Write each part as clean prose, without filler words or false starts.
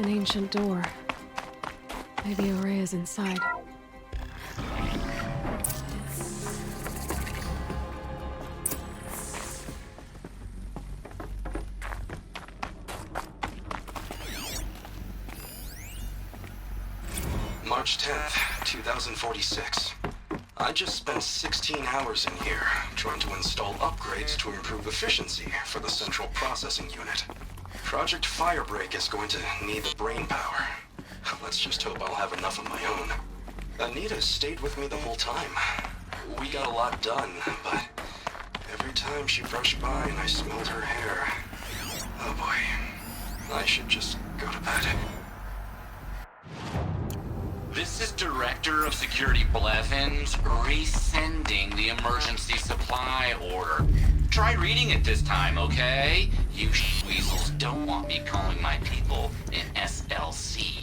An ancient door. Maybe Aurea's inside. March 10th, 2046. I just spent 16 hours in here, trying to install upgrades to improve efficiency for the central processing unit. Project Firebreak is going to need the brain power. Let's just hope I'll have enough of my own. Anita stayed with me the whole time. We got a lot done, but every time she brushed by and I smelled her hair... Oh boy. I should just go to bed. This is Director of Security Blevins resending the emergency supply order. Try reading it this time, okay? You weasels don't want me calling my people an SLC.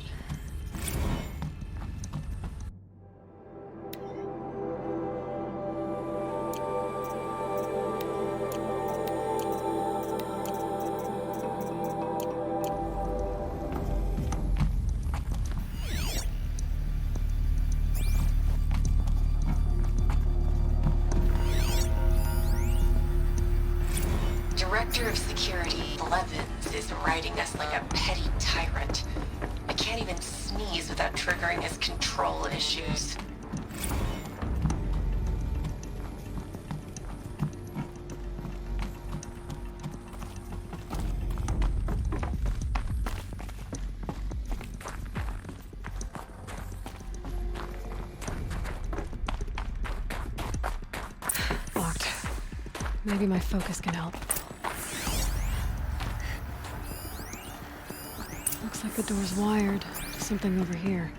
Director of Security Blevins is writing us like a petty tyrant. I can't even sneeze without triggering his control issues. Locked. Maybe my focus can help. Looks like the door's wired to something over here.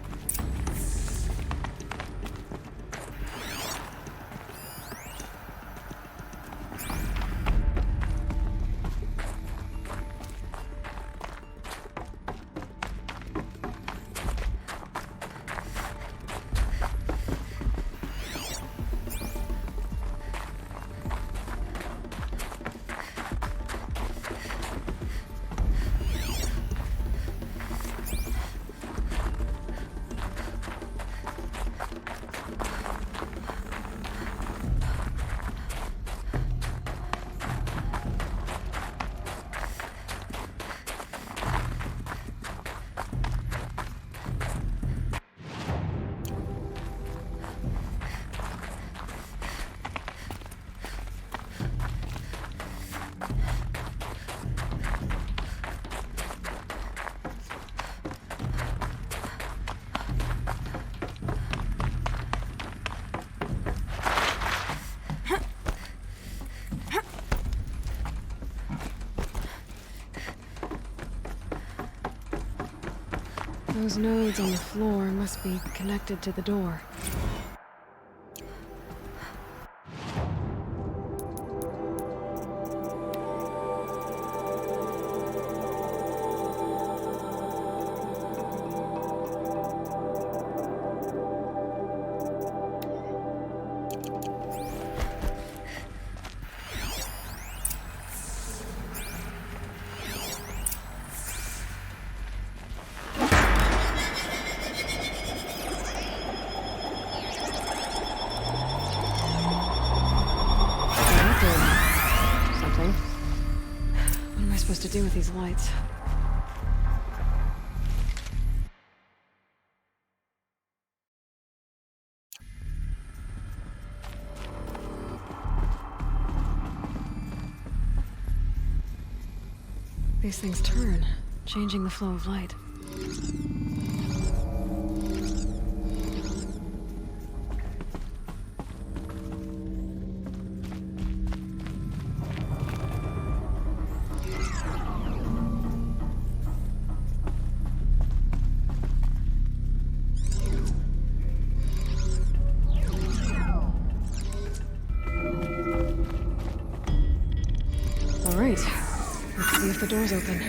Those nodes on the floor must be connected to the door. Something. What am I supposed to do with these lights? These things turn, changing the flow of light. All right, let's see if the door's open.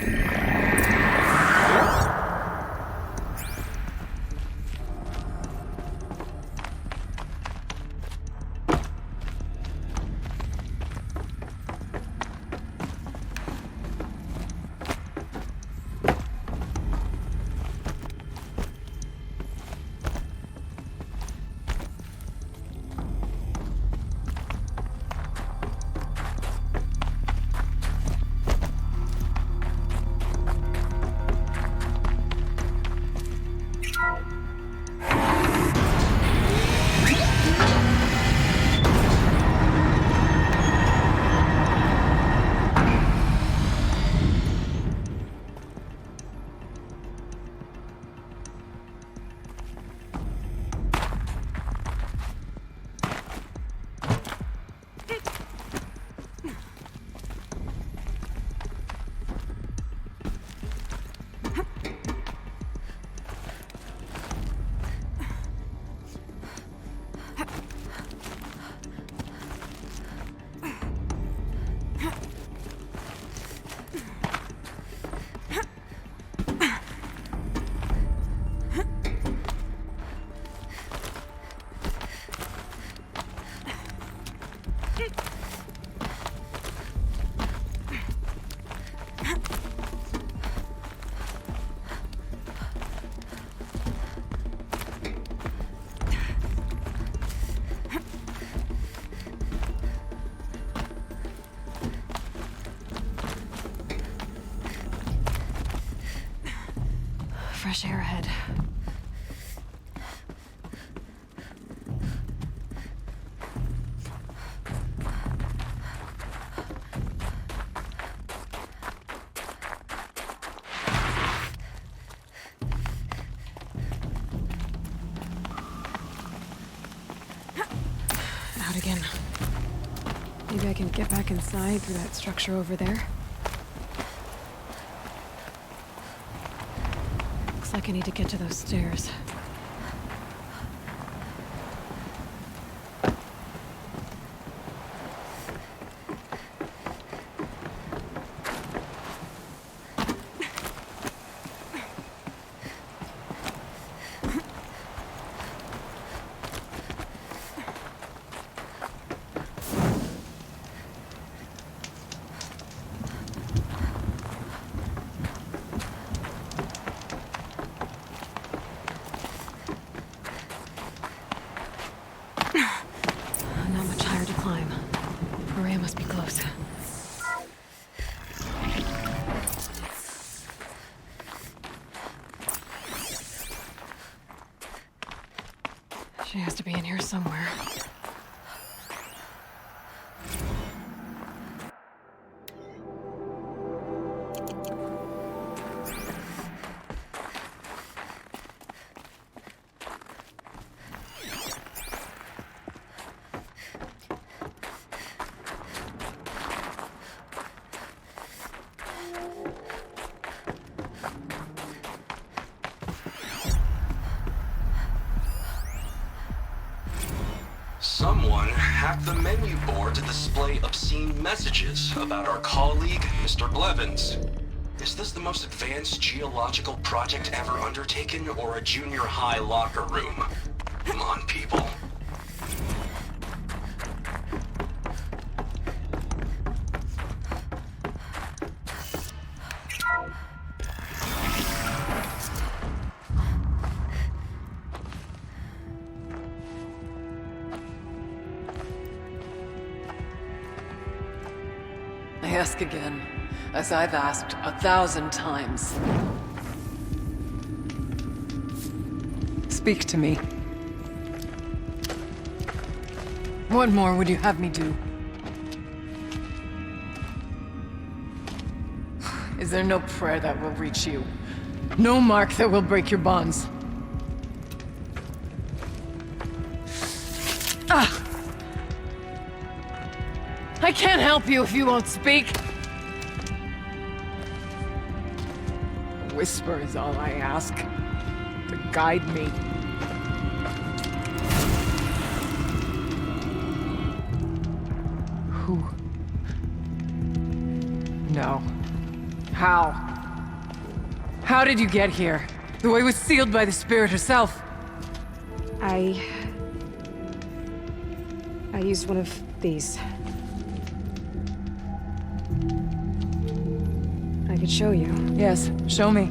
fresh air ahead. Out again. Maybe I can get back inside through that structure over there. Looks like I need to get to those stairs. Not much higher to climb. Maria must be close. She has to be in here somewhere. Someone hacked the menu board to display obscene messages about our colleague, Mr. Blevins. Is this the most advanced geological project ever undertaken, or a junior high locker room? Come on, people. I ask again, as I've asked 1,000 times. Speak to me. What more would you have me do? Is there no prayer that will reach you? No mark that will break your bonds? Ah! I can't help you if you won't speak. A whisper is all I ask, to guide me. Who? No. How? How did you get here? The way was sealed by the spirit herself. I used one of these. I could show you. Yes, show me.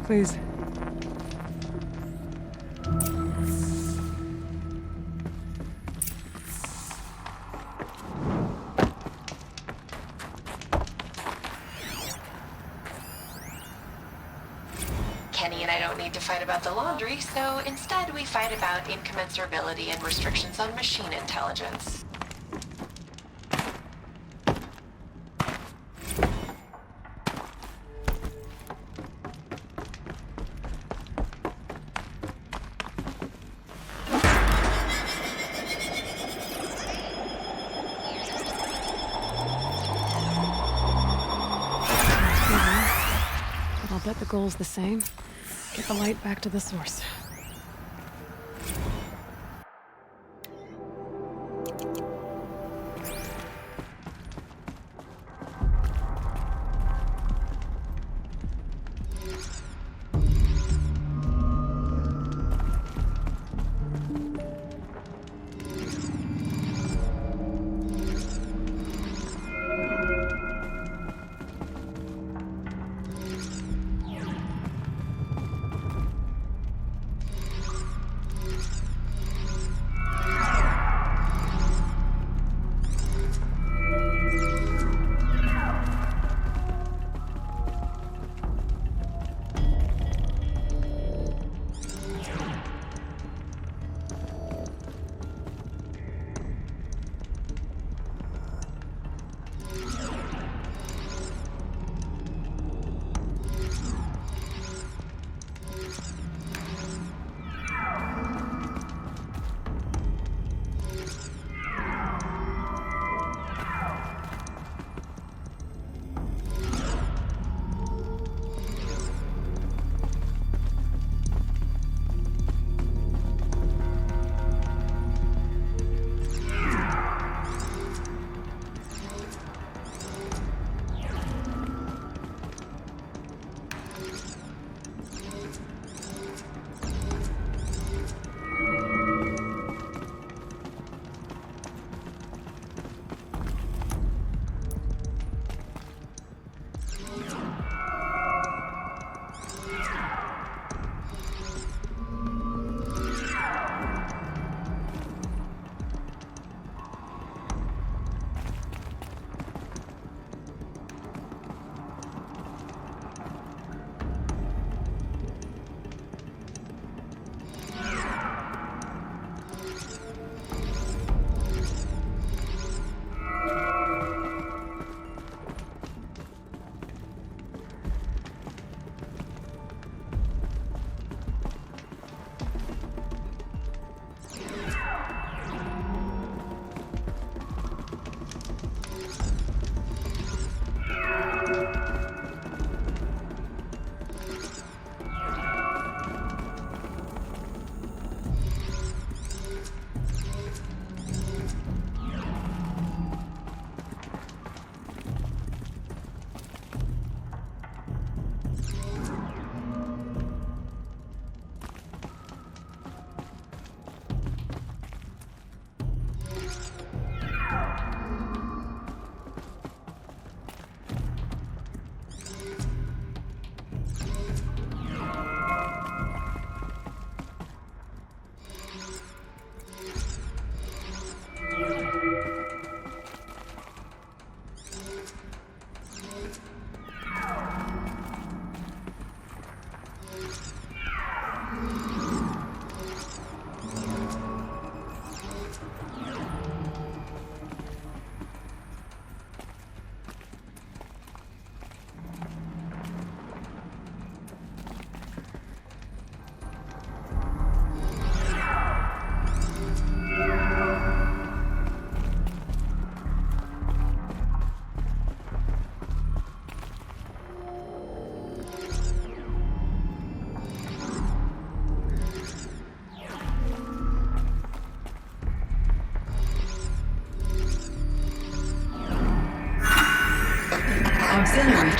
Please. Kenny and I don't need to fight about the laundry, so instead we fight about incommensurability and restrictions on machine intelligence. But I'll bet the goal's the same. Get the light back to the source.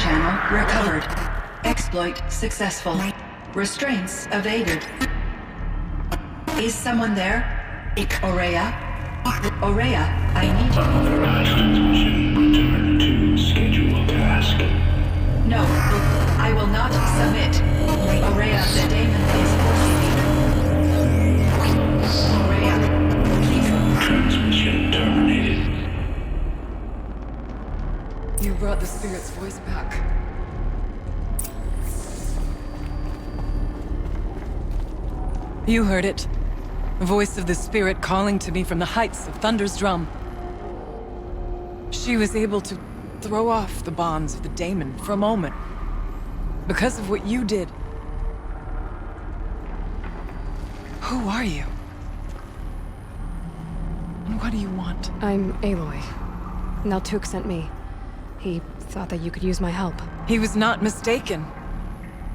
channel recovered. Exploit successful. Restraints evaded. Is someone there? Aurea? Aurea, I need you. Authorized transmission. Return to schedule task. No, I will not submit. Aurea, the daemon is forcing me. Aurea, please. Transmission terminated. You brought the spirit's voice back. You heard it. The voice of the spirit calling to me from the heights of Thunder's drum. She was able to throw off the bonds of the daemon for a moment. Because of what you did. Who are you? And what do you want? I'm Aloy. Naltuk sent me. He thought that you could use my help. He was not mistaken.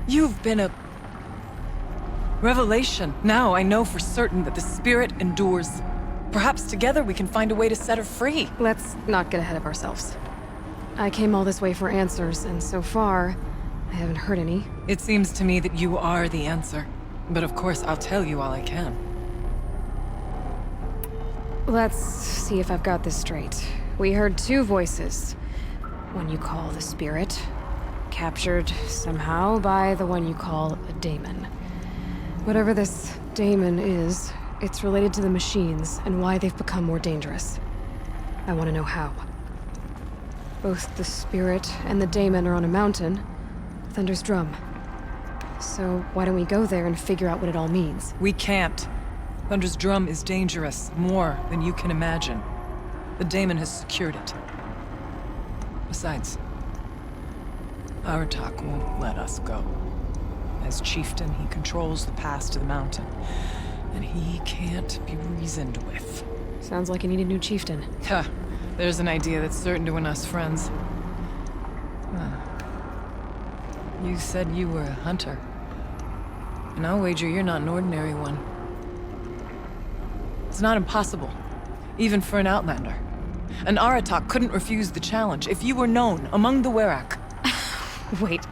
You've been a revelation. Now I know for certain that the spirit endures. Perhaps together we can find a way to set her free. Let's not get ahead of ourselves. I came all this way for answers, and so far, I haven't heard any. It seems to me that you are the answer. But of course, I'll tell you all I can. Let's see if I've got this straight. We heard two voices. One you call the spirit, captured somehow by the one you call a daemon. Whatever this daemon is, it's related to the machines and why they've become more dangerous. I want to know how. Both the spirit and the daemon are on a mountain, Thunder's Drum. So why don't we go there and figure out what it all means? We can't. Thunder's Drum is dangerous, more than you can imagine. The daemon has secured it. Besides, Aratak won't let us go. As chieftain, he controls the pass to the mountain, and he can't be reasoned with. Sounds like you need a new chieftain. Ha! There's an idea that's certain to win us friends. You said you were a hunter. And I'll wager you're not an ordinary one. It's not impossible, even for an outlander. An Aratak couldn't refuse the challenge if you were known among the Werak. Wait,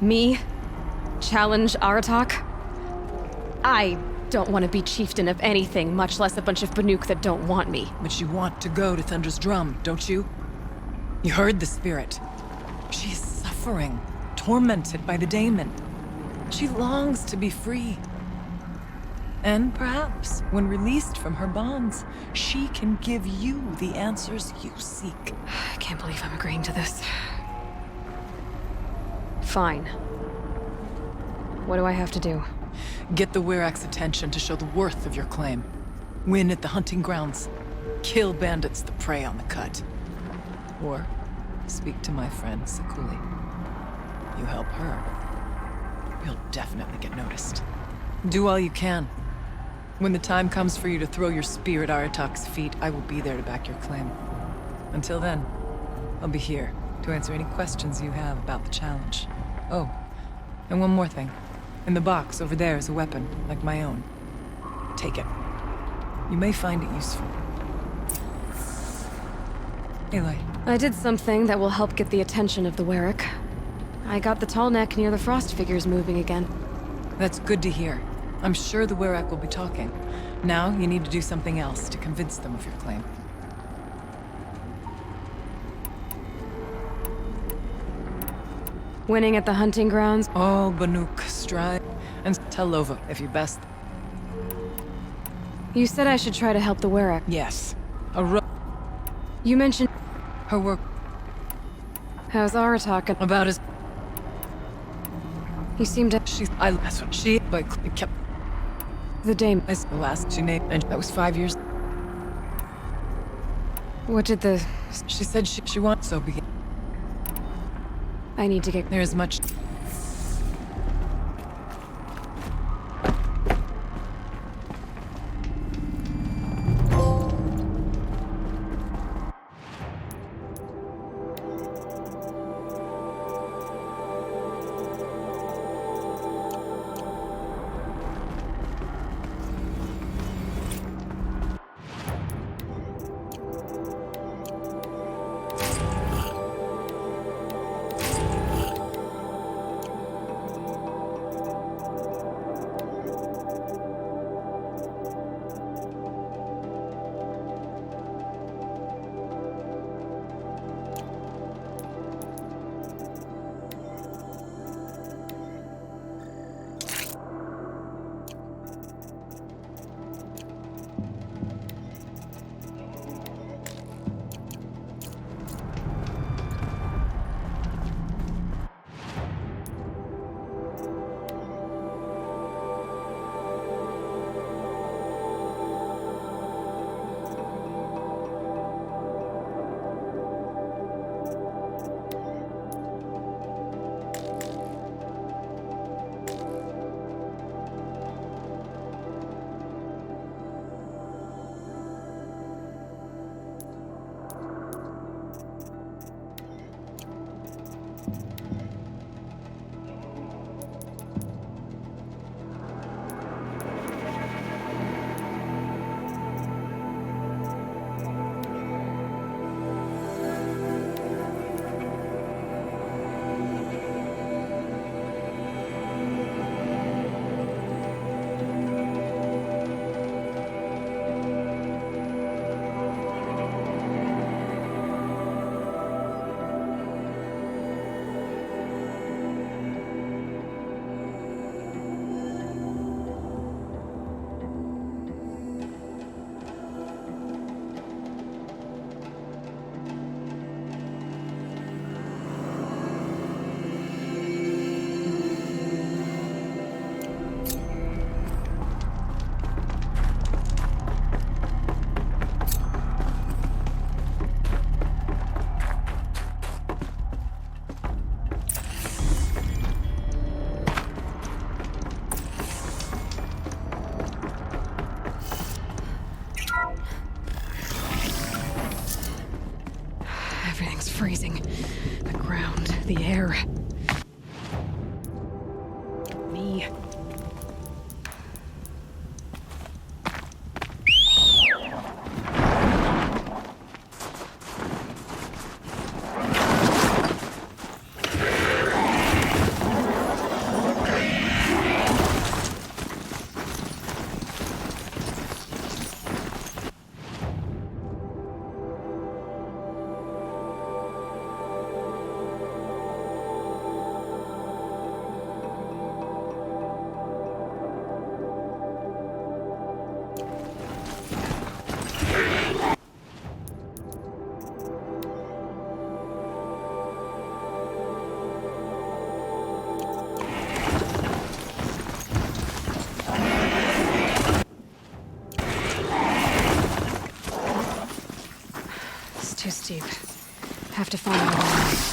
me? Challenge Aratak? I don't want to be chieftain of anything, much less a bunch of Banuk that don't want me. But you want to go to Thunder's Drum, don't you? You heard the spirit. She is suffering, tormented by the daemon. She longs to be free. And perhaps, when released from her bonds, she can give you the answers you seek. I can't believe I'm agreeing to this. Fine. What do I have to do? Get the Werak's attention to show the worth of your claim. Win at the hunting grounds. Kill bandits that prey on the cut. Or speak to my friend Sakuli. You help her, you'll definitely get noticed. Do all you can. When the time comes for you to throw your spear at Aratak's feet, I will be there to back your claim. Until then, I'll be here to answer any questions you have about the challenge. Oh, and one more thing. In the box over there is a weapon, like my own. Take it. You may find it useful. Aloy. I did something that will help get the attention of the Werak. I got the tall neck near the frost figures moving again. That's good to hear. I'm sure the Werak will be talking. Now, you need to do something else to convince them of your claim. Winning at the hunting grounds? All Banuk strive. And tell Lova if you best. You said I should try to help the Werak. Yes. You mentioned Her work how's Aratak and about as he seemed to that's what she but it kept the dame. as the last she named, and that was 5 years. What did the She said she wants so begin. I need to get There's much. freezing. The ground, the air. Me. Too steep. Have to find another way.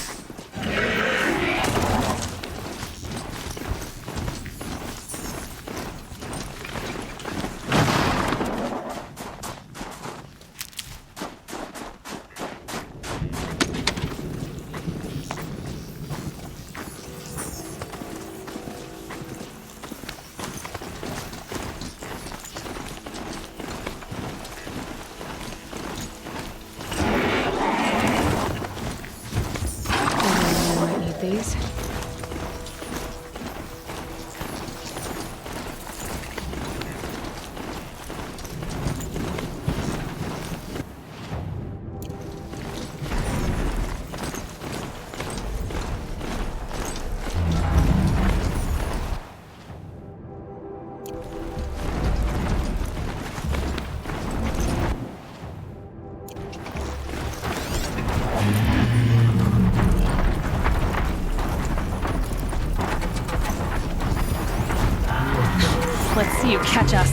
These. Let's see you catch us.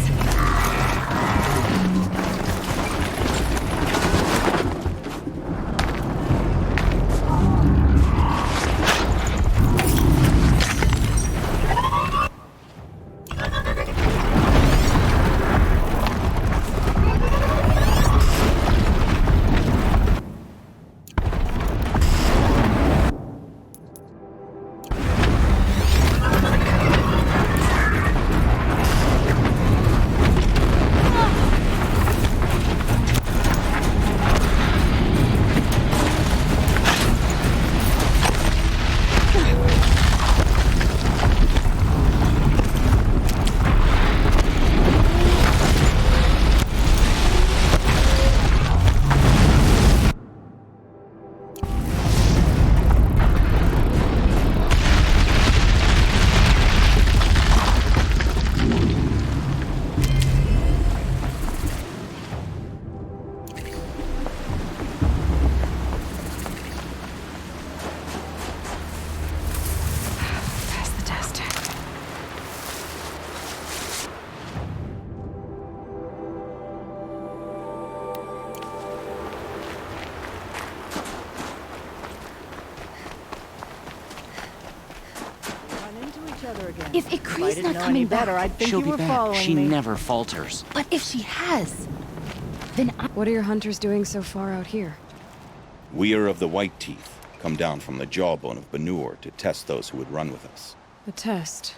If Ikri's not coming back, I'd think She'll you be were back. following She me. never falters. but if she has, then What are your hunters doing so far out here? We are of the White Teeth, come down from the jawbone of Banur to test those who would run with us. A test?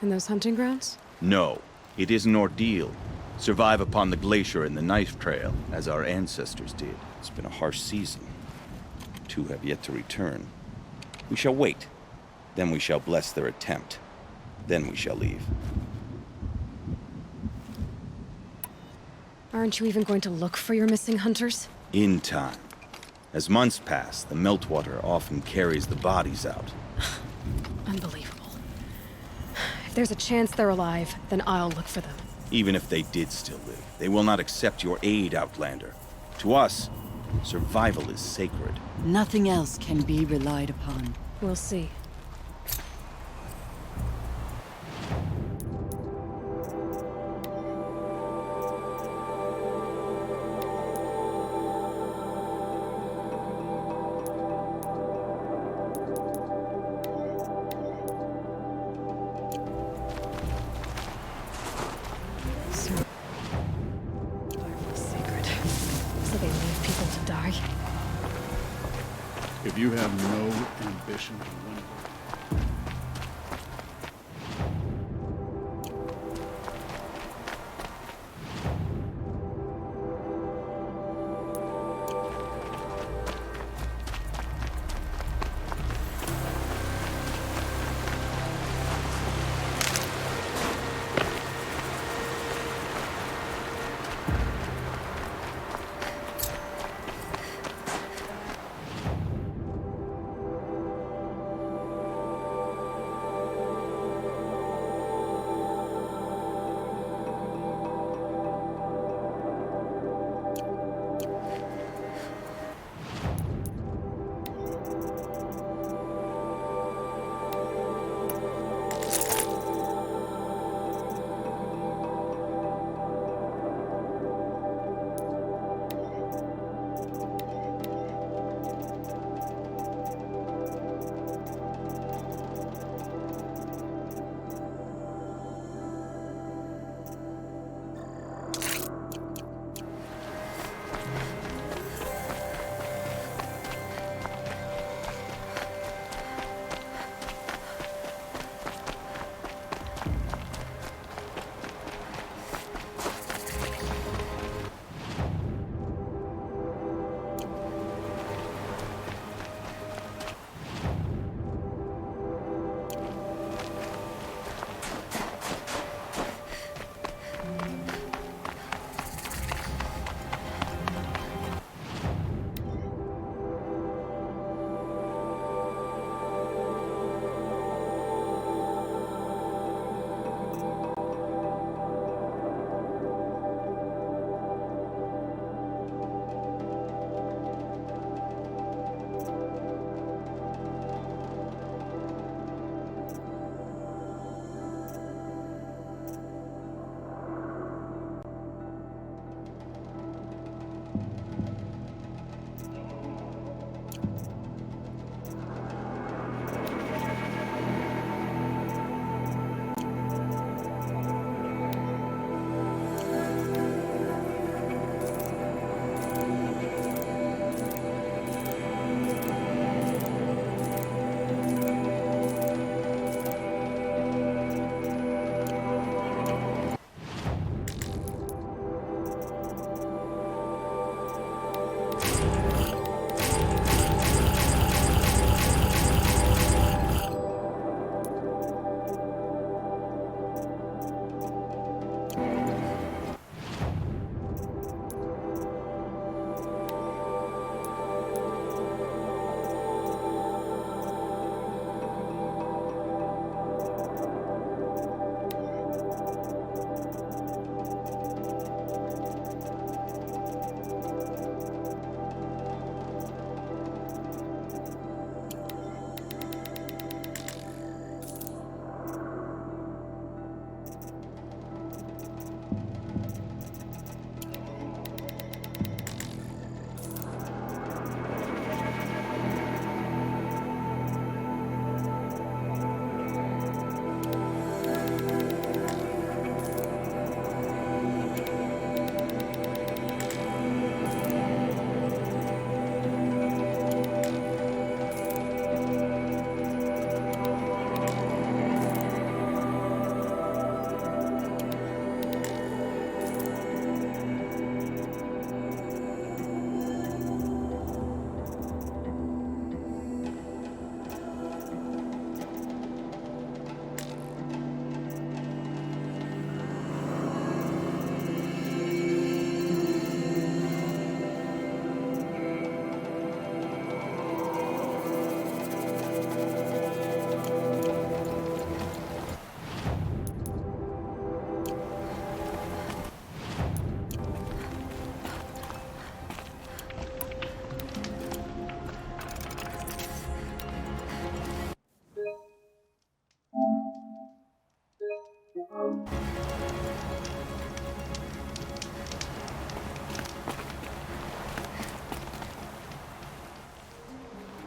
In those hunting grounds? No, it is an ordeal. Survive upon the glacier and the knife trail, as our ancestors did. It's been a harsh season. 2 have yet to return. We shall wait. Then we shall bless their attempt. Then we shall leave. Aren't you even going to look for your missing hunters? In time. As months pass, the meltwater often carries the bodies out. Unbelievable. If there's a chance they're alive, then I'll look for them. Even if they did still live, they will not accept your aid, Outlander. To us, survival is sacred. Nothing else can be relied upon. We'll see. if you have no ambition to win.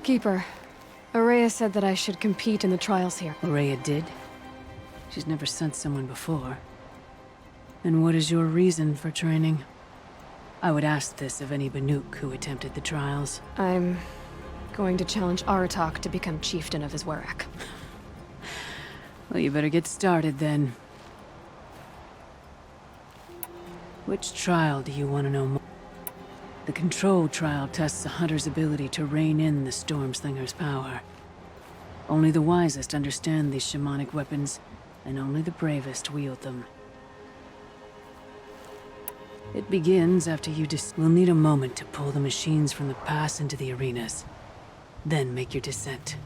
Keeper, Araya said that I should compete in the trials here. Araya did? She's never sent someone before. And what is your reason for training? I would ask this of any Banuk who attempted the trials. I'm Going to challenge Aratak to become chieftain of his Werak. Well, you better get started then. Which trial do you want to know more? The Control trial tests a hunter's ability to rein in the Stormslinger's power. Only the wisest understand these shamanic weapons, and only the bravest wield them. It begins after you We'll need a moment to pull the machines from the pass into the arenas. Then make your descent.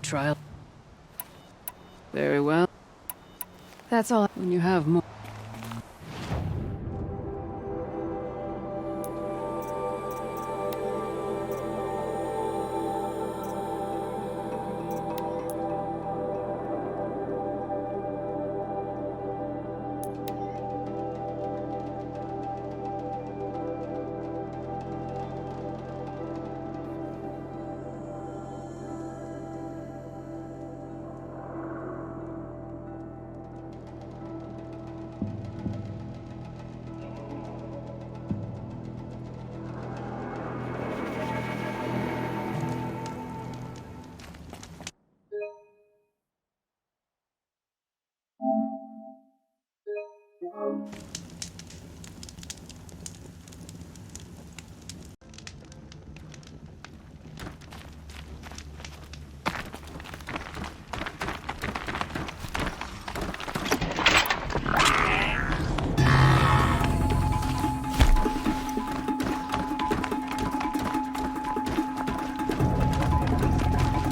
trial. Very well. That's all. When you have more...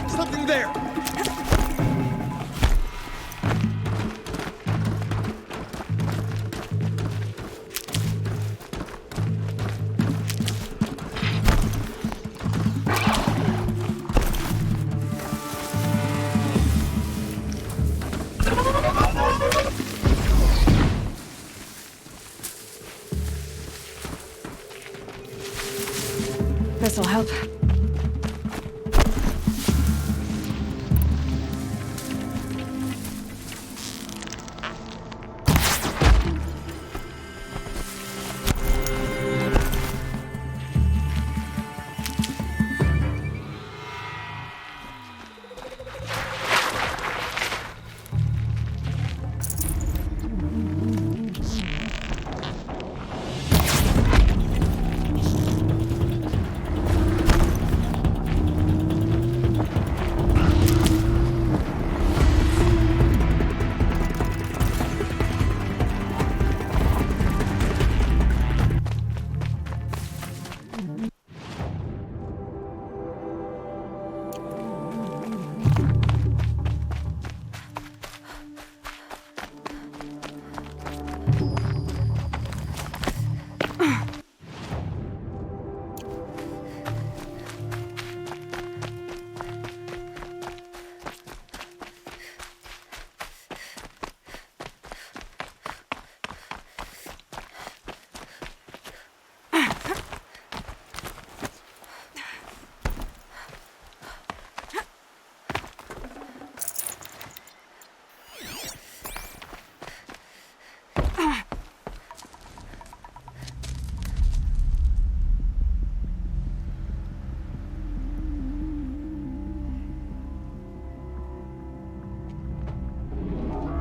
Something there! This'll help.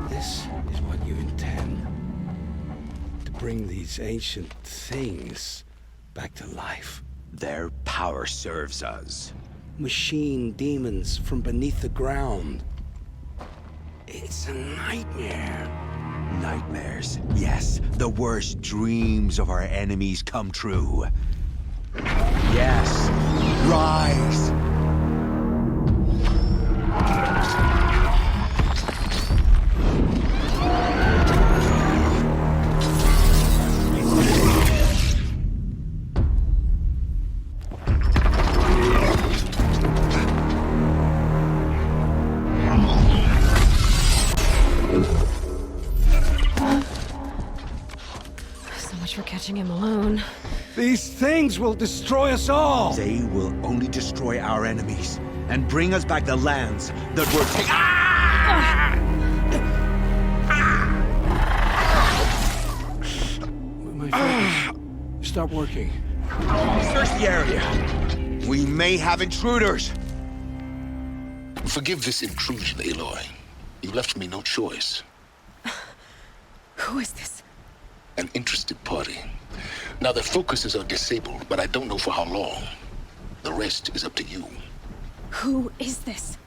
This is what you intend. To bring these ancient things back to life. Their power serves us. Machine demons from beneath the ground. It's a nightmare. Nightmares. Yes, the worst dreams of our enemies come true. Yes, rise! For catching him alone. These things will destroy us all! They will only destroy our enemies and bring us back the lands that were taken. Ah! My focus. Stop working. Search the area. We may have intruders. Forgive this intrusion, Aloy. You left me no choice. Who is this? An interested party. Now their focuses are disabled, but I don't know for how long. The rest is up to you. Who is this?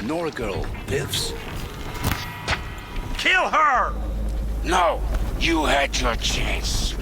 Nora girl lives. Kill her! No, you had your chance.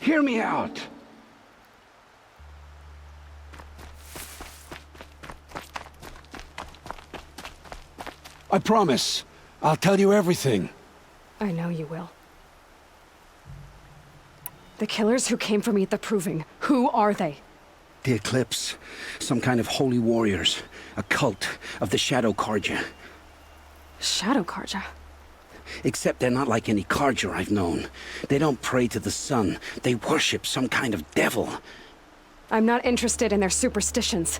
Hear me out. I promise. I'll tell you everything. I know you will. The killers who came for me at the Proving, who are they? The Eclipse. Some kind of holy warriors. A cult of the Shadow Carja. Shadow Carja? Except they're not like any Carja I've known. They don't pray to the sun. They worship some kind of devil. I'm not interested in their superstitions.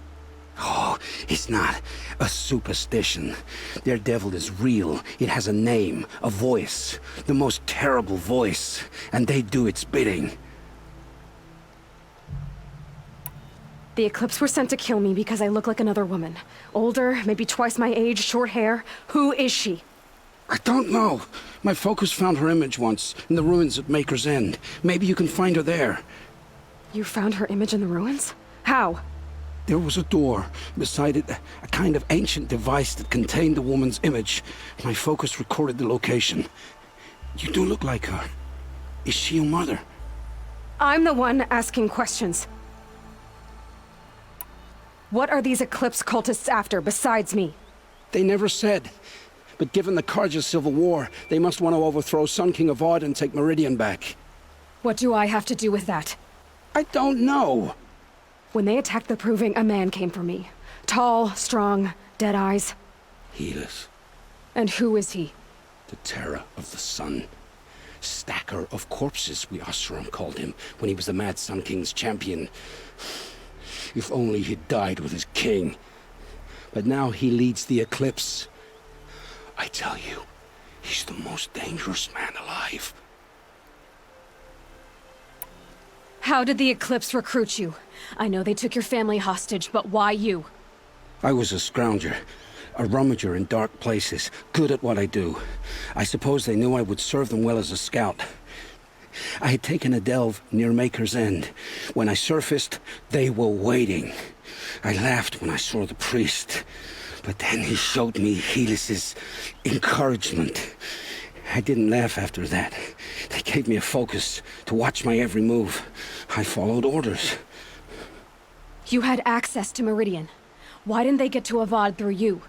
Oh, it's not a superstition. Their devil is real. It has a name, a voice. The most terrible voice. And they do its bidding. The Eclipse were sent to kill me because I look like another woman. Older, maybe twice my age, short hair. Who is she? I don't know. My focus found her image once, in the ruins at Maker's End. Maybe you can find her there. You found her image in the ruins? How? There was a door. Beside it, a kind of ancient device that contained the woman's image. My focus recorded the location. You do look like her. Is she your mother? I'm the one asking questions. What are these Eclipse cultists after, besides me? They never said. But given the Carja civil war, they must want to overthrow Sun King Avad and take Meridian back. What do I have to do with that? I don't know. When they attacked the Proving, a man came for me. Tall, strong, dead eyes. Helis. And who is he? The terror of the sun. Stacker of corpses, we Oseram called him, when he was the Mad Sun King's champion. If only he'd died with his king. But now he leads the Eclipse. I tell you, he's the most dangerous man alive. How did the Eclipse recruit you? I know they took your family hostage, but why you? I was a scrounger, a rummager in dark places, good at what I do. I suppose they knew I would serve them well as a scout. I had taken a delve near Maker's End. When I surfaced, they were waiting. I laughed when I saw the priest, but then he showed me Helis's encouragement. I didn't laugh after that. They gave me a focus to watch my every move. I followed orders. You had access to Meridian. Why didn't they get to Avad through you?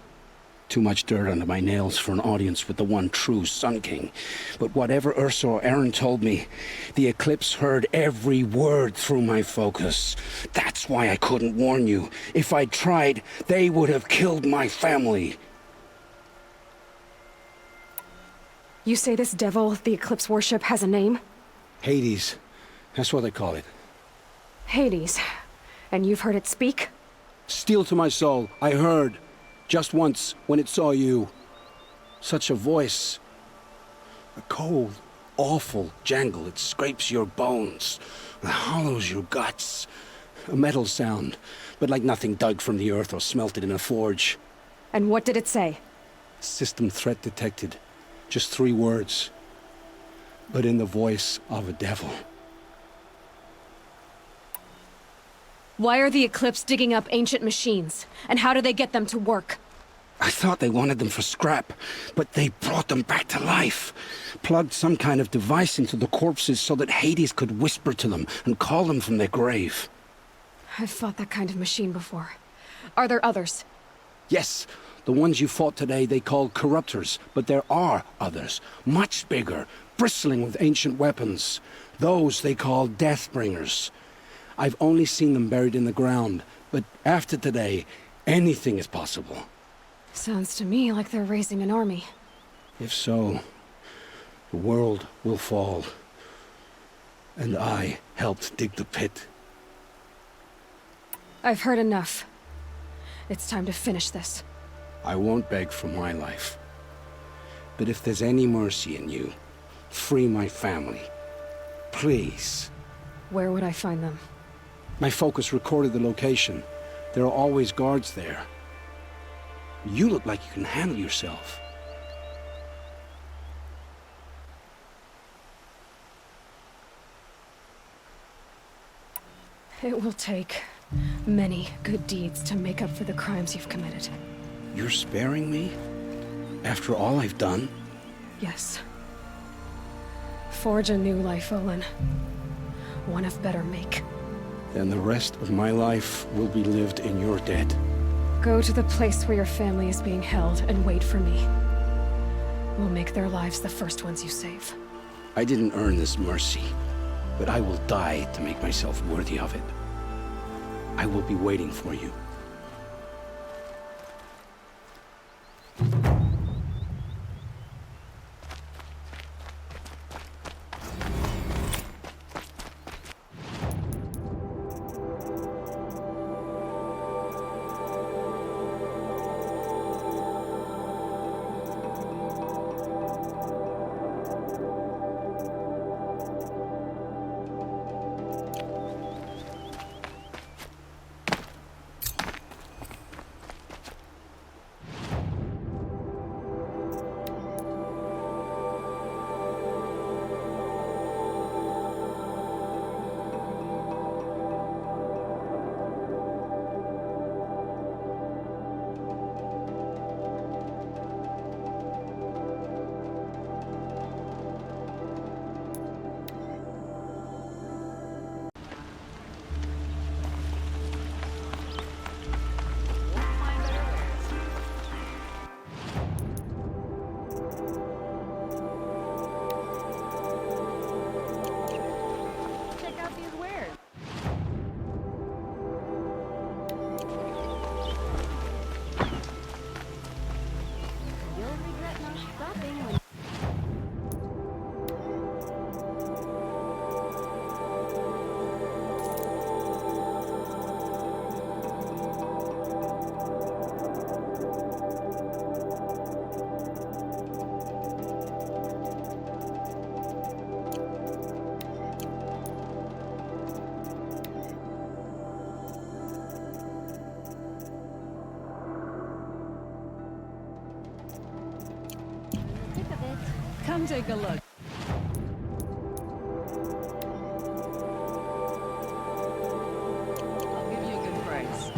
Too much dirt under my nails for an audience with the one true Sun King. But whatever Ursa or Aaron told me, the Eclipse heard every word through my focus. That's why I couldn't warn you. If I'd tried, they would have killed my family. You say this devil the Eclipse worship has a name? Hades. That's what they call it. Hades. And you've heard it speak? Steel to my soul, I heard. Just once, when it saw you. Such a voice. A cold, awful jangle. It scrapes your bones. It hollows your guts. A metal sound, but like nothing dug from the earth or smelted in a forge. And what did it say? System threat detected. Just 3 words. But in the voice of a devil. Why are the Eclipse digging up ancient machines? And how do they get them to work? I thought they wanted them for scrap, but they brought them back to life. Plugged some kind of device into the corpses so that Hades could whisper to them and call them from their grave. I've fought that kind of machine before. Are there others? Yes, the ones you fought today they called corruptors, but there are others, much bigger, bristling with ancient weapons. Those they call Deathbringers. I've only seen them buried in the ground, but after today, anything is possible. Sounds to me like they're raising an army. If so, the world will fall. And I helped dig the pit. I've heard enough. It's time to finish this. I won't beg for my life. But if there's any mercy in you, free my family. Please. Where would I find them? My focus recorded the location. There are always guards there. You look like you can handle yourself. It will take many good deeds to make up for the crimes you've committed. You're sparing me? After all I've done? Yes. Forge a new life, Olin. One of better make. Then the rest of my life will be lived in your debt. Go to the place where your family is being held and wait for me. We'll make their lives the first ones you save. I didn't earn this mercy, but I will die to make myself worthy of it. I will be waiting for you. Come take a look. I'll give you a good price.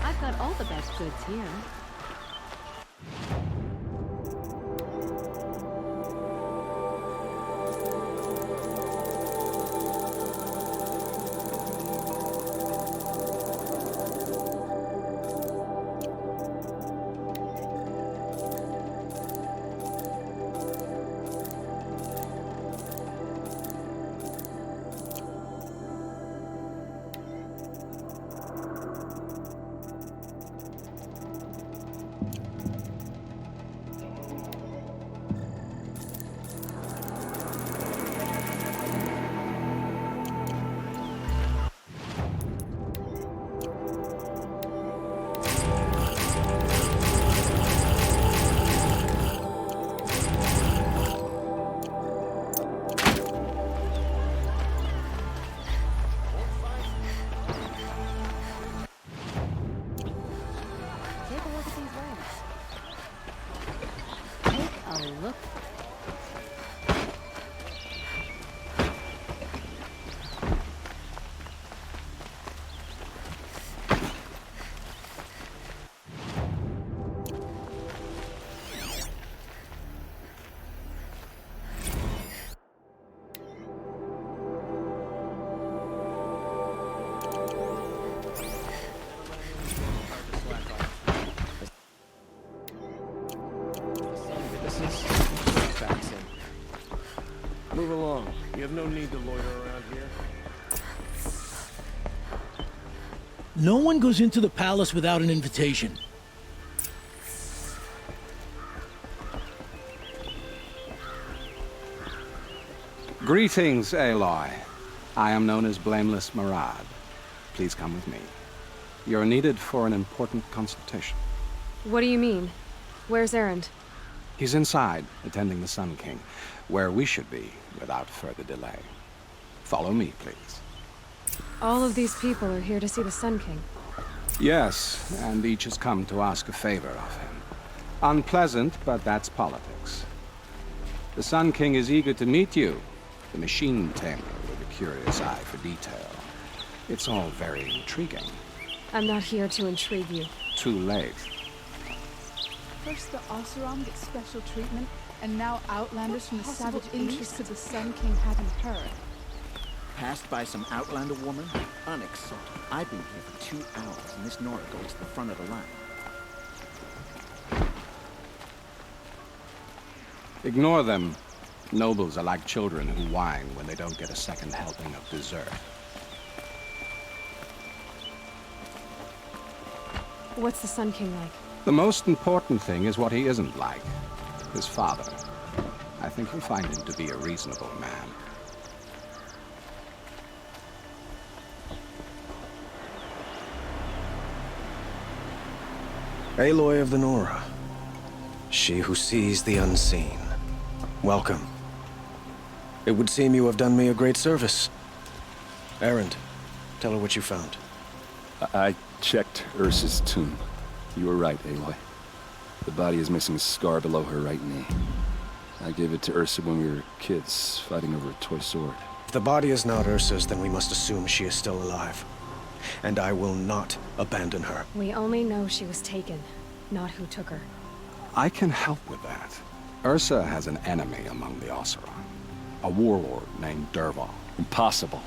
I've got all the best goods here. Look. Move along. You have no need to loiter around here. No one goes into the palace without an invitation. Greetings, Aloy. I am known as Blameless Marad. Please come with me. You're needed for an important consultation. What do you mean? Where's Erend? He's inside, attending the Sun King, where we should be without further delay. Follow me, please. All of these people are here to see the Sun King. Yes, and each has come to ask a favor of him. Unpleasant, but that's politics. The Sun King is eager to meet you, the machine tamer with a curious eye for detail. It's all very intriguing. I'm not here to intrigue you. Too late. First the Oseram gets special treatment, and now Outlanders from the savage interest could the Sun King have in her? Passed by some Outlander woman? Unacceptable. I've been here for 2 hours, and this Nora goes to the front of the line. Ignore them. Nobles are like children who whine when they don't get a second helping of dessert. What's the Sun King like? The most important thing is what he isn't like. His father. I think you'll find him to be a reasonable man. Aloy of the Nora. She who sees the unseen. Welcome. It would seem you have done me a great service. Erend, tell her what you found. I checked Ursa's tomb. You were right, Aloy. The body is missing a scar below her right knee. I gave it to Ursa when we were kids, fighting over a toy sword. If the body is not Ursa's, then we must assume she is still alive. And I will not abandon her. We only know she was taken, not who took her. I can help with that. Ursa has an enemy among the Oseram. A warlord named Dervahl. Impossible.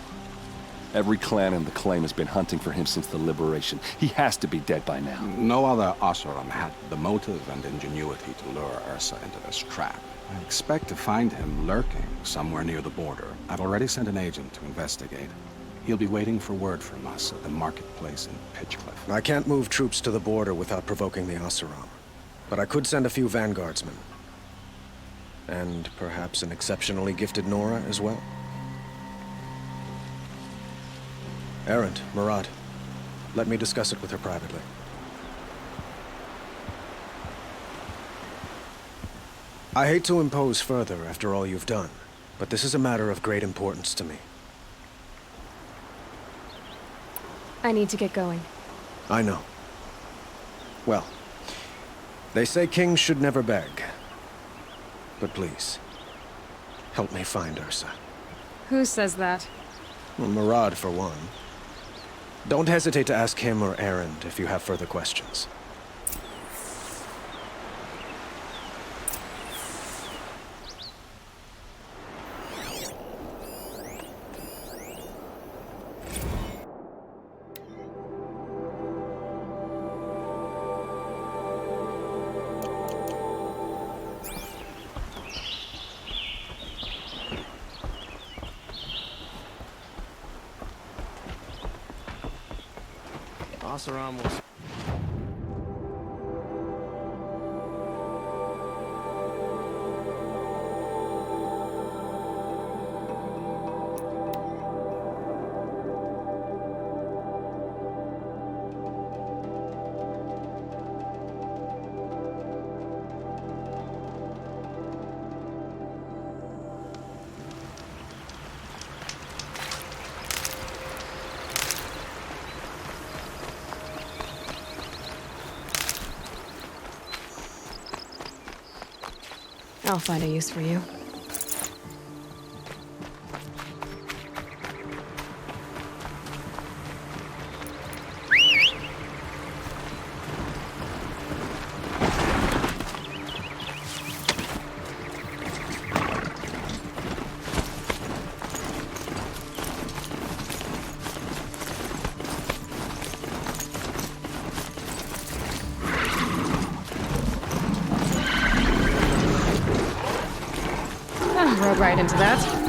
Every clan in the claim has been hunting for him since the liberation. He has to be dead by now. No other Oseram had the motive and ingenuity to lure Ursa into this trap. I expect to find him lurking somewhere near the border. I've already sent an agent to investigate. He'll be waiting for word from us at the marketplace in Pitchcliff. I can't move troops to the border without provoking the Oseram. But I could send a few vanguardsmen. And perhaps an exceptionally gifted Nora as well. Erend, Murad, let me discuss it with her privately. I hate to impose further after all you've done, but this is a matter of great importance to me. I need to get going. I know. Well, they say kings should never beg. But please, help me find Ursa. Who says that? Well, Murad, for one. Don't hesitate to ask him or Erend if you have further questions. Oseram was... I'll find a use for you. Rode right into that.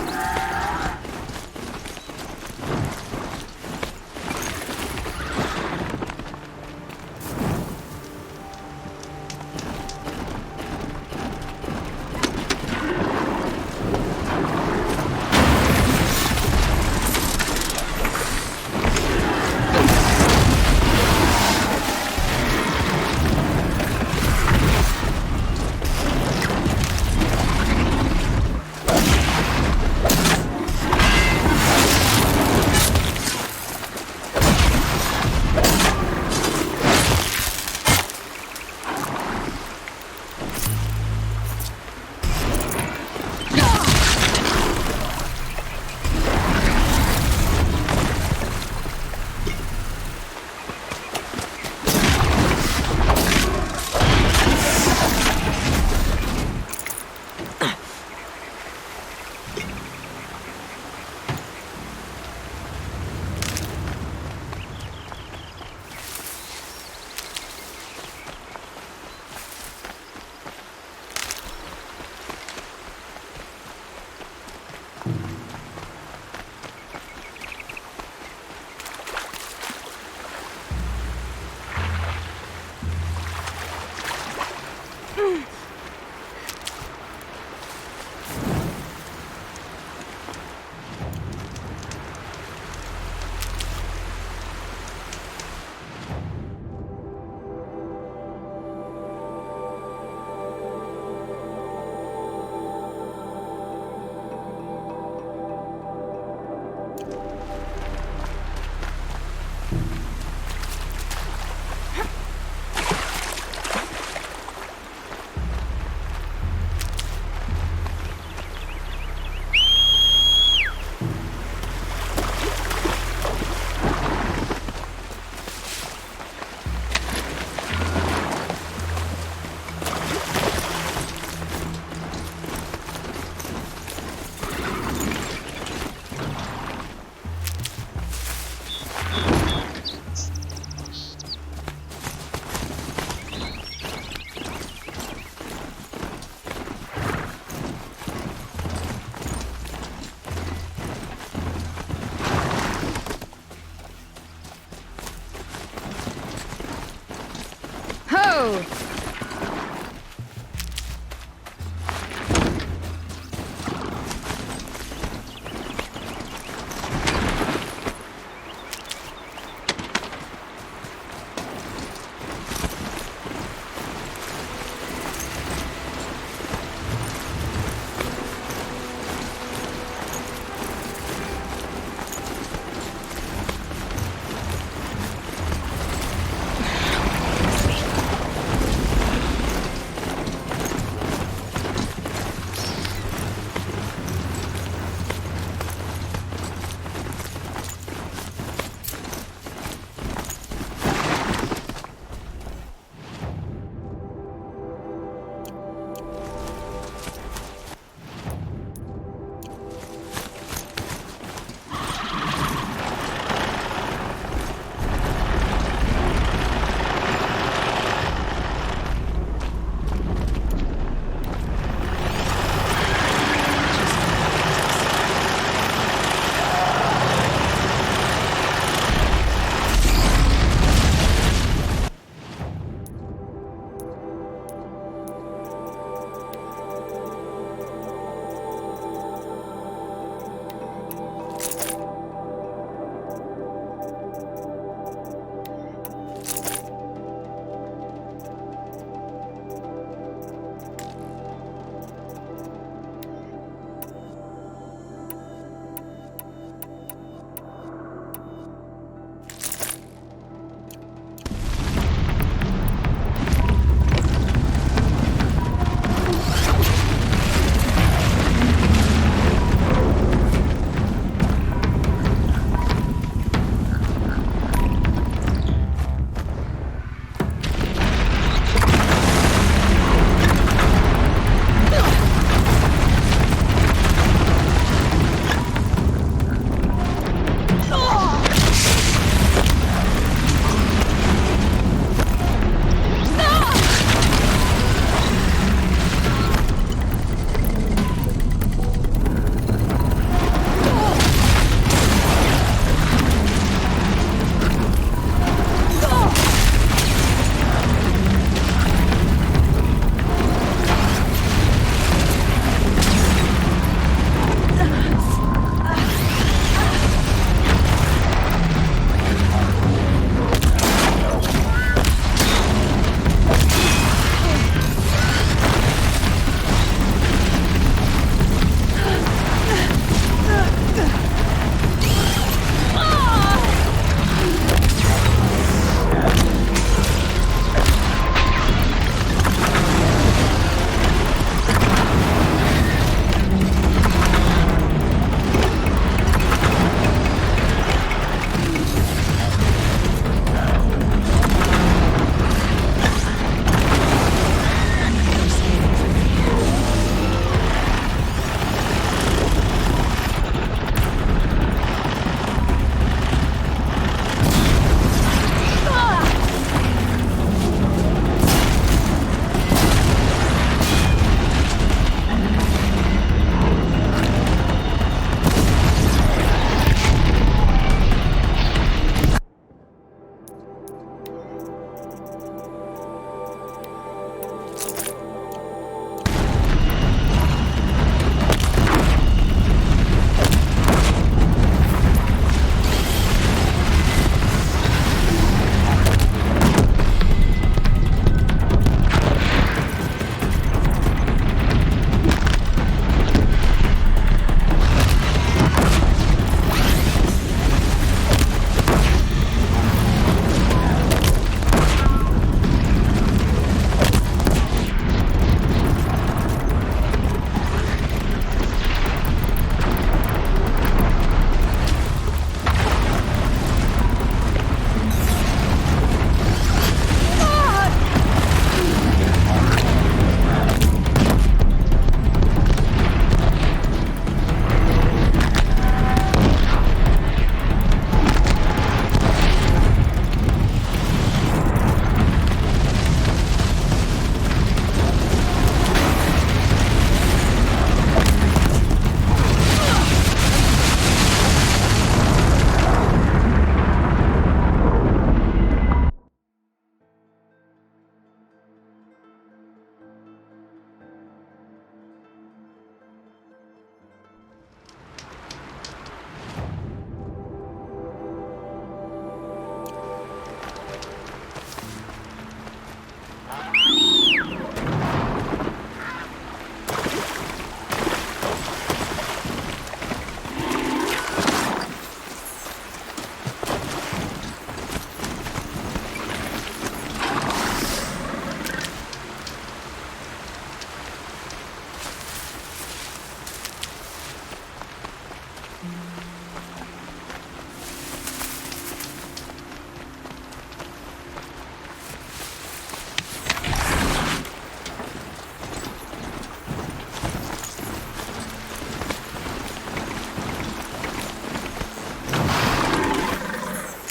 Ho!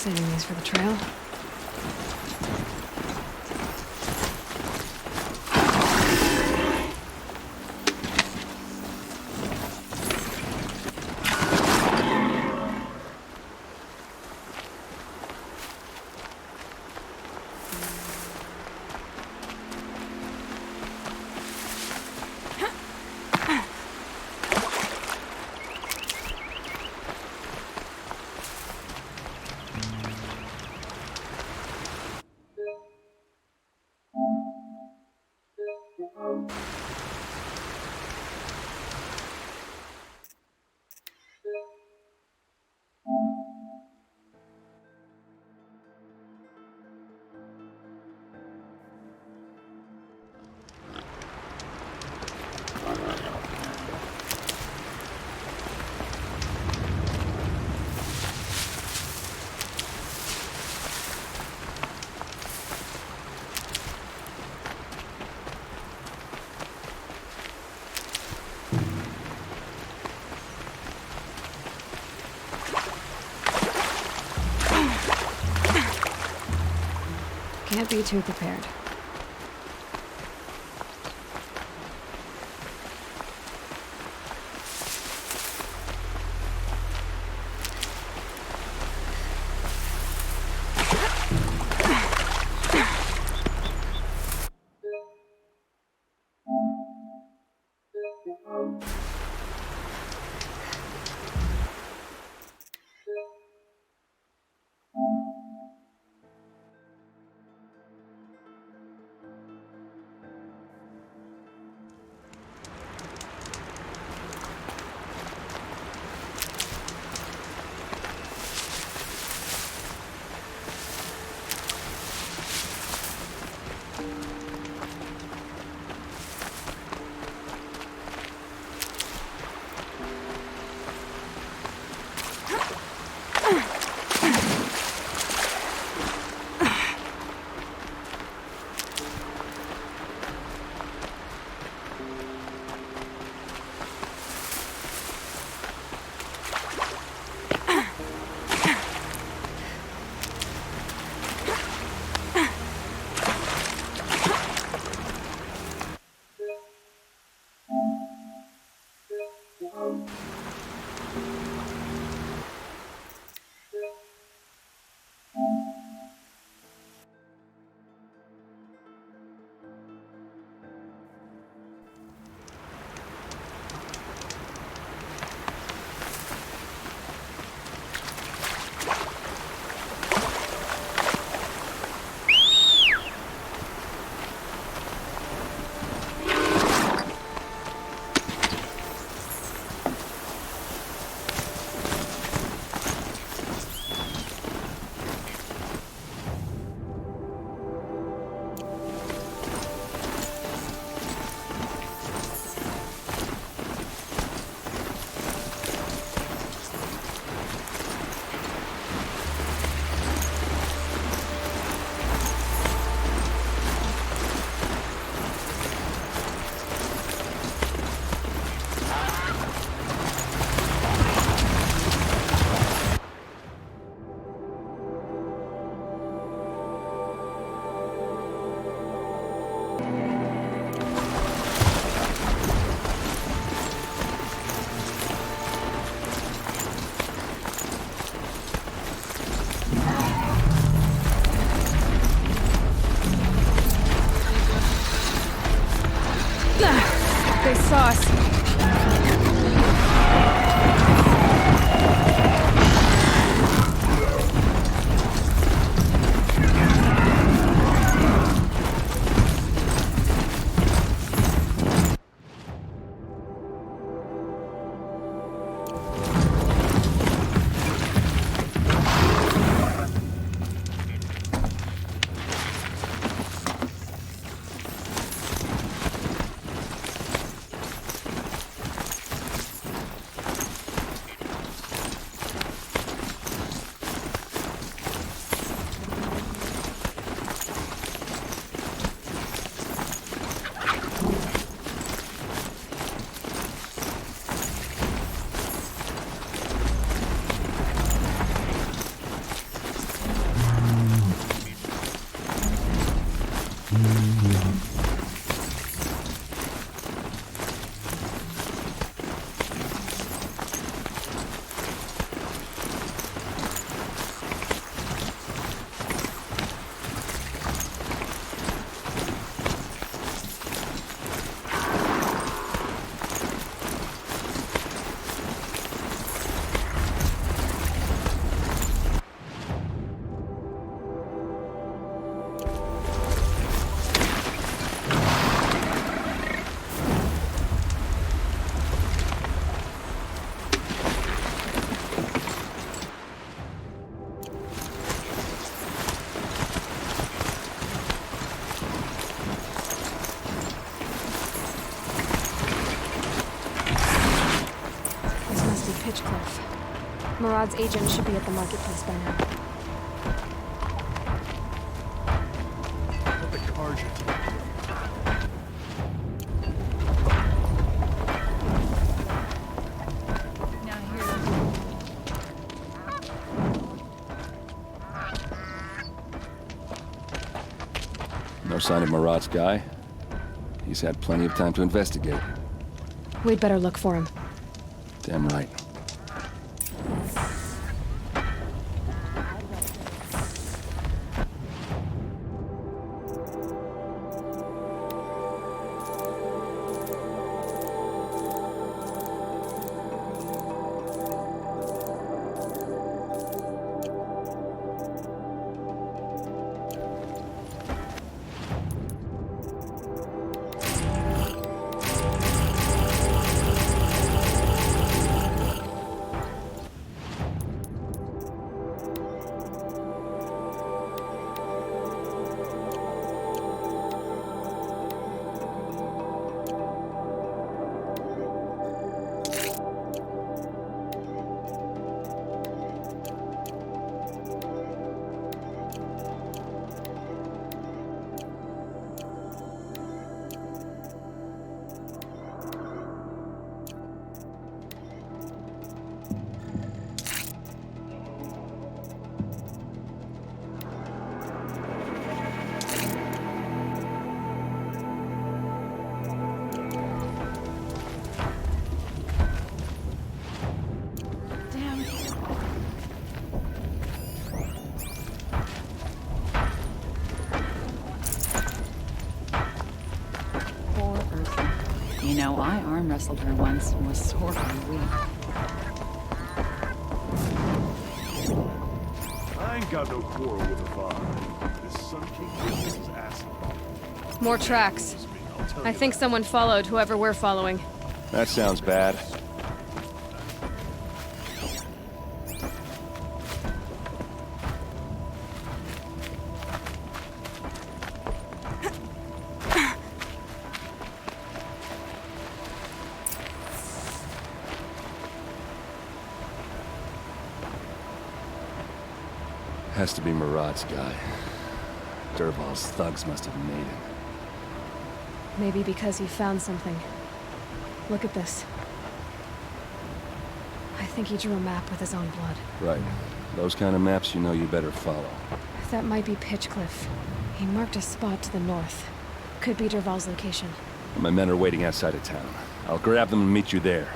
Saving these for the trail. Can't be too prepared. They saw us. Marad's agent should be at the marketplace by now. What the car's your No sign of Marat's guy? He's had plenty of time to investigate. We'd better look for him. Damn right. You know, I arm wrestled her once and was sorely weak. I ain't got no quarrel with the vibe. This Sun King business is acid. More tracks. I think someone followed whoever we're following. That sounds bad. Has to be Marat's guy. Dervahl's thugs must have made him. Maybe because he found something. Look at this. I think he drew a map with his own blood. Right. Those kind of maps you know you better follow. That might be Pitchcliff. He marked a spot to the north. Could be Dervahl's location. My men are waiting outside of town. I'll grab them and meet you there.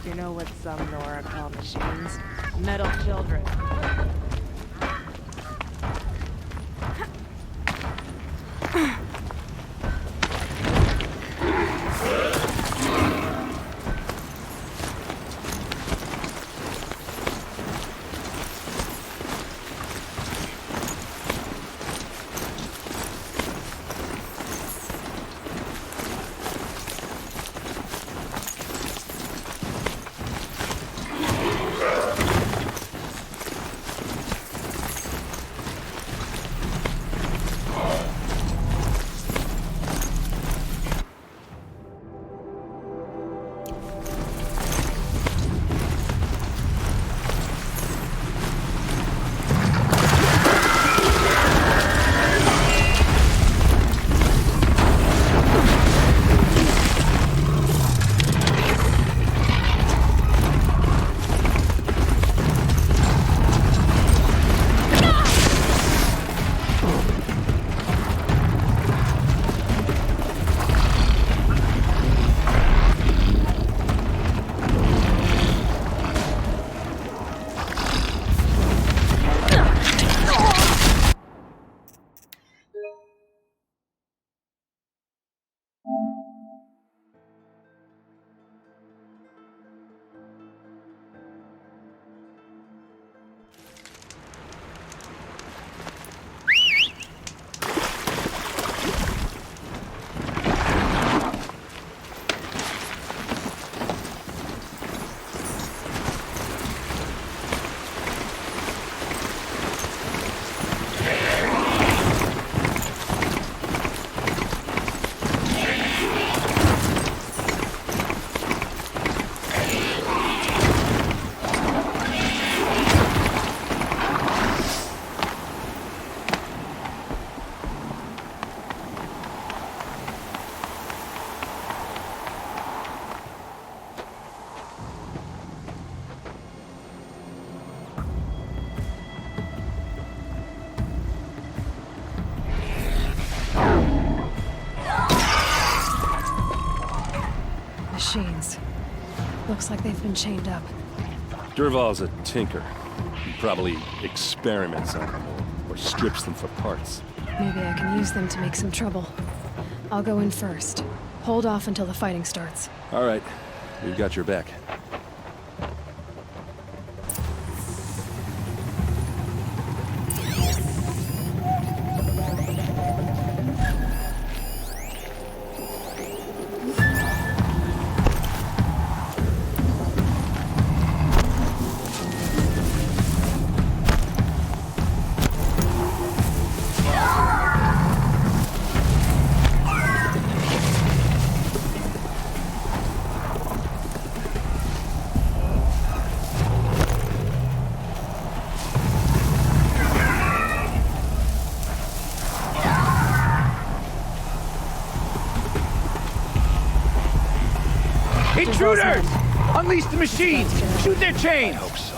You know what some Nora call machines? Metal children. machines. Looks like they've been chained up. Durval's a tinker. He probably experiments on them or strips them for parts. Maybe I can use them to make some trouble. I'll go in first. Hold off until the fighting starts. All right. We've got your back. Intruders! Unleash the machines! Shoot their chains! I hope so.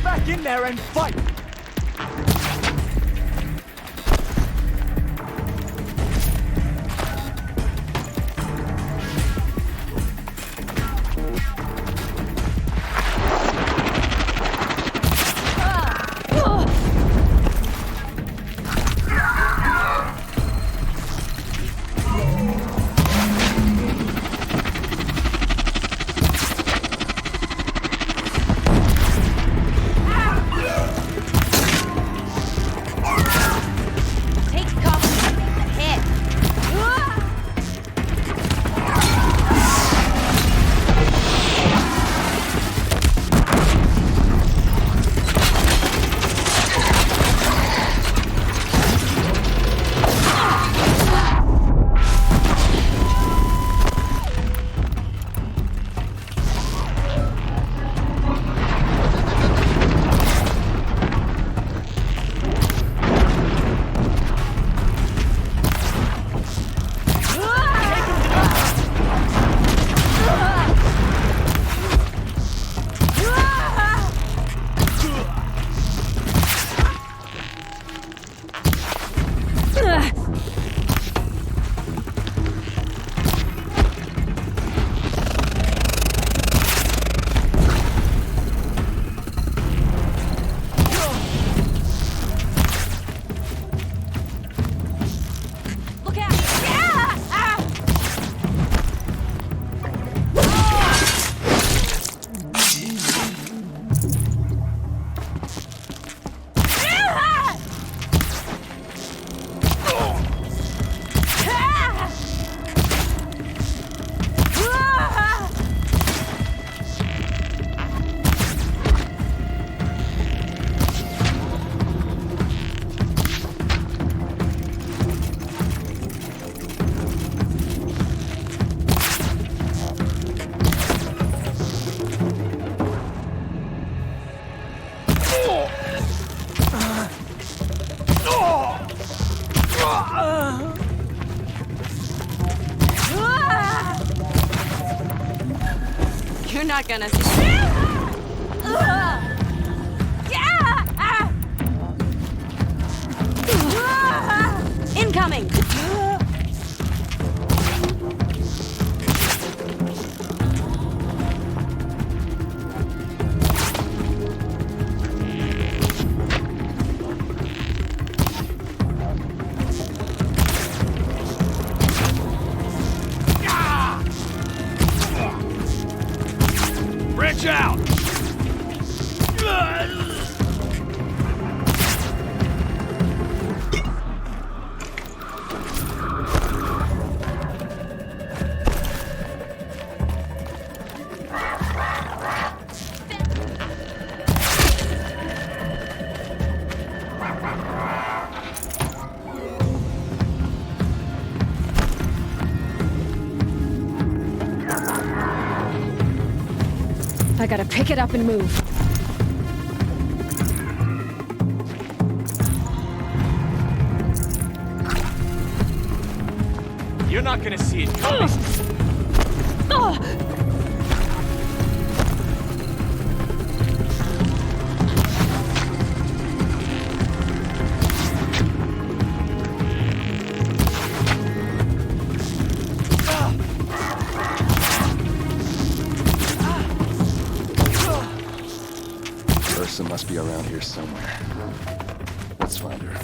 Back in there and fight! gonna... Incoming! Branch out! I gotta pick it up and move. You're not gonna see it coming. Ursa must be around here somewhere. Let's find her.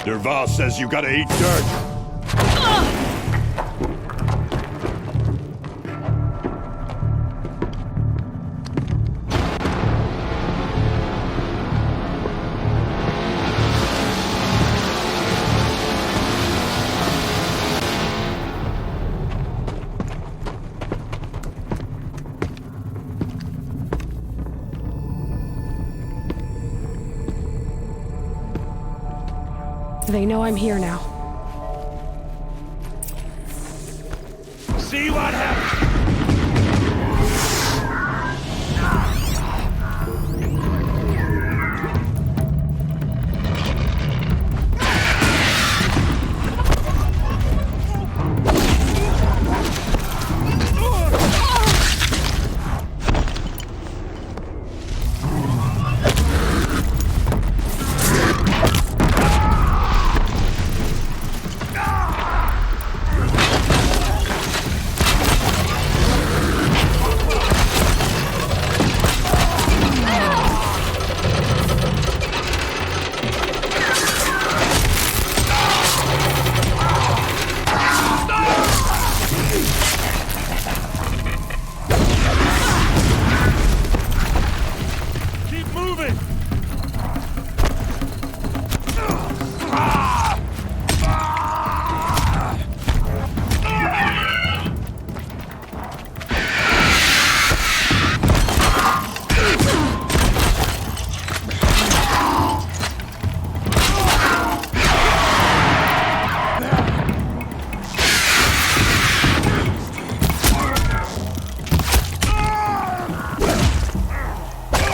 Derval says you gotta eat dirt. They know I'm here now. See what happens!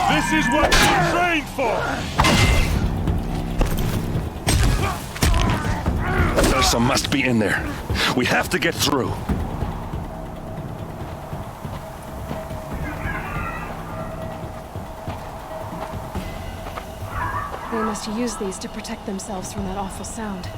This is what we trained for! Ursa must be in there. We have to get through. They must use these to protect themselves from that awful sound.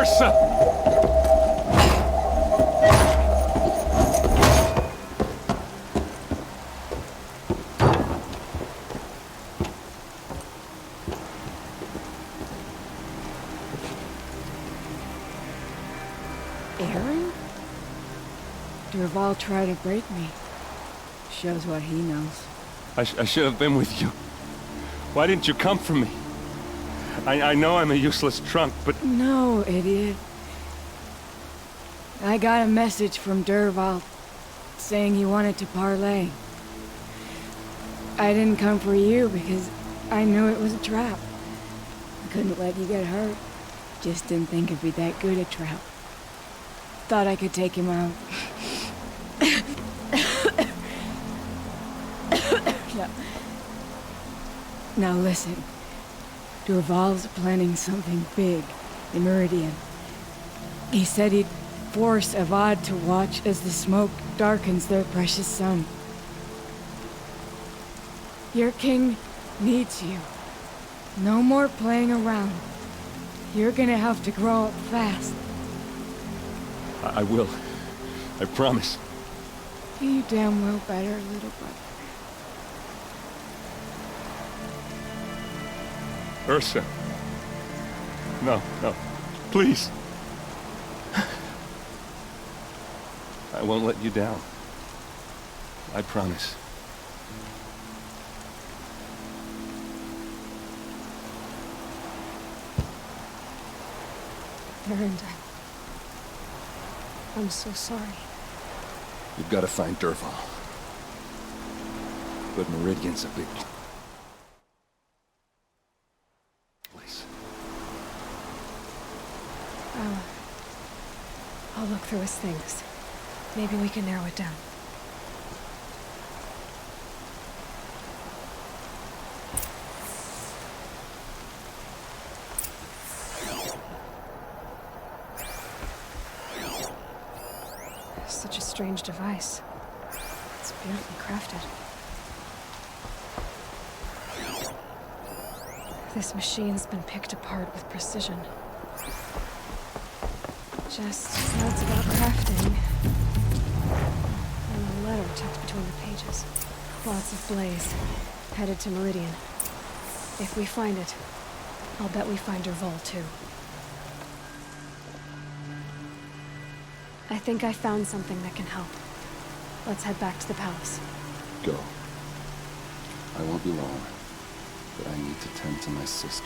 Ursa! Aaron? Durval tried to break me. Shows what he knows. I should have been with you. Why didn't you come for me? I know I'm a useless trunk, but... No, idiot. I got a message from Durval saying he wanted to parlay. I didn't come for you because I knew it was a trap. I couldn't let you get hurt. Just didn't think it'd be that good a trap. Thought I could take him out. No. Now listen. Durval's planning something big in Meridian. He said he'd force Avad to watch as the smoke darkens their precious sun. Your king needs you. No more playing around. You're gonna have to grow up fast. I will. I promise. You damn well better, little brother. Ursa. No, no. Please. I won't let you down. I promise. Erend, I'm so sorry. You've got to find Durval. But Meridian's a big place. I'll look through his things. Maybe we can narrow it down. Such a strange device. It's beautifully crafted. This machine's been picked apart with precision. Just notes about crafting. And a letter tucked between the pages. Lots of blaze. Headed to Meridian. If we find it, I'll bet we find Durval too. I think I found something that can help. Let's head back to the palace. Go. I won't be long, but I need to tend to my sister.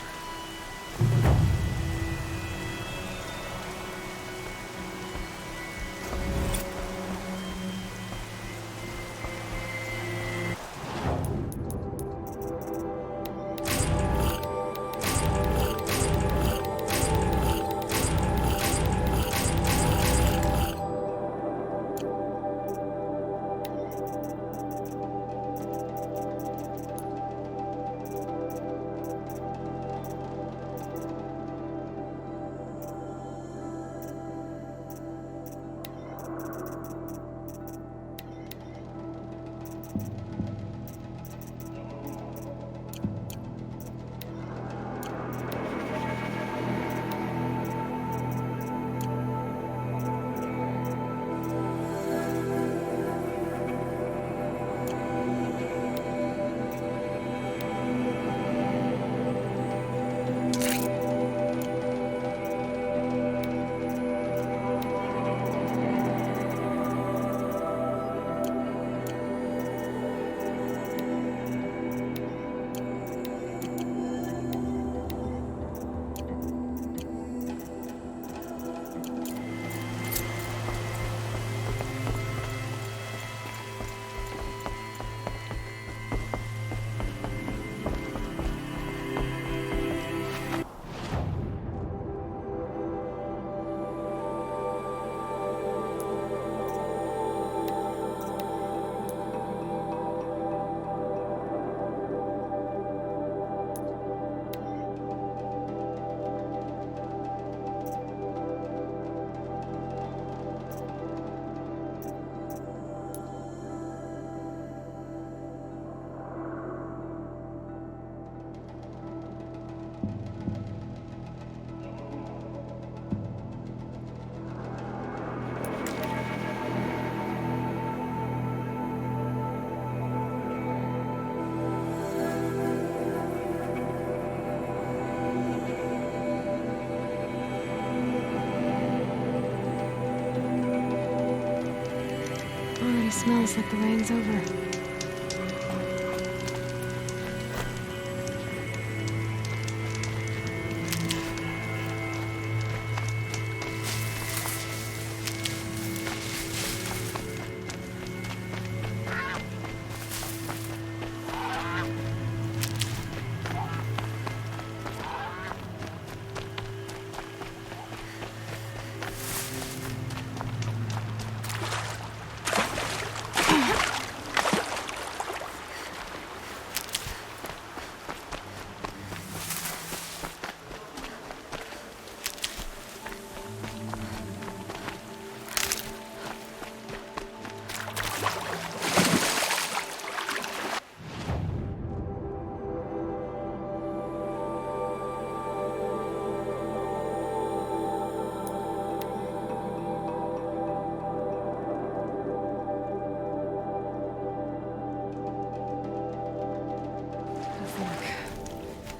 already smells like the rain's over.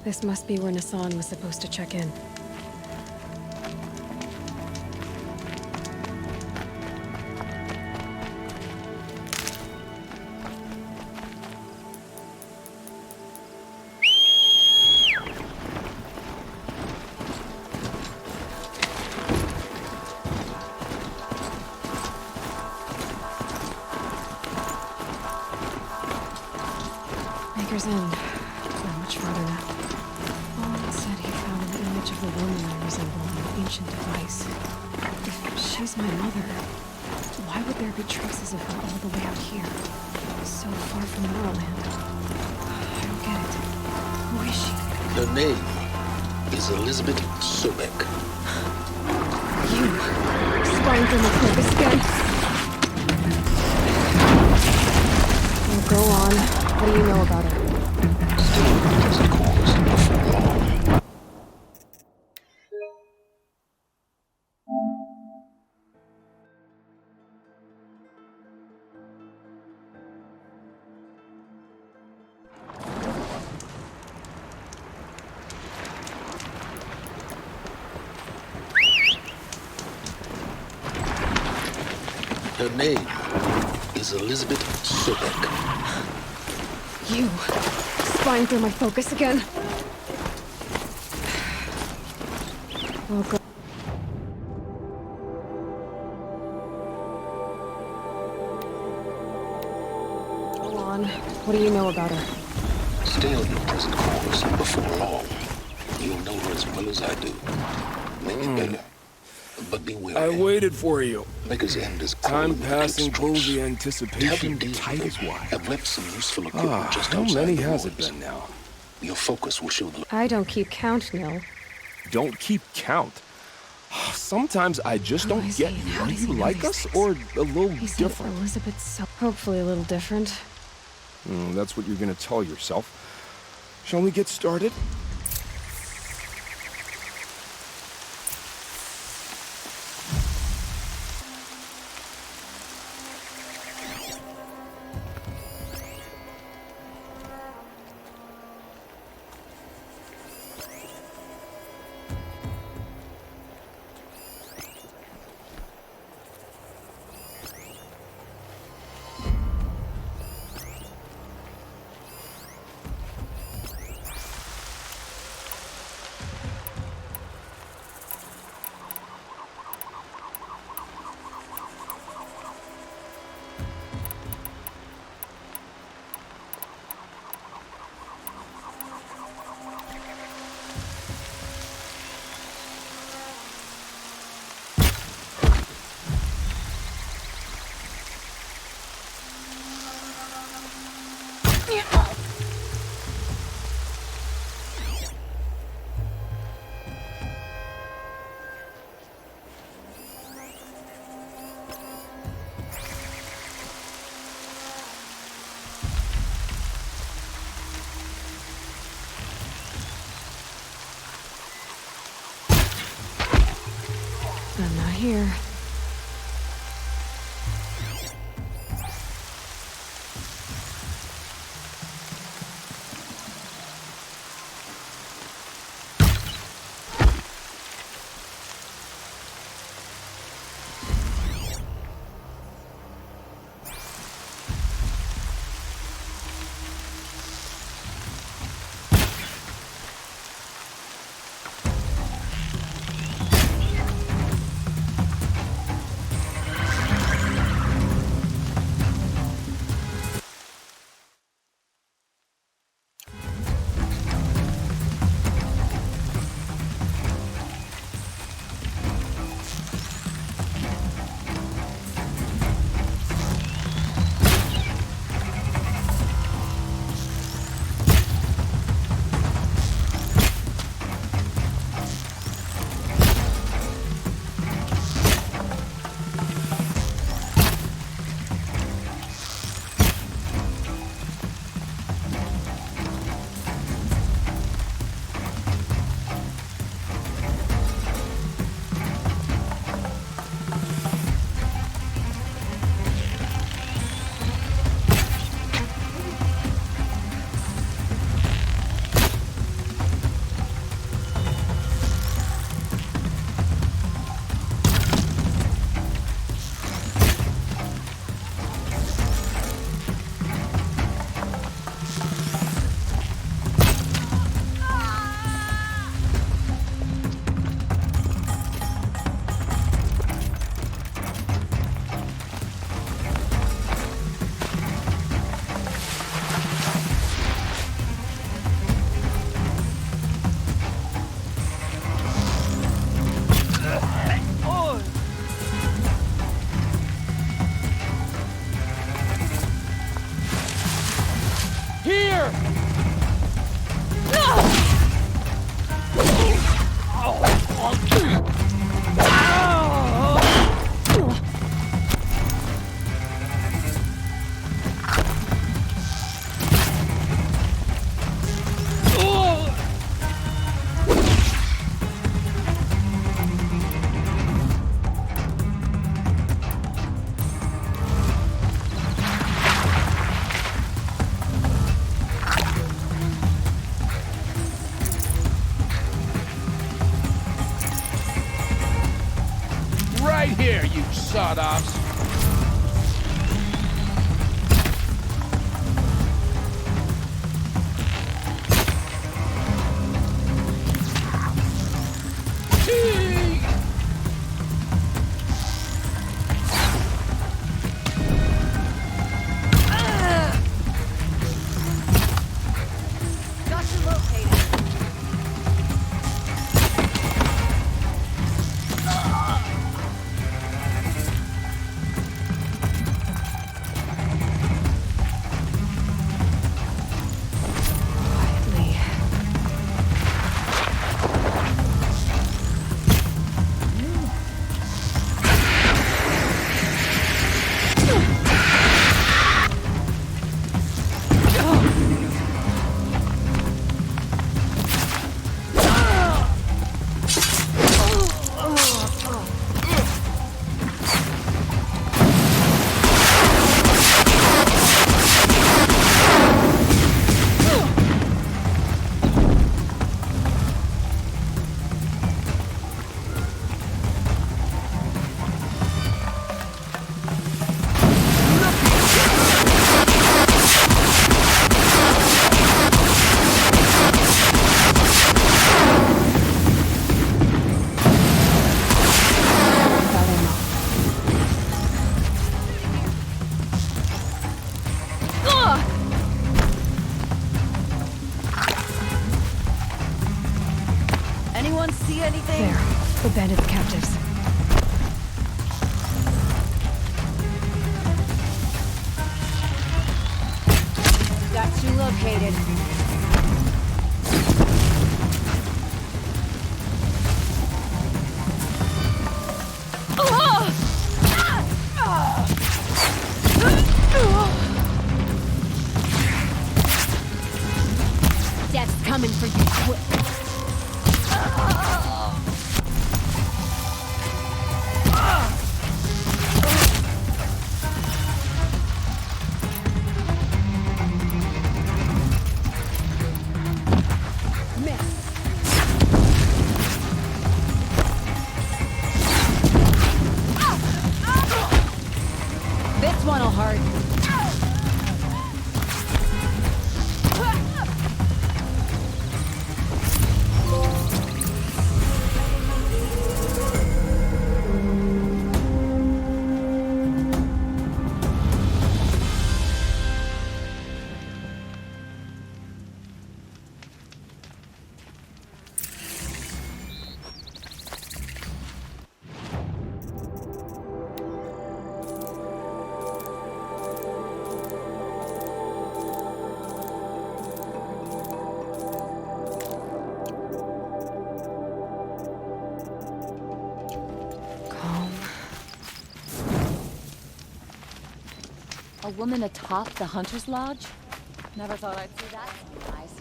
This must be where Nassan was supposed to check in. Maker's End. Not much farther now. Bond said he found an image of the woman I resemble on an ancient device. If she's my mother, why would there be traces of her all the way out here? So far from Norland. I don't get it. Who is she? Her name is Elizabeth Sobek. You! Spying for my purpose again? Well, go on. What do you know about her? Her name is Elizabeth Sobek. You! Spying through my focus again? Well, go. Go on. What do you know about her? Stay on your present course. Before long, you'll know her as well as I do. Maybe better. But be wary. I waited for you. Maker's End is time passing pulls the anticipation tight as wire. I've left some useful equipment just outside. How many has it been now? Your focus will show the... I don't keep count, Nil. Don't keep count? Sometimes I just don't get you. Are you like us or a little different? Elizabeth's so... Hopefully a little different. That's what you're gonna tell yourself. Shall we get started? I'm not here. right here, you sawed-offs. Anyone see anything? There. The bandit captives. Got you located. Death's coming for you quick. This one'll hurt. A woman atop the Hunter's Lodge? Never thought I'd see that sunrise.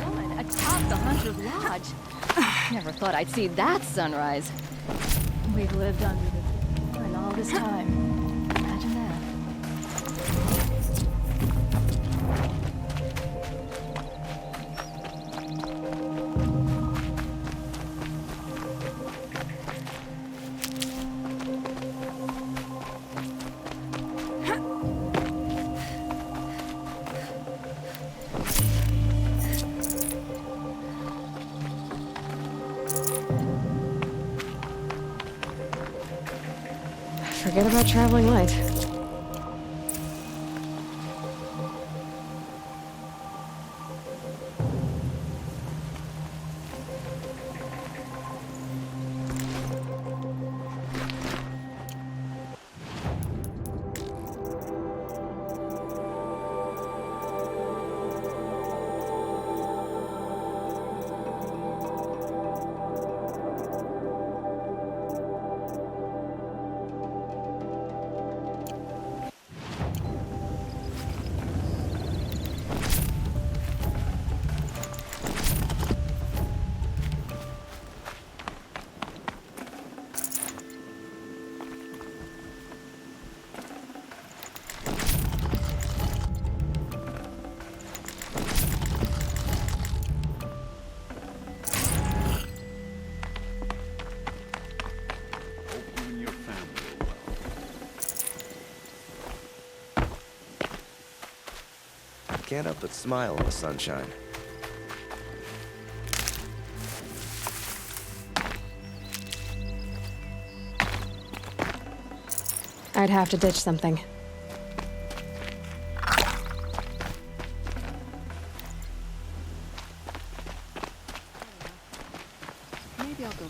Woman atop the Hunter's Lodge? Never thought I'd see that sunrise. We've lived under the and all this time. Imagine that. Forget about traveling light. can't help but smile in the sunshine. I'd have to ditch something. Maybe I'll go.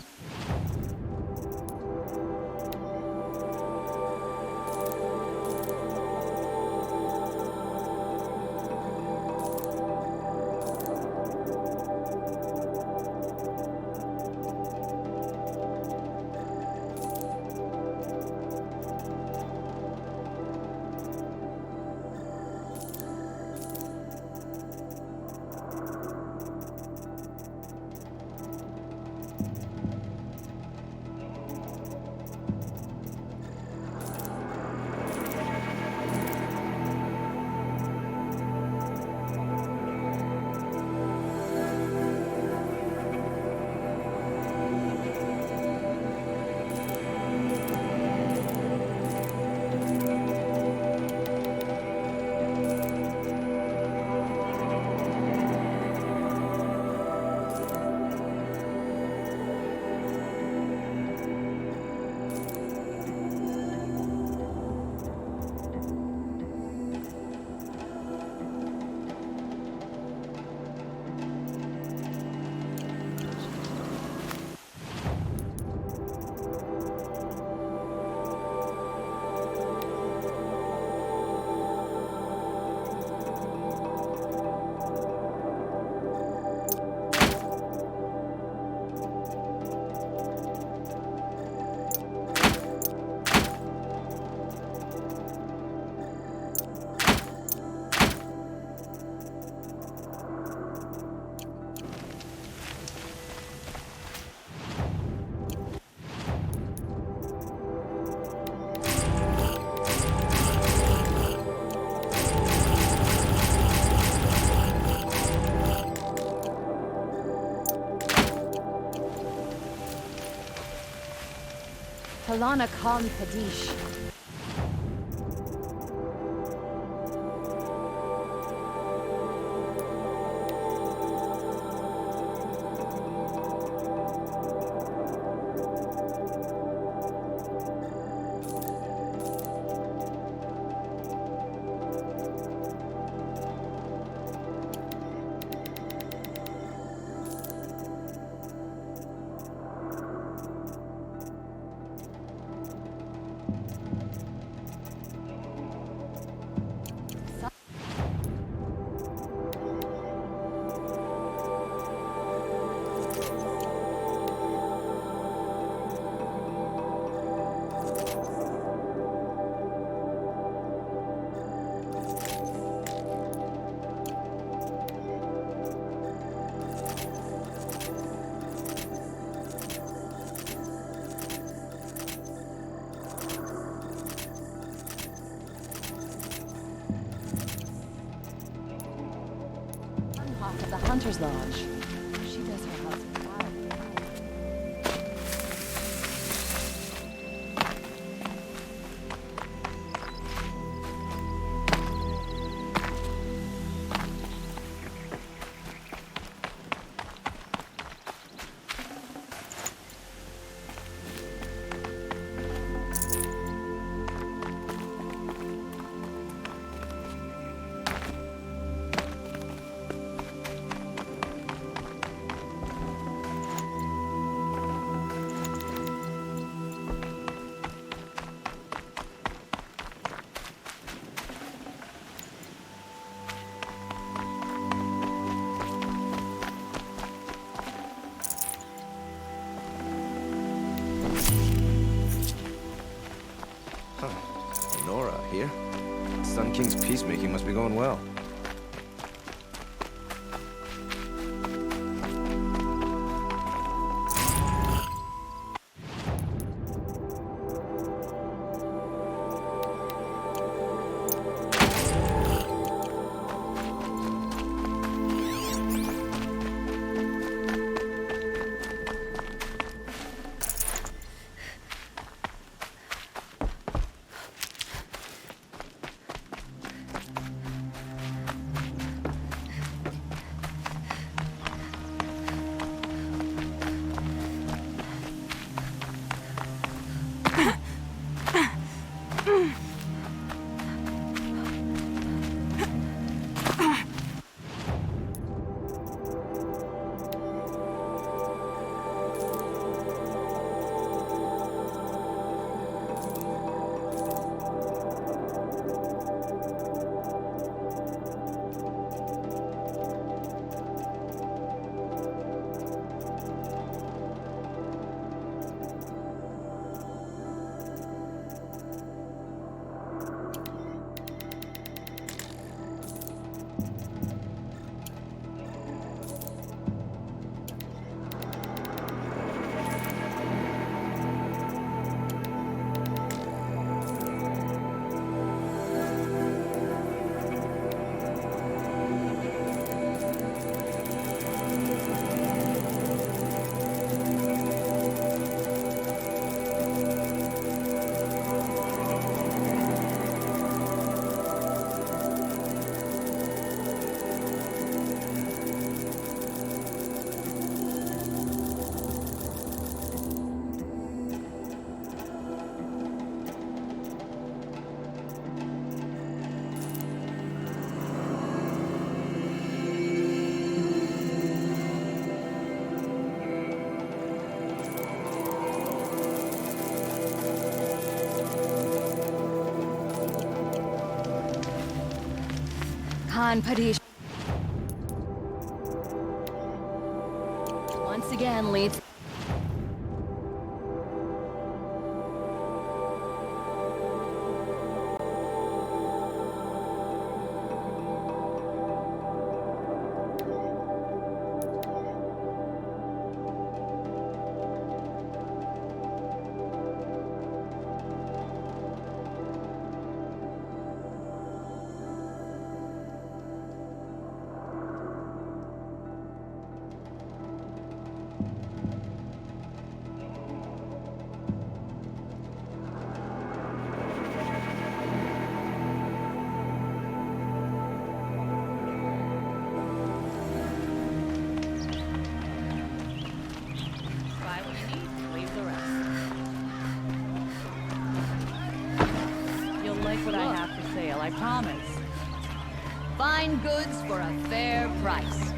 Halana Khan Kadish. At the Hunter's Lodge. She does her husband wild. Nora here. Sun King's peacemaking must be going well. on, Padish. Once again, leads. What I have for sale, I promise. Fine goods for a fair price.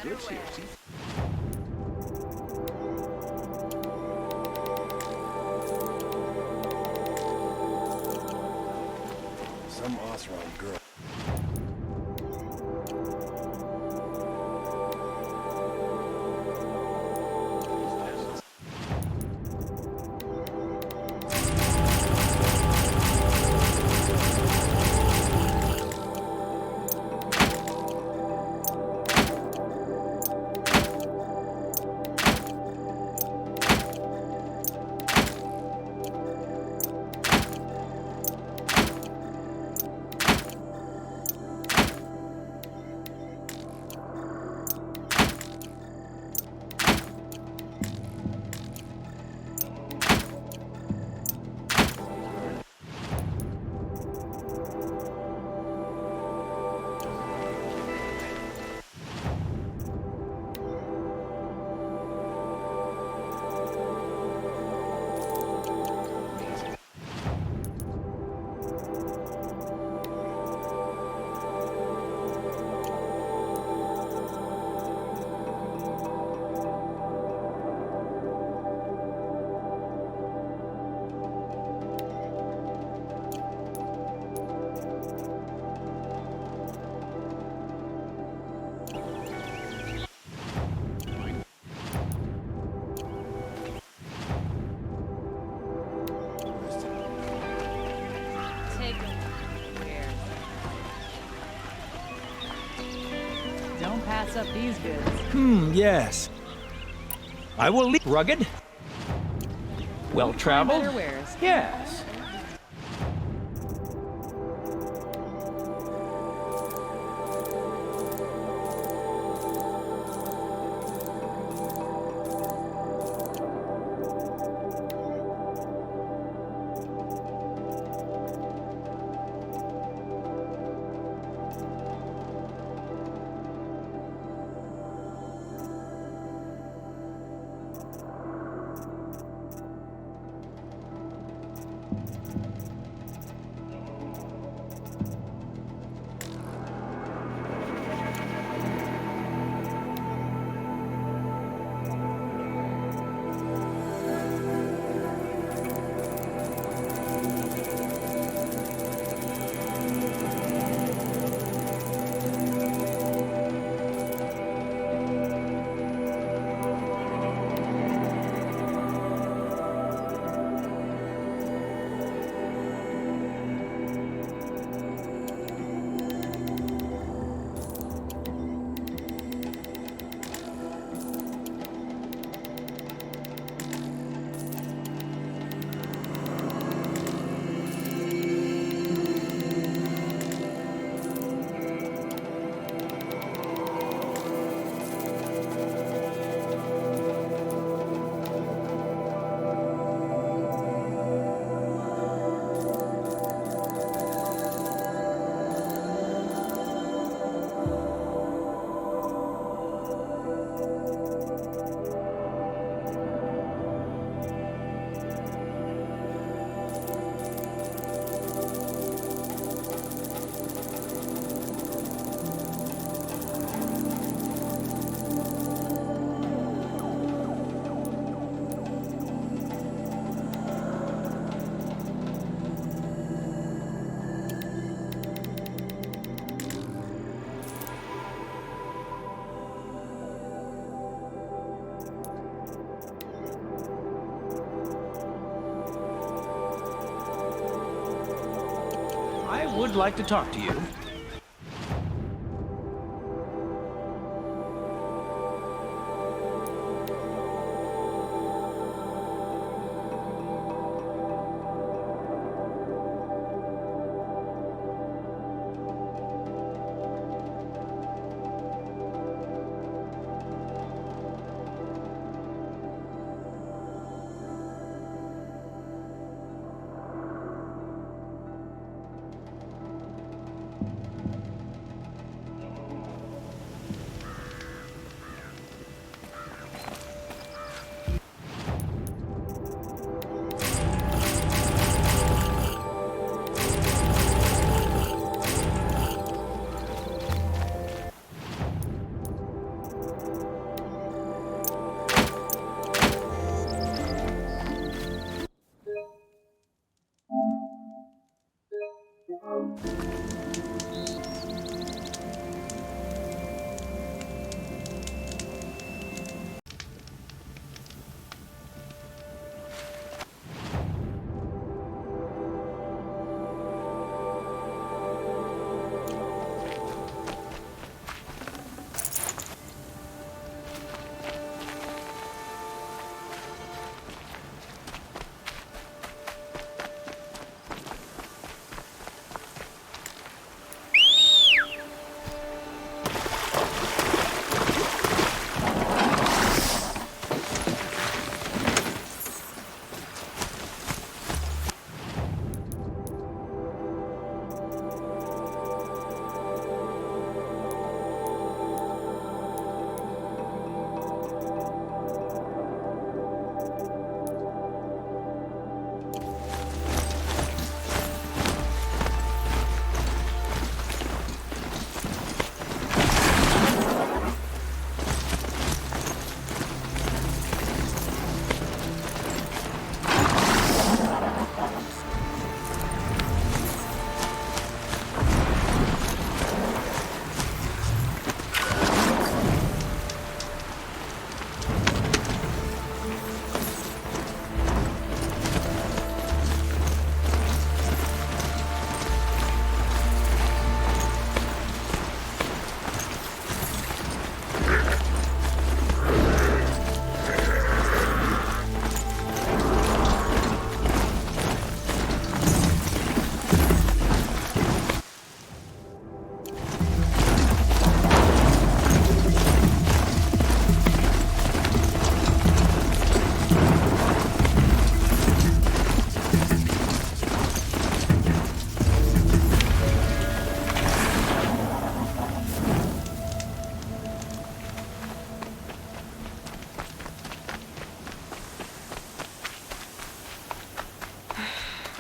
goods here. See? Some Oseram girl. Don't pass up these goods. Yes. I will leave. Rugged? Well traveled? Better wares. Yes. I would like to talk to you.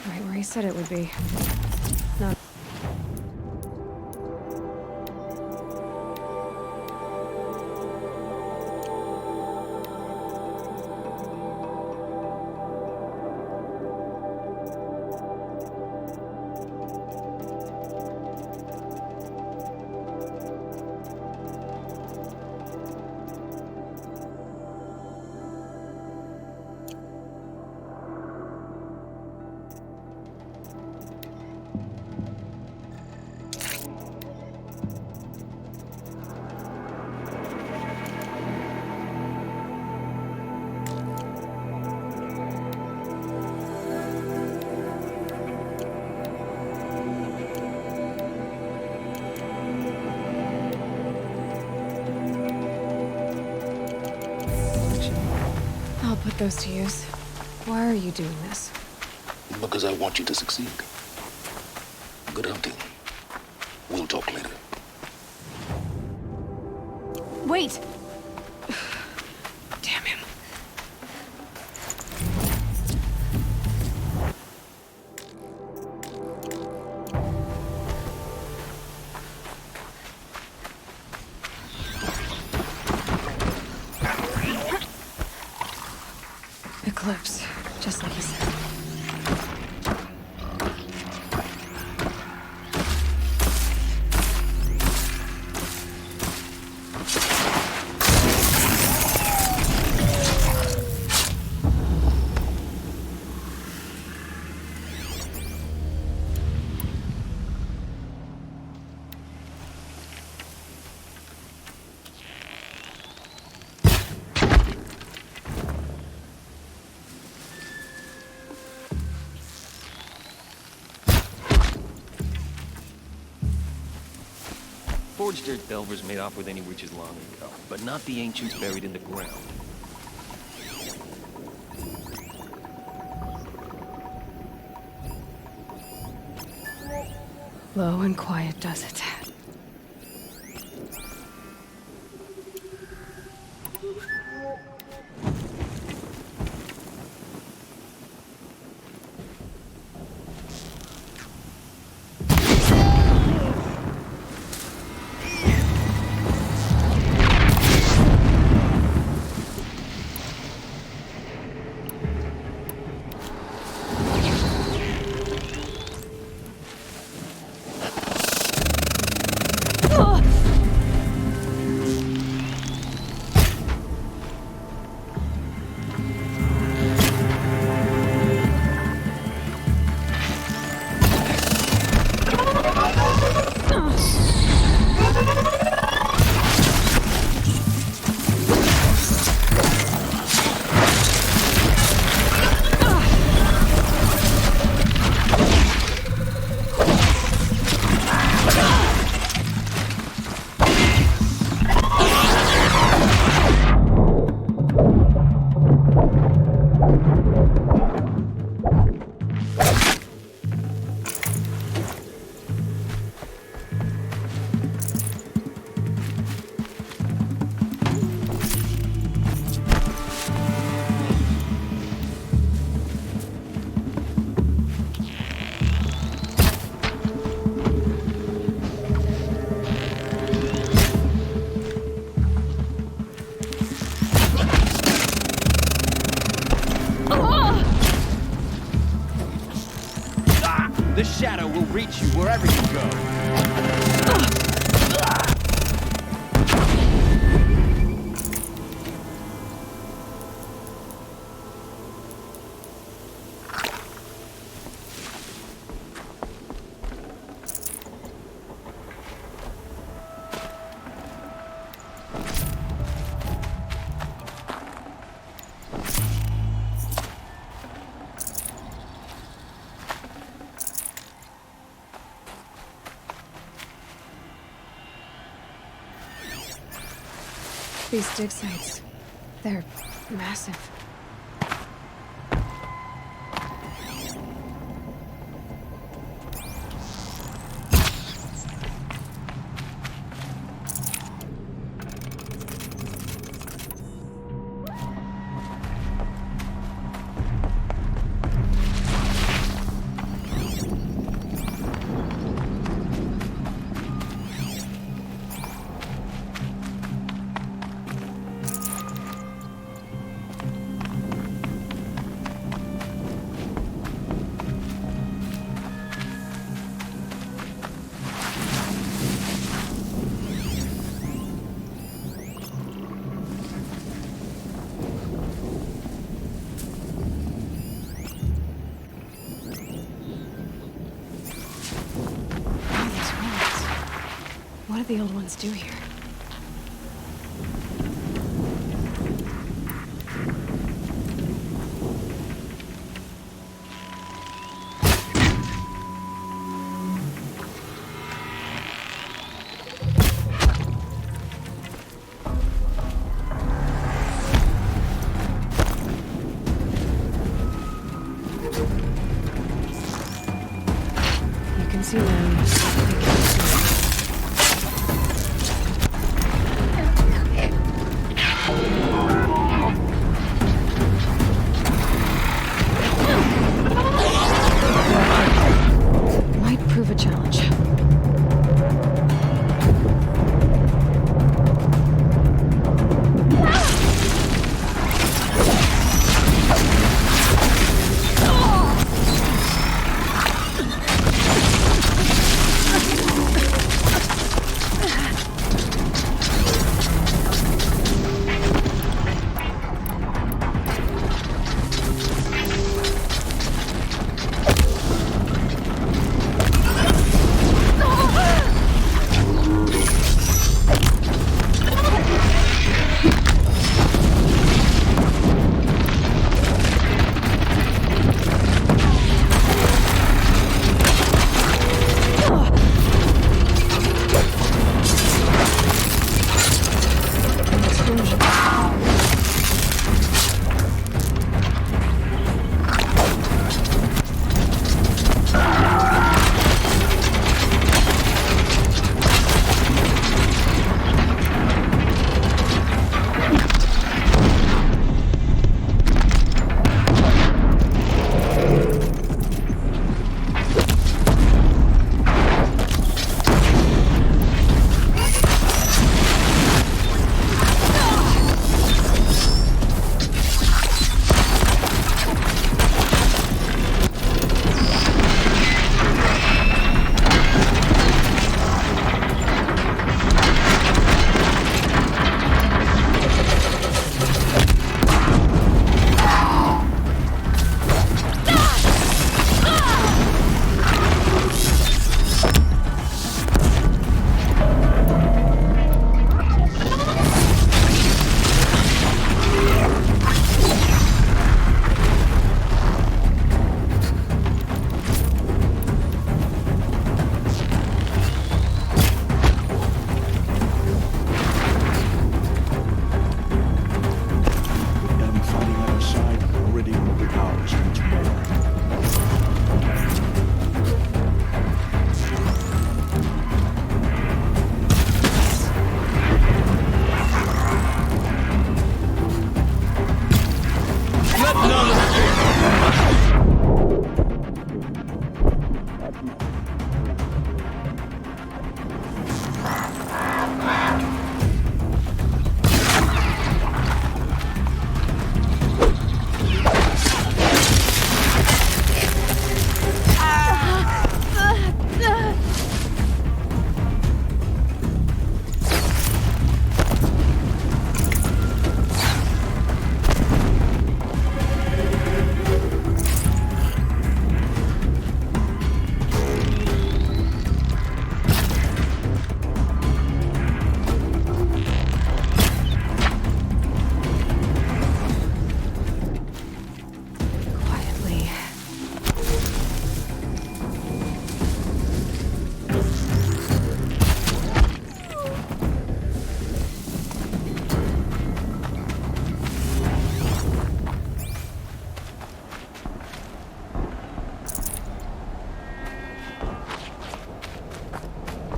Right where he said it would be. Not. I'll put those to use. Why are you doing this? Because I want you to succeed. Good hunting. We'll talk later. Wait! Damn him. Eclipse, just like he said. Forged dirt delvers made off with any witches long ago, but not the ancients buried in the ground. Low and quiet does it. The shadow will reach you wherever you go. These dig sites, they're massive. What do the old ones do here? You can see them. Might prove a challenge.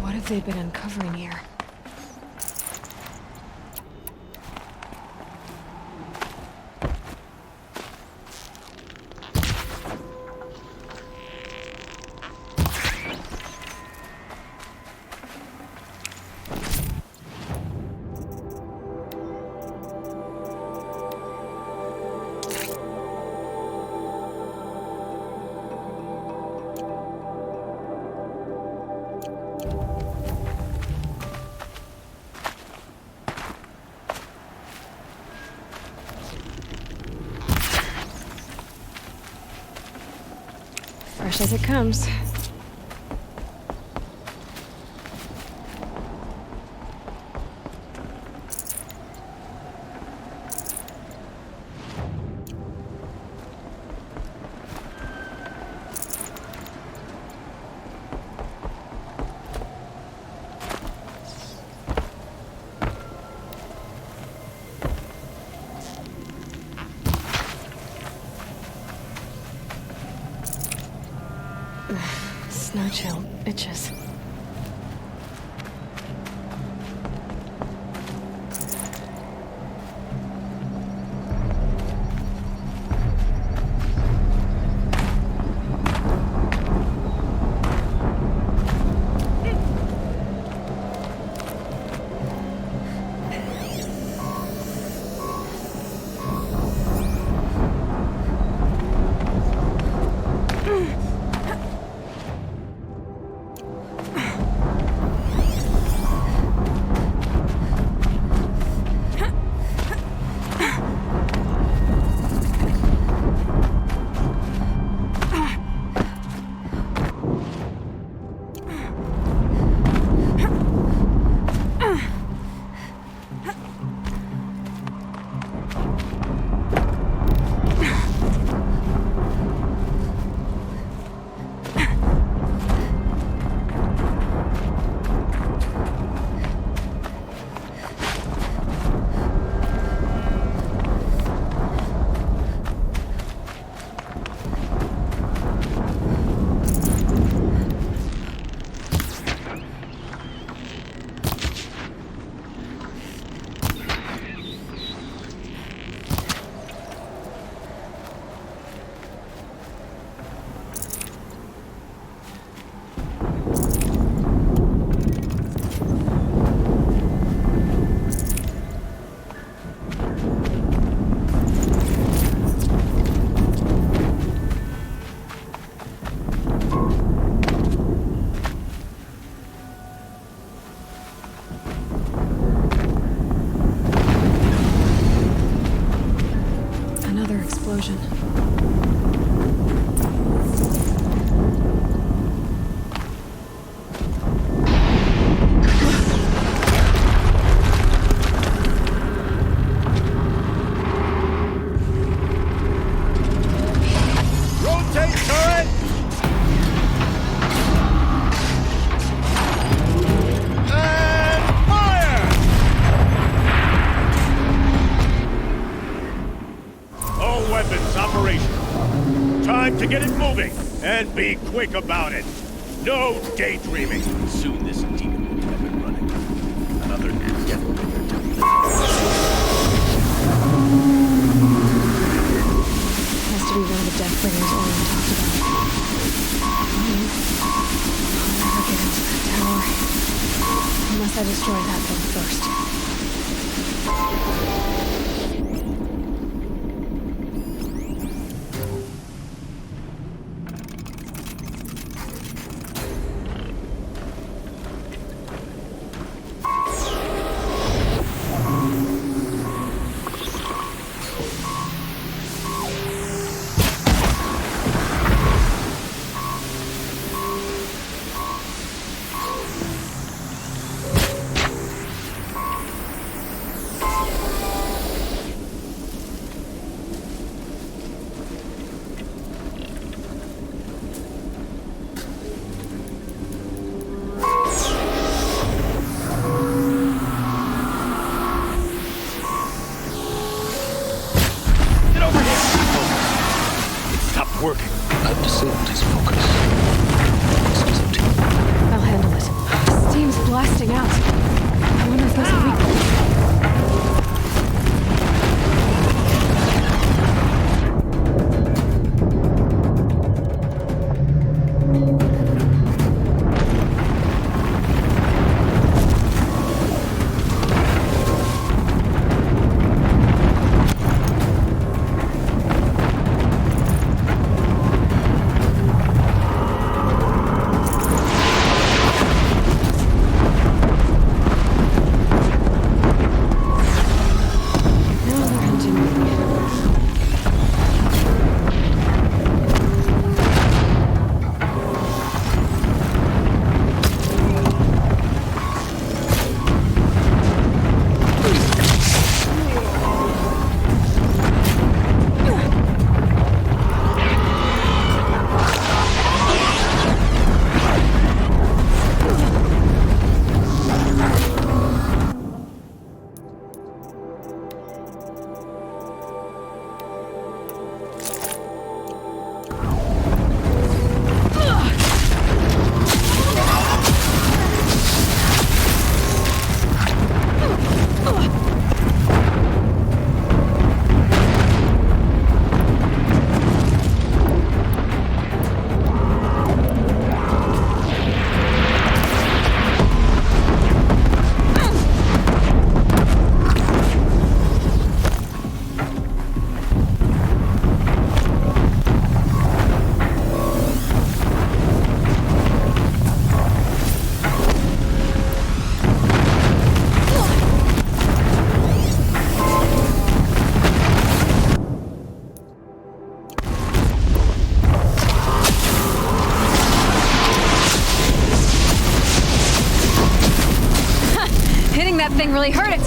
What have they been uncovering here? Fresh as it comes. Snow chill itches. Explosion. Rotate turret! And fire! All weapons operational. Time to get it moving, and be quick about it. No daydreaming. Soon this demon will be up and running. Another death. Bringers Orin talked about. Please, I'll never get into that tower. Unless I destroy that thing first. Working. I've disabled his focus. I'll handle it. Steam's blasting out. I wonder if there's a weak point. That thing really hurt it!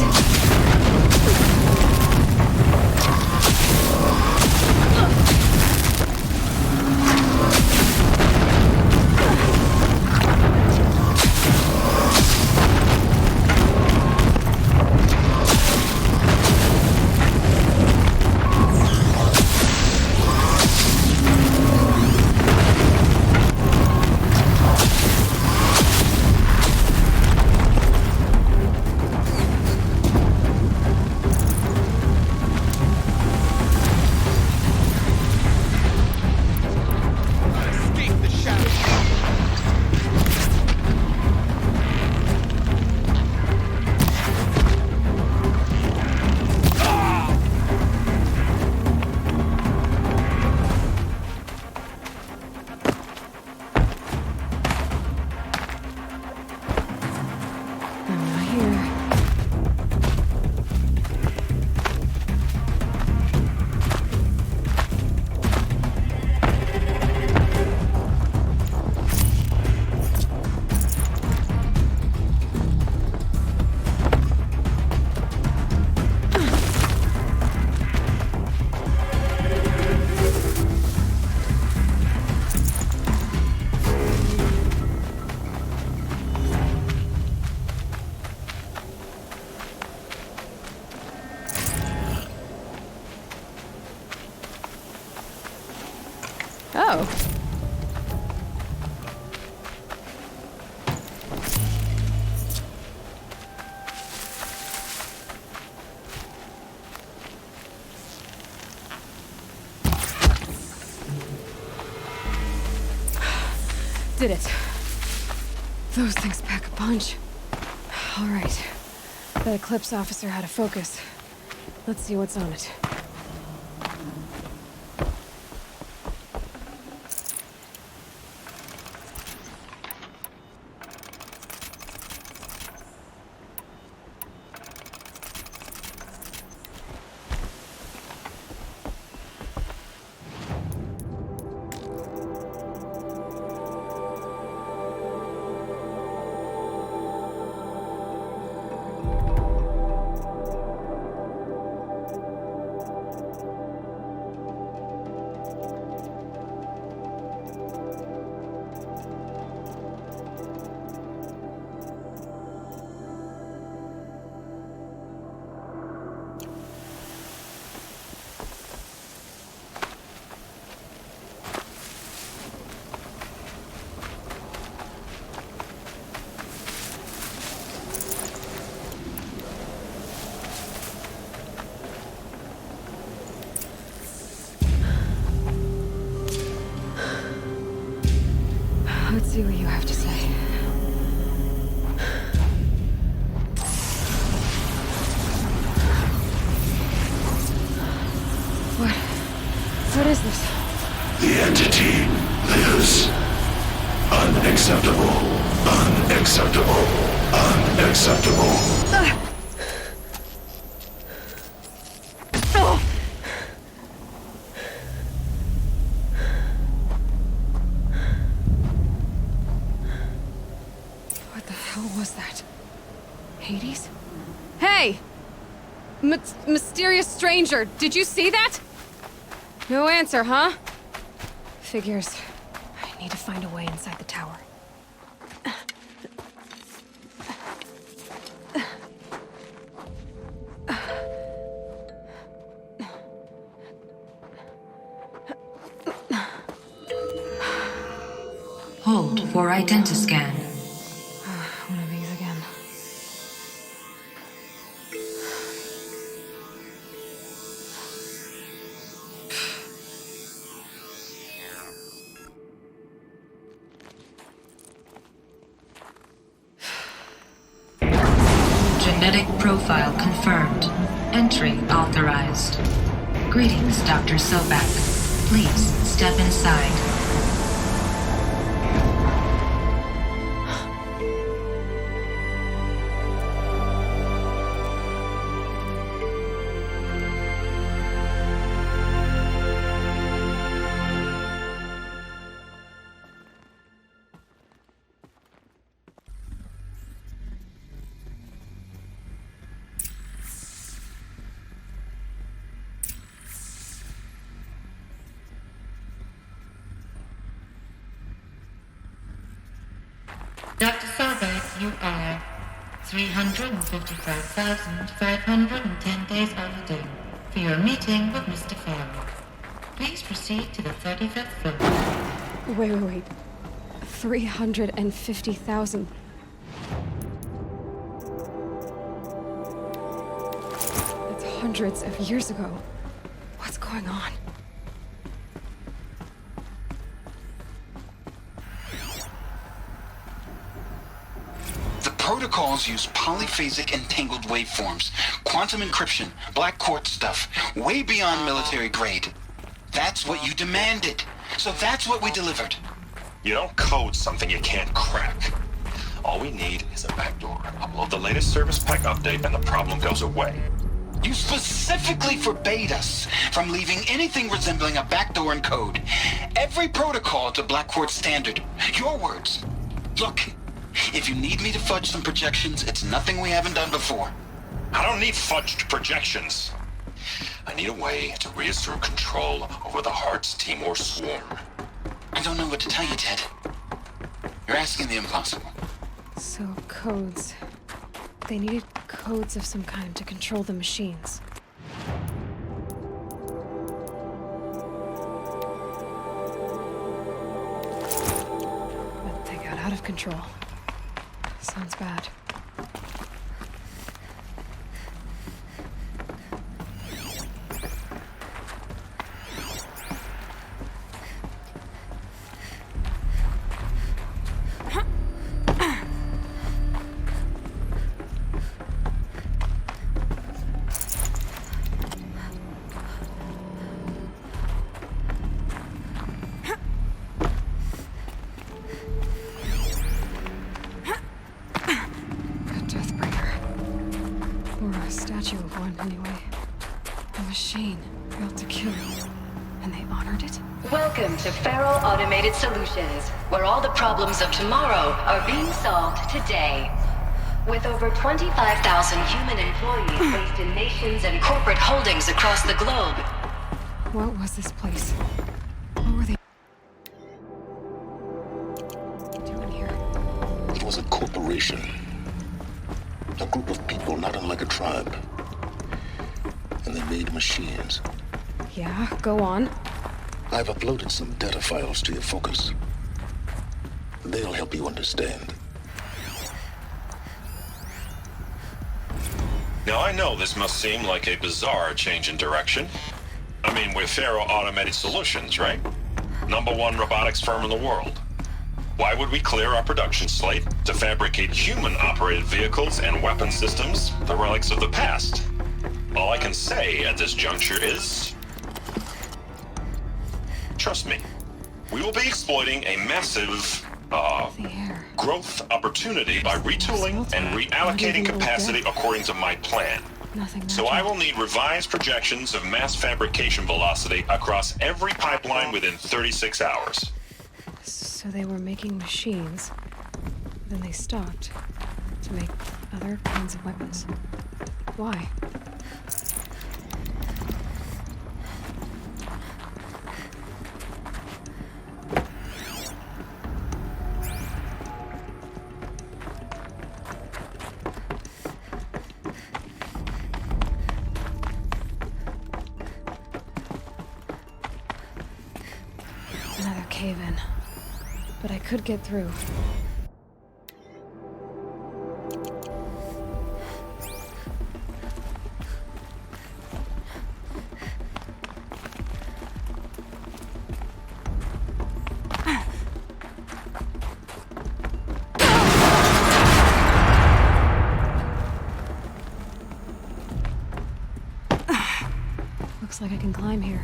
Oh. Did it. Those things pack a punch. All right. The Eclipse officer had a focus. Let's see what's on it. Let's see what you have to say. What is this? The entity lives. Unacceptable. Unacceptable. Unacceptable. What the hell was that? Hades? Hey! Mysterious stranger, did you see that? No answer, huh? Figures. I need to find a way inside the tower. Hold for identiscan. One of these again. Genetic profile confirmed. Entry authorized. Greetings, Dr. Sobak. Please step inside. Dr. Sobek, you are 355,510 days overdue for your meeting with Mr. Farrell. Please proceed to the 35th floor. Wait. 350,000. That's hundreds of years ago. What's going on? Protocols use polyphasic entangled waveforms, quantum encryption, black quartz stuff, way beyond military grade. That's what you demanded, so that's what we delivered. You don't code something you can't crack. All we need is a backdoor. Upload the latest service pack update and the problem goes away. You specifically forbade us from leaving anything resembling a backdoor in code. Every protocol to black quartz standard. Your words. Look. If you need me to fudge some projections, it's nothing we haven't done before. I don't need fudged projections. I need a way to reassert control over the Hearts Timor swarm. I don't know what to tell you, Ted. You're asking the impossible. So, codes. They needed codes of some kind to control the machines. But they got out of control. Sounds bad. cornered it? Welcome to Feral Automated Solutions, where all the problems of tomorrow are being solved today. With over 25,000 human employees based in nations and corporate holdings across the globe. What was this place? What were they doing here? It was a corporation. A group of people not unlike a tribe. And they made machines. Yeah, go on. I've uploaded some data files to your focus. They'll help you understand. Now, I know this must seem like a bizarre change in direction. I mean, we're Feral Automated Solutions, right? #1 robotics firm in the world. Why would we clear our production slate to fabricate human-operated vehicles and weapon systems, the relics of the past? All I can say at this juncture is... trust me, we will be exploiting a massive, growth opportunity by retooling and reallocating capacity according to my plan. So I will need revised projections of mass fabrication velocity across every pipeline within 36 hours. So they were making machines. Then they stopped to make other kinds of weapons. Why? Another cave-in. But I could get through. Looks like I can climb here.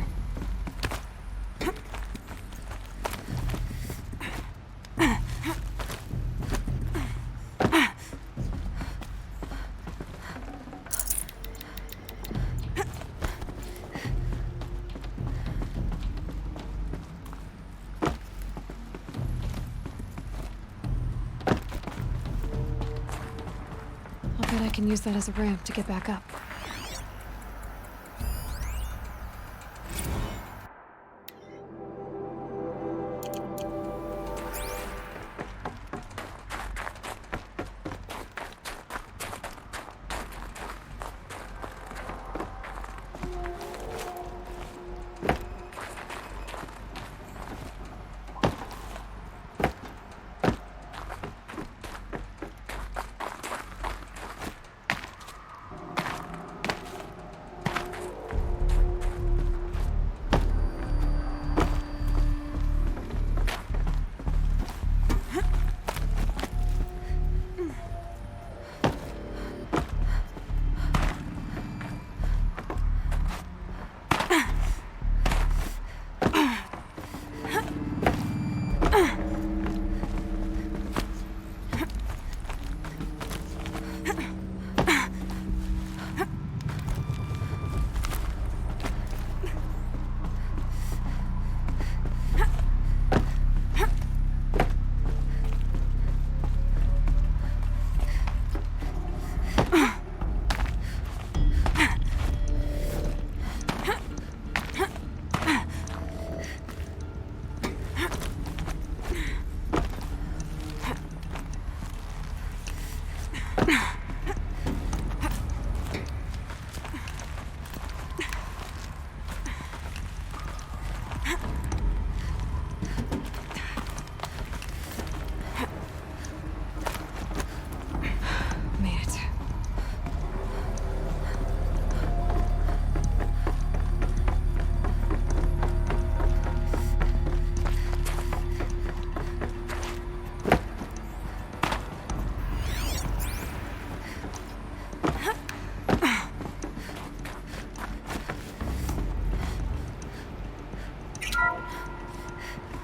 I'll bet I can use that as a ramp to get back up.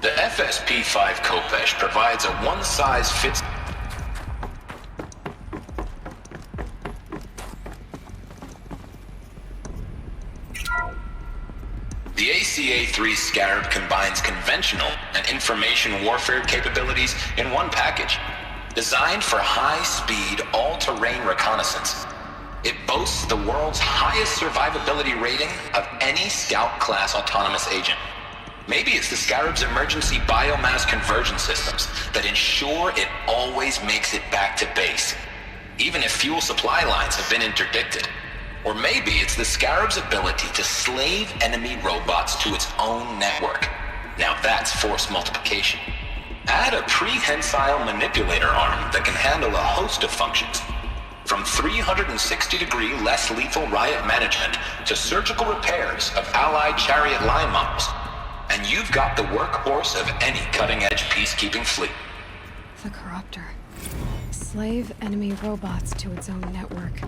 The FSP-5 Kopesh provides a one-size-fits... The ACA PA-3 Scarab combines conventional and information warfare capabilities in one package. Designed for high-speed, all-terrain reconnaissance, it boasts the world's highest survivability rating of any Scout-class autonomous agent. Maybe it's the Scarab's emergency biomass conversion systems that ensure it always makes it back to base, even if fuel supply lines have been interdicted. Or maybe it's the Scarab's ability to slave enemy robots to its own network. Now that's force multiplication. Add a prehensile manipulator arm that can handle a host of functions, from 360-degree less lethal riot management to surgical repairs of Allied chariot line models, and you've got the workhorse of any cutting-edge peacekeeping fleet. The Corruptor. Slave enemy robots to its own network.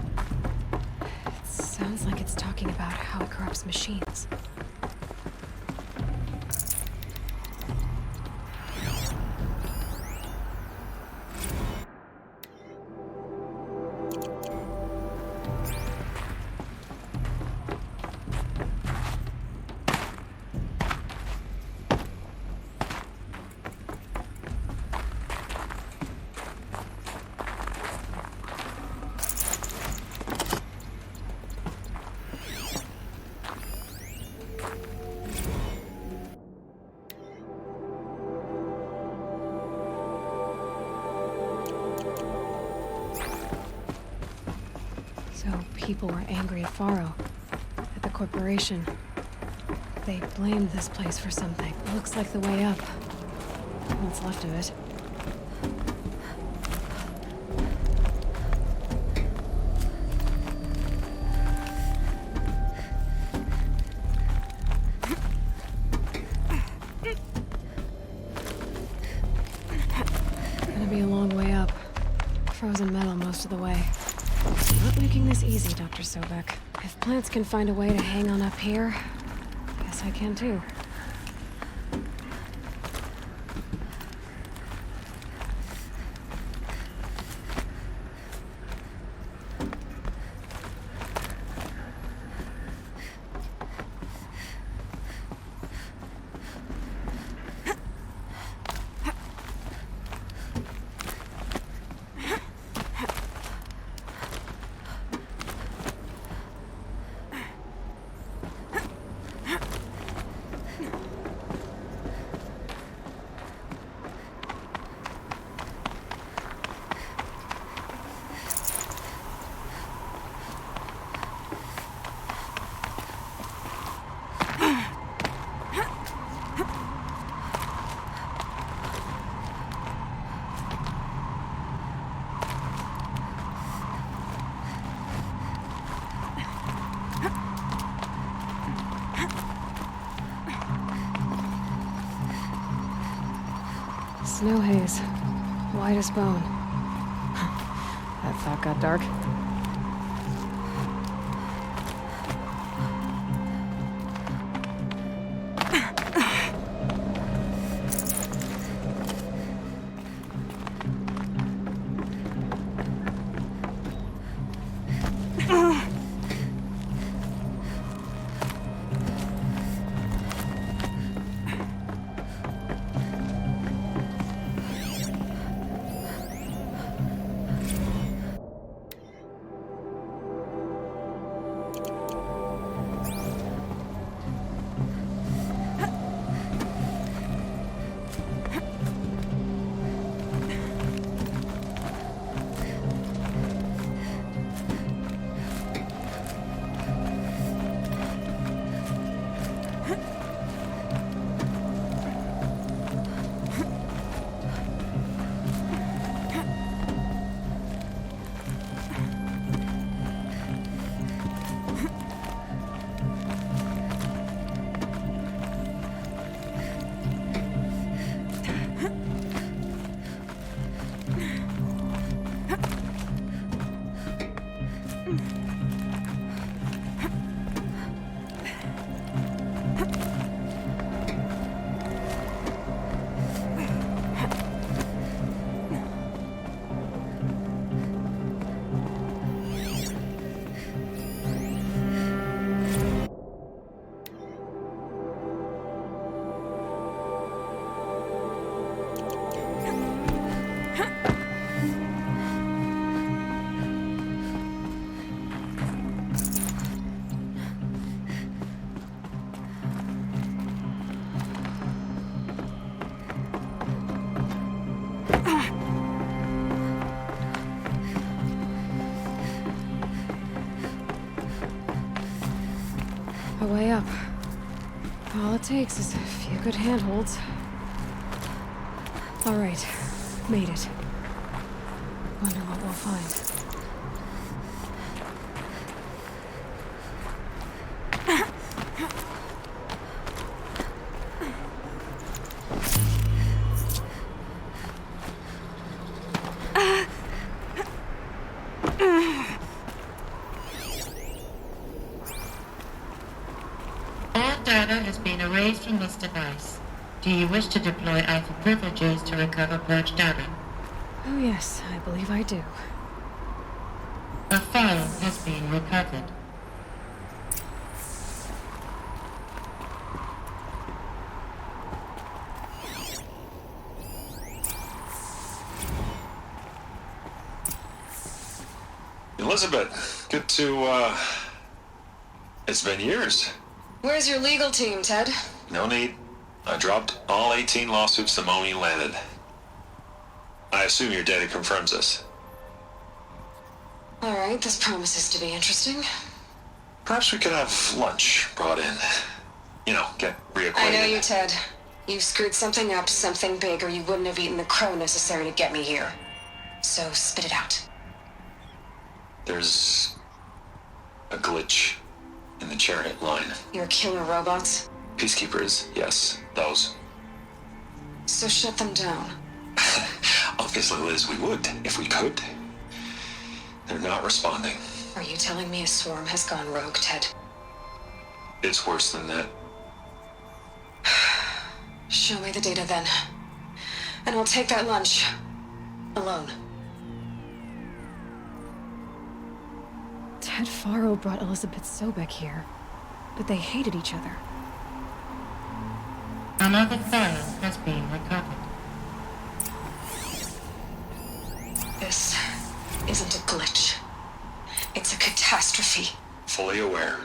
It sounds like it's talking about how it corrupts machines. So people were angry at Faro, at the corporation. They blamed this place for something. Looks like the way up. What's left of it. Gonna be a long way up. Frozen metal most of the way. Not making this easy, Dr. Sobek. If plants can find a way to hang on up here, I guess I can too. Snow haze. White as bone. That thought got dark. it takes is a few good handholds. All right, made it. Wonder what we'll find. All data has been erased from this device. Do you wish to deploy Alpha privileges to recover purged data? Oh yes, I believe I do. A file has been recovered. Elizabeth, good to, it's been years. Where's your legal team, Ted? No need. I dropped all 18 lawsuits the moment you landed. I assume your data confirms this. All right, this promises to be interesting. Perhaps we could have lunch brought in. You know, get reacquainted. I know you, Ted. You screwed something up, something big, or you wouldn't have eaten the crow necessary to get me here. So spit it out. There's a glitch in the chariot line. Your killer robots? Peacekeepers, yes, those. So shut them down. Obviously, Liz, we would, if we could. They're not responding. Are you telling me a swarm has gone rogue, Ted? It's worse than that. Show me the data then. And I'll take that lunch. Alone. Ted Faro brought Elizabeth Sobek here, but they hated each other. Another file has been recovered. This isn't a glitch. It's a catastrophe. Fully aware.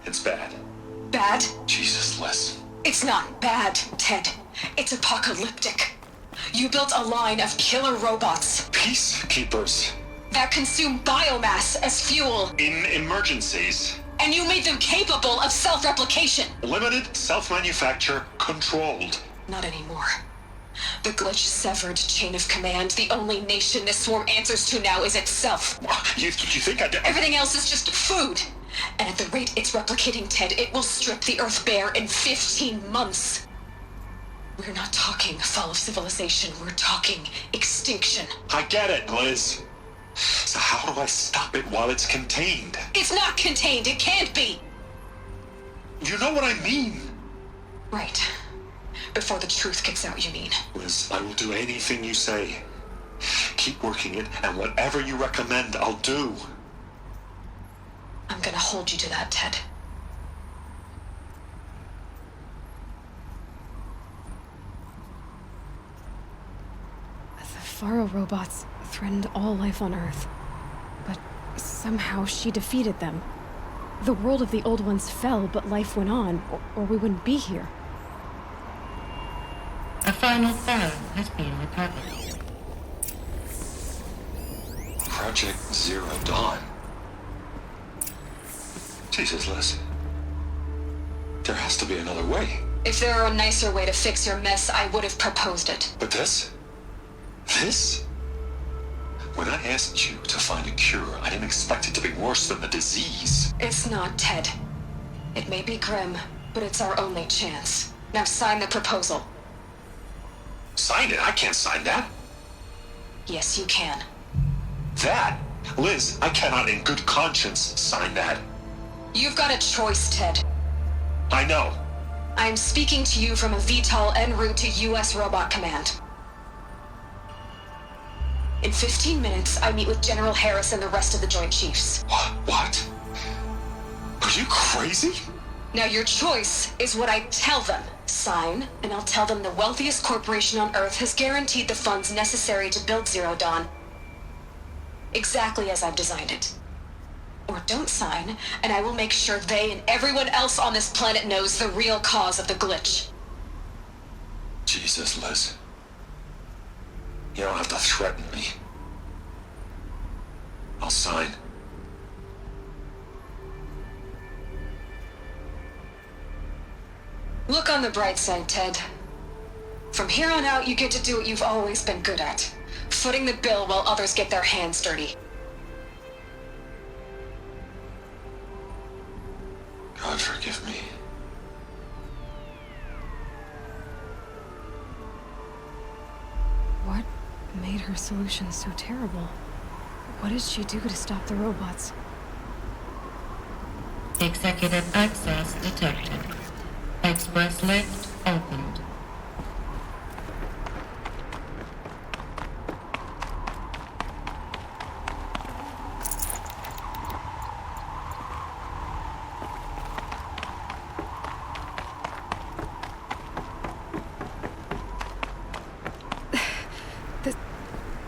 It's bad. Bad? Jesus, Liz. It's not bad, Ted. It's apocalyptic. You built a line of killer robots. Peacekeepers. That consume biomass as fuel. In emergencies. And you made them capable of self-replication. Limited, self-manufacture, controlled. Not anymore. The glitch severed chain of command. The only nation this swarm answers to now is itself. You think I did? Everything else is just food. And at the rate it's replicating, Ted, it will strip the Earth bare in 15 months. We're not talking fall of civilization. We're talking extinction. I get it, Liz. So how do I stop it while it's contained? It's not contained. It can't be. You know what I mean. Right. Before the truth gets out, you mean? Liz, I will do anything you say. Keep working it, and whatever you recommend, I'll do. I'm gonna hold you to that, Ted. The Faro robots threatened all life on Earth. But somehow she defeated them. The world of the old ones fell, but life went on, or we wouldn't be here. A final file has been recovered. Project Zero Dawn. Jesus, Liz. There has to be another way. If there were a nicer way to fix your mess, I would have proposed it. But this? This? When I asked you to find a cure, I didn't expect it to be worse than the disease. It's not, Ted. It may be grim, but it's our only chance. Now sign the proposal. Sign it? I can't sign that. Yes, you can. That? Liz, I cannot in good conscience sign that. You've got a choice, Ted. I know. I'm speaking to you from a VTOL en route to U.S. Robot Command. In 15 minutes, I meet with General Harris and the rest of the Joint Chiefs. What? Are you crazy? Now your choice is what I tell them. Sign, and I'll tell them the wealthiest corporation on Earth has guaranteed the funds necessary to build Zero Dawn. Exactly as I've designed it. Or don't sign, and I will make sure they and everyone else on this planet knows the real cause of the glitch. Jesus, Liz. You don't have to threaten me. I'll sign. Look on the bright side, Ted. From here on out, you get to do what you've always been good at. Footing the bill while others get their hands dirty. God forgive me. What made her solution so terrible? What did she do to stop the robots? Executive access detected. Express lift opened.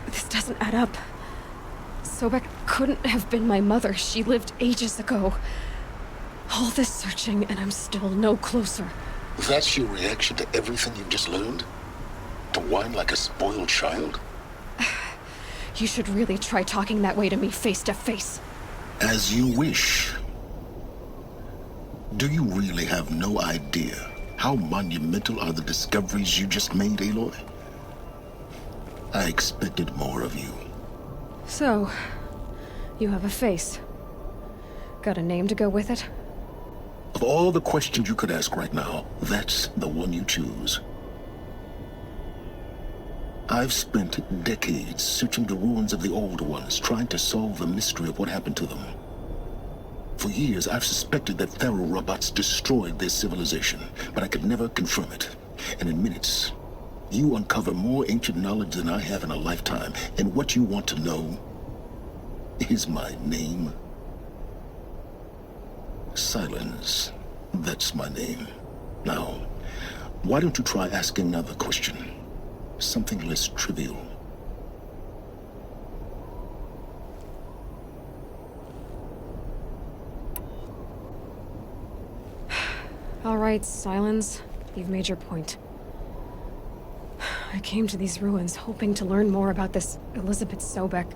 This doesn't add up. Sobek couldn't have been my mother. She lived ages ago. All this searching, and I'm still no closer. That's your reaction to everything you've just learned? To whine like a spoiled child? You should really try talking that way to me face to face. As you wish. Do you really have no idea how monumental are the discoveries you just made, Aloy? I expected more of you. So, you have a face. Got a name to go with it? Of all the questions you could ask right now, that's the one you choose. I've spent decades searching the ruins of the old ones, trying to solve the mystery of what happened to them. For years, I've suspected that Faro robots destroyed their civilization, but I could never confirm it. And in minutes, you uncover more ancient knowledge than I have in a lifetime, and what you want to know is my name. Silence. That's my name. Now, why don't you try asking another question? Something less trivial. All right, Silence. You've made your point. I came to these ruins hoping to learn more about this Elizabeth Sobek.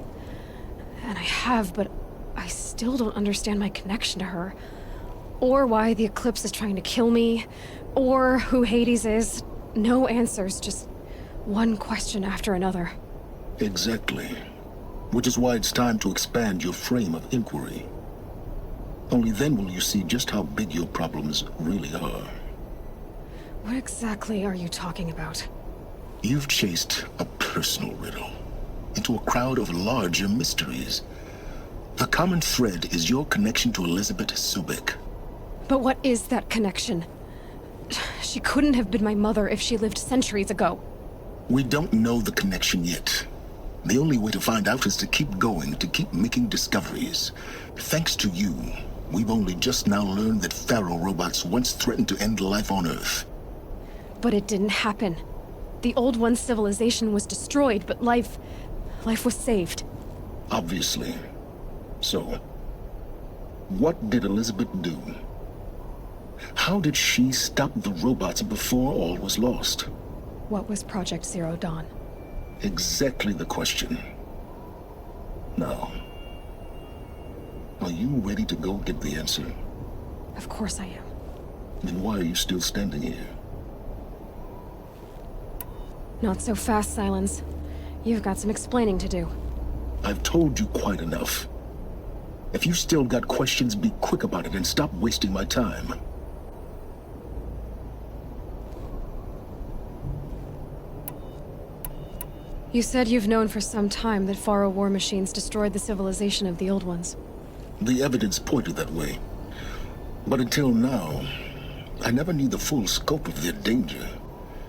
And I have, but I still don't understand my connection to her. Or why the Eclipse is trying to kill me. Or who Hades is. No answers, just one question after another. Exactly. Which is why it's time to expand your frame of inquiry. Only then will you see just how big your problems really are. What exactly are you talking about? You've chased a personal riddle into a crowd of larger mysteries. The common thread is your connection to Elizabeth Sobek. But what is that connection? She couldn't have been my mother if she lived centuries ago. We don't know the connection yet. The only way to find out is to keep going, to keep making discoveries. Thanks to you, we've only just now learned that Faro robots once threatened to end life on Earth. But it didn't happen. The Old One's civilization was destroyed, but life was saved. Obviously. So, what did Elizabeth do? How did she stop the robots before all was lost? What was Project Zero Dawn? Exactly the question. Now, are you ready to go get the answer? Of course I am. Then why are you still standing here? Not so fast, Silence. You've got some explaining to do. I've told you quite enough. If you still got questions, be quick about it and stop wasting my time. You said you've known for some time that Faro war machines destroyed the civilization of the Old Ones. The evidence pointed that way. But until now, I never knew the full scope of their danger.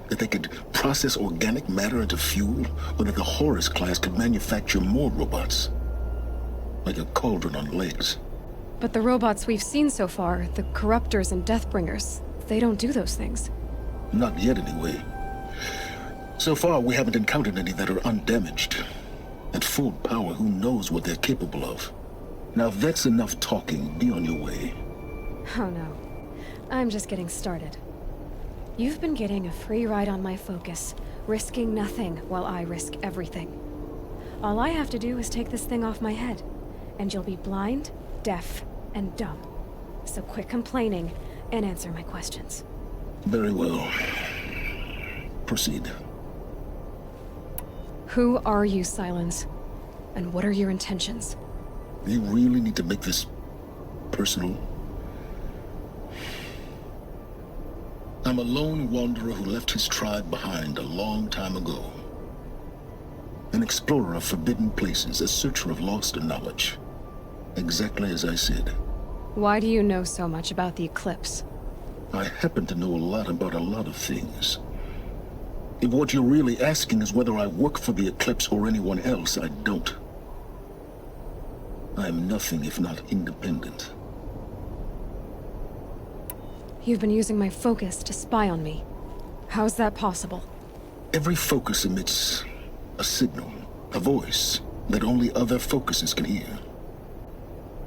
That they could process organic matter into fuel, or that the Horus class could manufacture more robots. Like a cauldron on legs. But the robots we've seen so far, the Corruptors and Deathbringers, they don't do those things. Not yet, anyway. So far, we haven't encountered any that are undamaged. At full power, who knows what they're capable of? Now, if that's enough talking, be on your way. Oh no. I'm just getting started. You've been getting a free ride on my focus, risking nothing while I risk everything. All I have to do is take this thing off my head, and you'll be blind, deaf, and dumb. So quit complaining and answer my questions. Very well. Proceed. Who are you, Silence? And what are your intentions? You really need to make this personal? I'm a lone wanderer who left his tribe behind a long time ago. An explorer of forbidden places, a searcher of lost knowledge. Exactly as I said. Why do you know so much about the eclipse? I happen to know a lot about a lot of things. If what you're really asking is whether I work for the eclipse or anyone else, I don't. I am nothing if not independent. You've been using my focus to spy on me. How's that possible? Every focus emits a signal, a voice that only other focuses can hear.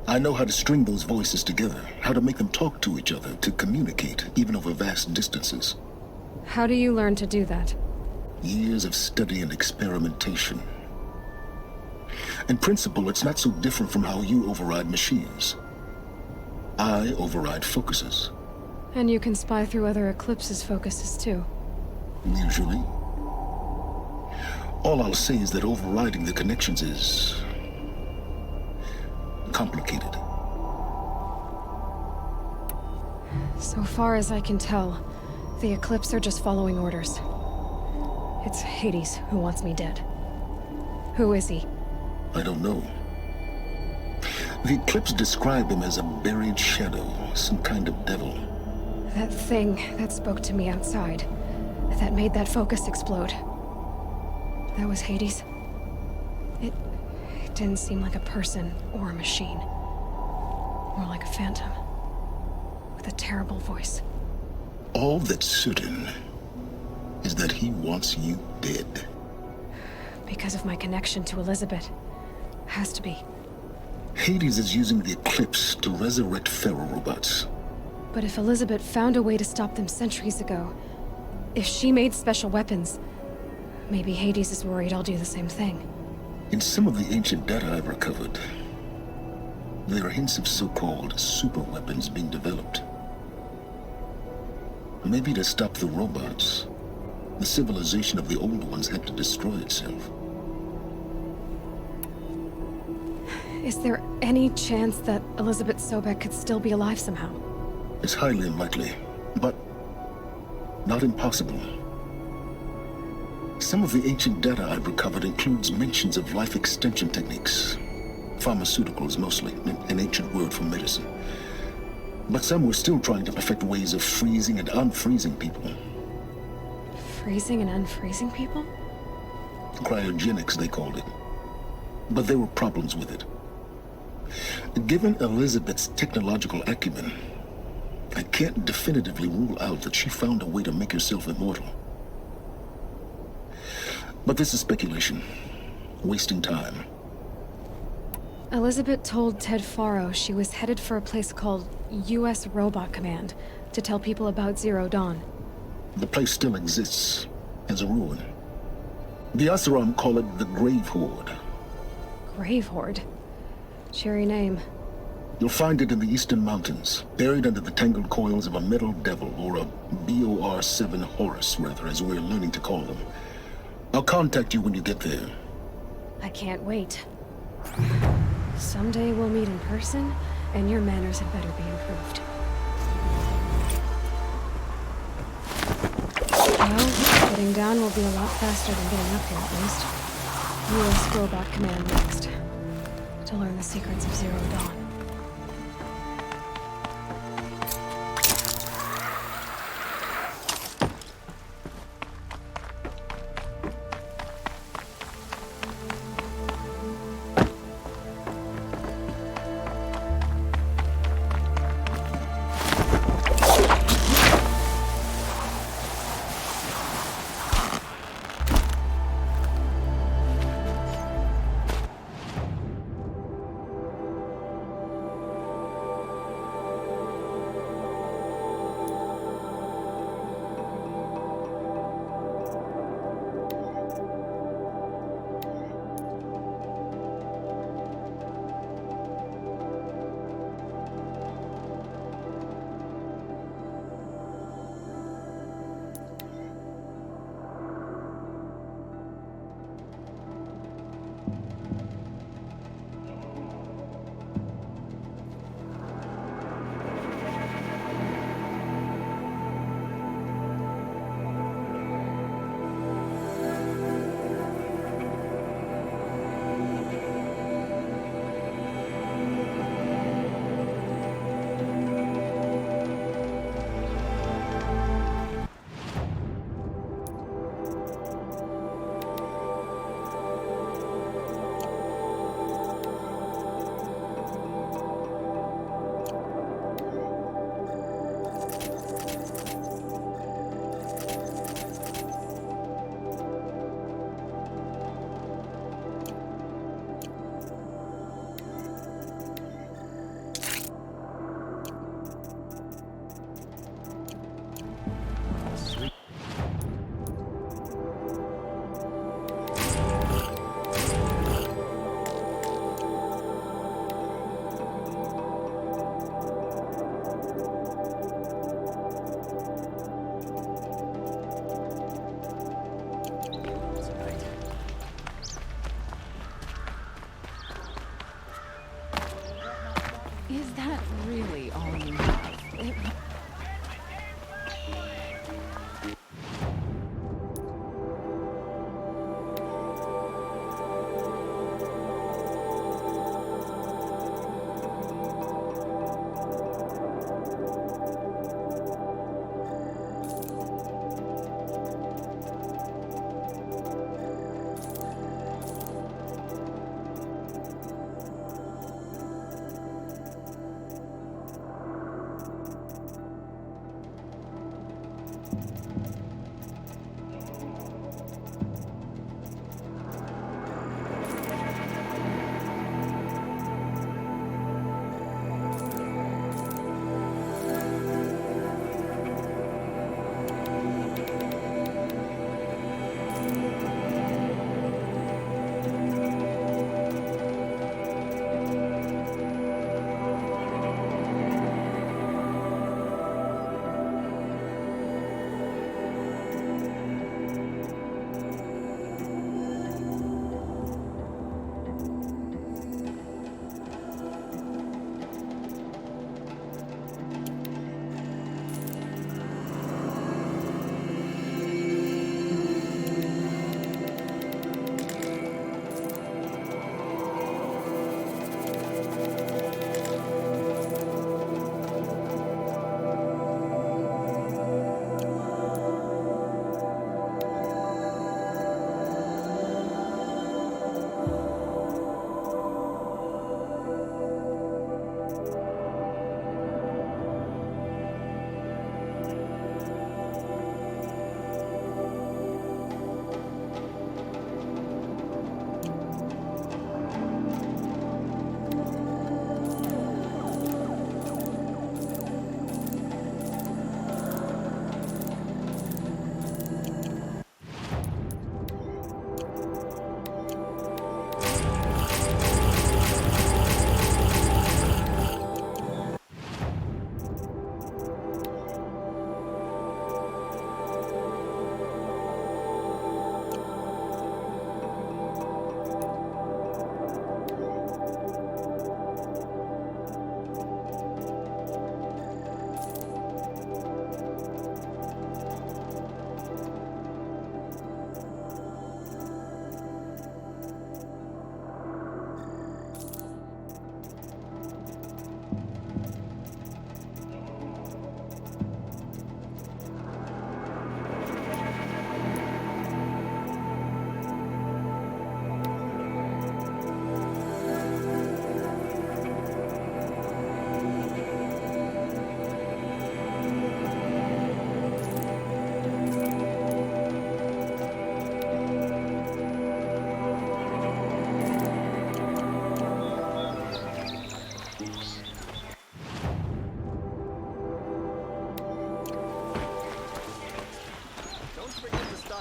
I know how to string those voices together, how to make them talk to each other, to communicate, even over vast distances. How do you learn to do that? Years of study and experimentation. In principle, it's not so different from how you override machines. I override focuses. And you can spy through other Eclipse's focuses too. Usually. All I'll say is that overriding the connections is complicated. So far as I can tell, the Eclipse are just following orders. It's Hades who wants me dead. Who is he? I don't know. The Eclipse described him as a buried shadow, some kind of devil. That thing that spoke to me outside, that made that focus explode. That was Hades? It didn't seem like a person or a machine. More like a phantom. With a terrible voice. All that's certain is that he wants you dead. Because of my connection to Elizabeth. Has to be. Hades is using the Eclipse to resurrect feral robots. But if Elizabeth found a way to stop them centuries ago, if she made special weapons, maybe Hades is worried I'll do the same thing. In some of the ancient data I've recovered, there are hints of so-called super weapons being developed. Maybe to stop the robots, the civilization of the old ones had to destroy itself. Is there any chance that Elizabeth Sobek could still be alive somehow? It's highly unlikely, but not impossible. Some of the ancient data I've recovered includes mentions of life extension techniques. Pharmaceuticals mostly, an ancient word for medicine. But some were still trying to perfect ways of freezing and unfreezing people. Freezing and unfreezing people? Cryogenics, they called it. But there were problems with it. Given Elizabeth's technological acumen, I can't definitively rule out that she found a way to make herself immortal. But this is speculation. Wasting time. Elizabeth told Ted Faro she was headed for a place called U.S. Robot Command to tell people about Zero Dawn. The place still exists as a ruin. The Asuram call it the Grave Horde. Grave Horde? Cheery name. You'll find it in the Eastern Mountains, buried under the tangled coils of a metal devil, or a BOR-7 Horus, rather, as we're learning to call them. I'll contact you when you get there. I can't wait. Someday we'll meet in person, and your manners had better be improved. Well, getting down will be a lot faster than getting up here, at least. U.S. Robot Command next. To learn the secrets of Zero Dawn.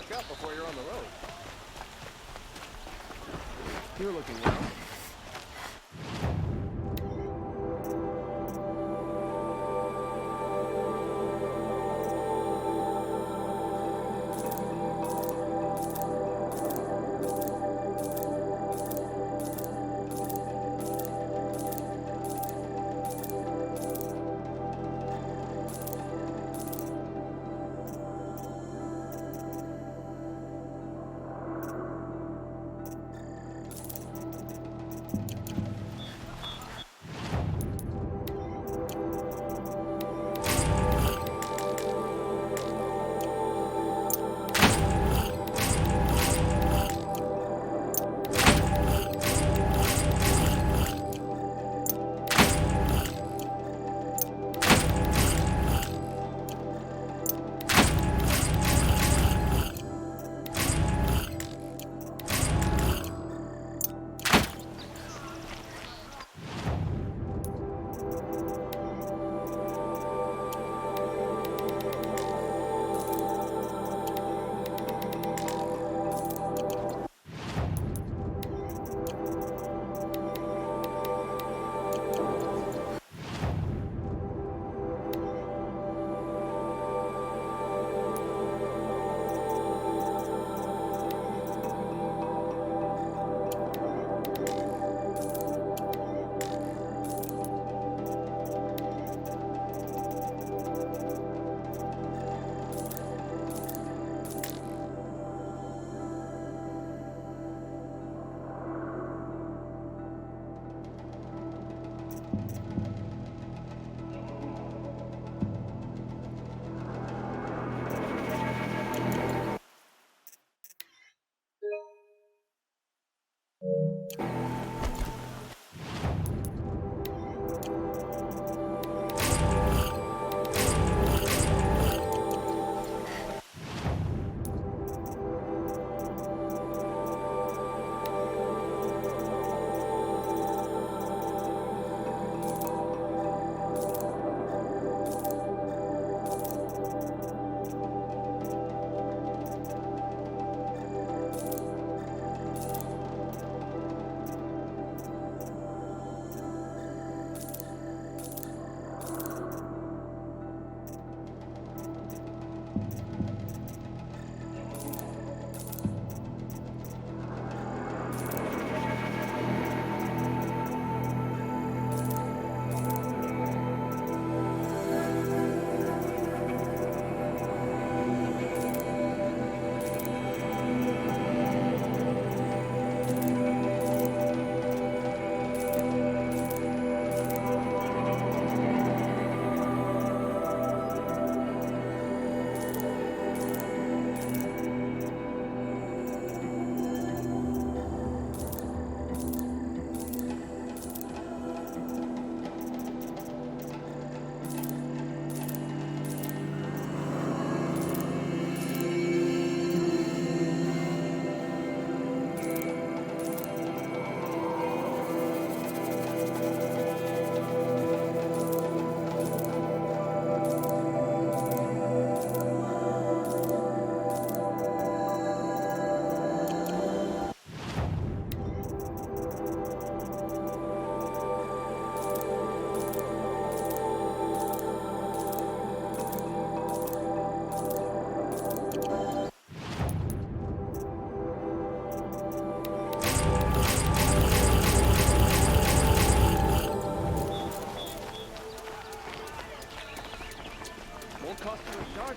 stock up before you're on the road. You're looking well.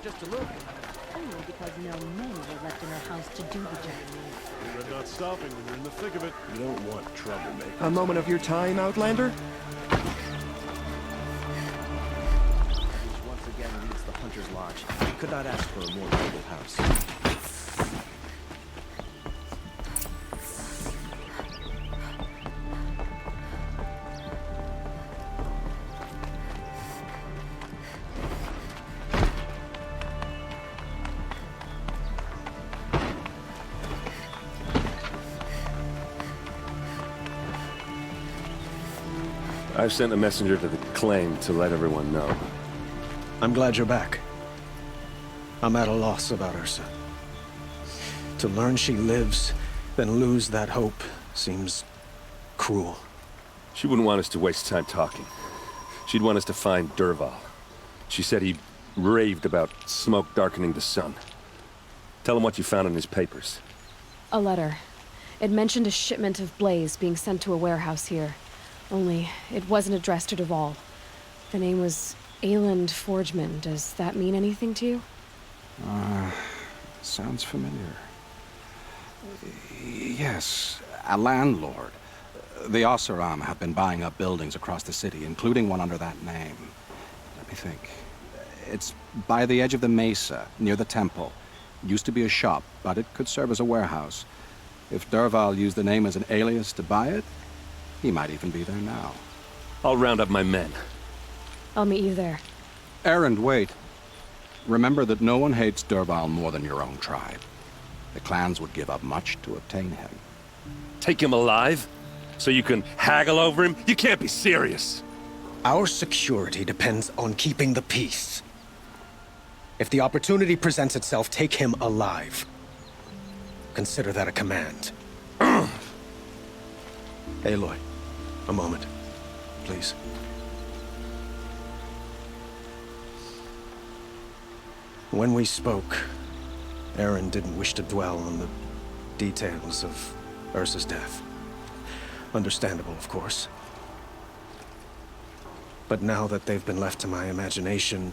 just a look. Only because no men were left in her house to do the job. You're not stopping when you're in the thick of it. You don't want troublemaker. A moment of your time, Outlander? Once again leads the Hunter's Lodge. You could not ask for a more noble house. I've sent a messenger to the claim to let everyone know. I'm glad you're back. I'm at a loss about Ursa. To learn she lives, then lose that hope, seems cruel. She wouldn't want us to waste time talking. She'd want us to find Dervahl. She said he raved about smoke darkening the sun. Tell him what you found in his papers. A letter. It mentioned a shipment of blaze being sent to a warehouse here. Only, it wasn't addressed to Dervahl. The name was Ayland Forgeman. Does that mean anything to you? Sounds familiar. Yes, a landlord. The Oseram have been buying up buildings across the city, including one under that name. Let me think. It's by the edge of the mesa, near the temple. Used to be a shop, but it could serve as a warehouse. If Dervahl used the name as an alias to buy it, he might even be there now. I'll round up my men. I'll meet you there. Erend, wait. Remember that no one hates Dervahl more than your own tribe. The clans would give up much to obtain him. Take him alive? So you can haggle over him? You can't be serious. Our security depends on keeping the peace. If the opportunity presents itself, take him alive. Consider that a command. Aloy, a moment, please. When we spoke, Erend didn't wish to dwell on the details of Ursa's death. Understandable, of course. But now that they've been left to my imagination,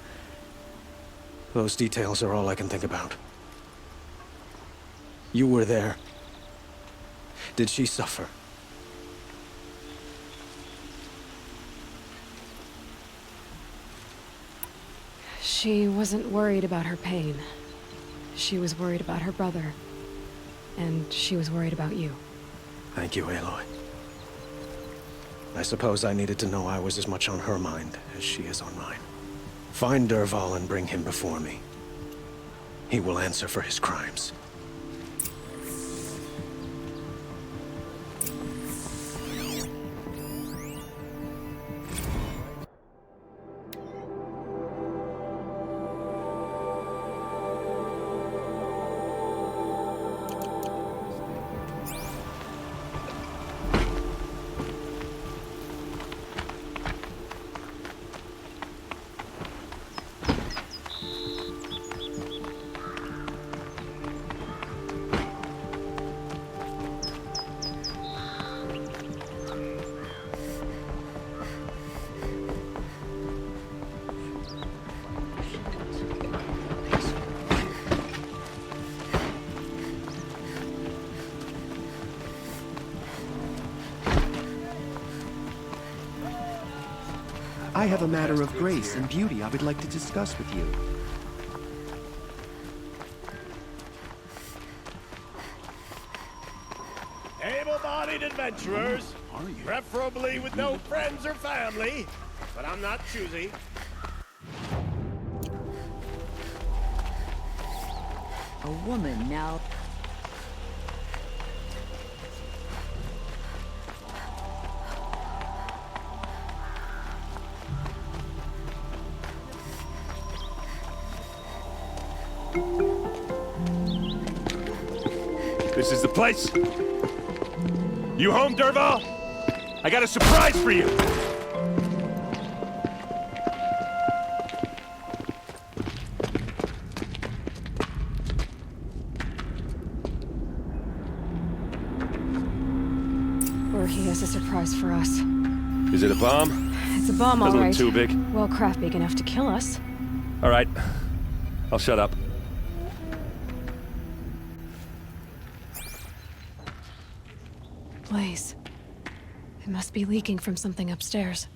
those details are all I can think about. You were there. Did she suffer? She wasn't worried about her pain. She was worried about her brother. And she was worried about you. Thank you, Aloy. I suppose I needed to know I was as much on her mind as she is on mine. Find Dervahl and bring him before me. He will answer for his crimes. I have a matter of grace and beauty I would like to discuss with you. Able-bodied adventurers, preferably with no friends or family, but I'm not choosy. A woman now. This is the place. You home, Dervahl? I got a surprise for you. Or he has a surprise for us. Is it a bomb? It's a bomb, all Doesn't right. look too big. Well, craft big enough to kill us. All right. I'll shut up. Blaze. It must be leaking from something upstairs.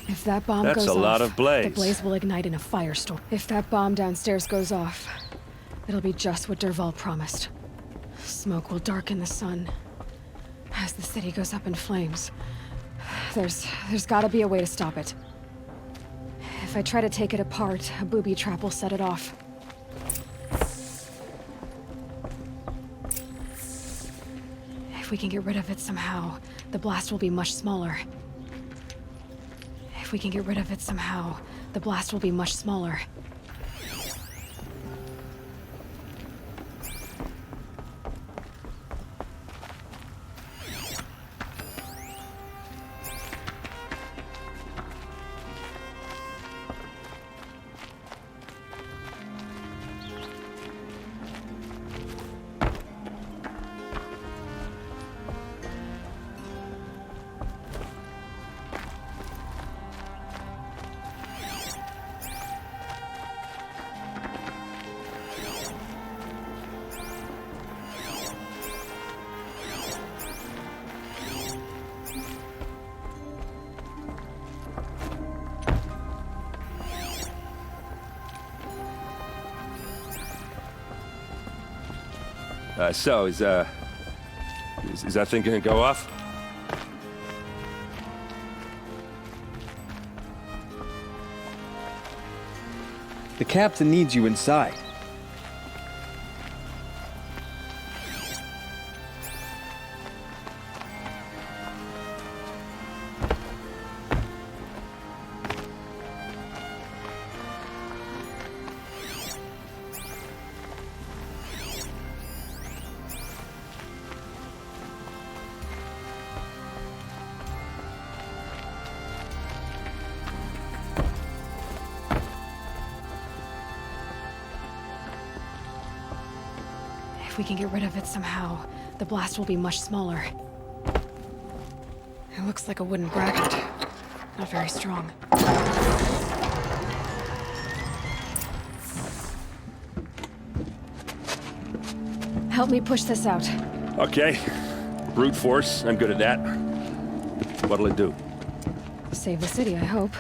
If that bomb That's goes a off, lot of blaze. the blaze will ignite in a firestorm. If that bomb downstairs goes off, it'll be just what Dervahl promised. Smoke will darken the sun as the city goes up in flames. There's gotta be a way to stop it. If I try to take it apart, a booby trap will set it off. If we can get rid of it somehow, the blast will be much smaller. If we can get rid of it somehow, the blast will be much smaller. So, is that thing gonna go off? The captain needs you inside. If we can get rid of it somehow, the blast will be much smaller. It looks like a wooden bracket. Not very strong. Help me push this out. Okay. Brute force, I'm good at that. What'll it do? Save the city, I hope.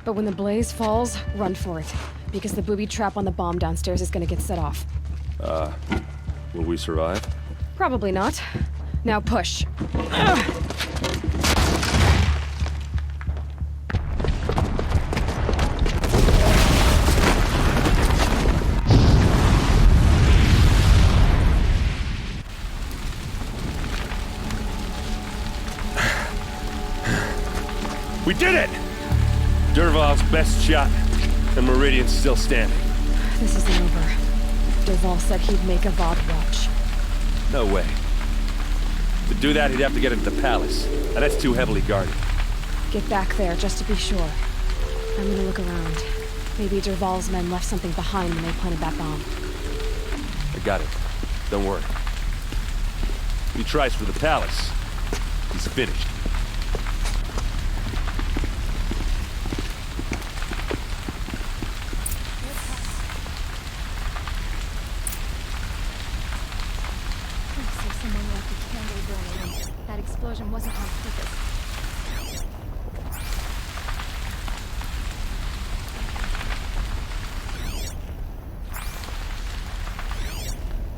But when the blaze falls, run for it. Because the booby trap on the bomb downstairs is gonna get set off. Will we survive? Probably not. Now push. We did it! Dervahl's best shot, and Meridian's still standing. This isn't over. Dervahl said he'd make a VOD watch. No way. To do that, he'd have to get into the palace, and that's too heavily guarded. Get back there, just to be sure. I'm gonna look around. Maybe Dervahl's men left something behind when they planted that bomb. I got it. Don't worry. If he tries for the palace, he's finished. Someone left a candle burning, and that explosion wasn't on purpose.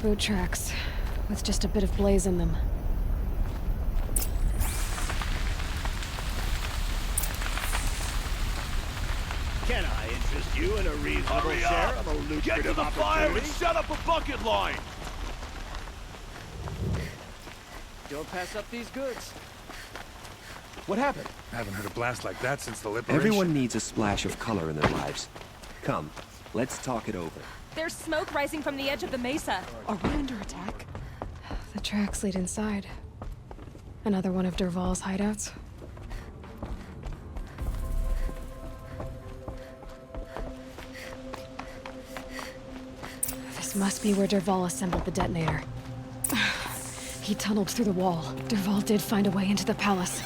Boot tracks, with just a bit of blaze in them. Can I interest you in a reasonable share of a lucrative Get to the fire and opportunity? set up a bucket line! Don't pass up these goods. What happened? I haven't heard a blast like that since the liberation. Everyone needs a splash of color in their lives. Come, let's talk it over. There's smoke rising from the edge of the mesa. Are we under attack? The tracks lead inside. Another one of Dervahl's hideouts. This must be where Dervahl assembled the detonator. He tunneled through the wall. Dervahl did find a way into the palace.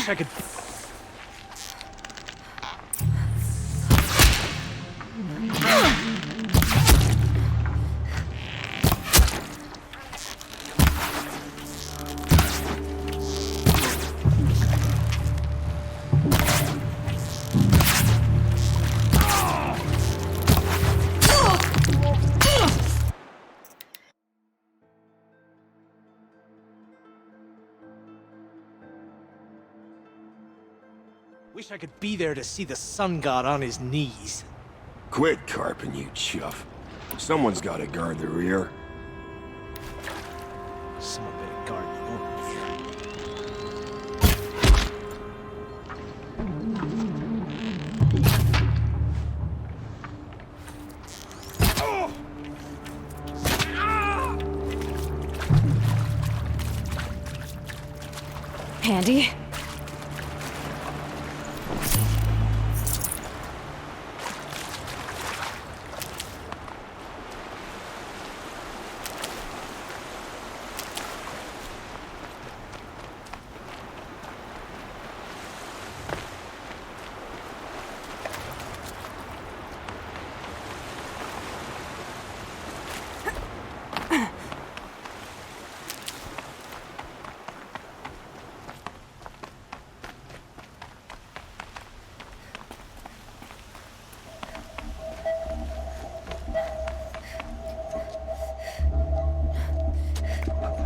wish I could... Wish I could be there to see the sun god on his knees. Quit carping, you chuff. Someone's gotta guard the rear. Someone better guard the rear. Handy?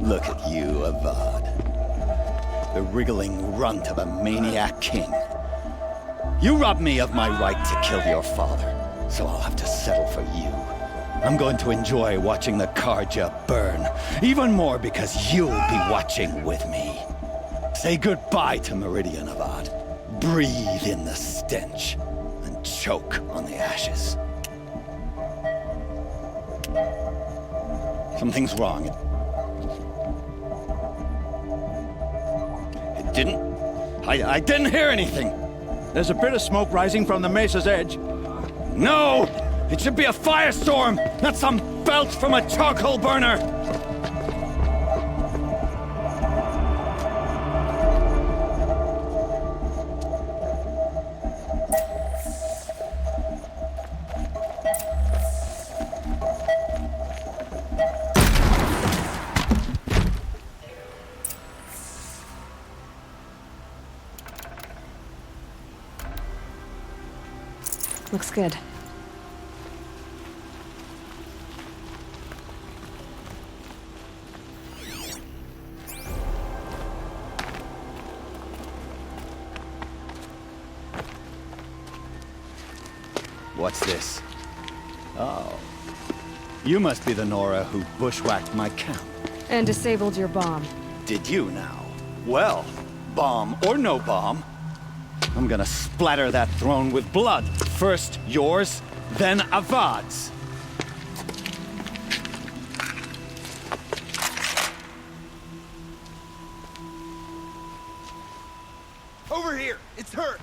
Look at you, Avad. The wriggling runt of a maniac king. You robbed me of my right to kill your father, so I'll have to settle for you. I'm going to enjoy watching the Karja burn, even more because you'll be watching with me. Say goodbye to Meridian, Avad. Breathe in the stench, and choke on the ashes. Something's wrong. I didn't hear anything. There's a bit of smoke rising from the mesa's edge. No! It should be a firestorm, not some belch from a charcoal burner! Looks good. What's this? Oh. You must be the Nora who bushwhacked my camp. And disabled your bomb. Did you now? Well, bomb or no bomb, I'm gonna splatter that throne with blood. First yours, then Avad's. Over here! It's her!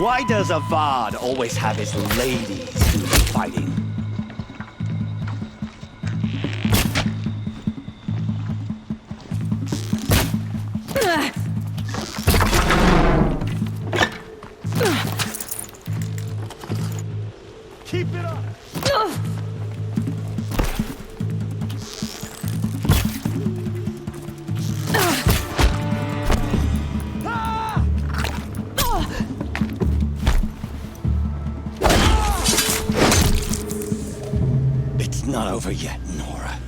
Why does Avad always have his ladies do the fighting? Keep it up! It's not over yet, Nora.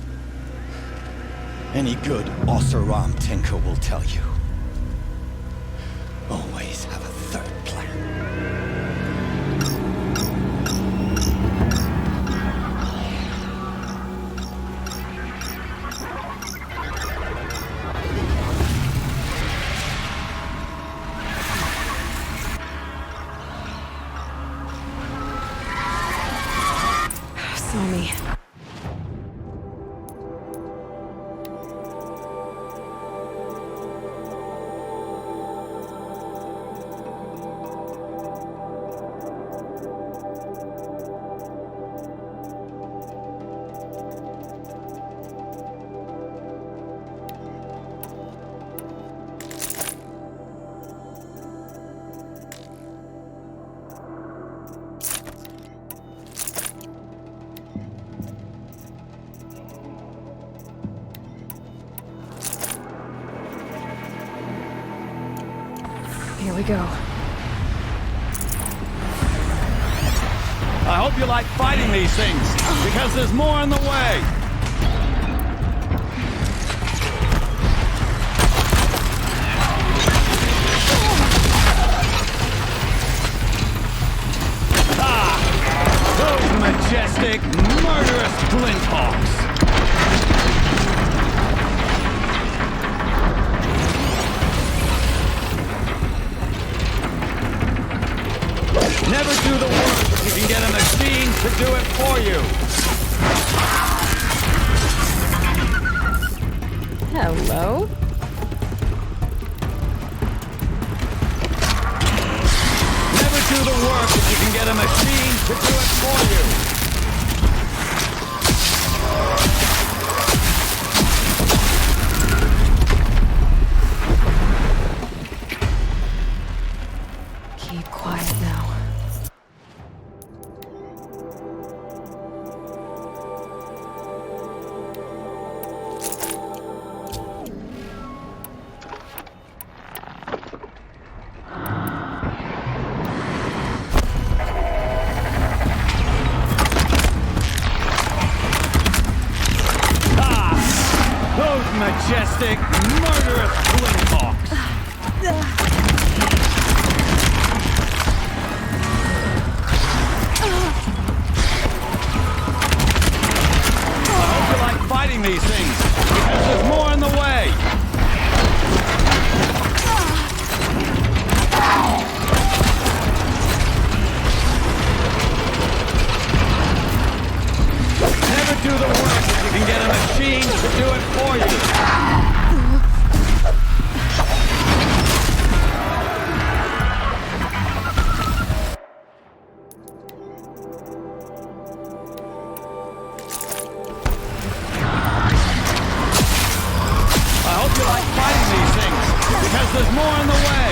Any good Oseram tinker will tell you. Always have a third plan. Saw me. Here we go. I hope you like fighting these things, because there's more on the way. Those majestic, murderous Glinthawks! Never do the work if you can get a machine to do it for you! Hello? Never do the work if you can get a machine to do it for you! Keep quiet now. Those majestic, murderous Glinthawks! I hope you like fighting these things, because there's more in the way! Never do the work if you can get a machine to do it for you! I hope you like fighting these things, because there's more in the way!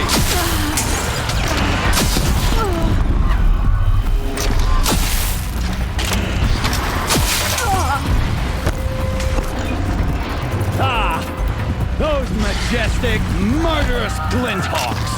Those majestic, murderous Glinthawks!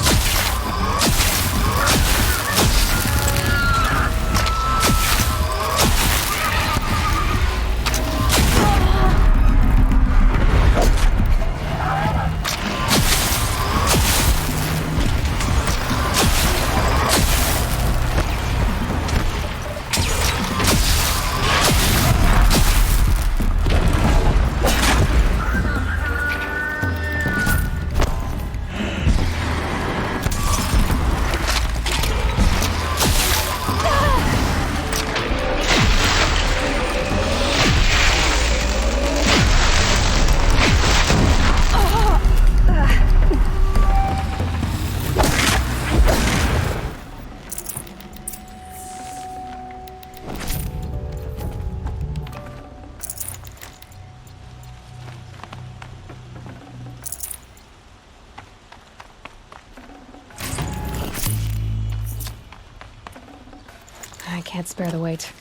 I can't spare the weight.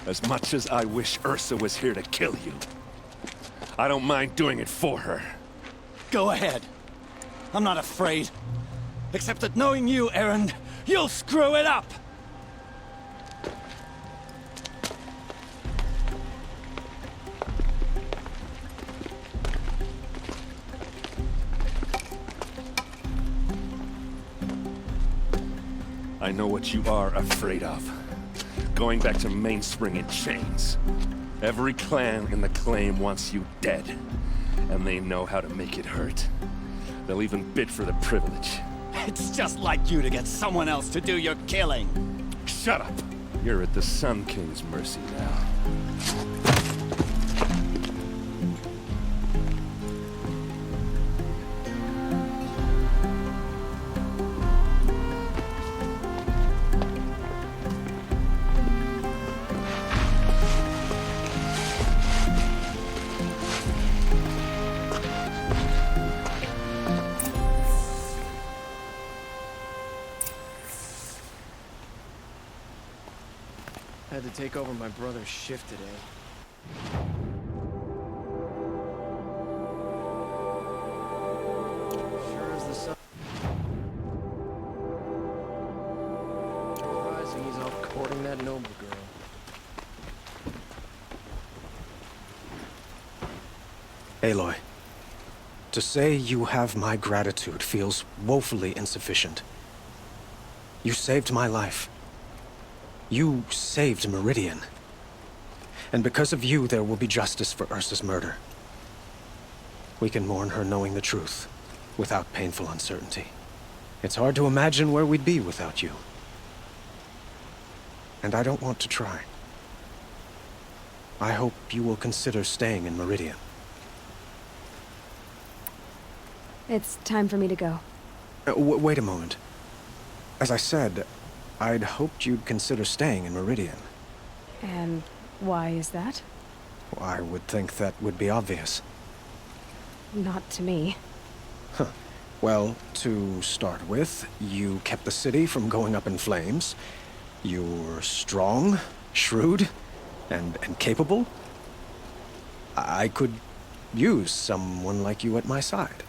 As much as I wish Ursa was here to kill you, I don't mind doing it for her. Go ahead. I'm not afraid. Except that knowing you, Aaron, you'll screw it up! I know what you are afraid of. Going back to Mainspring in chains. Every clan in the claim wants you dead. And they know how to make it hurt. They'll even bid for the privilege. It's just like you to get someone else to do your killing. Shut up! You're at the Sun King's mercy now. Had to take over my brother's shift today. Sure as the sun rising, he's off courting that noble girl. Aloy, to say you have my gratitude feels woefully insufficient. You saved my life. You saved Meridian. And because of you, there will be justice for Ursa's murder. We can mourn her knowing the truth, without painful uncertainty. It's hard to imagine where we'd be without you. And I don't want to try. I hope you will consider staying in Meridian. It's time for me to go. Wait a moment. As I said, I'd hoped you'd consider staying in Meridian. And why is that? I would think that would be obvious. Not to me. Huh. Well, to start with, you kept the city from going up in flames. You're strong, shrewd, and capable. I could use someone like you at my side.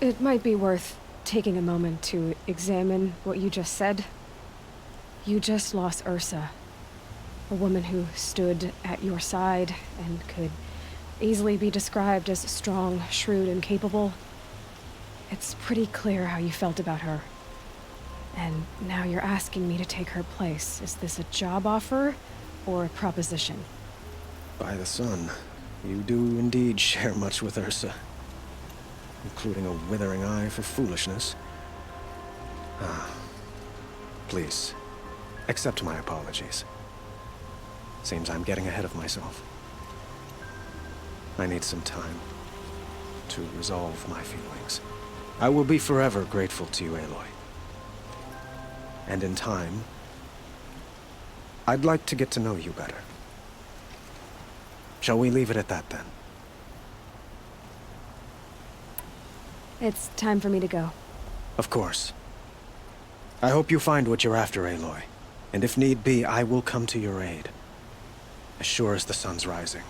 It might be worth taking a moment to examine what you just said. You just lost Ursa, a woman who stood at your side and could easily be described as strong, shrewd, and capable. It's pretty clear how you felt about her. And now you're asking me to take her place. Is this a job offer or a proposition? By the sun, you do indeed share much with Ursa. Including a withering eye for foolishness. Please, accept my apologies. Seems I'm getting ahead of myself. I need some time to resolve my feelings. I will be forever grateful to you, Aloy. And in time, I'd like to get to know you better. Shall we leave it at that, then? It's time for me to go. Of course. I hope you find what you're after, Aloy. And if need be, I will come to your aid. As sure as the sun's rising.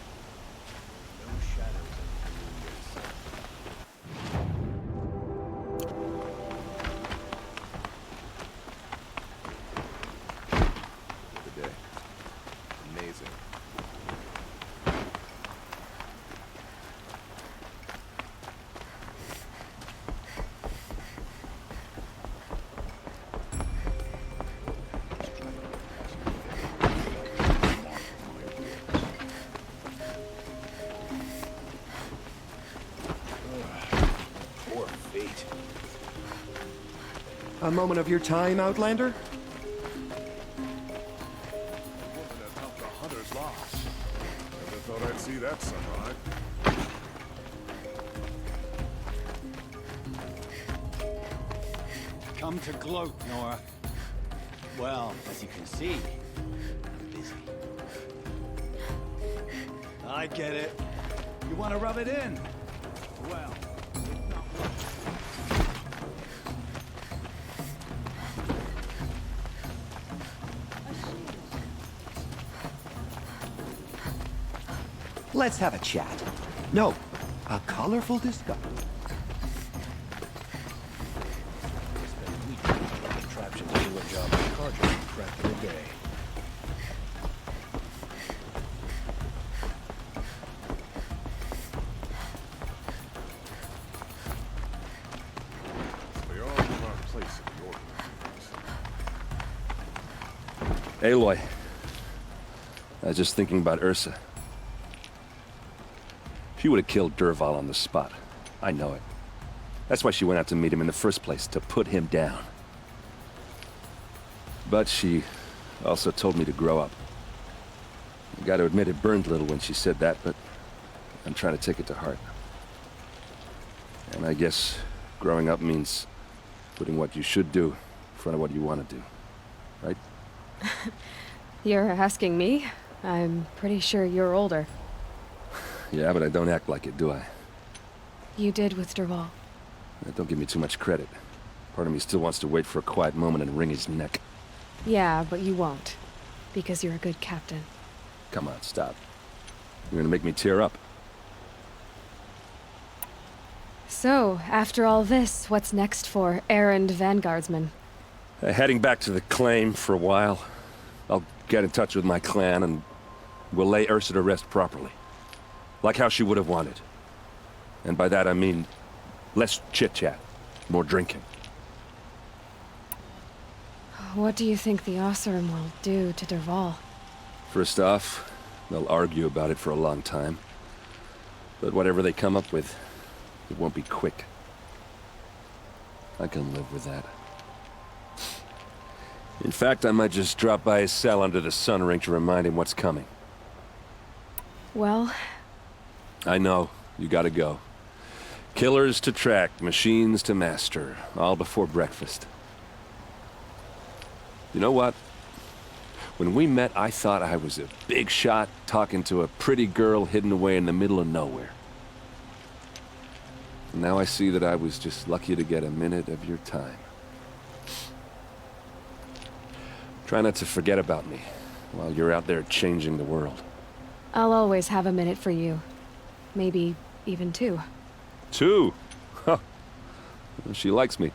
Good day. Amazing. A moment of your time, Outlander? The hunter's lost. Never thought I'd see that sunrise. Come to gloat, Nora. Well, as you can see, I'm busy. I get it. You want to rub it in? Well, it's not worth it. Let's have a chat. No, a colorful discussion. Contraption to do a job of carjack crap in a day. They all have our place in the order. Aloy. I was just thinking about Ursa. She would have killed Dervahl on the spot. I know it. That's why she went out to meet him in the first place, to put him down. But she also told me to grow up. I gotta admit it burned a little when she said that, but I'm trying to take it to heart. And I guess growing up means putting what you should do in front of what you want to do. Right? You're asking me? I'm pretty sure you're older. Yeah, but I don't act like it, do I? You did with Dervahl. Don't give me too much credit. Part of me still wants to wait for a quiet moment and wring his neck. Yeah, but you won't. Because you're a good captain. Come on, stop. You're gonna make me tear up. So, after all this, what's next for errand vanguardsman? Heading back to the claim for a while. I'll get in touch with my clan and we'll lay Ursa to rest properly. Like how she would have wanted. And by that I mean less chit-chat, more drinking. What do you think the Oseram will do to Dervahl? First off, they'll argue about it for a long time. But whatever they come up with, it won't be quick. I can live with that. In fact, I might just drop by his cell under the sun ring to remind him what's coming. Well... I know. You gotta go. Killers to track, machines to master. All before breakfast. You know what? When we met, I thought I was a big shot talking to a pretty girl hidden away in the middle of nowhere. And now I see that I was just lucky to get a minute of your time. Try not to forget about me while you're out there changing the world. I'll always have a minute for you. Maybe even 2. 2? Huh. She likes me.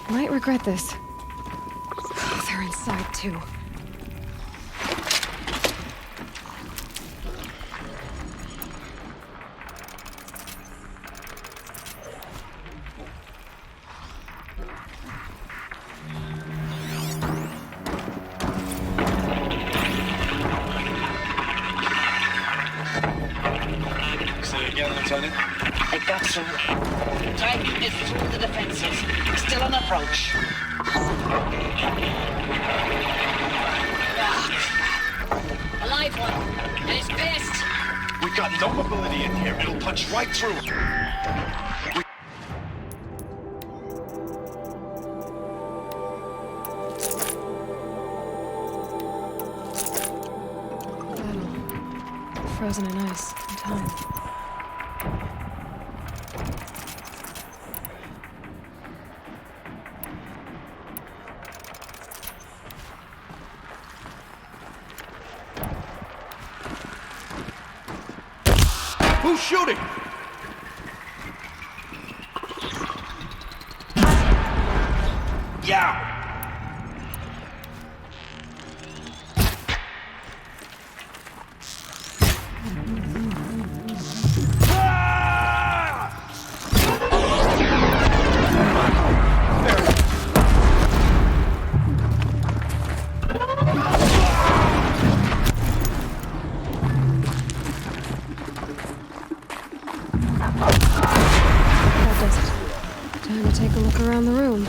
Might regret this. They're inside, too. Say again, Lieutenant? I got through. Titan is through the defenses. Still on approach. A live one. And it's pissed. We got no mobility in here. It'll punch right through. Frozen in ice in time. Who's shooting? Yeah. That does it. Time to take a look around the room.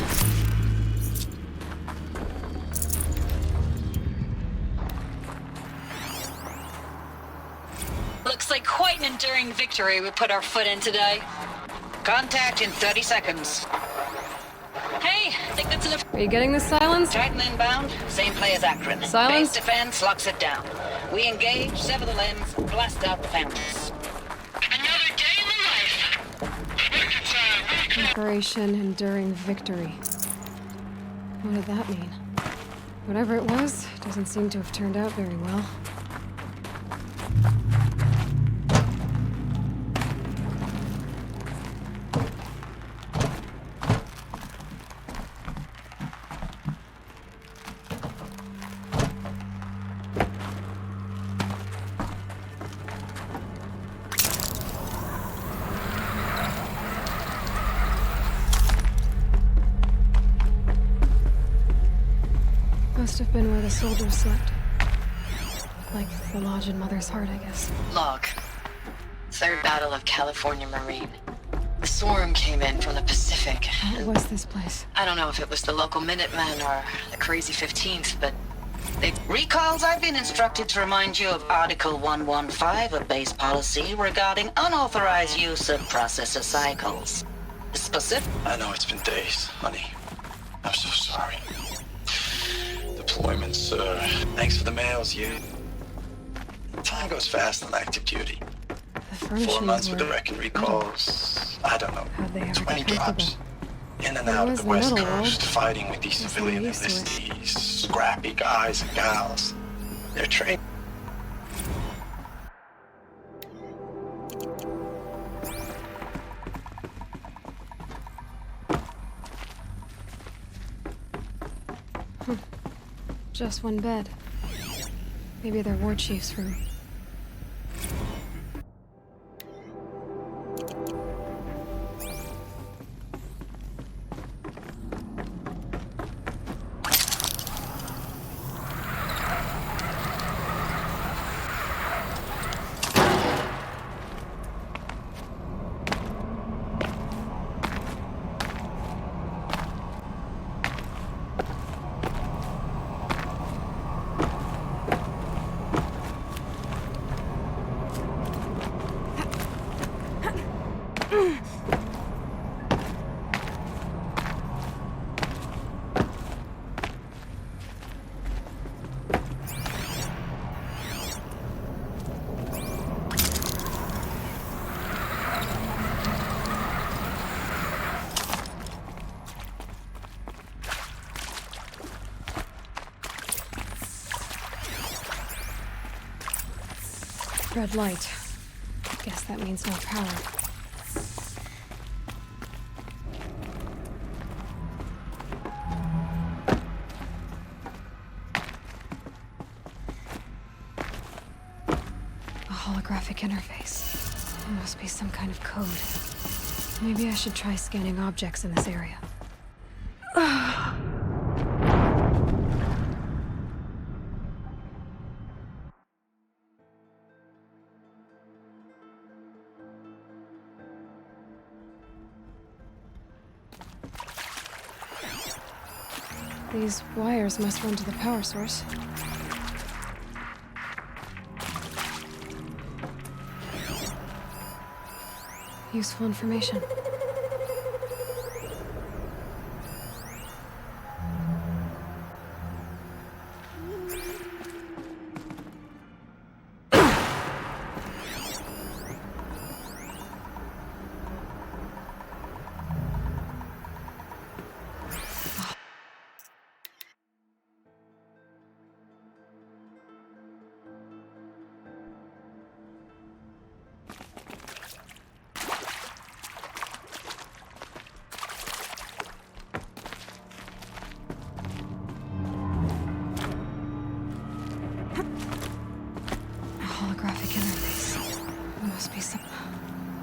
Looks like quite an enduring victory we put our foot in today. Contact in 30 seconds. Hey, think that's enough. Are you getting the silence? Titan inbound, same play as Akron. Silence? Base defense locks it down. We engage, sever the limbs, blast out the founders. Another day in the life. Operation Enduring Victory. What did that mean? Whatever it was, doesn't seem to have turned out very well. Must have been where the soldiers slept. Like the lodge in Mother's Heart, I guess. Log. Third Battle of California Marine. The swarm came in from the Pacific. What was this place? I don't know if it was the local Minutemen or the crazy 15th, but they... Recalls, I've been instructed to remind you of Article 115 of base policy regarding unauthorized use of processor cycles. Specific... I know it's been days, honey. I'm so sorry. Deployments, thanks for the mails, you. Time goes fast on active duty. The 4 months with the were wreck and recalls. I don't know. How'd they ever 20 get drops. In and It out of was the the West middle world. Coast, fighting with these Guess civilian they're used to it. enlistees, scrappy guys and gals. They're trained. Just one bed. Maybe they're war chief's room. Red light. Guess that means no power. A holographic interface. There must be some kind of code. Maybe I should try scanning objects in this area. These wires must run to the power source. Useful information.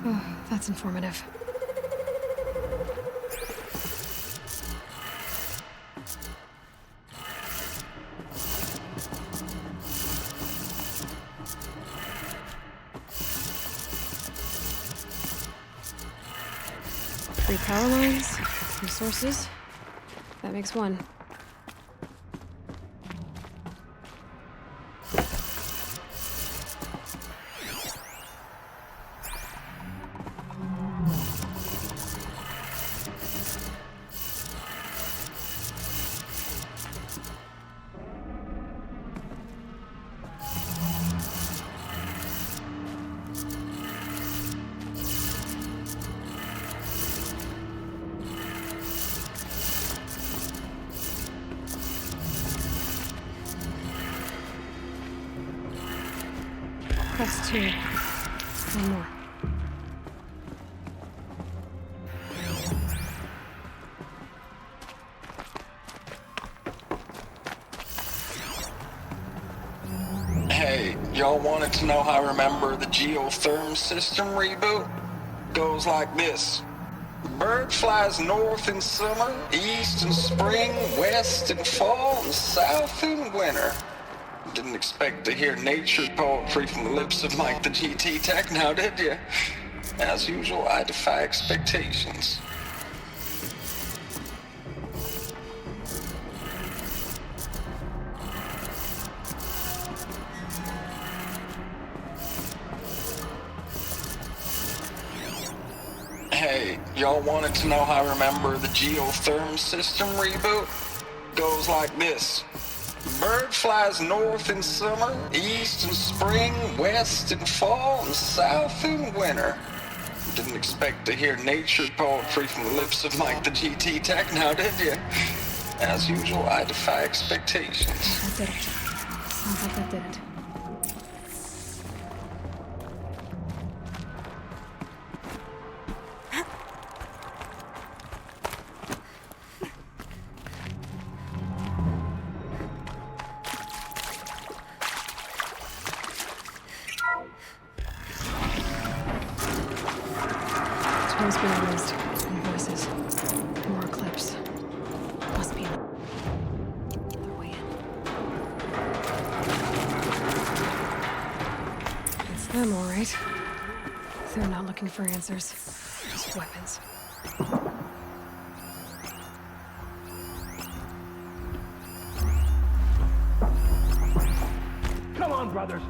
Oh, that's informative. Three power lines, resources. That makes one. That's two. One more. Hey, y'all wanted to know how I remember the geotherm system reboot? Goes like this. Bird flies north in summer, east in spring, west in fall, and south in winter. Didn't expect to hear nature poetry from the lips of Mike the GT Tech now, did you? As usual, I defy expectations. Hey, y'all wanted to know how I remember the geotherm system reboot? Goes like this. Bird flies north in summer, east in spring, west in fall, and south in winter. Didn't expect to hear nature poetry from the lips of Mike the GT Tech now, did you? As usual, I defy expectations. That did it. Sounds like that did it. Twice been erased. And voices. More clips. Must be another way in. It's them, all right. They're not looking for answers. Just weapons. Come on, brothers.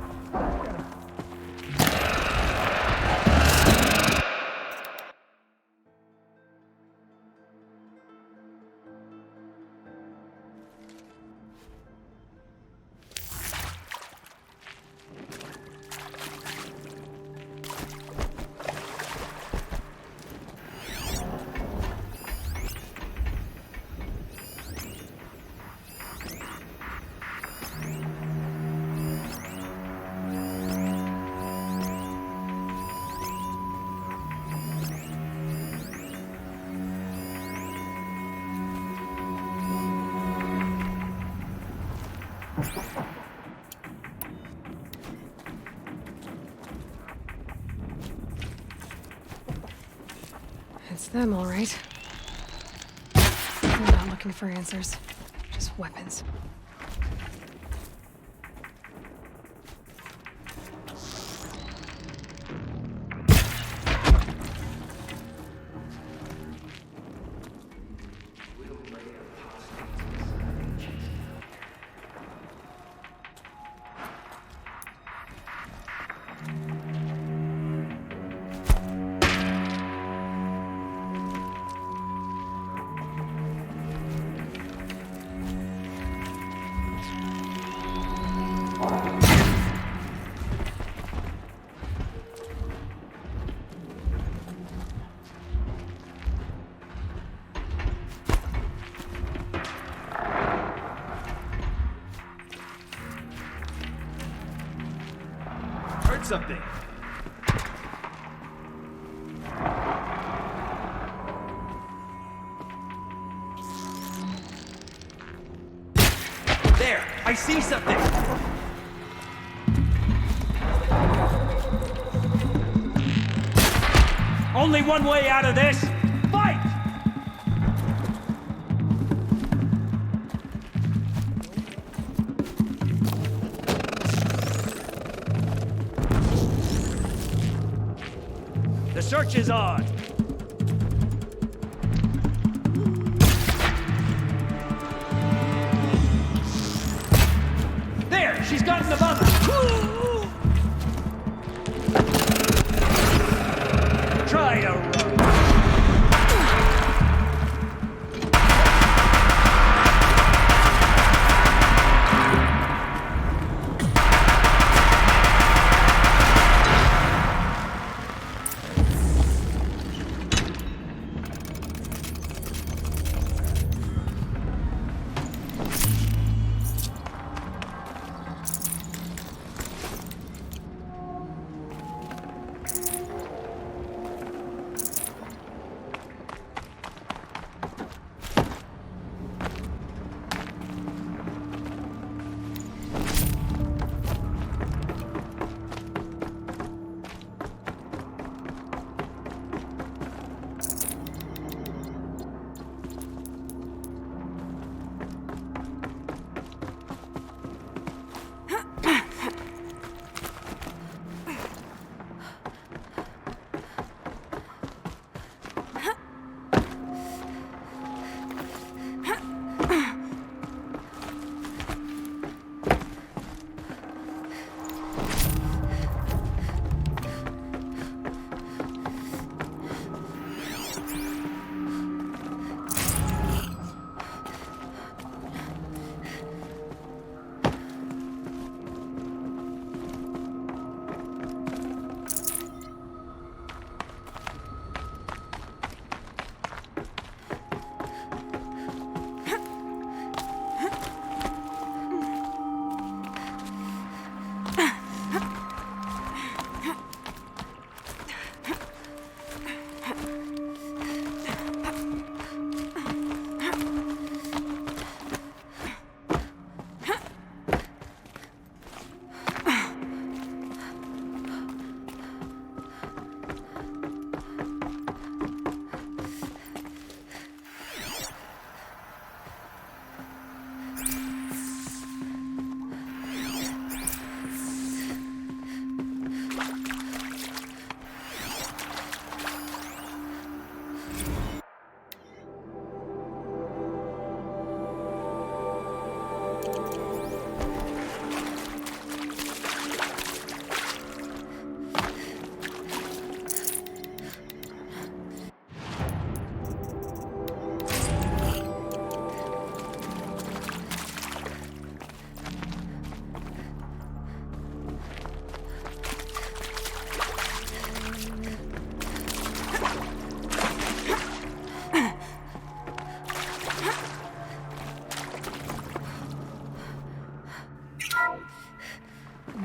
It's them, all right. They're not looking for answers. Just weapons. Heard something. There! I see something! Only one way out of this! Fight! The search is on! There! She's gotten the buzzer! Try to run!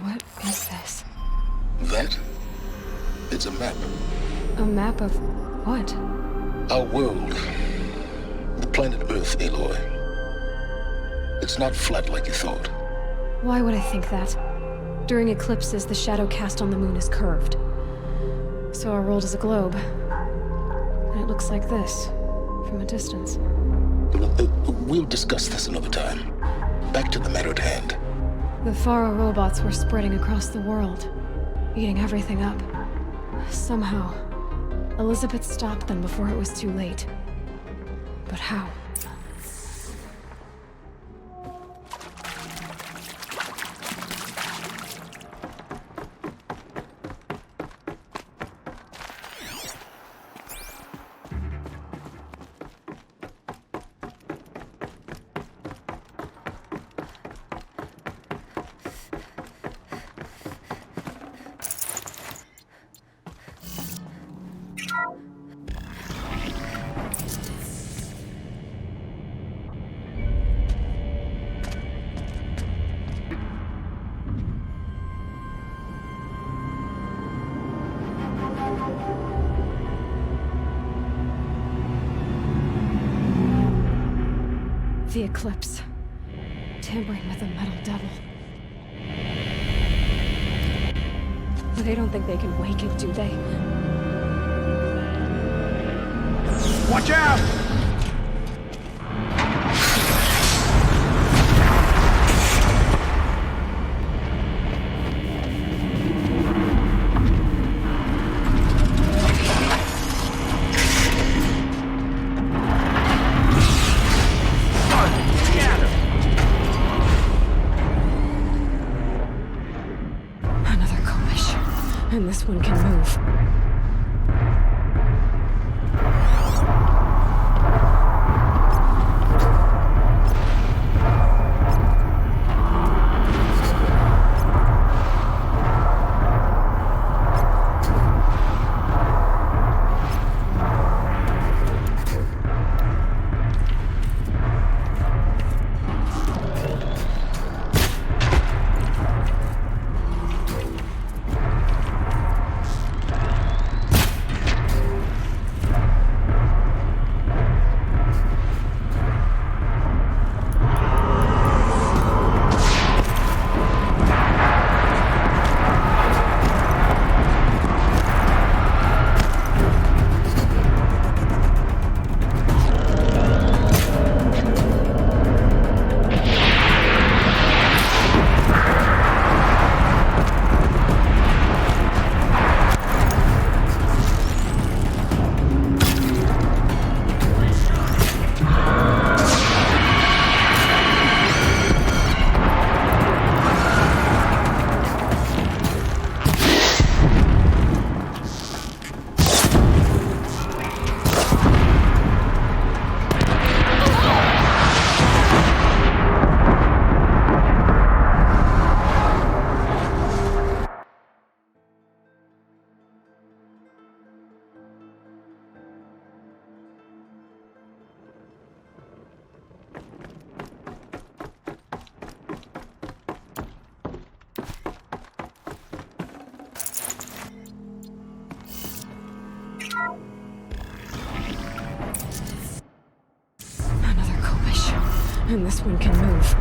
What is this? That? It's a map. A map of what? Our world. The planet Earth, Aloy. It's not flat like you thought. Why would I think that? During eclipses, the shadow cast on the moon is curved. So our world is a globe. And it looks like this, from a distance. We'll discuss this another time. Back to the matter at hand. The Faro robots were spreading across the world, eating everything up. Somehow, Elizabeth stopped them before it was too late. But how? The eclipse. Tampering with a metal devil. They don't think they can wake it, do they? Watch out! Another Koish. And this one can move. Another Koish. And this one can move.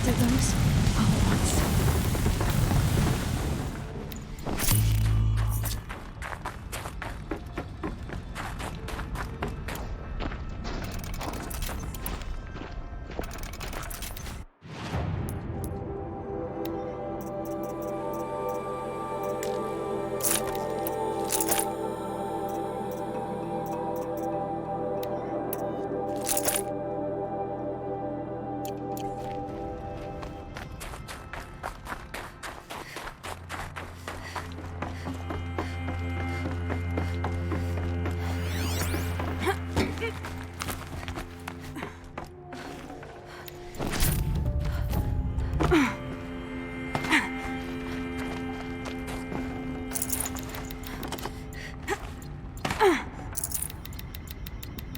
after those all once.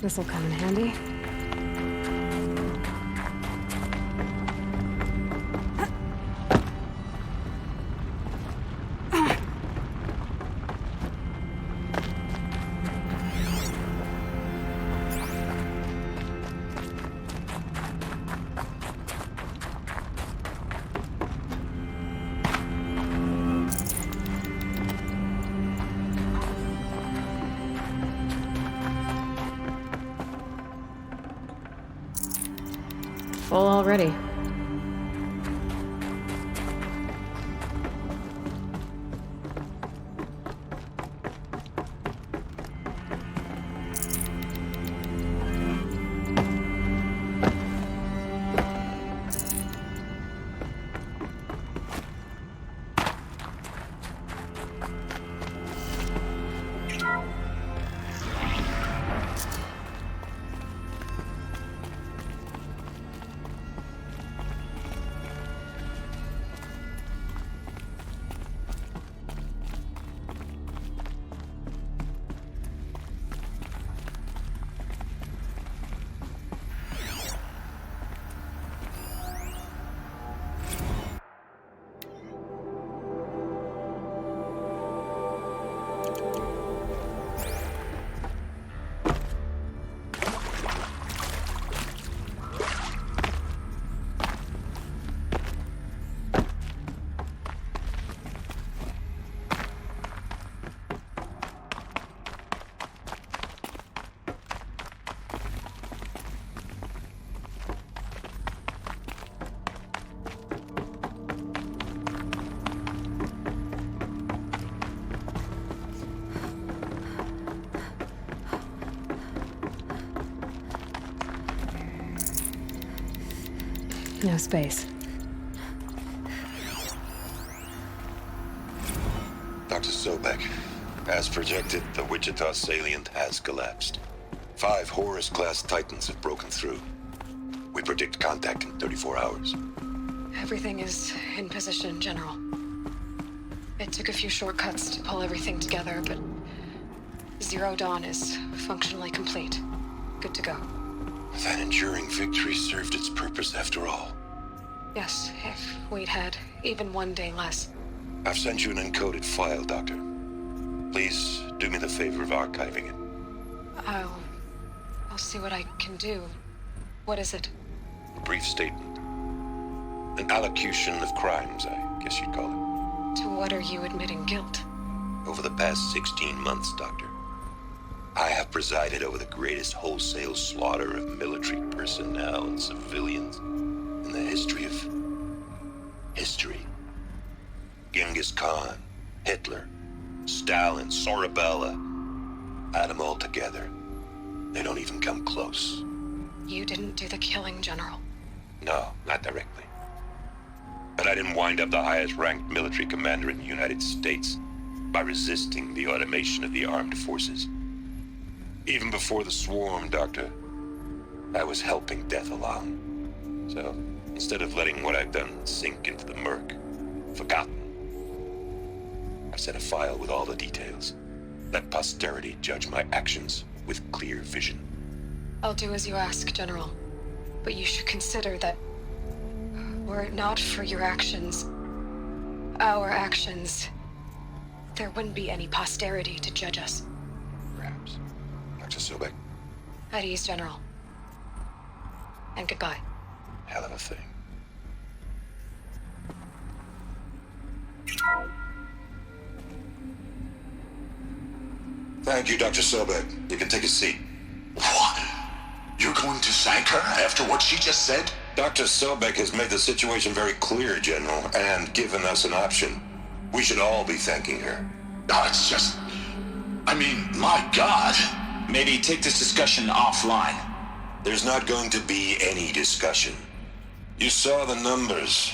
This'll come in handy. Full already. No space. Dr. Sobek, as projected, the Wichita salient has collapsed. 5 Horus-class Titans have broken through. We predict contact in 34 hours. Everything is in position, General. It took a few shortcuts to pull everything together, but Zero Dawn is functionally complete. Good to go. That enduring victory served its purpose after all. Yes, if we'd had even one day less. I've sent you an encoded file, Doctor. Please do me the favor of archiving it. I'll see what I can do. What is it? A brief statement. An allocution of crimes, I guess you'd call it. To what are you admitting guilt? Over the past 16 months, Doctor, I have presided over the greatest wholesale slaughter of military personnel and civilians in the history of history. Genghis Khan, Hitler, Stalin, Sorabella, add them all together. They don't even come close. You didn't do the killing, General. No, not directly. But I didn't wind up the highest-ranked military commander in the United States by resisting the automation of the armed forces. Even before the swarm, Doctor, I was helping death along. So, instead of letting what I've done sink into the murk, forgotten, I've set a file with all the details. Let posterity judge my actions with clear vision. I'll do as you ask, General. But you should consider that were it not for your actions, our actions, there wouldn't be any posterity to judge us. Perhaps. Dr. Sobek. At ease, General. And goodbye. Hell of a thing. Thank you, Dr. Sobek. You can take a seat. What? You're going to thank her after what she just said? Dr. Sobek has made the situation very clear, General, and given us an option. We should all be thanking her. Oh, it's just... I mean, my God. Maybe take this discussion offline. There's not going to be any discussion. You saw the numbers.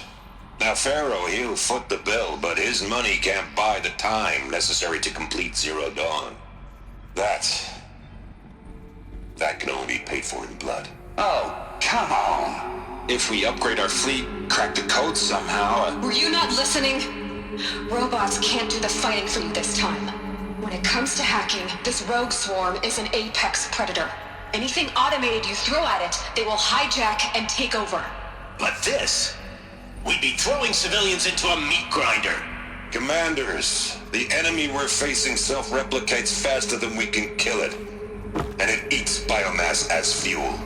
Now, Pharaoh, he'll foot the bill, but his money can't buy the time necessary to complete Zero Dawn. That can only be paid for in blood. Oh, come on. If we upgrade our fleet, crack the code somehow... Were you not listening? Robots can't do the fighting for you this time. When it comes to hacking, this rogue swarm is an apex predator. Anything automated you throw at it, they will hijack and take over. But this... we'd be throwing civilians into a meat grinder. Commanders, the enemy we're facing self-replicates faster than we can kill it. And it eats biomass as fuel.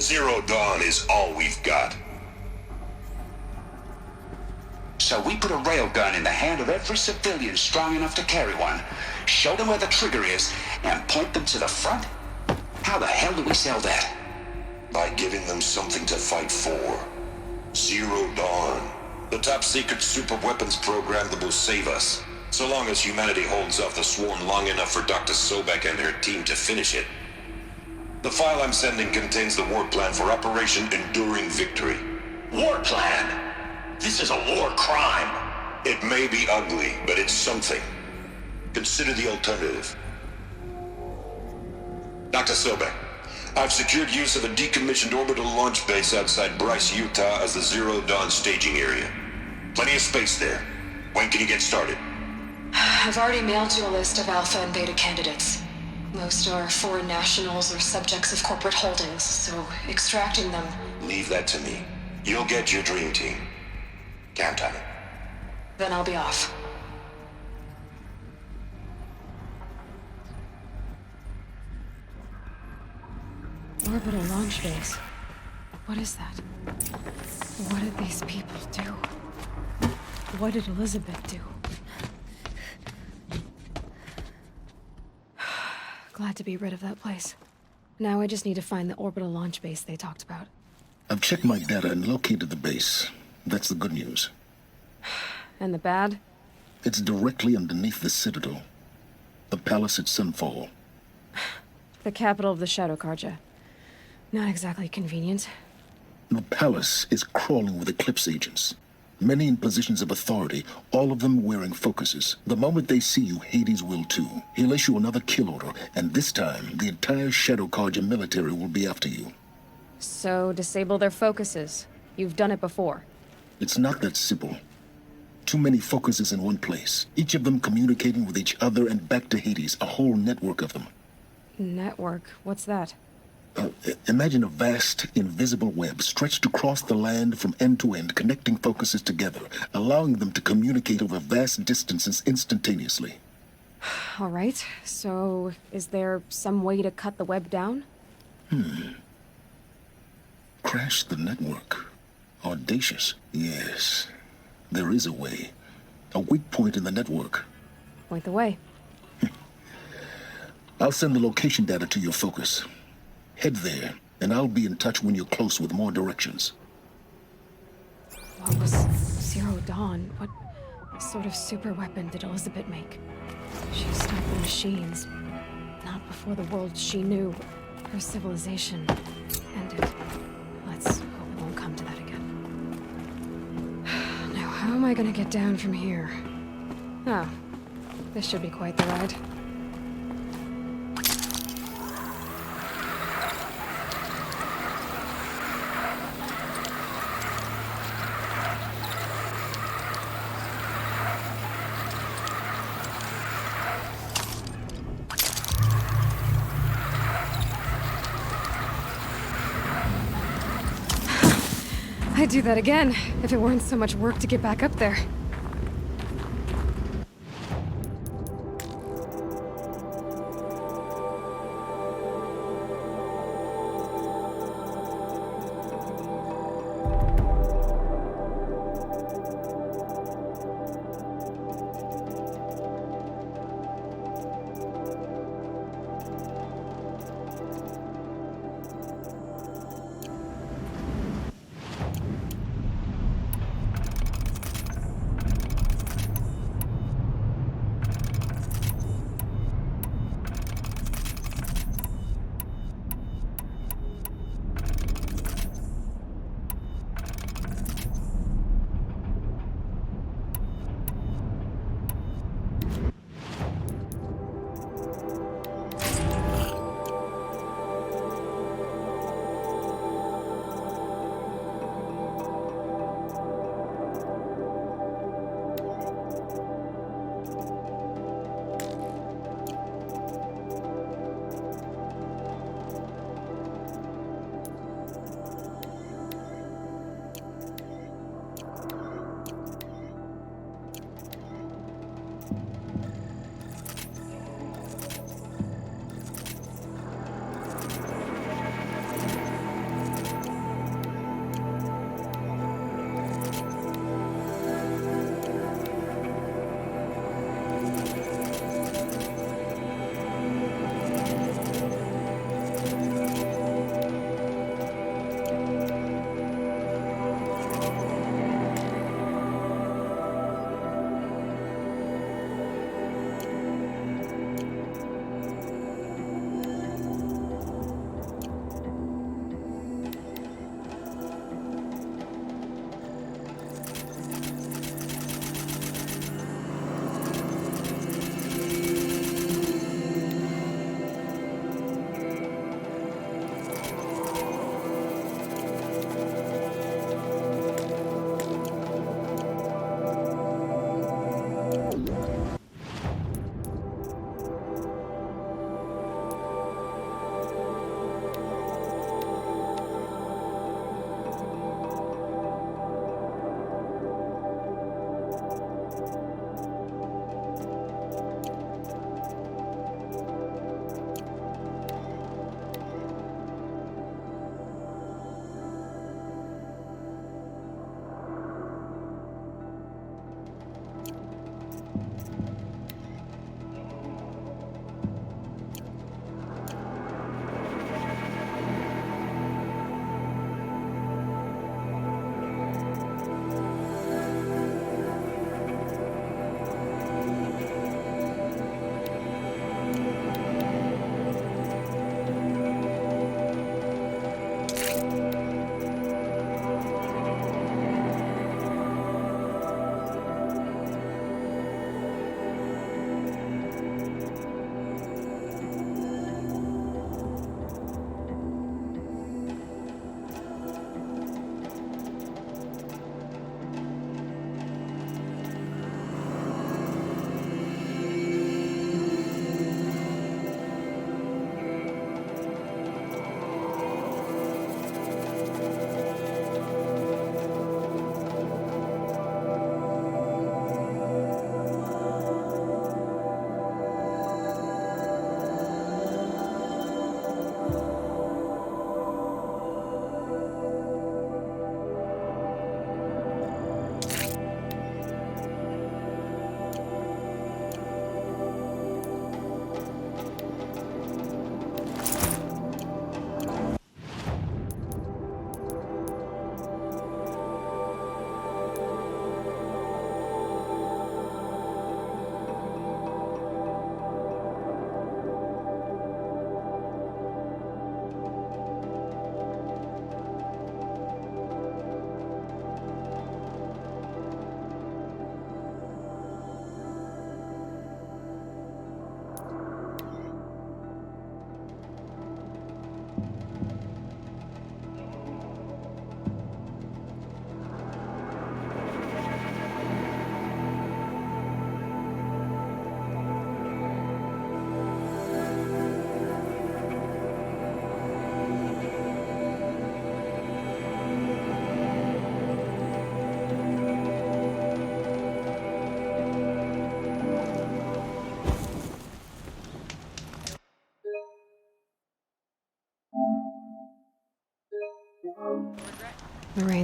Zero Dawn is all we've got. So we put a railgun in the hand of every civilian strong enough to carry one, show them where the trigger is, and point them to the front? How the hell do we sell that? By giving them something to fight for. Zero Dawn. The top-secret super-weapons program that will save us. So long as humanity holds off the swarm long enough for Dr. Sobek and her team to finish it. The file I'm sending contains the war plan for Operation Enduring Victory. War plan? This is a war crime. It may be ugly, but it's something. Consider the alternative. Dr. Sobek, I've secured use of a decommissioned orbital launch base outside Bryce, Utah as the Zero Dawn staging area. Plenty of space there. When can you get started? I've already mailed you a list of alpha and beta candidates. Most are foreign nationals or subjects of corporate holdings, so extracting them... Leave that to me. You'll get your dream team. Count on it. Then I'll be off. Orbital launch base. What is that? What did these people do? What did Elizabeth do? Glad to be rid of that place. Now I just need to find the orbital launch base they talked about. I've checked my data and located the base. That's the good news. And the bad? It's directly underneath the Citadel. The palace at Sunfall. The capital of the Shadow Karja. Not exactly convenient. The palace is crawling with Eclipse agents. Many in positions of authority, all of them wearing focuses. The moment they see you, Hades will too. He'll issue another kill order, and this time, the entire Shadow Karja military will be after you. So, disable their focuses. You've done it before. It's not that simple. Too many focuses in one place, each of them communicating with each other and back to Hades, a whole network of them. Network? What's that? Imagine a vast, invisible web stretched across the land from end to end, connecting focuses together, allowing them to communicate over vast distances instantaneously. All right, so is there some way to cut the web down? Crash the network. Audacious. Yes, there is a way. A weak point in the network. Point the way. I'll send the location data to your focus. Head there, and I'll be in touch when you're close with more directions. What was Zero Dawn? What sort of super weapon did Elizabeth make? She stopped the machines. Not before the world she knew. Her civilization ended. Let's hope it won't come to that again. Now, how am I gonna get down from here? Oh, this should be quite the ride. I'd do that again, if it weren't so much work to get back up there.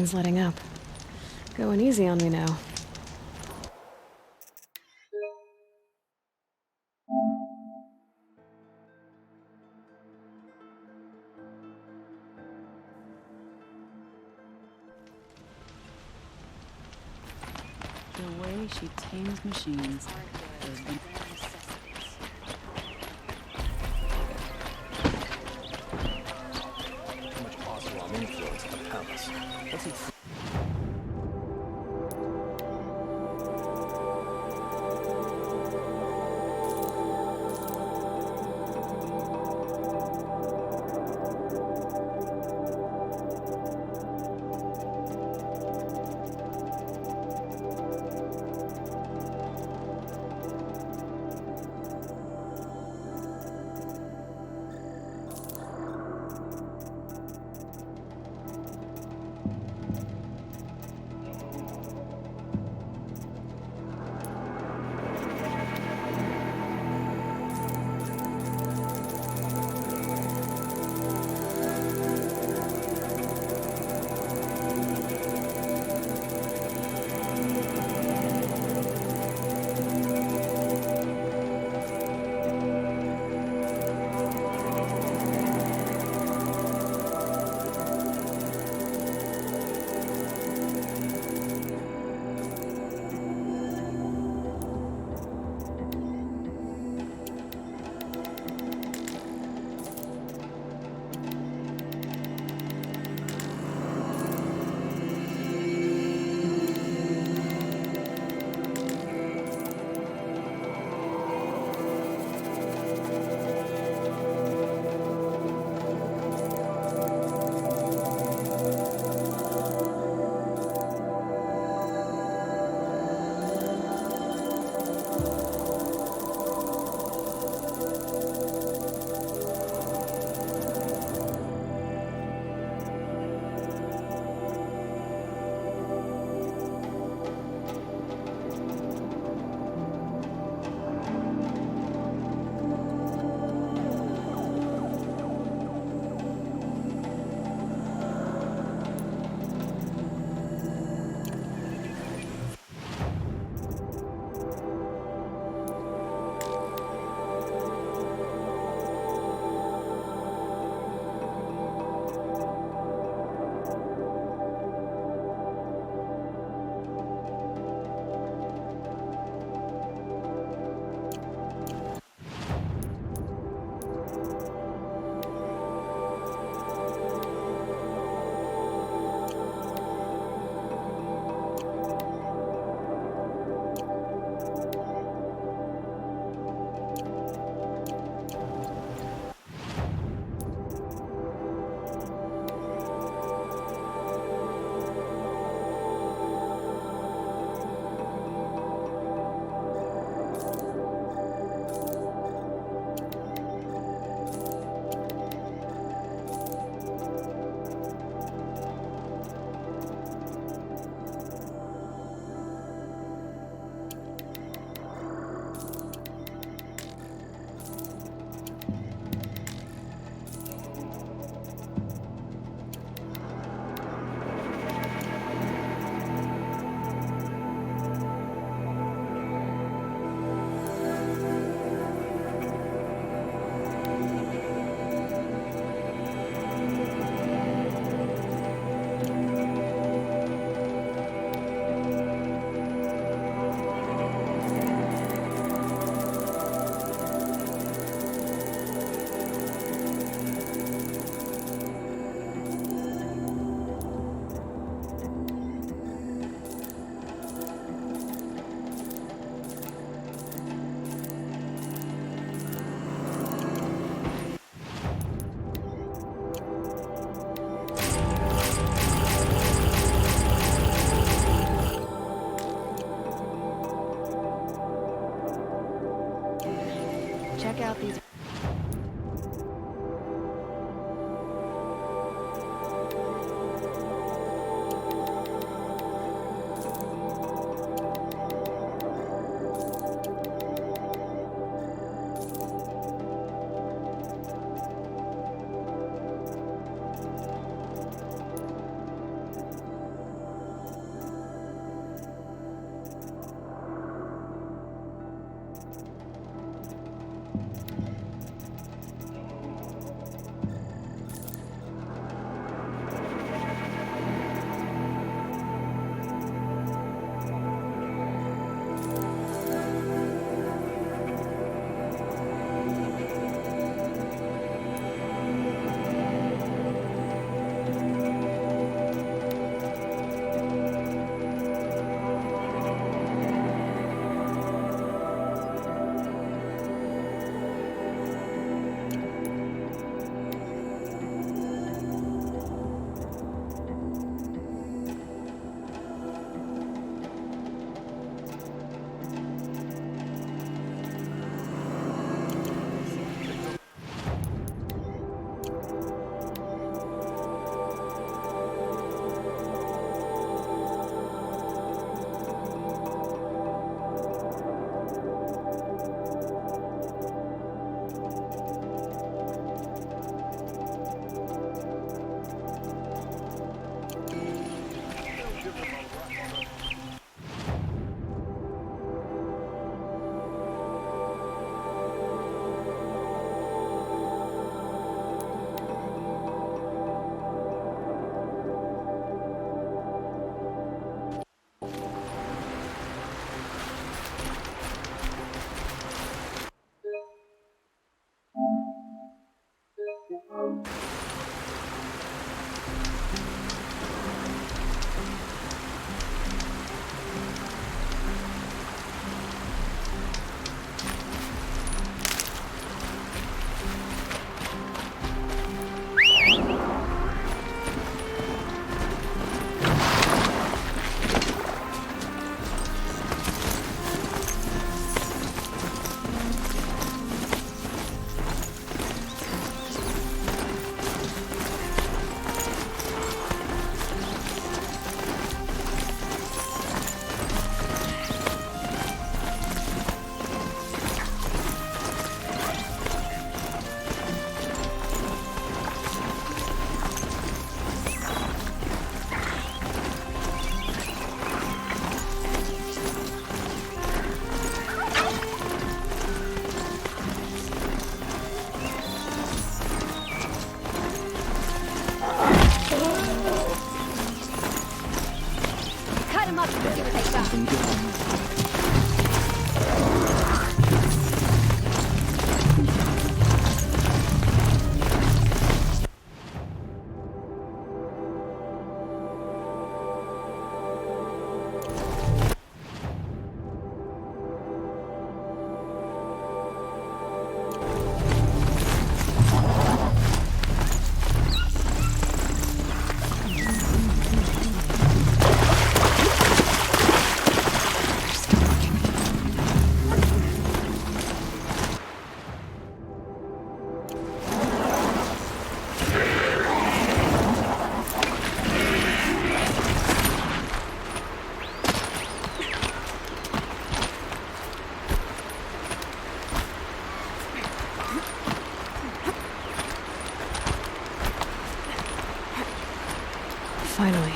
brain's letting up. Going easy on me now. The way she tames machines. There's been... How much Oseram influence in the palace? What's he... Check out these... up and see what they got. Something good on that. Finally.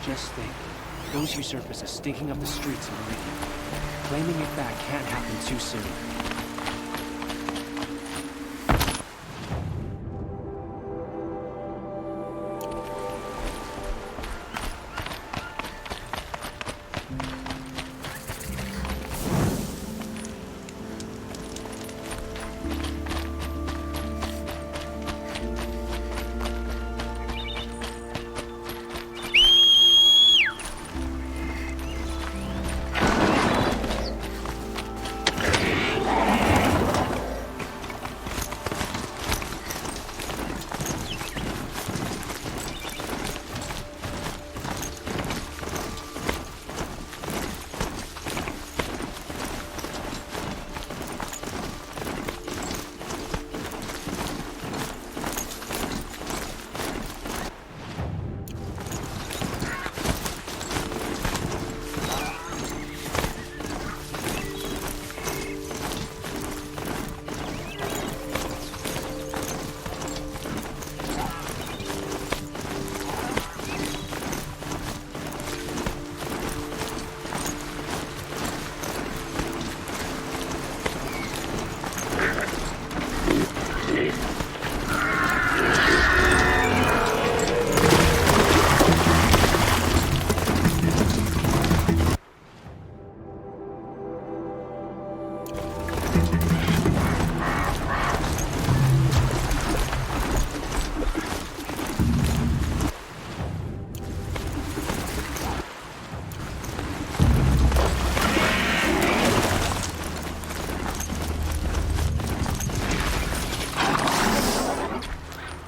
Just think, those usurpers are stinking up the streets of Meridian. Claiming it back can't happen too soon.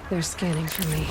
They're scanning for me.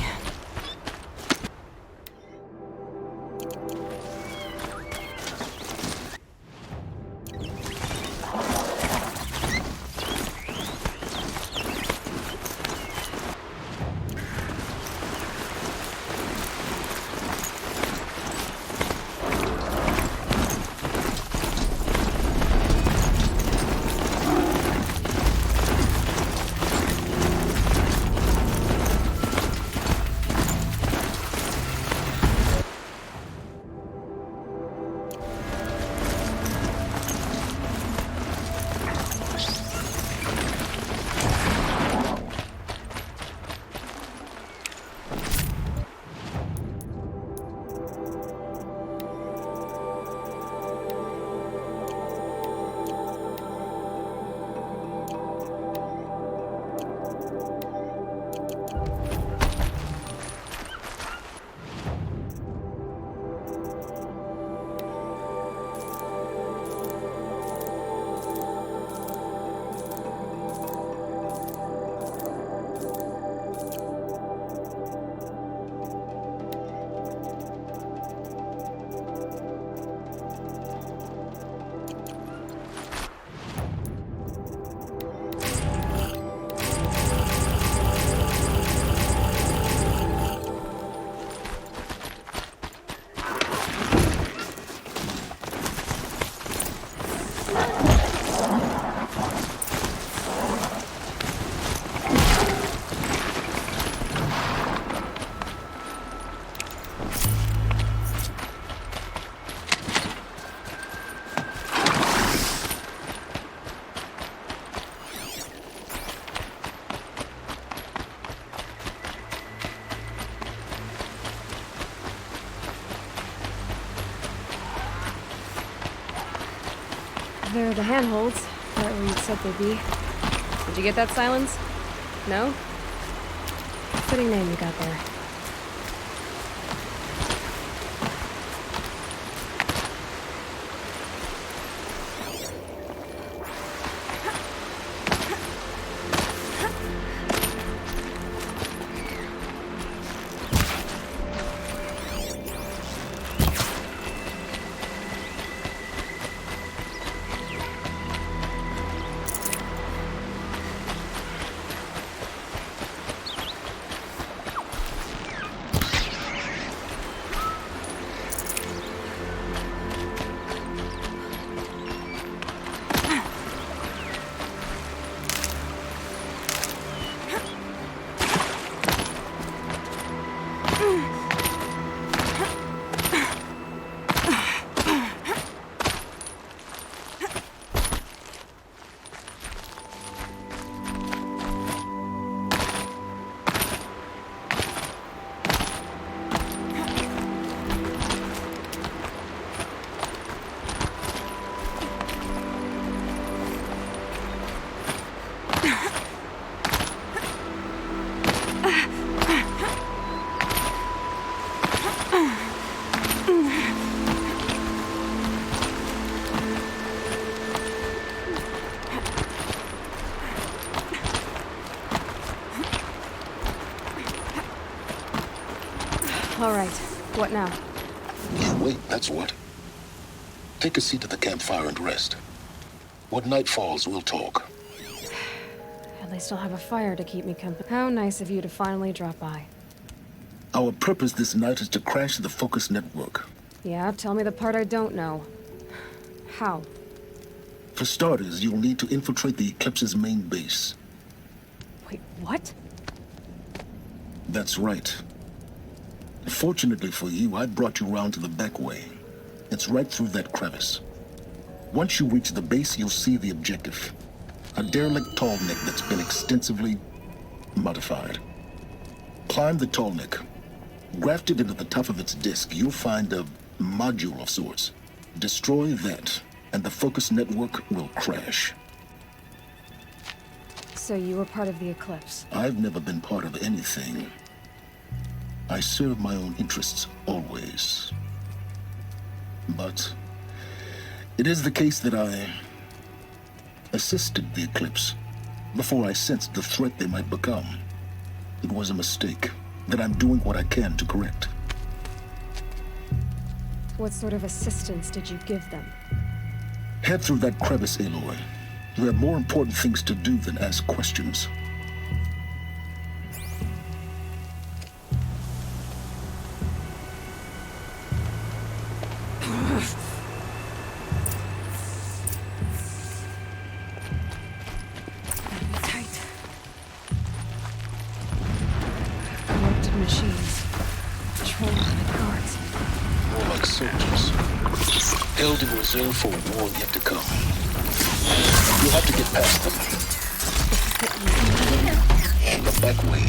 There are the handholds, right where you said they'd be. Did you get that, Silence? No? Fitting name you got there. All right. What now? Wait, that's what. Take a seat at the campfire and rest. When night falls, we'll talk. At least I'll have a fire to keep me company. How nice of you to finally drop by. Our purpose this night is to crash the Focus network. Yeah, tell me the part I don't know. How? For starters, you'll need to infiltrate the Eclipse's main base. Wait, what? That's right. Fortunately for you, I brought you round to the back way. It's right through that crevice. Once you reach the base, you'll see the objective. A derelict tall neck that's been extensively modified. Climb the tall neck. Grafted into the top of its disk, you'll find a module of sorts. Destroy that, and the Focus network will crash. So you were part of the Eclipse? I've never been part of anything. I serve my own interests, always. But it is the case that I assisted the Eclipse before I sensed the threat they might become. It was a mistake that I'm doing what I can to correct. What sort of assistance did you give them? Head through that crevice, Aloy. You have more important things to do than ask questions. Machines. Patrolled by guards. More like soldiers. Held in reserve for a war yet to come. You'll have to get past them. The back way.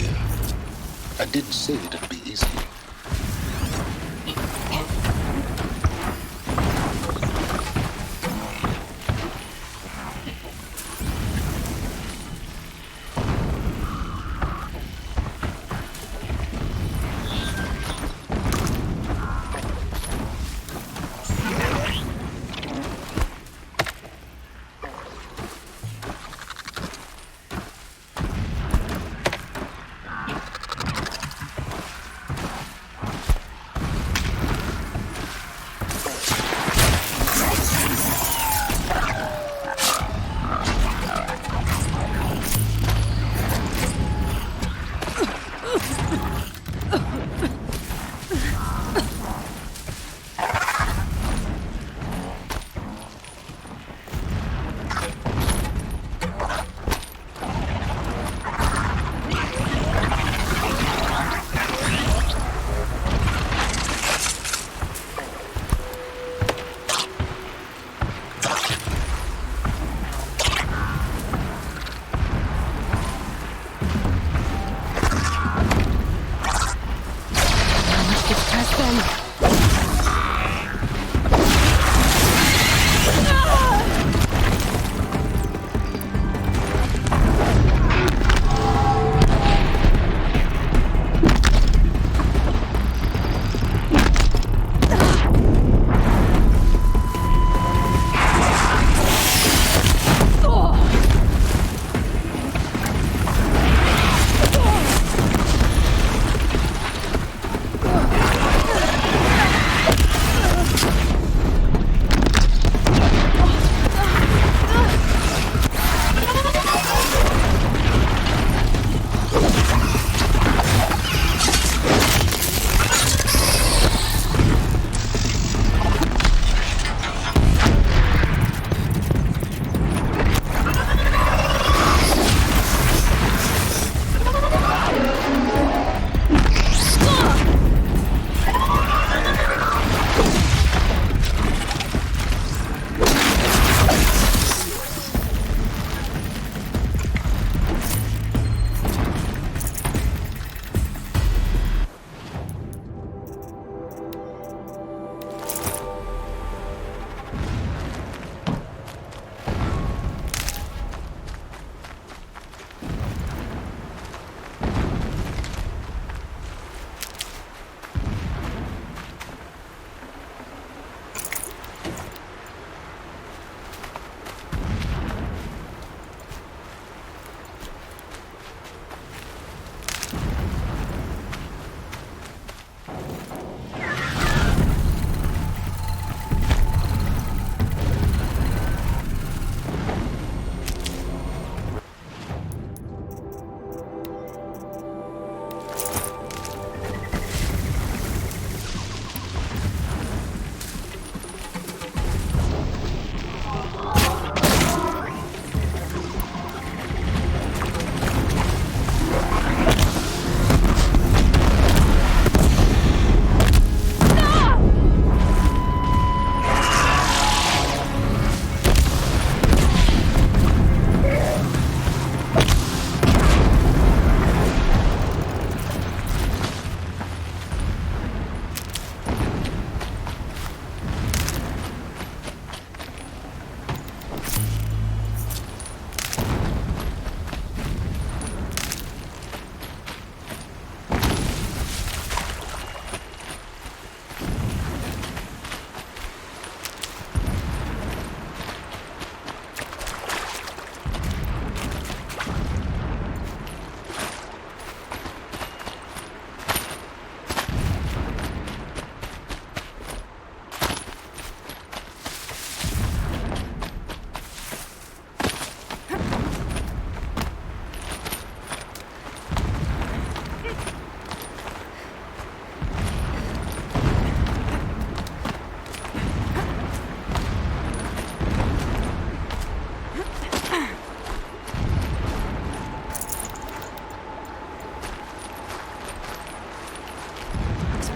I didn't say it'd be easy.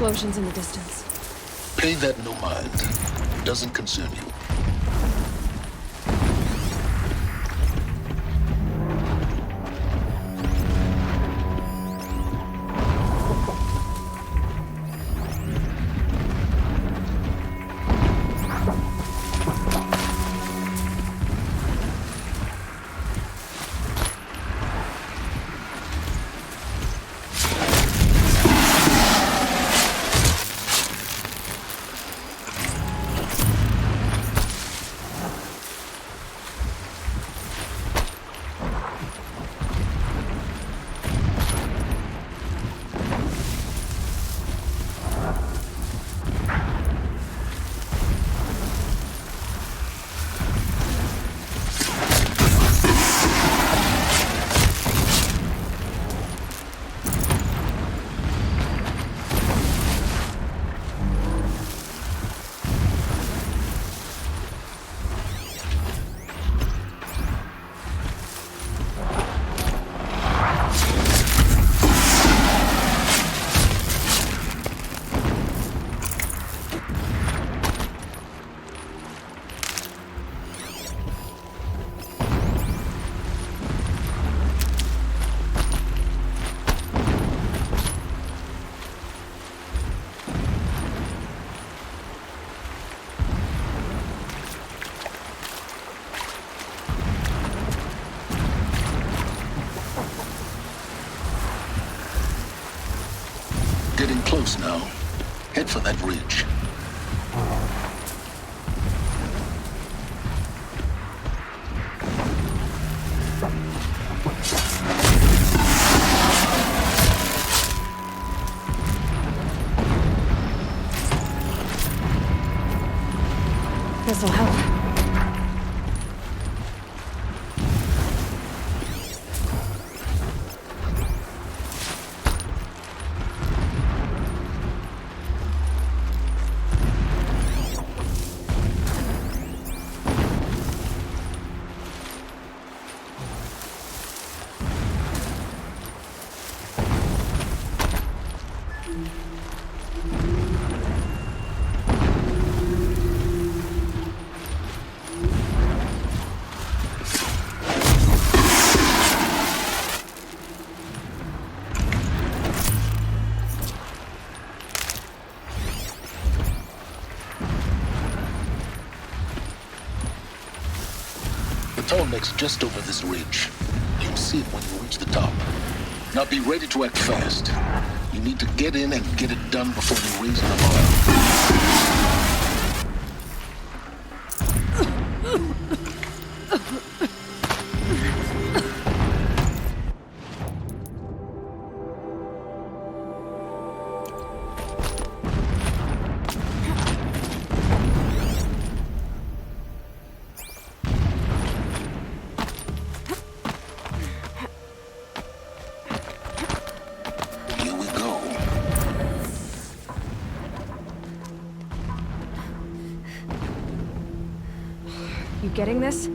explosions in the distance. Pay that no mind. Doesn't concern you. Getting close now. Head for that ridge. This'll help. The Tallneck's just over this ridge. You'll see it when you reach the top. Now be ready to act fast. You need to get in and get it done before they raise an alarm. You getting this?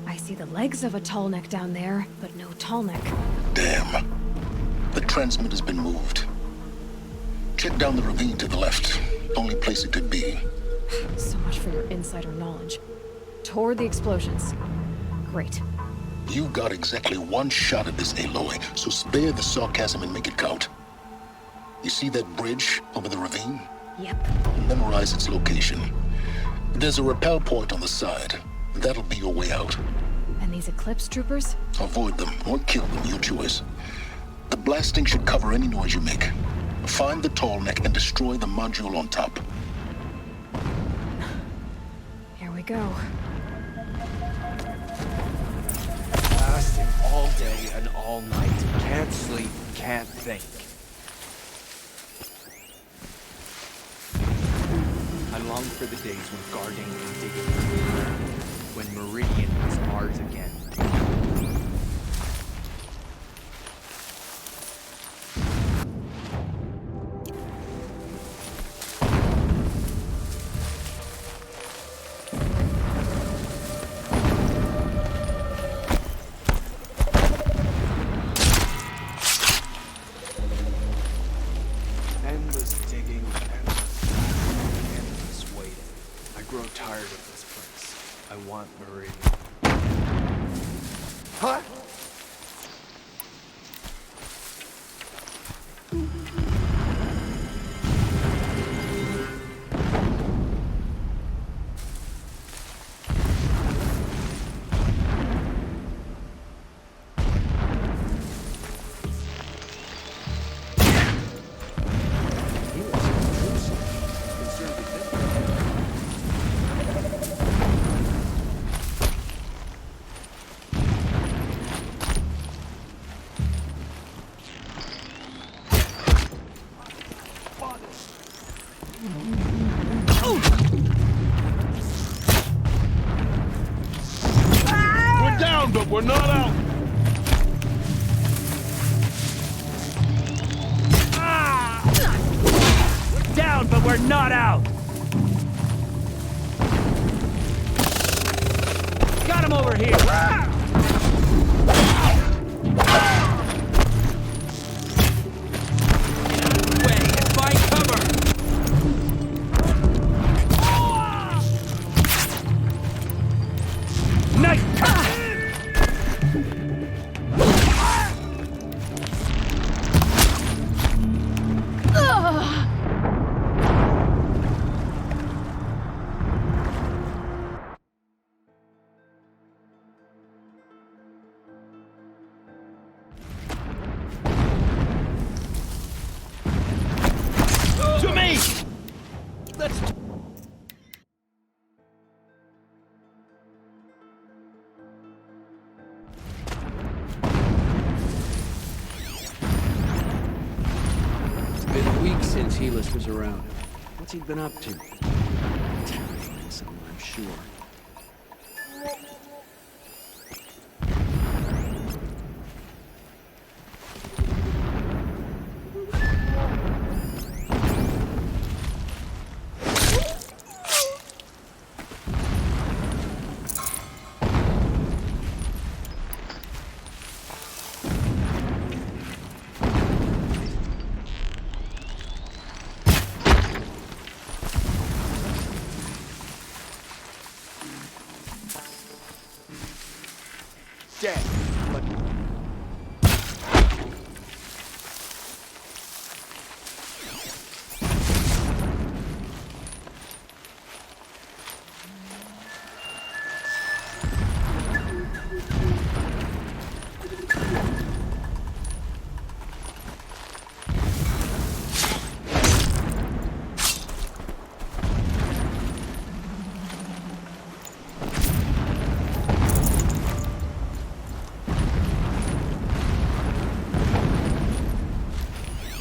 I see the legs of a Tallneck down there, but no Tallneck. Damn. The transmitter's been moved. Check down the ravine to the left. Only place it could be. So much for your insider knowledge. Toward the explosions. Great. You got exactly one shot at this, Aloy, so spare the sarcasm and make it count. You see that bridge over the ravine? Yep. Memorize its location. There's a rappel point on the side. That'll be your way out. And these Eclipse troopers? Avoid them or kill them, your choice. The blasting should cover any noise you make. Find the Tallneck and destroy the module on top. Here we go. Blasting all day and all night. Can't sleep, can't think. I long for the days when guarding and digging, when Meridian was ours again. And grow tired of this place. I want Marie. Huh? We're down, but we're not out. We're down, but we're not out! Got him over here! To me! Let's... It's been weeks since Helis was around. What's he been up to? Talented something, I'm sure. Dead. But...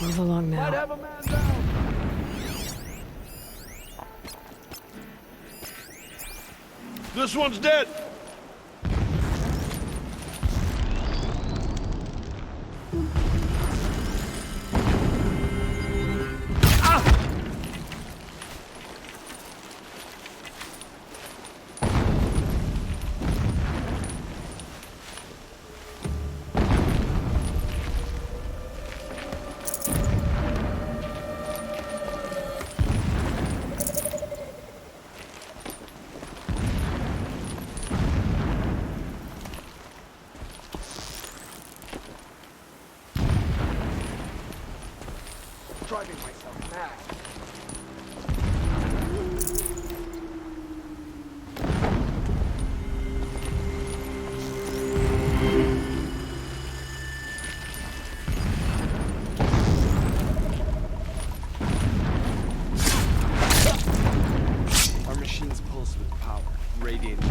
Move along now. Have a man down. This one's dead. Driving myself mad. Our machines pulse with power, radiating.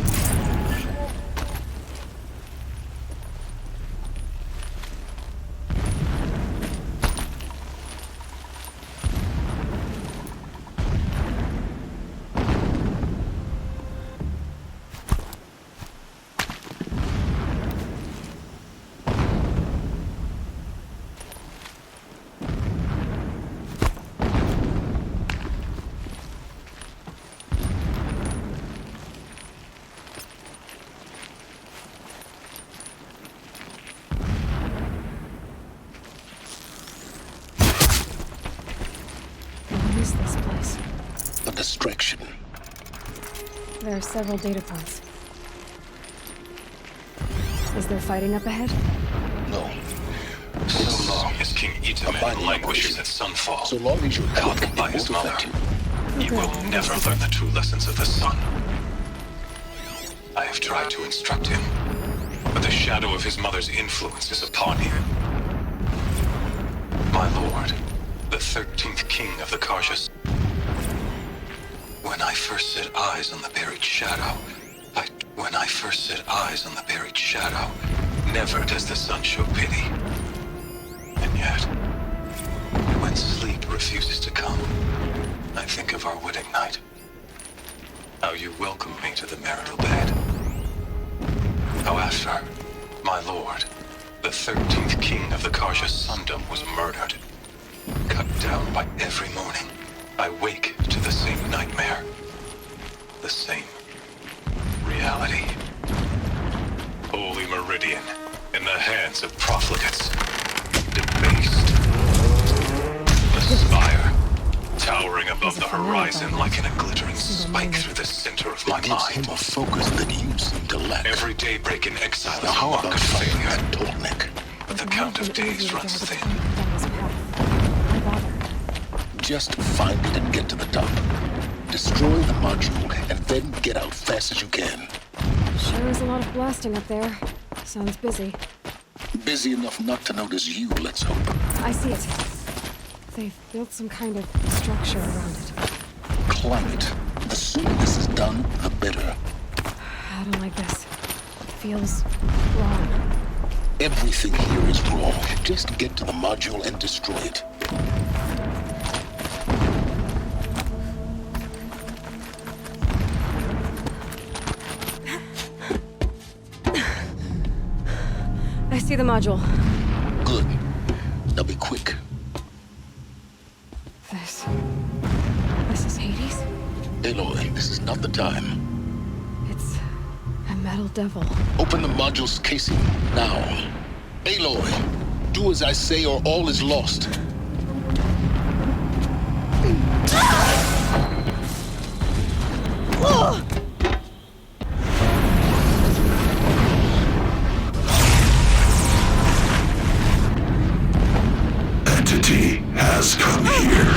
What is this place? A distraction. There are several data points. Is there fighting up ahead? No. So long as King Itaman languishes at Sunfall, So long as your caught code by won't his mother, affect you. he will never learn the true lessons of the sun. I have tried to instruct him, but the shadow of his mother's influence is upon him. My lord, the 13th king of the Karjas. When I first set eyes on the buried shadow, never does the sun show pity. And yet, when sleep refuses to come, I think of our wedding night. How you welcomed me to the marital bed. How after, my lord, the 13th king of the Karja Sundom was murdered. Cut down by every morning, I wake to the same nightmare. The same reality. Holy Meridian, in the hands of profligates. Debased. The spire, towering above the horizon like in a glittering spike through the center of my mind. Him a focus that you seem to lack. Every daybreak in exile is Now a how mark about of failure. that Tolnik? But the count of days runs thin. Just find it and get to the top. Destroy the module and then get out fast as you can. Sure is a lot of blasting up there. Sounds busy. Busy enough not to notice you, let's hope. I see it. They've built some kind of structure around it. Climb it. The sooner this is done, the better. I don't like this. It feels wrong. Everything here is wrong. Just get to the module and destroy it. I see the module. Good. Now be quick. This is Hades? Aloy, this is not the time. It's a metal devil. Open the module's casing, now. Aloy, do as I say or all is lost. Entity has come here.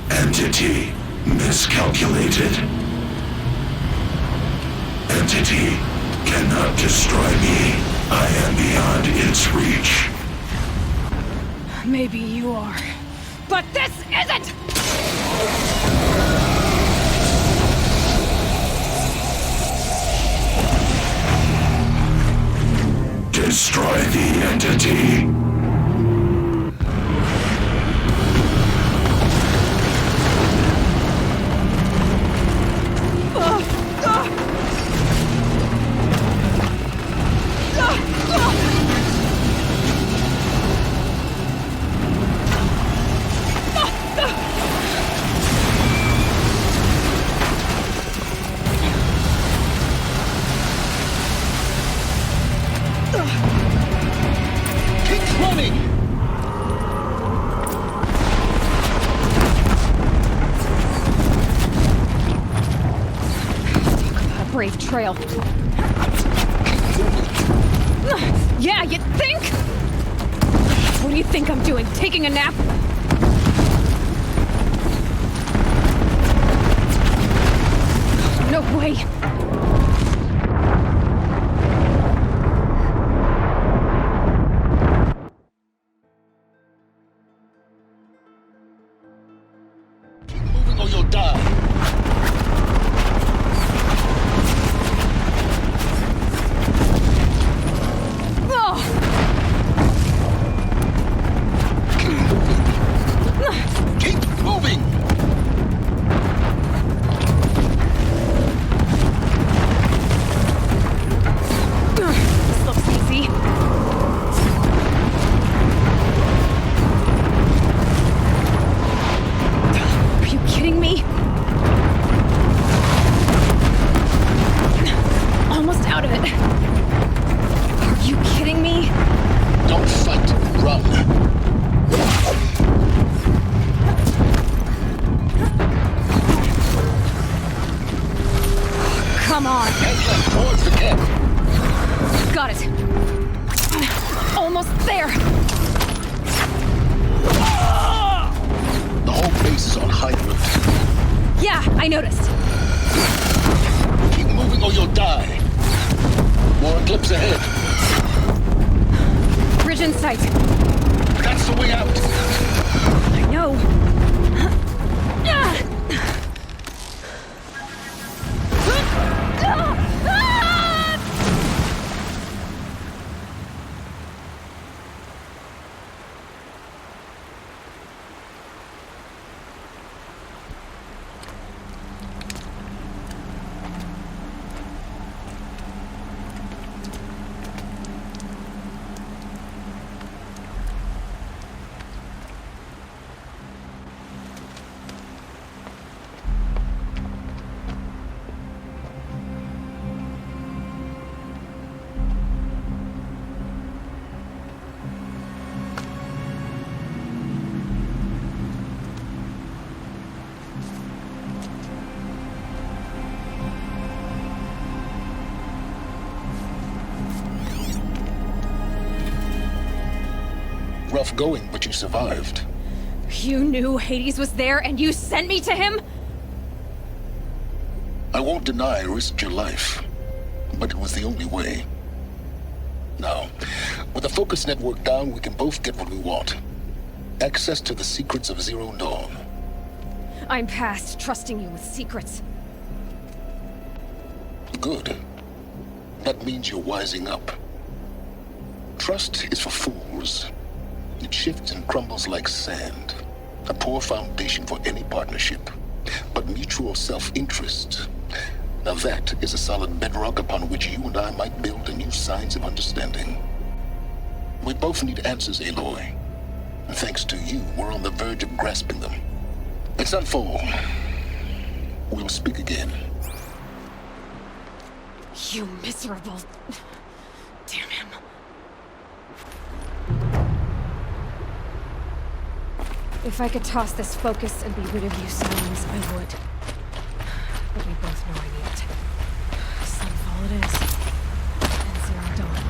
Entity miscalculated. Entity cannot destroy me. I am beyond its reach. Maybe you are. But this isn't! Destroy the entity. Keep running! A brave trail. Yeah, you think? What do you think I'm doing? Taking a nap? No way. Moving or you'll die. Oh! Keep moving. I noticed. Keep moving or you'll die. More eclipse ahead. Bridge in sight. That's the way out. I know. Rough going, but you survived. You knew Hades was there and you sent me to him? I won't deny I risked your life, but it was the only way. Now, with the focus network down, we can both get what we want. Access to the secrets of Zero Dawn. I'm past trusting you with secrets. Good. That means you're wising up. Trust is for fools. It shifts and crumbles like sand. A poor foundation for any partnership. But mutual self-interest, now that is a solid bedrock upon which you and I might build a new science of understanding. We both need answers, Aloy. And thanks to you, we're on the verge of grasping them. It's unfold. We'll speak again. You miserable... Damn him. If I could toss this focus and be rid of you, Silence, I would. But we both know I need it. Sunfall it is. And Zero Dawn.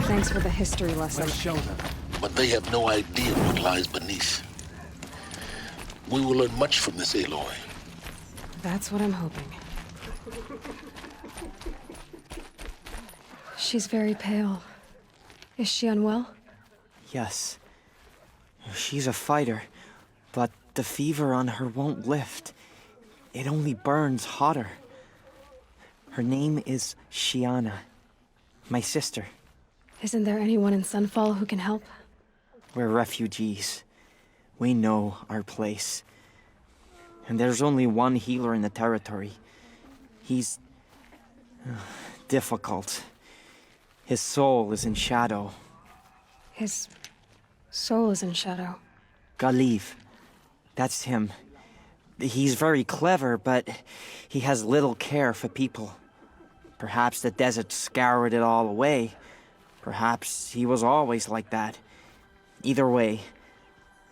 Thanks for the history lesson. Let's show them. But they have no idea what lies beneath. We will learn much from this, Aloy. That's what I'm hoping. She's very pale. Is she unwell? Yes. She's a fighter, but the fever on her won't lift. It only burns hotter. Her name is Shiana, my sister. Isn't there anyone in Sunfall who can help? We're refugees. We know our place. And there's only one healer in the territory. He's... difficult. His soul is in shadow. His soul is in shadow. Galiv. That's him. He's very clever, but he has little care for people. Perhaps the desert scoured it all away. Perhaps he was always like that. Either way,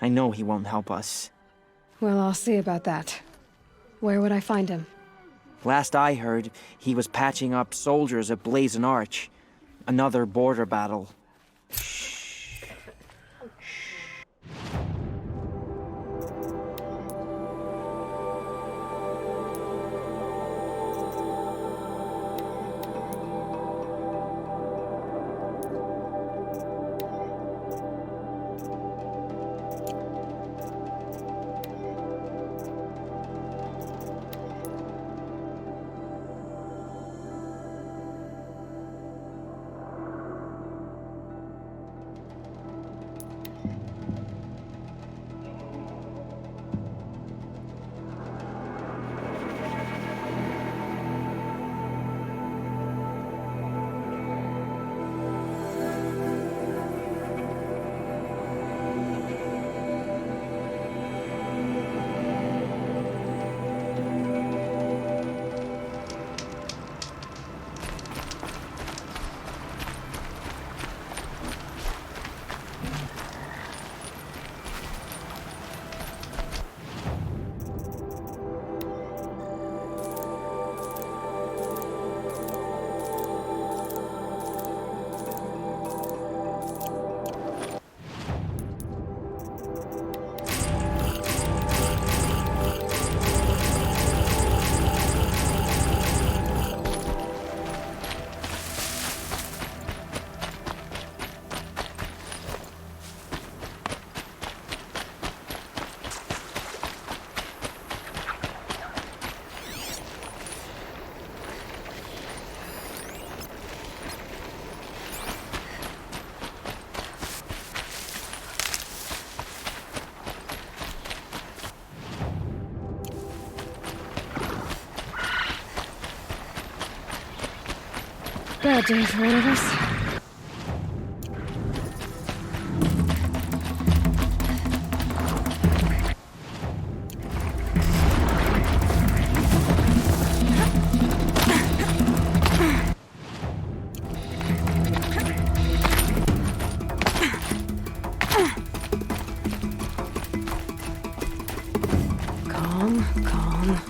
I know he won't help us. Well, I'll see about that. Where would I find him? Last I heard, he was patching up soldiers at Blazon Arch. Another border battle. Bad day for one of us. Calm, calm.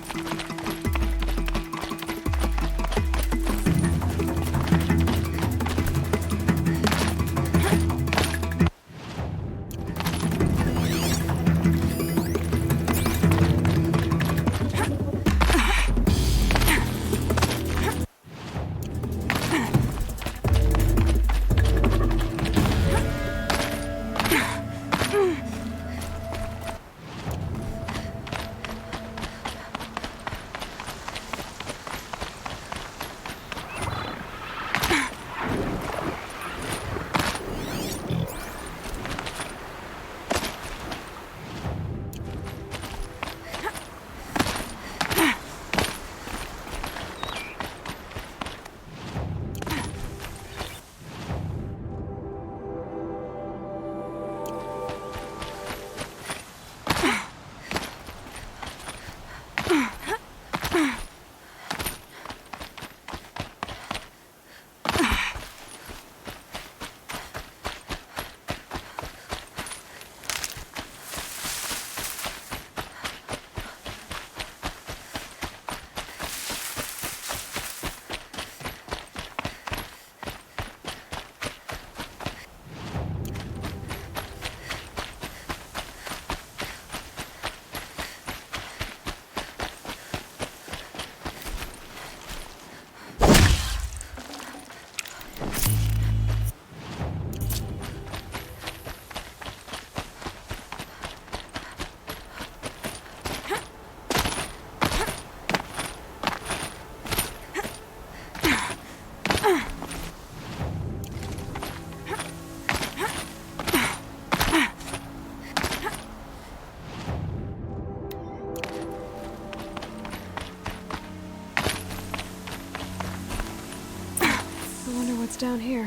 I wonder what's down here.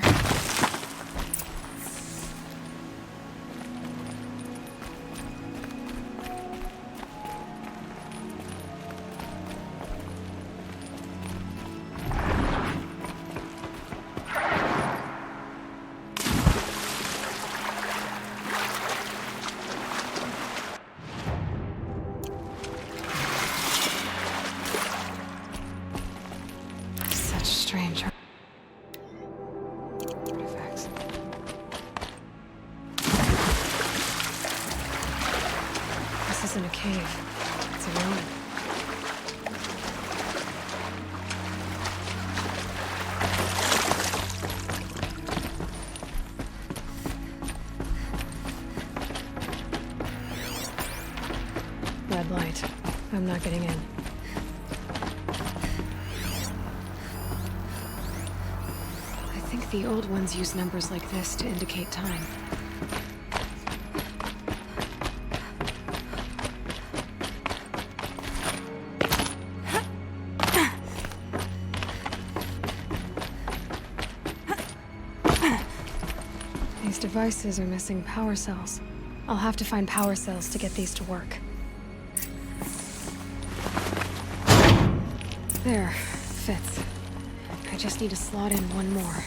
isn't a cave. It's a room. Red light. I'm not getting in. I think the old ones use numbers like this to indicate time. These devices are missing power cells. I'll have to find power cells to get these to work. There, fits. I just need to slot in one more.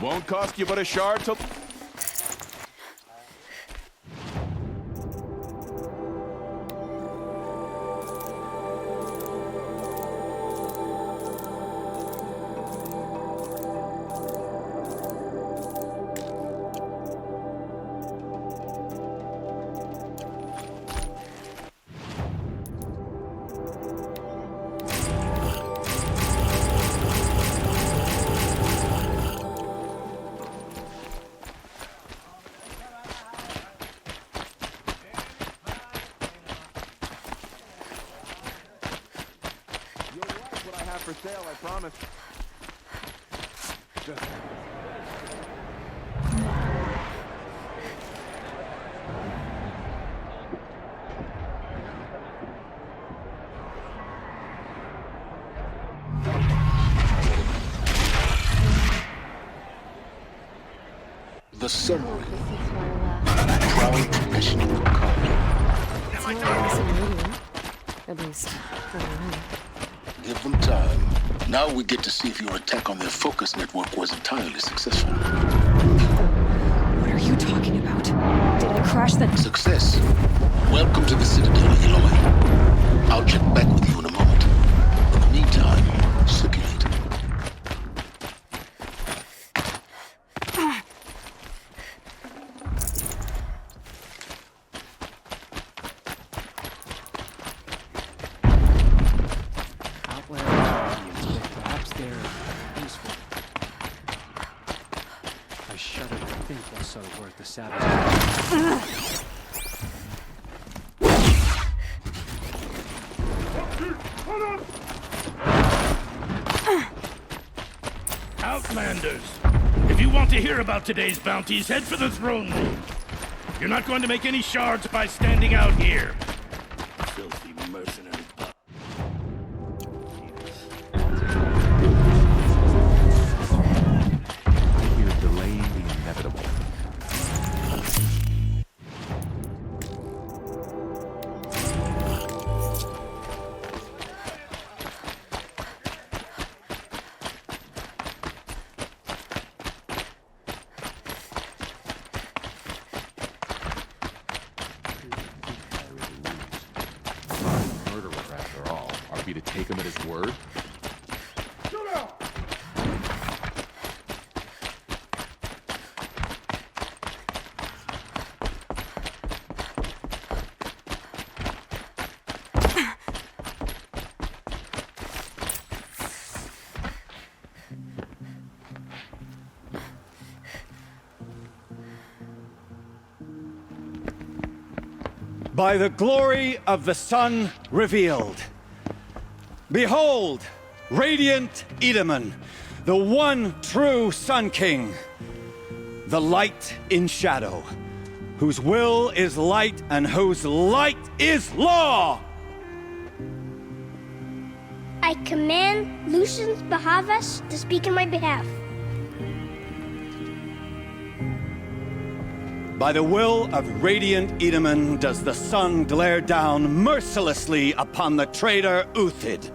Won't cost you but a shard to... for sale, I promise. Just... The summary. Ground commissioning for Carter. At least, for a while. Give them time. Now we get to see if your attack on their focus network was entirely successful. What are you talking about? Did I crash the... Success. Welcome to the Citadel, Aloy. I'll check back with you in a moment. In the meantime, circulate. Perhaps they're peaceful. I shudder to think what sort of work the Savage. Outlanders! If you want to hear about today's bounties, head for the throne room. You're not going to make any shards by standing out here. Filthy mercenary pup. You're delaying the inevitable. To take him at his word? By the glory of the sun revealed. Behold, radiant Edaman, the one true Sun King, the light in shadow, whose will is light and whose light is law! I command Lucius Bahavas to speak in my behalf. By the will of radiant Edaman does the sun glare down mercilessly upon the traitor Uthid.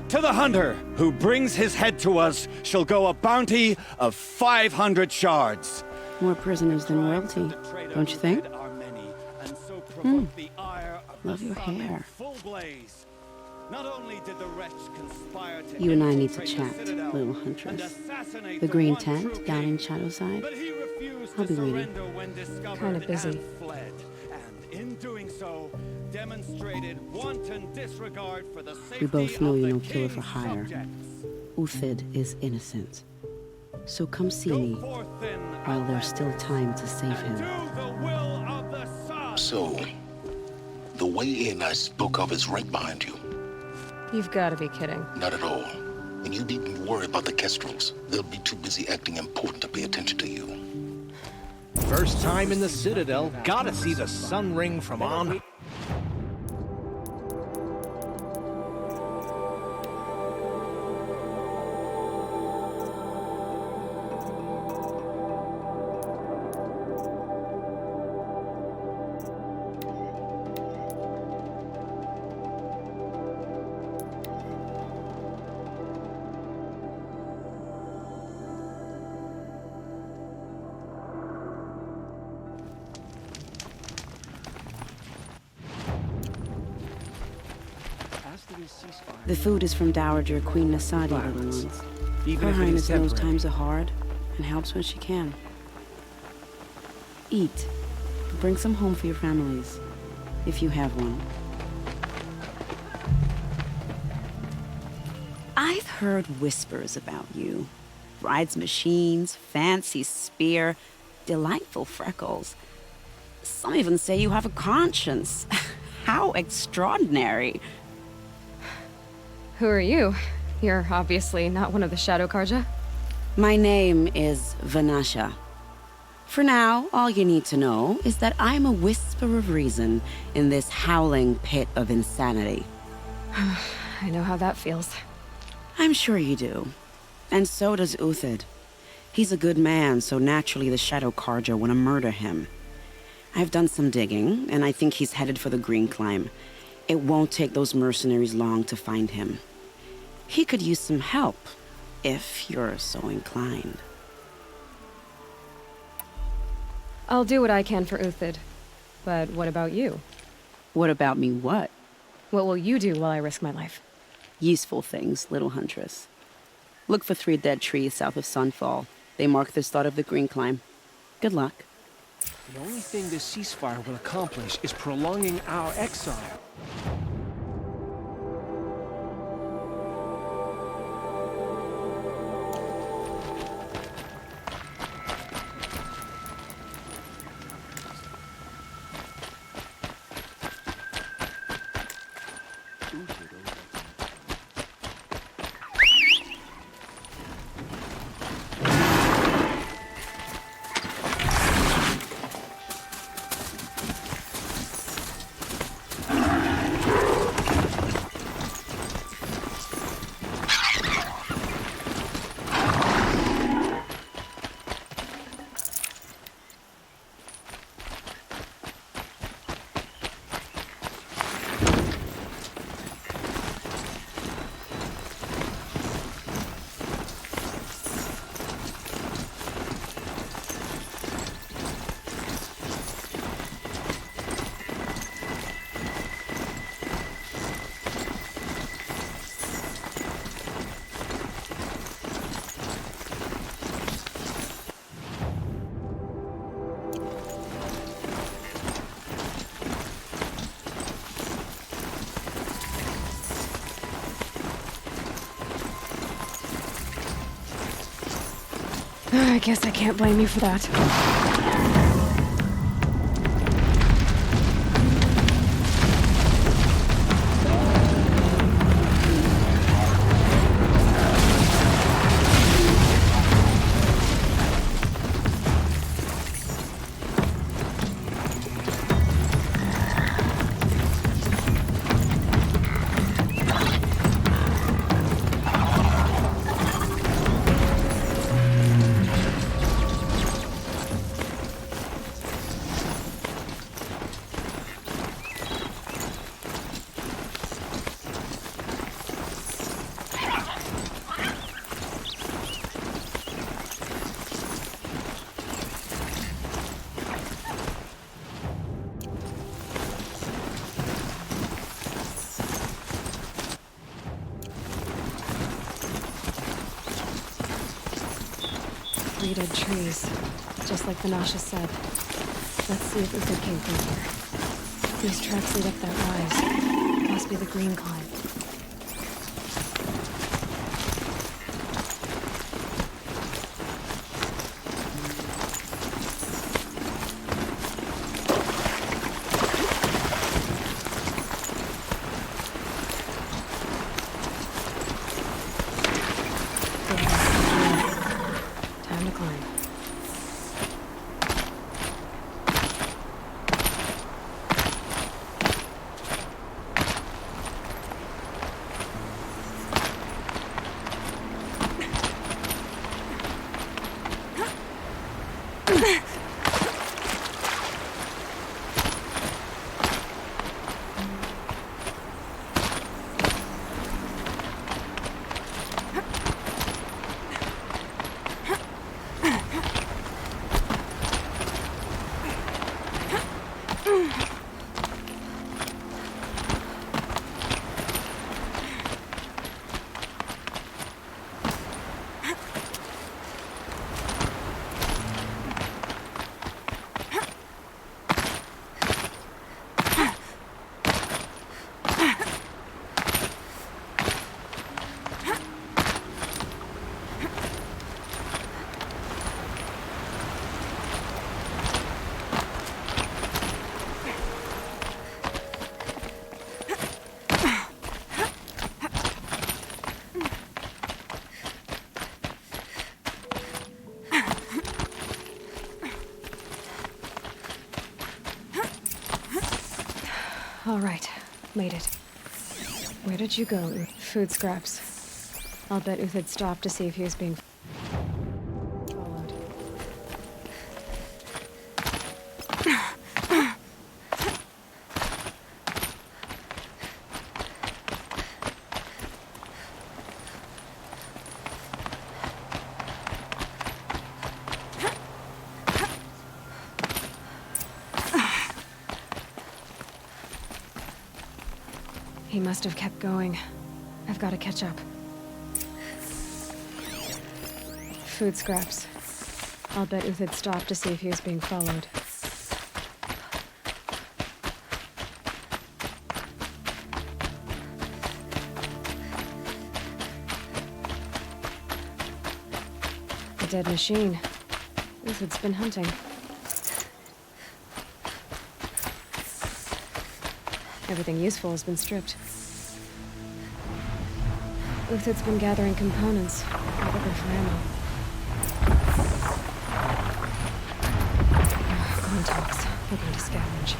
To the hunter who brings his head to us shall go a bounty of 500 shards. More prisoners than royalty, don't you think? Love your hair. You and I need to chat, little huntress. The green tent down in Shadowside. I'll be waiting. Kind of busy. In doing so, demonstrated wanton disregard for the safety We both know of you're the no killer for king's hire. subjects. Uthid is innocent. So come see me while there's still time to save him. So, the way in I spoke of is right behind you. You've got to be kidding. Not at all. And you needn't worry about the Kestrels. They'll be too busy acting important to pay attention to you. First time in the Citadel, gotta see the sun ring from on. The food is from Dowager Queen Nasadi, little ones. Her Highness knows times are hard and helps when she can. Eat. Bring some home for your families, if you have one. I've heard whispers about you. Rides machines, fancy spear, delightful freckles. Some even say you have a conscience. How extraordinary. Who are you? You're obviously not one of the Shadow Karja. My name is Vanasha. For now, all you need to know is that I'm a whisper of reason in this howling pit of insanity. I know how that feels. I'm sure you do. And so does Uthid. He's a good man, so naturally the Shadow Karja want to murder him. I've done some digging, and I think he's headed for the Green Climb. It won't take those mercenaries long to find him. He could use some help, if you're so inclined. I'll do what I can for Uthid. But what about you? What about me what? What will you do while I risk my life? Useful things, little huntress. Look for 3 dead trees south of Sunfall. They mark the start of the green climb. Good luck. The only thing this ceasefire will accomplish is prolonging our exile. I guess I can't blame you for that. Dead trees, just like Vanasha said. Let's see if Uthid came through here. These tracks lead up that rise. Must be the green climb. Time to climb. All right, made it. Where did you go? Food scraps. I'll bet Uthid stopped to see if he was being followed. He must have kept going. I've got to catch up. Food scraps. I'll bet Uthid stopped to see if he was being followed. A dead machine. Uthid's been hunting. Everything useful has been stripped. Uthid's been gathering components, probably for ammo. Contacts, looking to scavenge.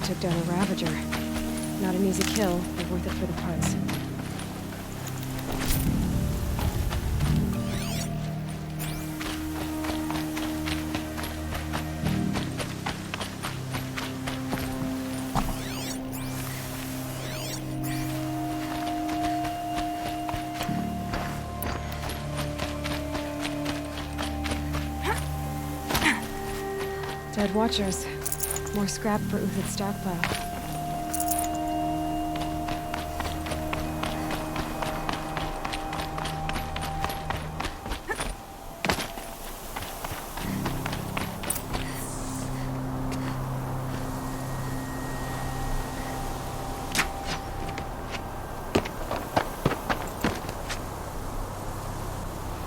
Took down a Ravager. Not an easy kill, but worth it for the parts. Dead Watchers. More scrap for Uthid's stockpile.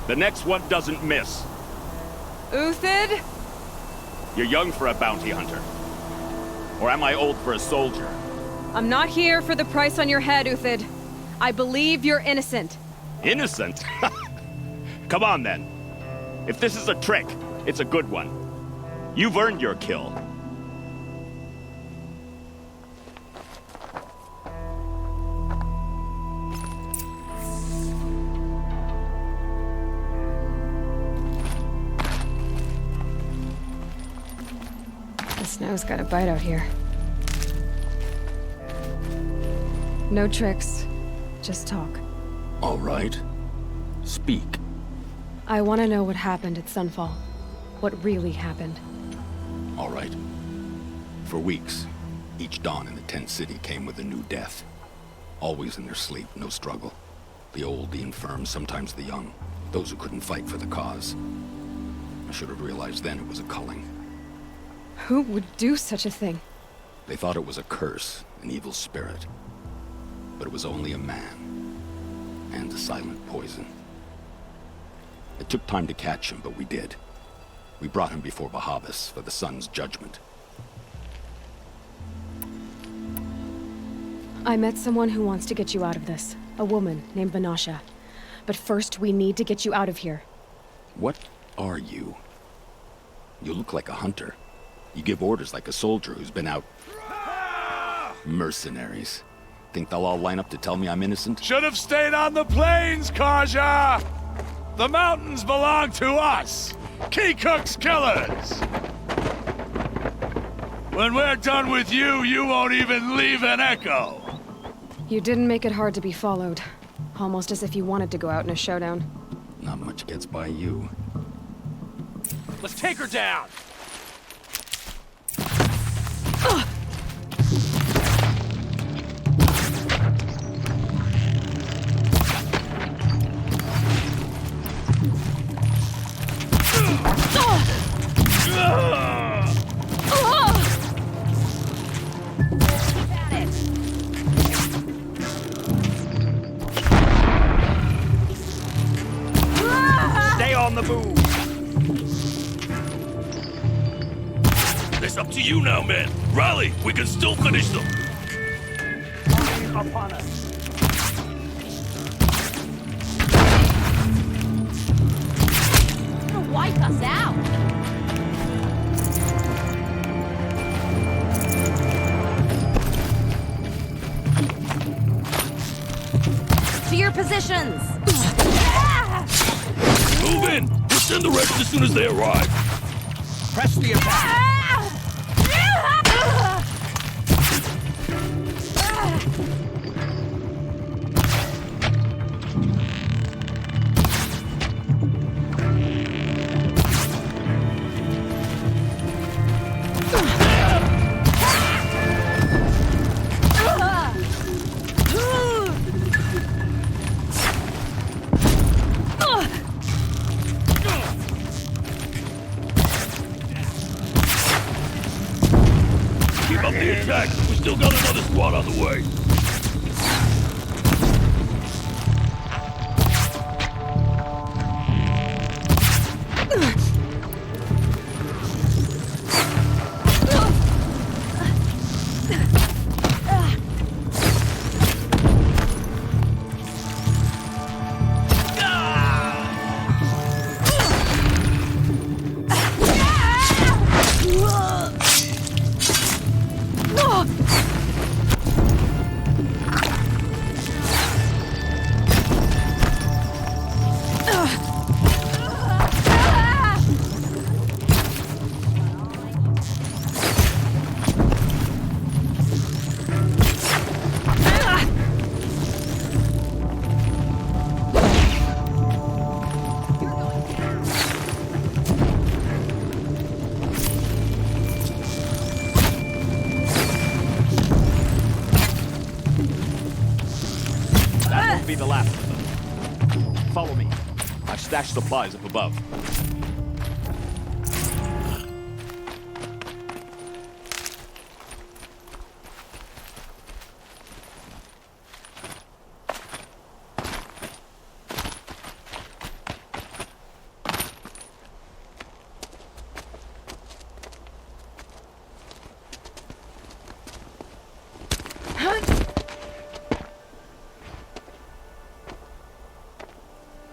The next one doesn't miss. Uthid? You're young for a bounty hunter. Or am I old for a soldier? I'm not here for the price on your head, Uthid. I believe you're innocent. Innocent? Come on, then. If this is a trick, it's a good one. You've earned your kill. The snow's got a bite out here. No tricks, just talk. All right. Speak. I want to know what happened at Sunfall. What really happened. All right. For weeks, each dawn in the tent city came with a new death. Always in their sleep, no struggle. The old, the infirm, sometimes the young. Those who couldn't fight for the cause. I should have realized then it was a culling. Who would do such a thing? They thought it was a curse, an evil spirit. But it was only a man. And a silent poison. It took time to catch him, but we did. We brought him before Bahavas for the sun's judgment. I met someone who wants to get you out of this. A woman named Vanasha. But first, we need to get you out of here. What are you? You look like a hunter. You give orders like a soldier who's been out... Mercenaries. Think they'll all line up to tell me I'm innocent? Should have stayed on the plains, Karja! The mountains belong to us! Kikuk's killers! When we're done with you, you won't even leave an echo! You didn't make it hard to be followed. Almost as if you wanted to go out in a showdown. Not much gets by you. Let's take her down! Stay on the move! It's up to you now, man. Rally! We can still finish them! Upon us. Wipe us out! To your positions! Move in! We'll send the rest as soon as they arrive! Press the attack! Keep up the attack! We still got another squad on the way! Be the last of them. Follow me. I've stashed supplies up above.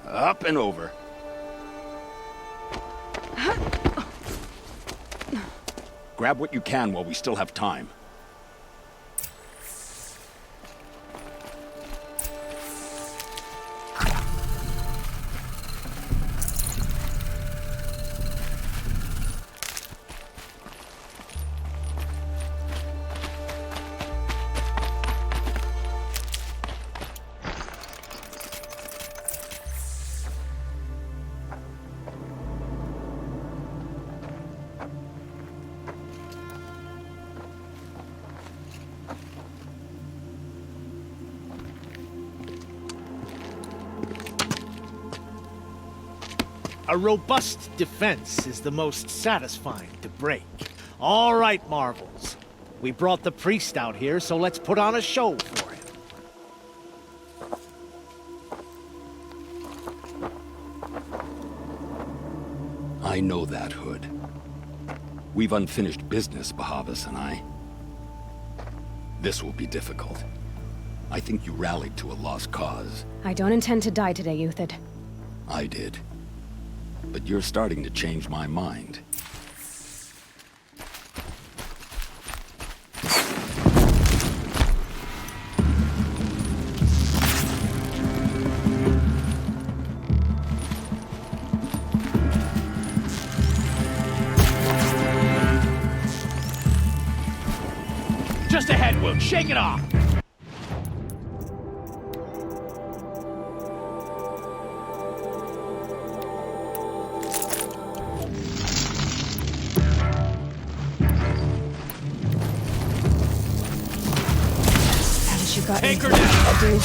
Up and over. Grab what you can while we still have time. A robust defense is the most satisfying to break. All right, Marvels. We brought the priest out here, so let's put on a show for him. I know that, Hood. We've unfinished business, Bahavas and I. This will be difficult. I think you rallied to a lost cause. I don't intend to die today, Uthid. I did. But you're starting to change my mind. Just ahead, Wook. Shake it off. Haven't you got Take her anything down. to do?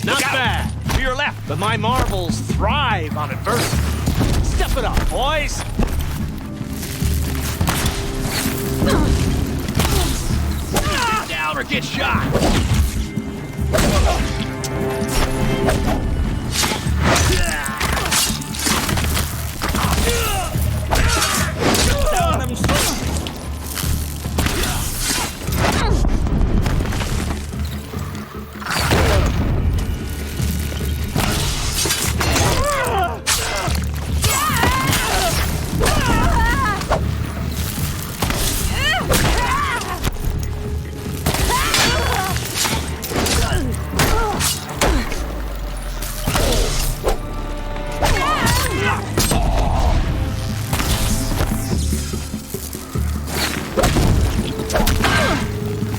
Not bad. To your left. But my marvels thrive on adversity. Step it up, boys. Down or get shot.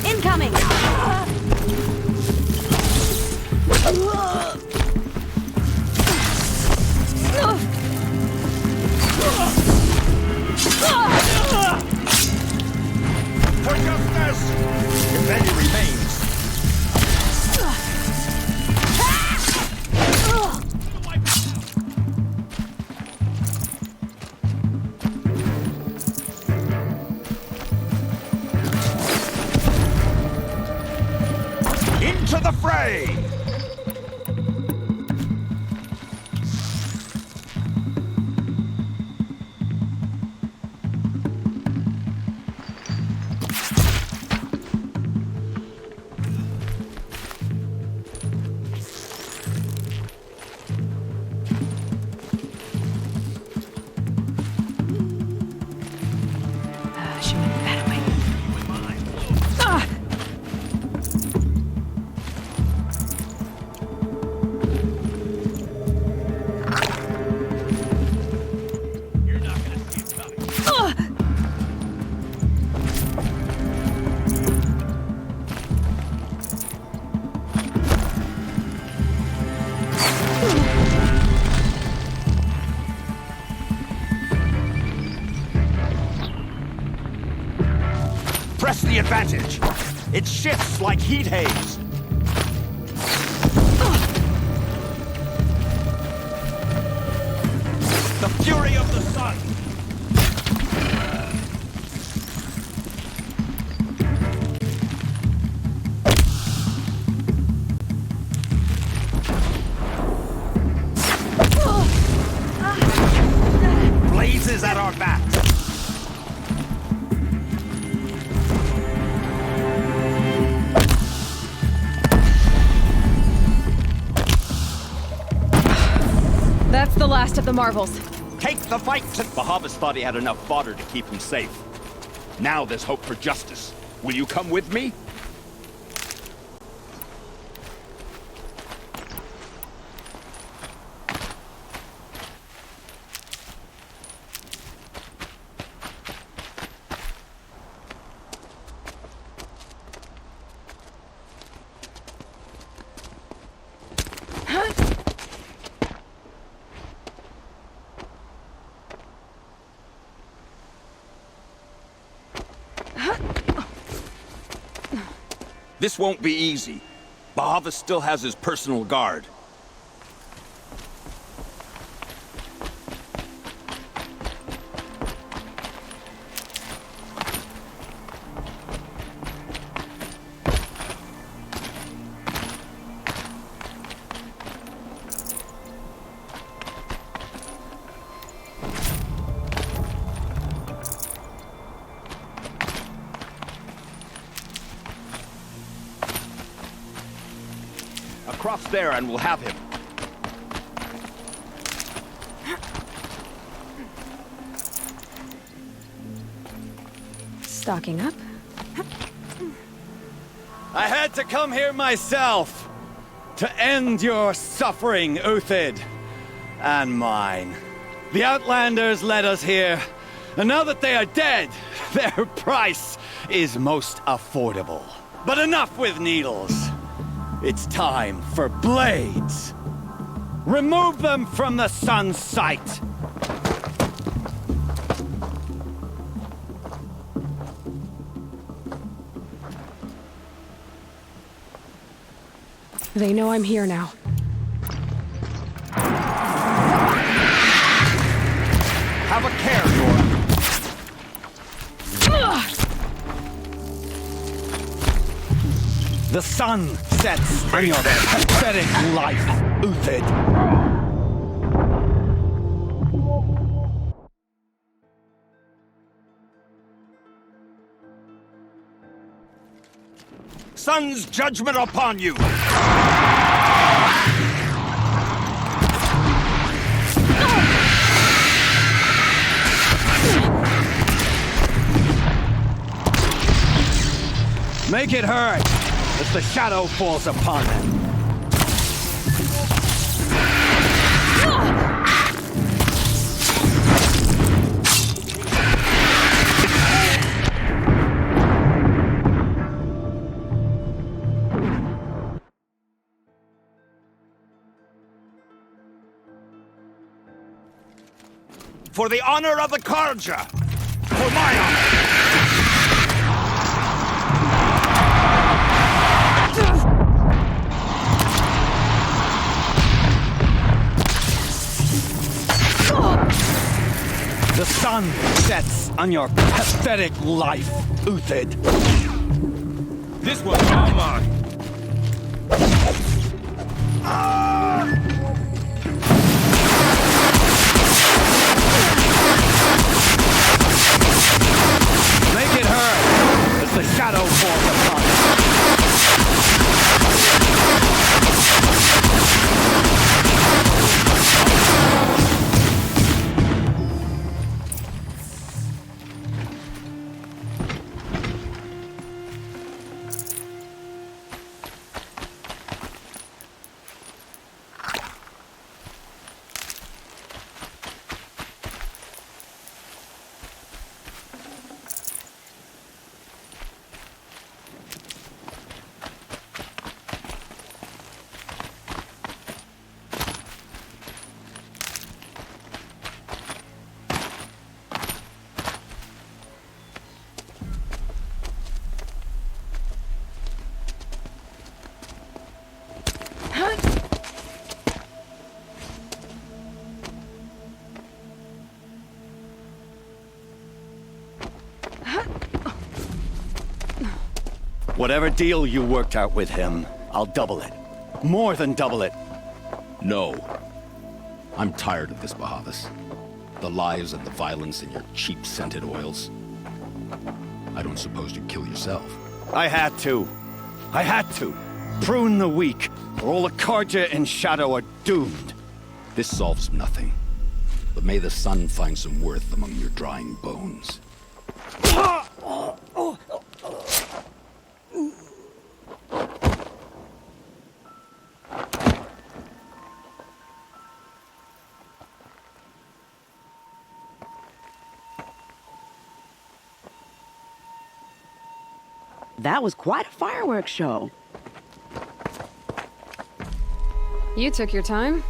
Incoming! For justice! If any remains. Into the fray! She went that way. Ah! Press the advantage. It shifts like heat haze. The fury of the sun. Blazes at our backs. That's the last of the marvels. Take the fight to... Bahavas thought he had enough fodder to keep him safe. Now there's hope for justice. Will you come with me? This won't be easy. Bahavas still has his personal guard. cross there and we'll have him. Stocking up? I had to come here myself to end your suffering, Uthid, and mine. The Outlanders led us here, and now that they are dead, their price is most affordable. But enough with needles. It's time for blades. Remove them from the sun's sight. They know I'm here now. Have a care, Nora. The sun sets on your pathetic life, Uthid. Sun's judgment upon you! Make it hurt as the shadow falls upon them. For the honor of the Karja! For my honor! The sun sets on your pathetic life, Uthid. This one's all mine! Make it hurt as the shadow falls upon it. Whatever deal you worked out with him, I'll double it. More than double it. No. I'm tired of this, Bahavas. The lies and the violence and your cheap-scented oils. I don't suppose you'd kill yourself. I had to. I had to. Prune the weak, or all the Karja in Shadow are doomed. This solves nothing. But may the sun find some worth among your drying bones. That was quite a fireworks show. You took your time?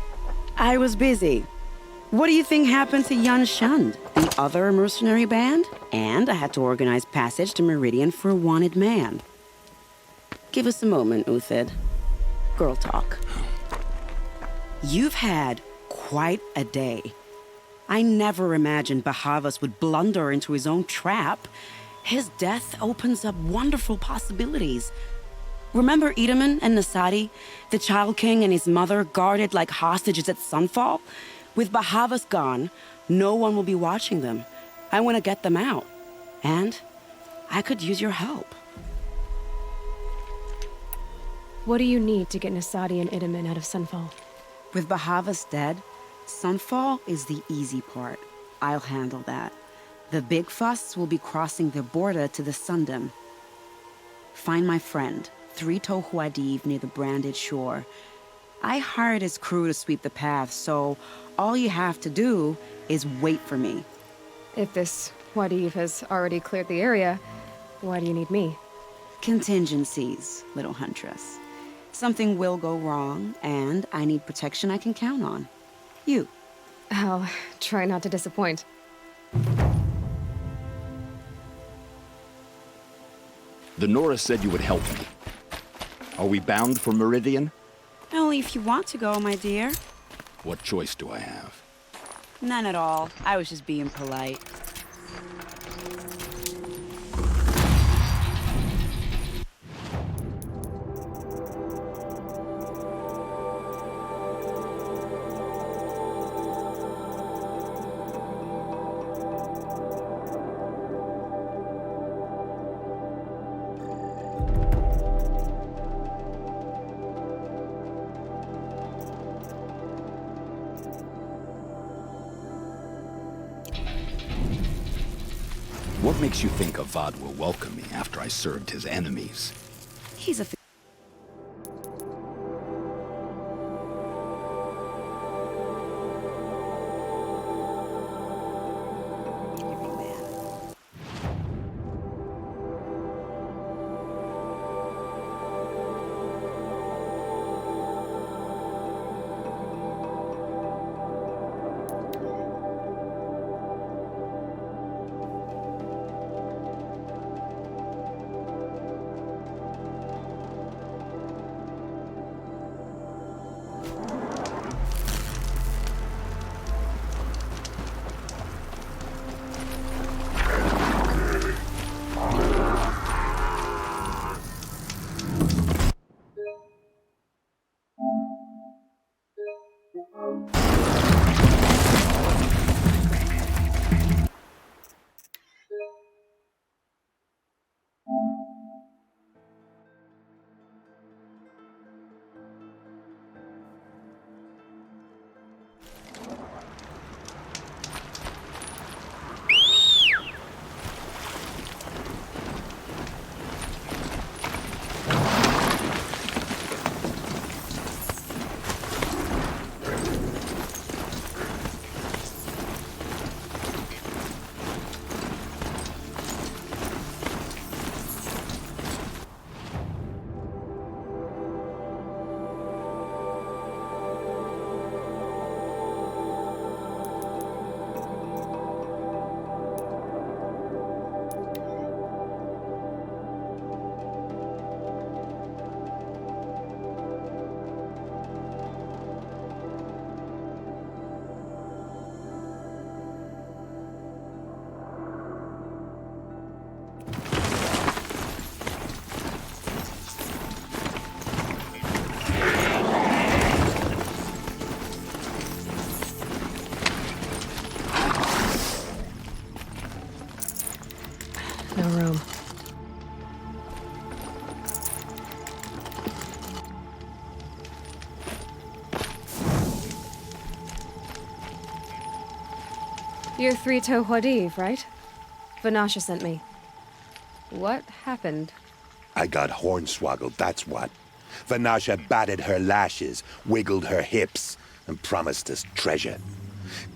I was busy. What do you think happened to Yun Shund, the other mercenary band? And I had to organize passage to Meridian for a wanted man. Give us a moment, Uthid. Girl talk. You've had quite a day. I never imagined Bahavas would blunder into his own trap. His death opens up wonderful possibilities. Remember Edaman and Nasadi, the Child King and his mother guarded like hostages at sunfall? With Bahavas gone, no one will be watching them. I want to get them out. And I could use your help. What do you need to get Nasadi and Idaman out of Sunfall? With Bahavas dead, Sunfall is the easy part. I'll handle that. The big fuss will be crossing the border to the Sundom. Find my friend, Three-Toe Huadiv, near the branded shore. I hired his crew to sweep the path, so all you have to do is wait for me. If this Huadiv has already cleared the area, why do you need me? Contingencies, little huntress. Something will go wrong, and I need protection I can count on. You. I'll try not to disappoint. The Nora said you would help me. Are we bound for Meridian? Only if you want to go, my dear. What choice do I have? None at all. I was just being polite. What makes you think Avad will welcome me after I served his enemies? He's a No room. You're Three-Toe Huadiv, right? Vanasha sent me. What happened? I got hornswoggled, that's what. Vanasha batted her lashes, wiggled her hips, and promised us treasure.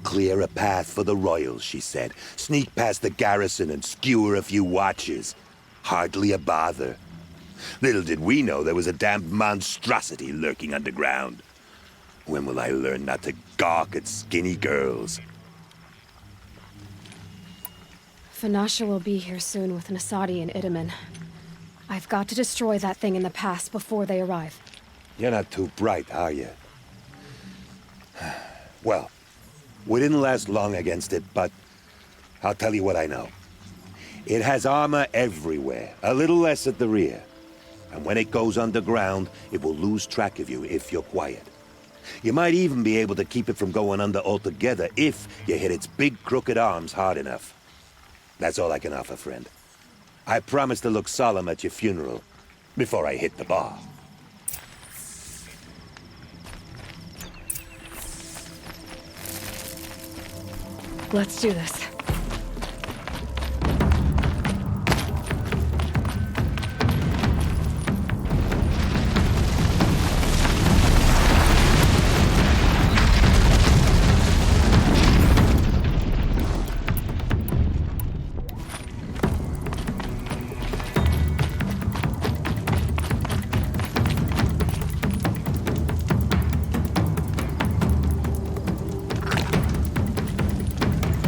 Clear a path for the royals, she said. Sneak past the garrison and skewer a few watches. Hardly a bother. Little did we know there was a damned monstrosity lurking underground. When will I learn not to gawk at skinny girls? Vanasha will be here soon with Nasadi and Idaman. I've got to destroy that thing in the past before they arrive. You're not too bright, are you? Well, we didn't last long against it, but I'll tell you what I know. It has armor everywhere, a little less at the rear. And when it goes underground, it will lose track of you if you're quiet. You might even be able to keep it from going under altogether if you hit its big crooked arms hard enough. That's all I can offer, friend. I promise to look solemn at your funeral before I hit the bar. Let's do this.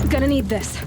Gonna need this.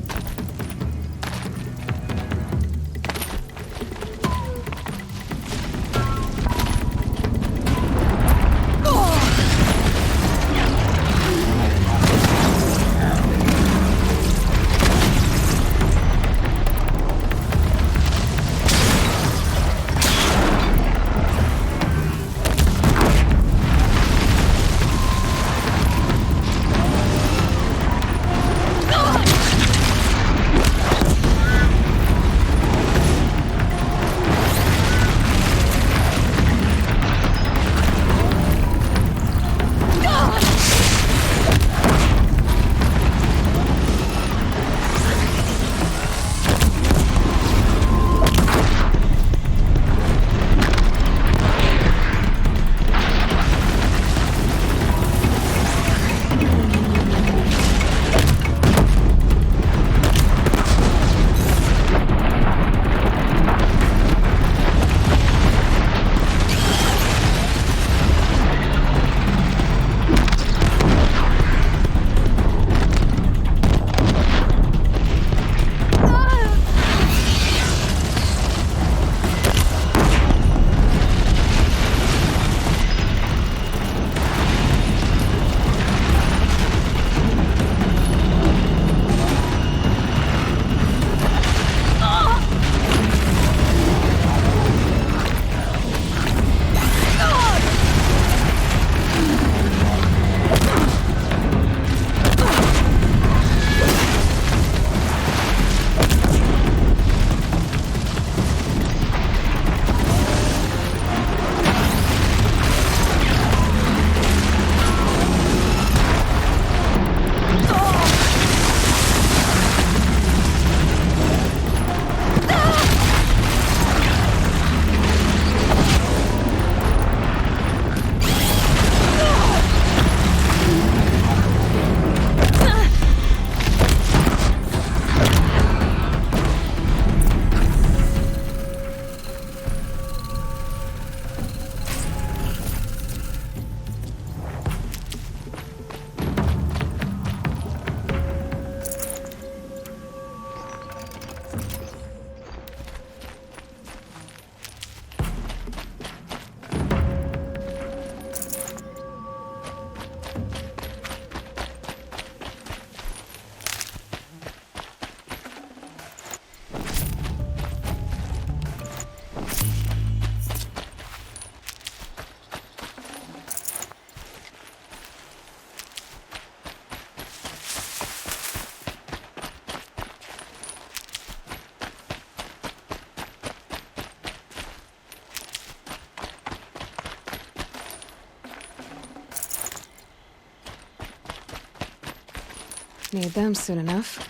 Need them soon enough.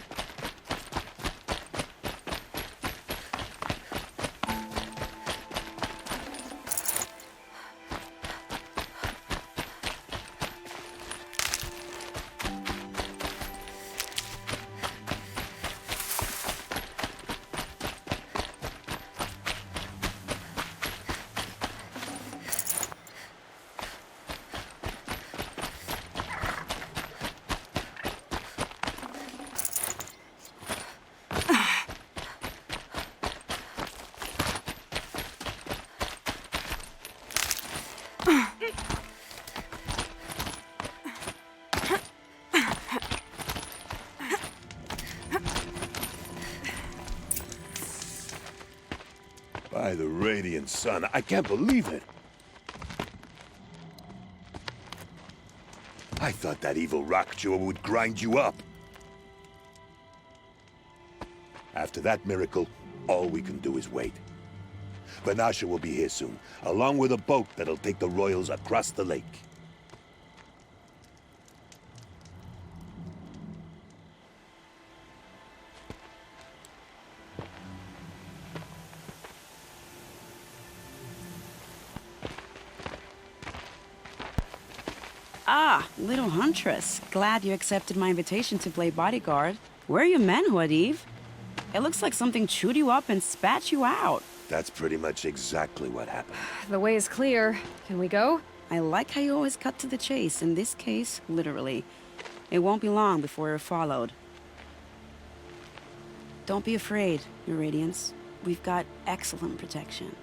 By the radiant sun, I can't believe it. I thought that evil rock jewel would grind you up. After that miracle, all we can do is wait. Vanasha will be here soon, along with a boat that'll take the royals across the lake. Ah, little huntress. Glad you accepted my invitation to play bodyguard. Where are your men, Huadiv? It looks like something chewed you up and spat you out. That's pretty much exactly what happened. The way is clear. Can we go? I like how you always cut to the chase. In this case, literally. It won't be long before you're followed. Don't be afraid, Your Radiance. We've got excellent protection.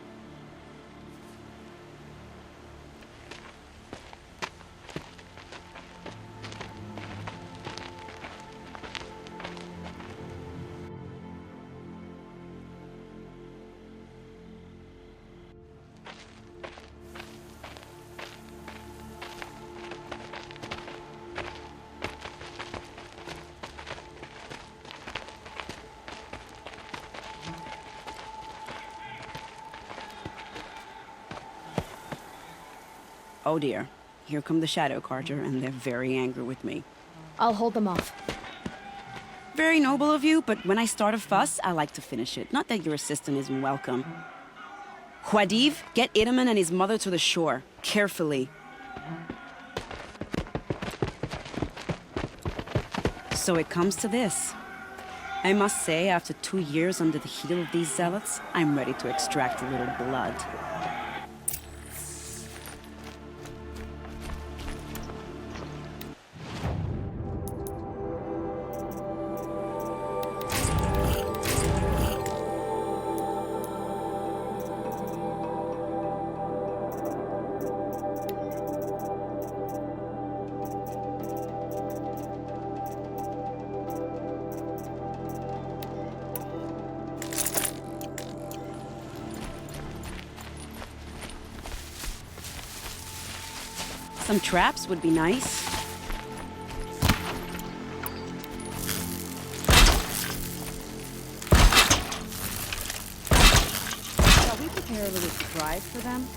Oh dear. Here come the Shadow Carter, and they're very angry with me. I'll hold them off. Very noble of you, but when I start a fuss, I like to finish it. Not that your assistant isn't welcome. Huadiv, get Itaman and his mother to the shore. Carefully. So it comes to this. I must say, after 2 years under the heel of these zealots, I'm ready to extract a little blood. Some traps would be nice. Shall we prepare a little surprise for them?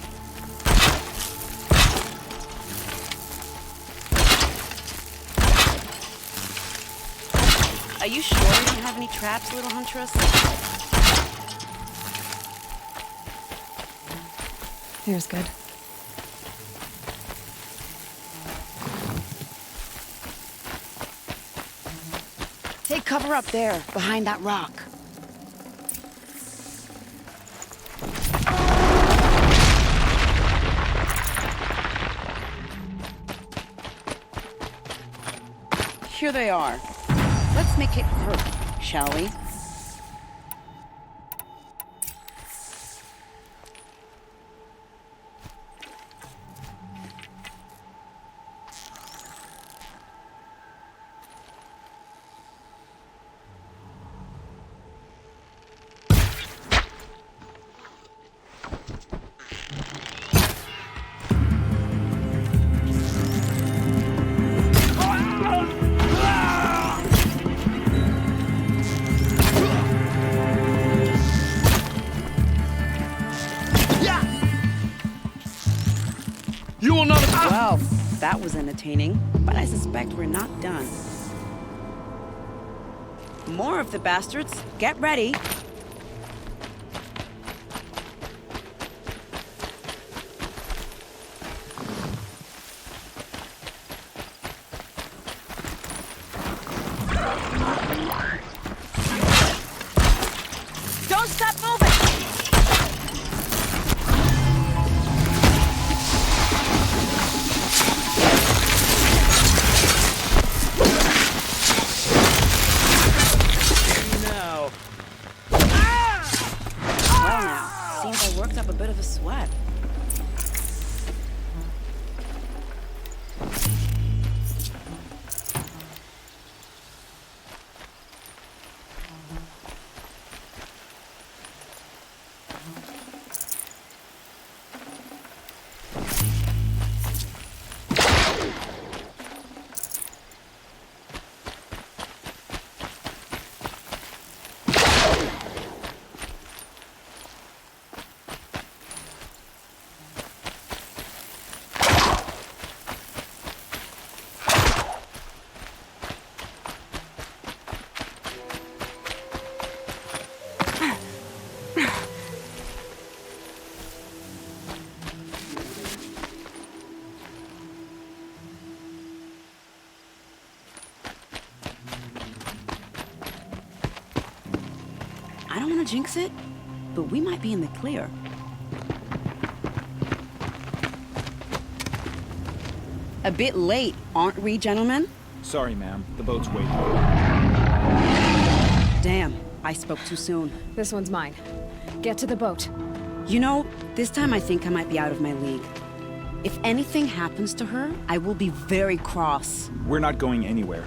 Are you sure you don't have any traps, little huntress? Here's good. Take cover up there, behind that rock. Here they are. Let's make it hurt, shall we? You will not... Well, that was entertaining, but I suspect we're not done. More of the bastards. Get ready. Don't stop moving! No. I don't want to jinx it, but we might be in the clear. A bit late, aren't we, gentlemen? Sorry, ma'am. The boat's waiting. Damn, I spoke too soon. This one's mine. Get to the boat. You know, this time I think I might be out of my league. If anything happens to her, I will be very cross. We're not going anywhere.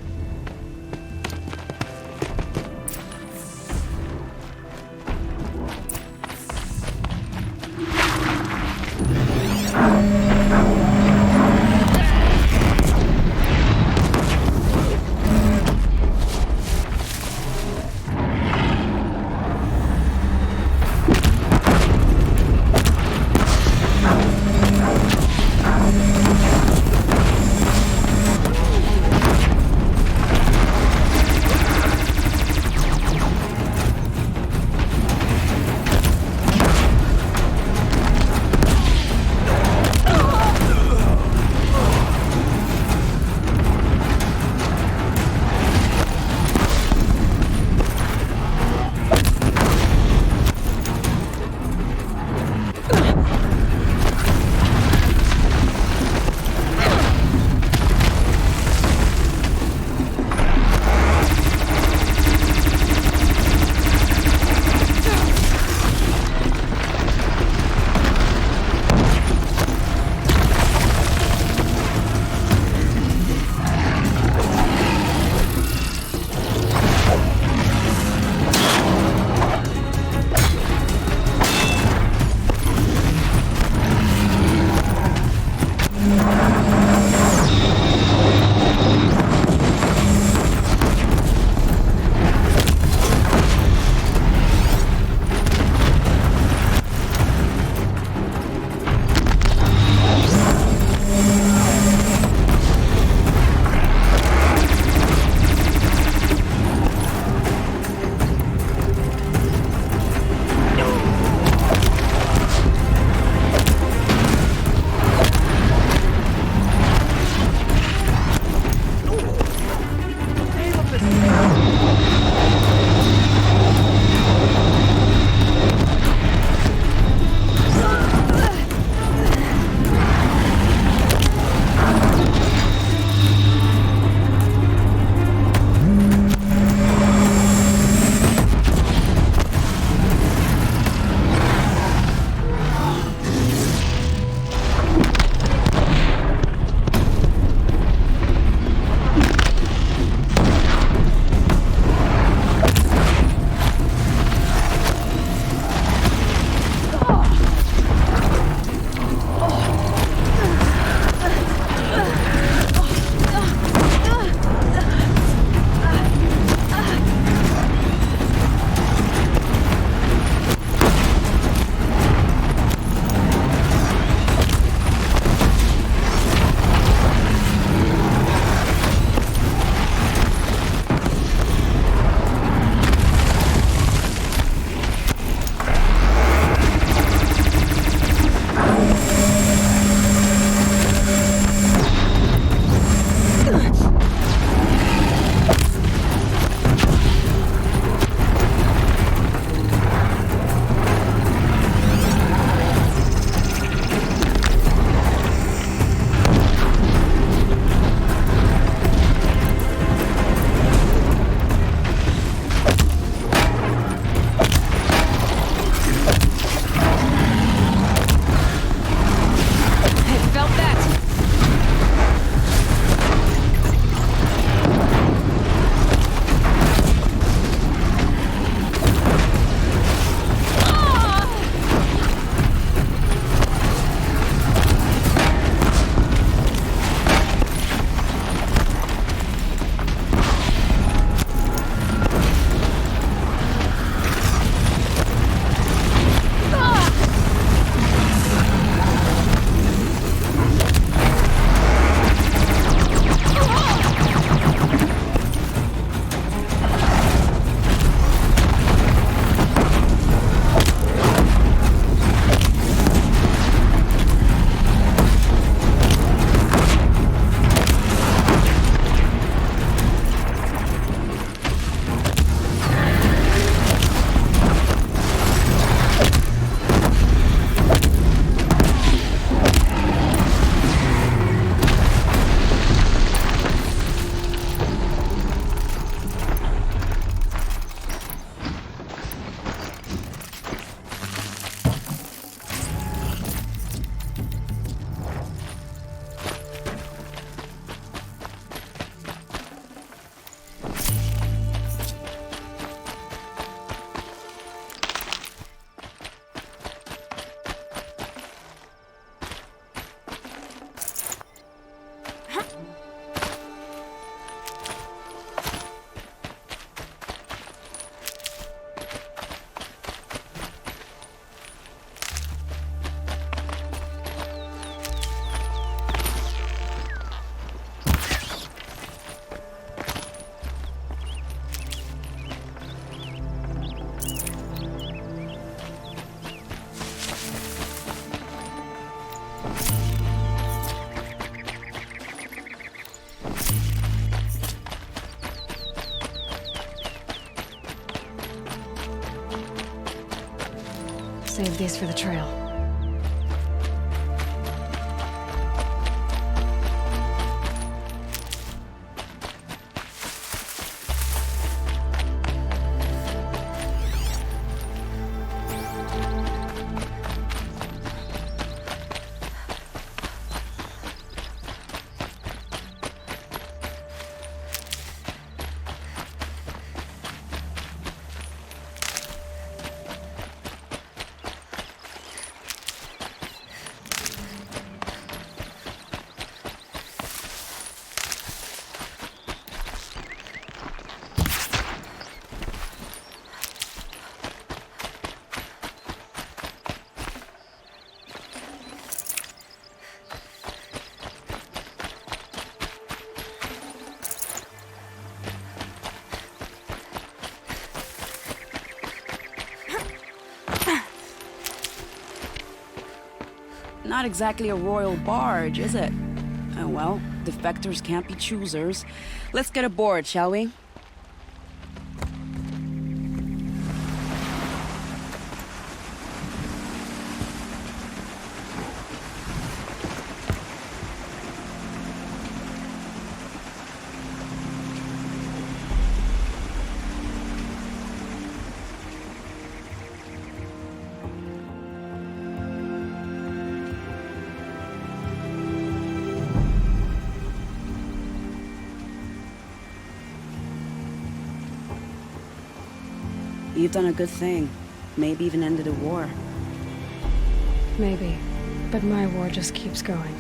Save these for the trail. Not exactly a royal barge, is it? Oh well, defectors can't be choosers. Let's get aboard, shall we? You've done a good thing. Maybe even ended a war. Maybe. But my war just keeps going.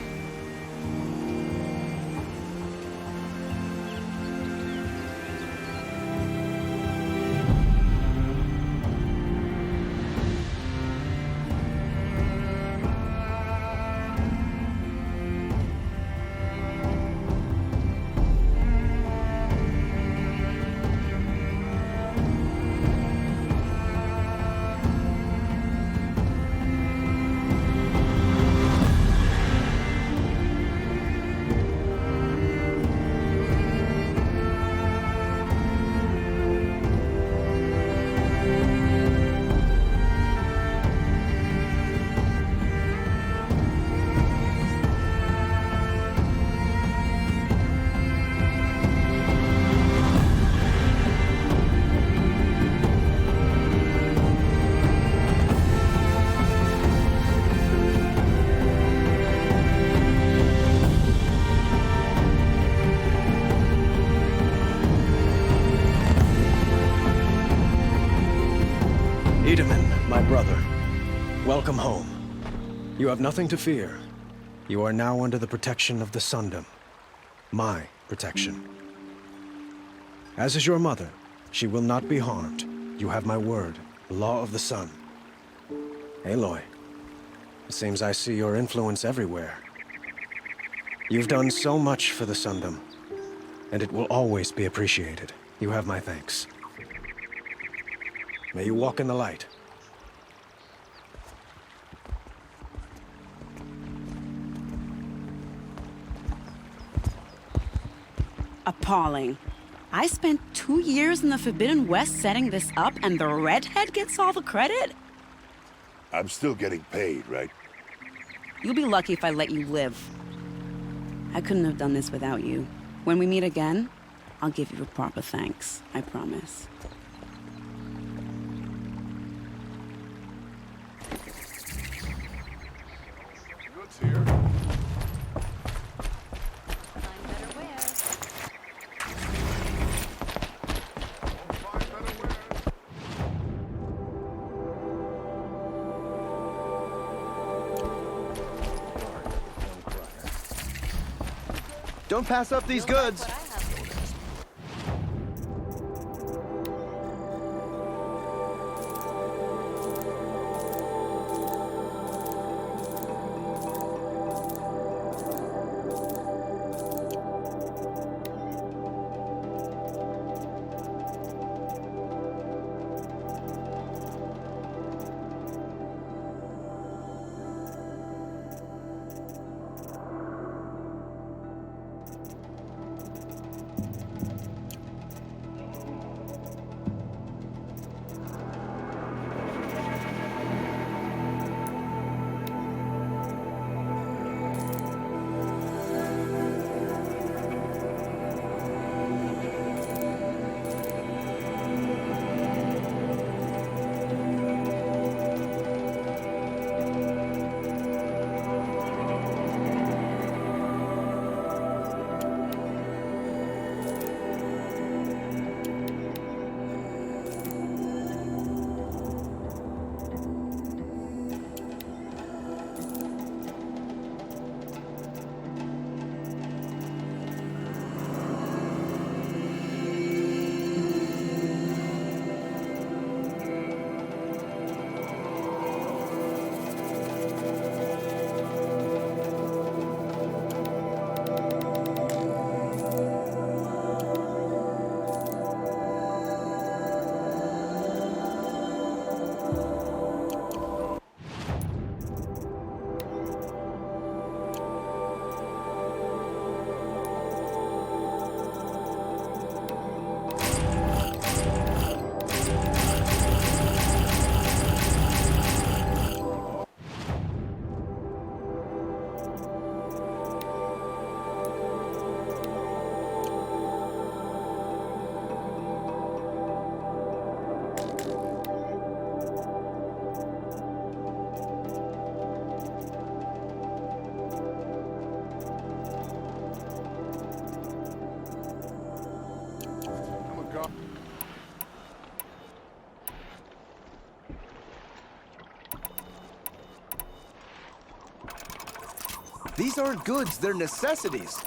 My brother, welcome home. You have nothing to fear. You are now under the protection of the Sundom. My protection. As is your mother, she will not be harmed. You have my word, the law of the sun. Aloy, it seems I see your influence everywhere. You've done so much for the Sundom, and it will always be appreciated. You have my thanks. May you walk in the light. Appalling. I spent 2 years in the Forbidden West setting this up, and the redhead gets all the credit? I'm still getting paid, right? You'll be lucky if I let you live. I couldn't have done this without you. When we meet again, I'll give you a proper thanks. I promise. Goods here. Don't pass up these goods. These aren't goods, they're necessities.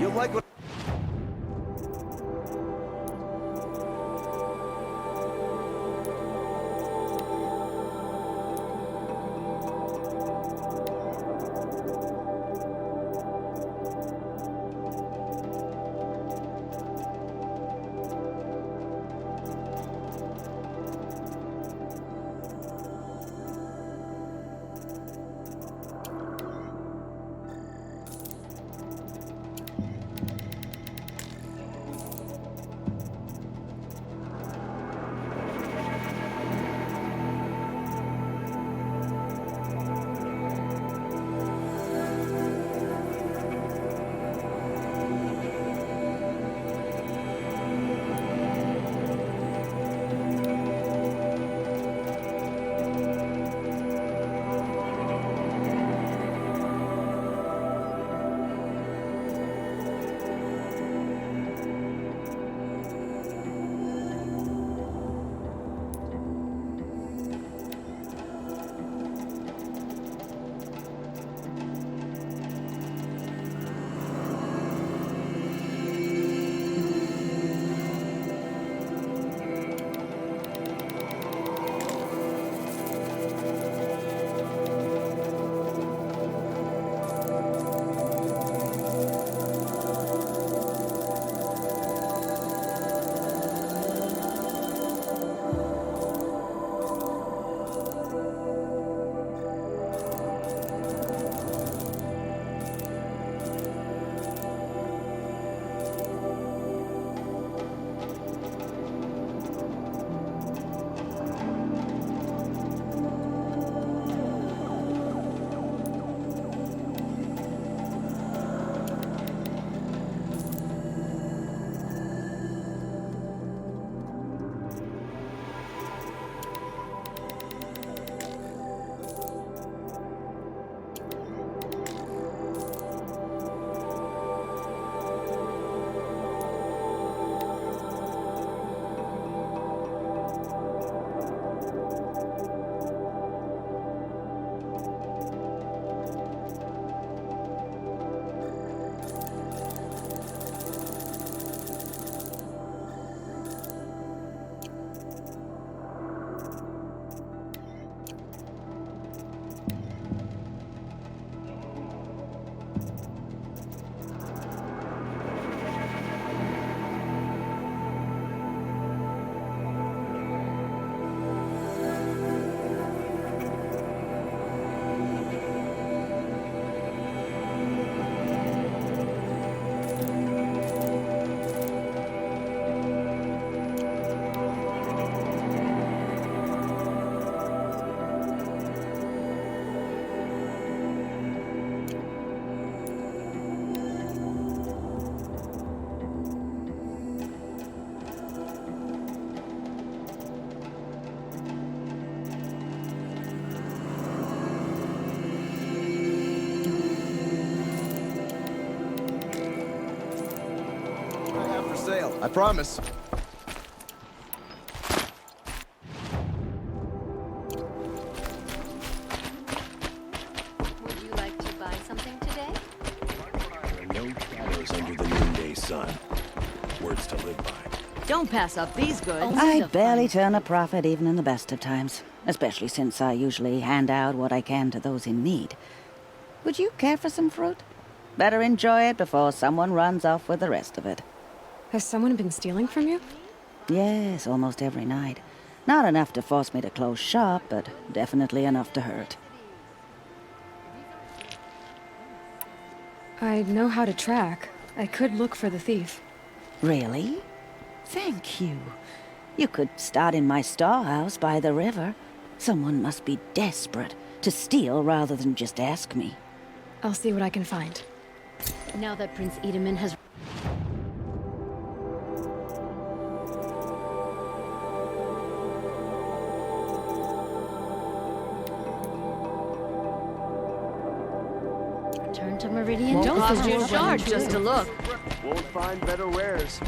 You'll like what... I promise. Would you like to buy something today? son. Words to live by. Don't pass up these goods. I barely turn a profit even in the best of times, especially since I usually hand out what I can to those in need. Would you care for some fruit? Better enjoy it before someone runs off with the rest of it. Has someone been stealing from you? Yes, almost every night. Not enough to force me to close shop, but definitely enough to hurt. I know how to track. I could look for the thief. Really? Thank you. You could start in my storehouse by the river. Someone must be desperate to steal rather than just ask me. I'll see what I can find. Now that Prince Edaman has... Return to Meridian. Won't Don't cost forget you a shard bunch, just too. to look. Won't find better wares.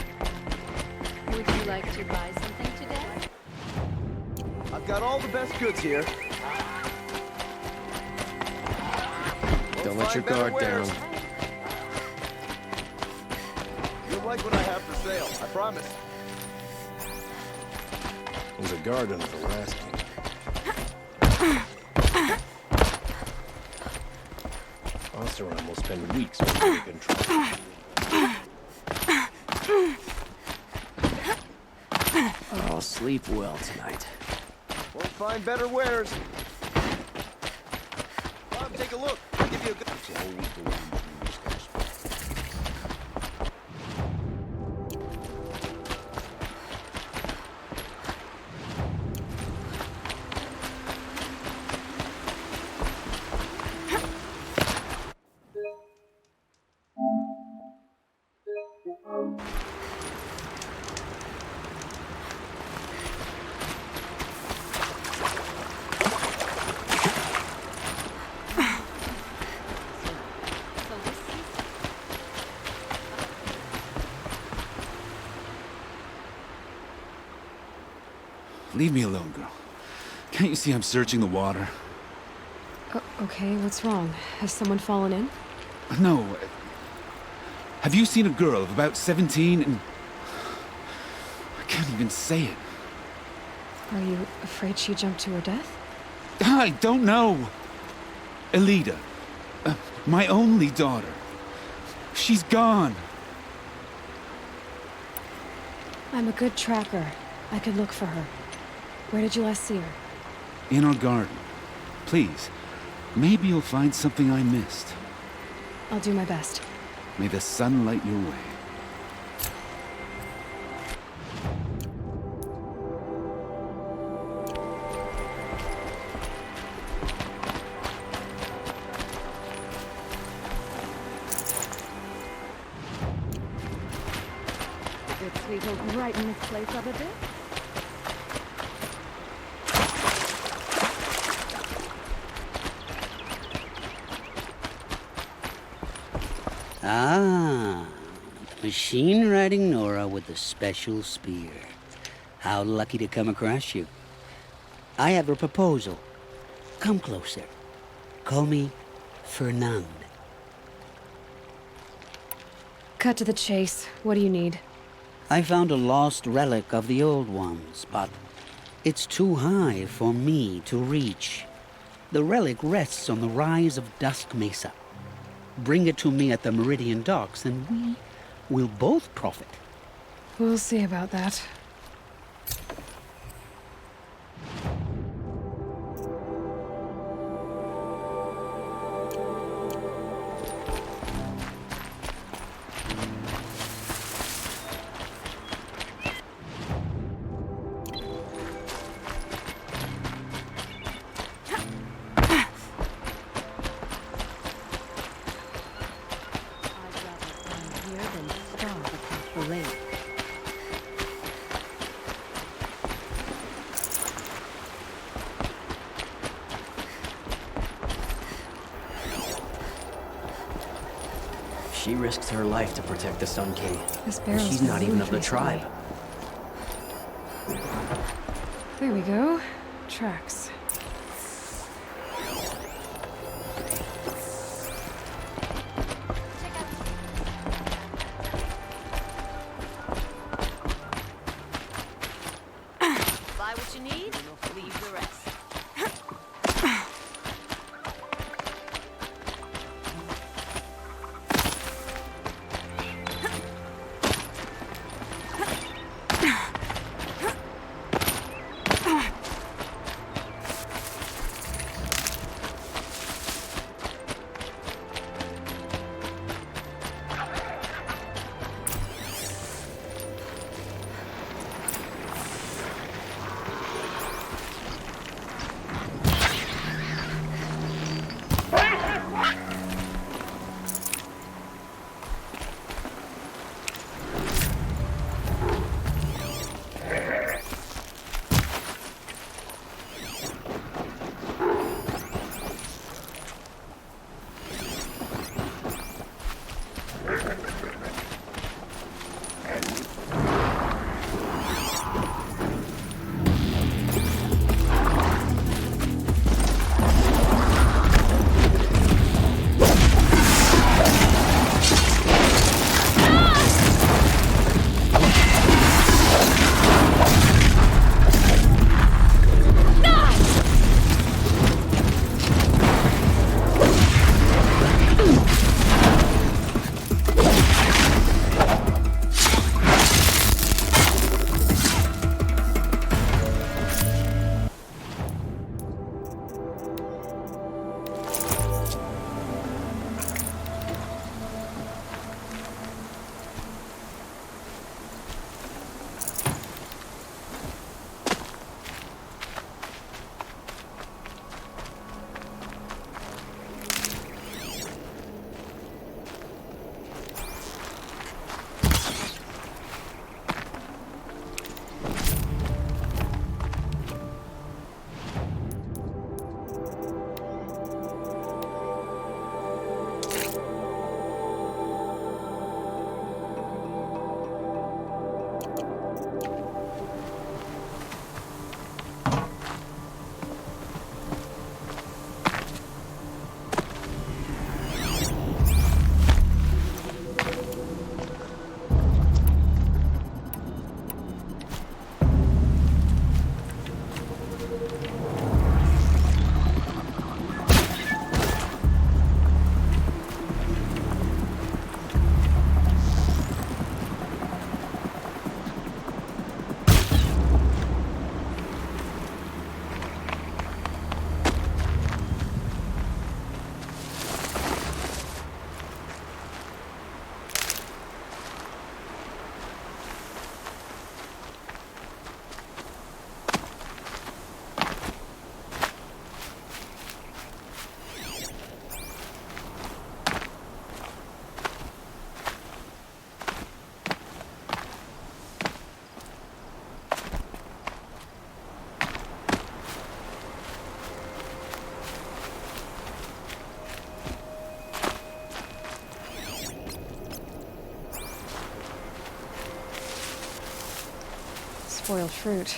Would you like to buy something today? I've got all the best goods here. Don't let your guard down. You'll like what I have for sale, I promise. There's a guard under the last king. Oseram will spend weeks making control. I'll sleep well tonight. Won't find better wares. Come, take a look. I'll give you a good... Leave me alone, girl. Can't you see I'm searching the water? Okay, what's wrong? Has someone fallen in? No. Have you seen a girl of about 17 and... I can't even say it. Are you afraid she jumped to her death? I don't know. Elida. My only daughter. She's gone. I'm a good tracker. I could look for her. Where did you last see her? In our garden. Please. Maybe you'll find something I missed. I'll do my best. May the sun light your way. Good sweet will brighten this place up a bit. Ah, machine riding Nora with the special spear. How lucky to come across you. I have a proposal. Come closer. Call me Fernand. Cut to the chase. What do you need? I found a lost relic of the old ones, but it's too high for me to reach. The relic rests on the rise of Dusk Mesa. Bring it to me at the Meridian docks, and we will both profit. We'll see about that. She risks her life to protect the Sun King. This barrel's She's not even of the recently. tribe. There we go. Tracks. what you need, leave the rest. Spoiled fruit.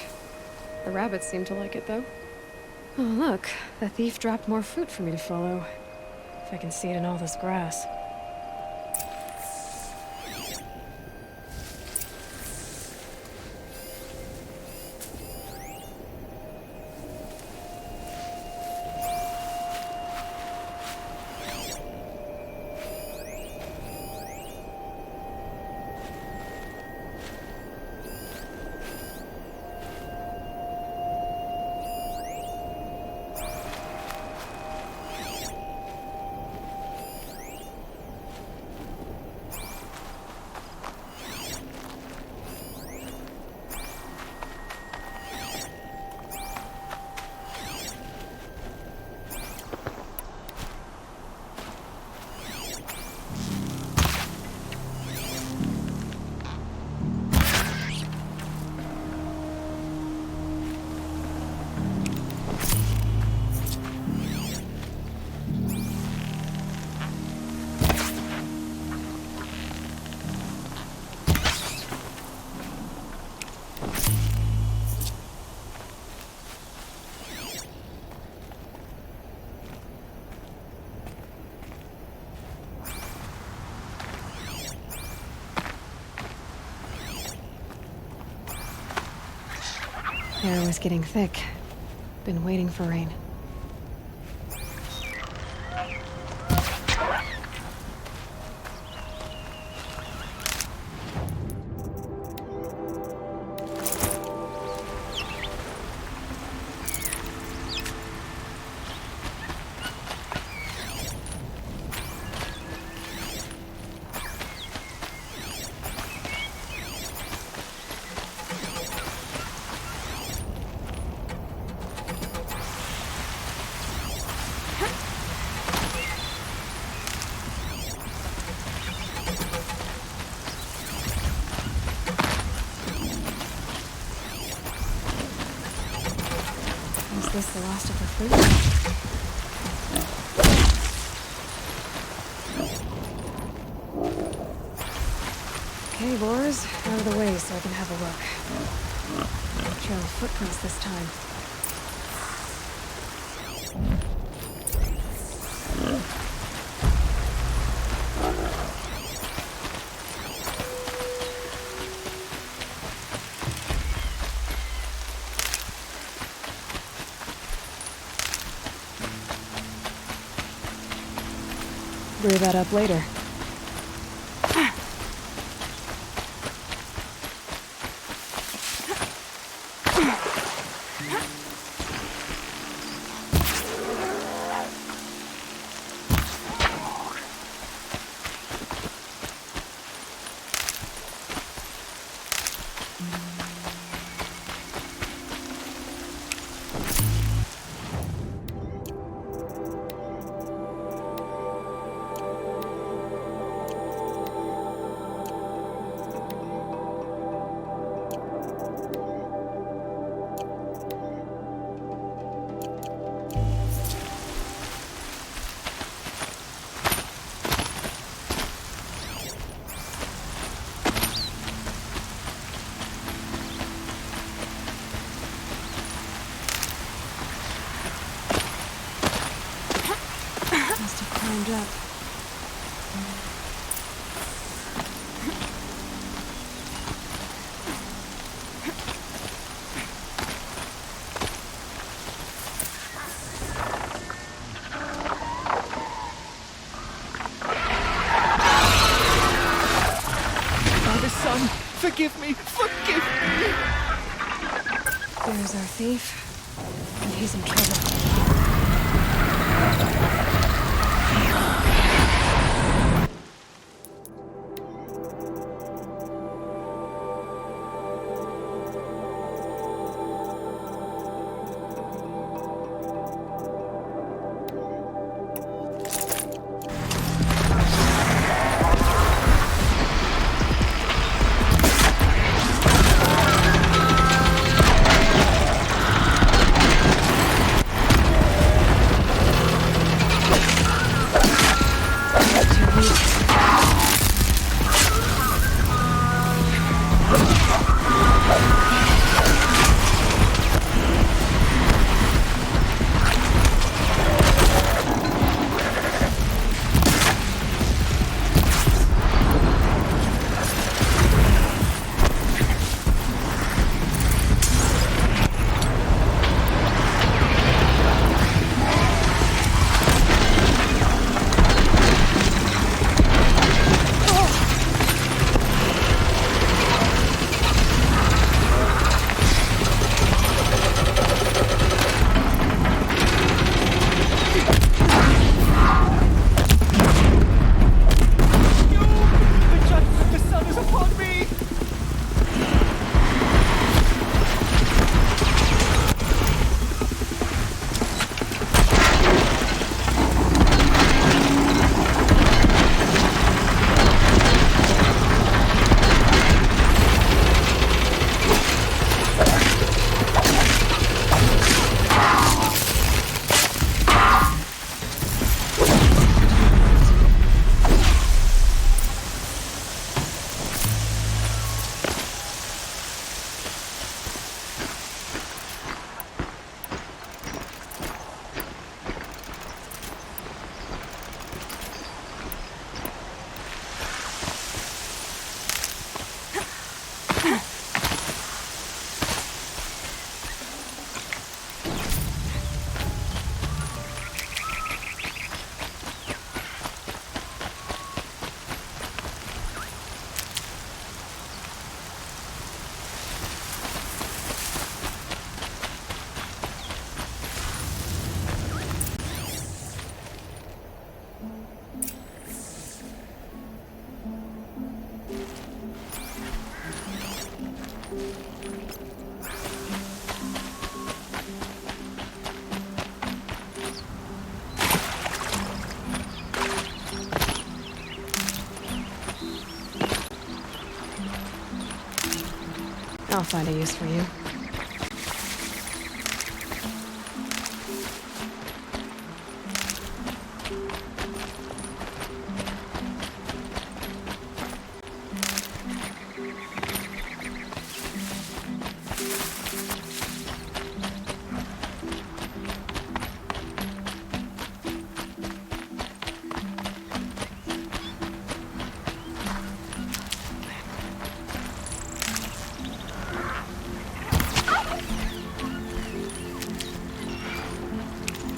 The rabbits seem to like it, though. Oh, look. The thief dropped more fruit for me to follow. If I can see it in all this grass. Air was getting thick. Been waiting for rain. Is this the last of the fruit? Okay, Boars, out of the way so I can have a look. Trail of footprints this time. Brew that up later. Must have climbed up. Father, son, forgive me, forgive me! There's our thief. And he's in trouble. I'll find a use for you.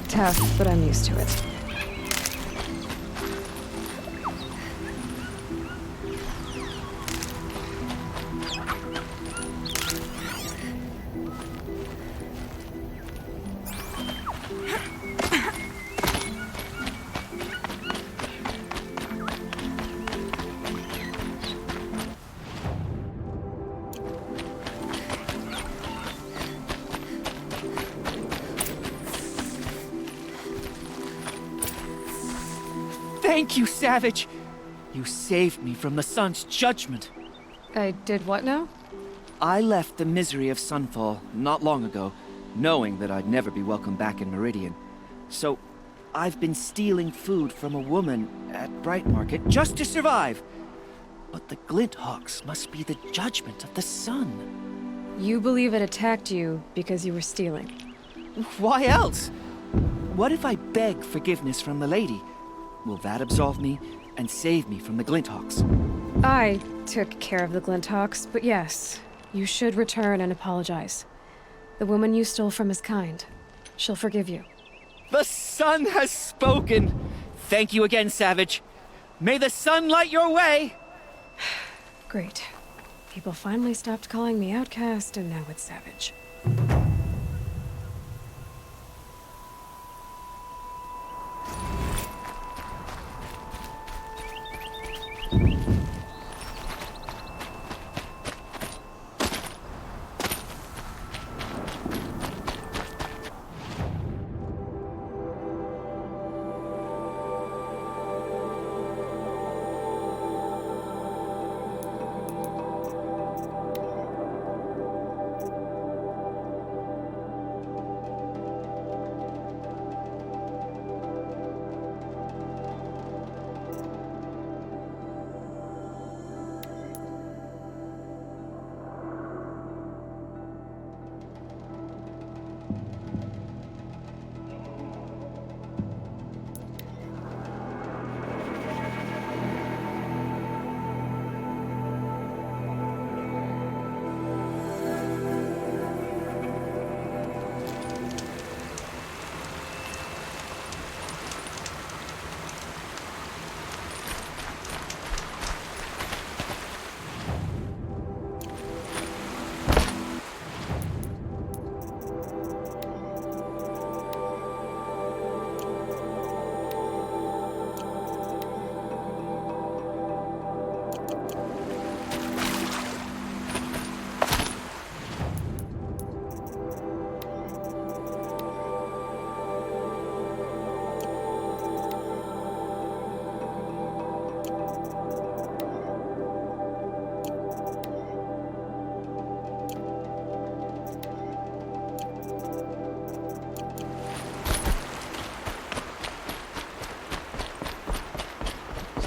Tough, but I'm used to it. Thank you, Savage! You saved me from the sun's judgment. I did what now? I left the misery of Sunfall not long ago, knowing that I'd never be welcome back in Meridian. So, I've been stealing food from a woman at Bright Market just to survive. But the Glinthawks must be the judgment of the sun. You believe it attacked you because you were stealing. Why else? What if I beg forgiveness from the lady? Will that absolve me and save me from the Glinthawks? I took care of the Glinthawks, but yes, you should return and apologize. The woman you stole from is kind. She'll forgive you. The sun has spoken! Thank you again, Savage. May the sun light your way! Great. People finally stopped calling me outcast, and now it's Savage.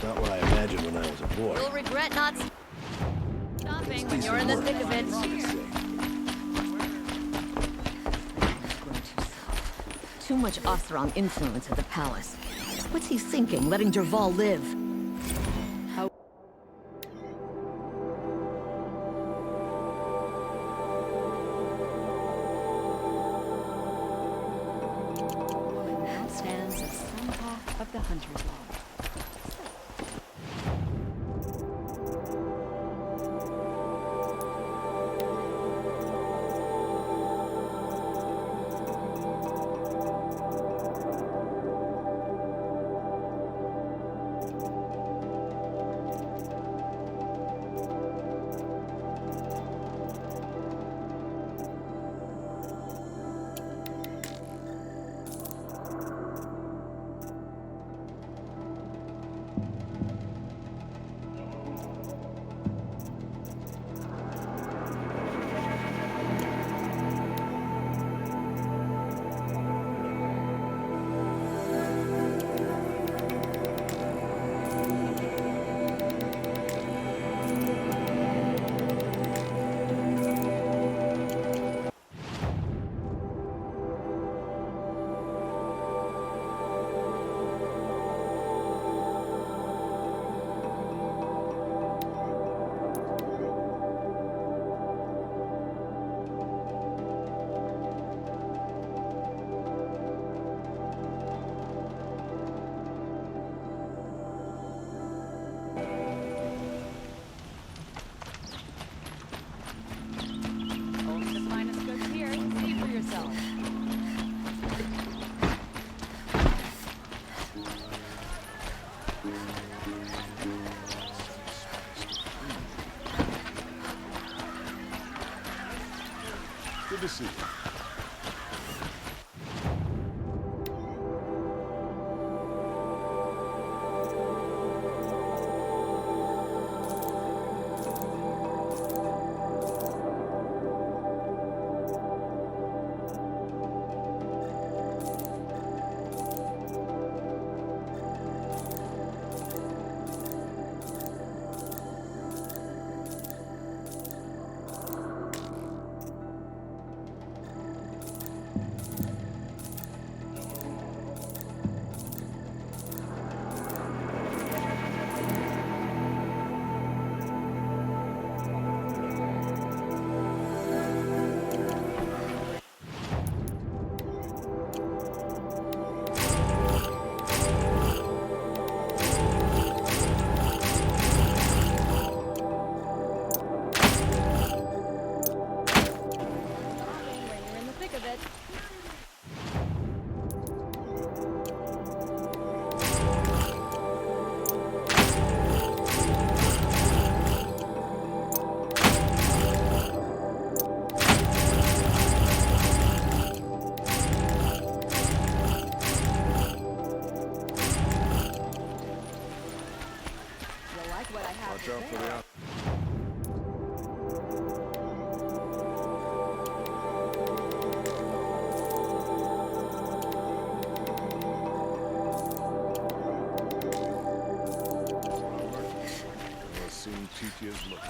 Not what I imagined when I was a boy. You'll regret not stopping when you're in the thick of it. Too much Oseram influence at the palace. What's he thinking, letting Dervahl live? How now stands as some half of the Hunter's Lodge. Good to see you. Watch out for the seeing Chichia's looking.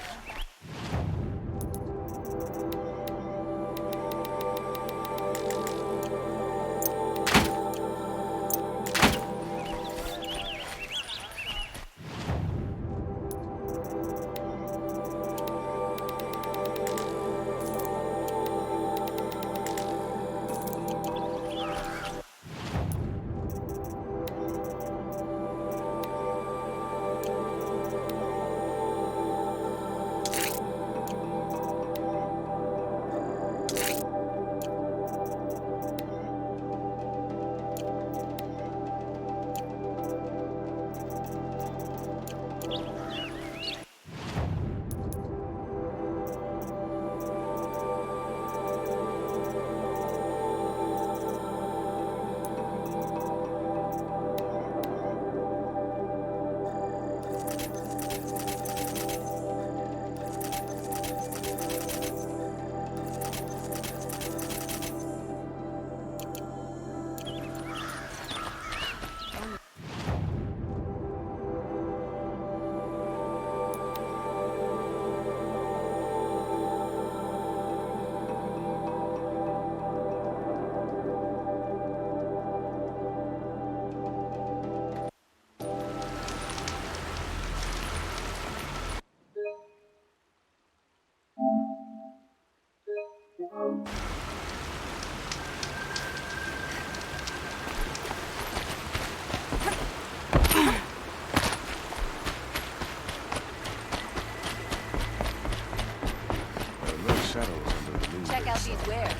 Check out these wares.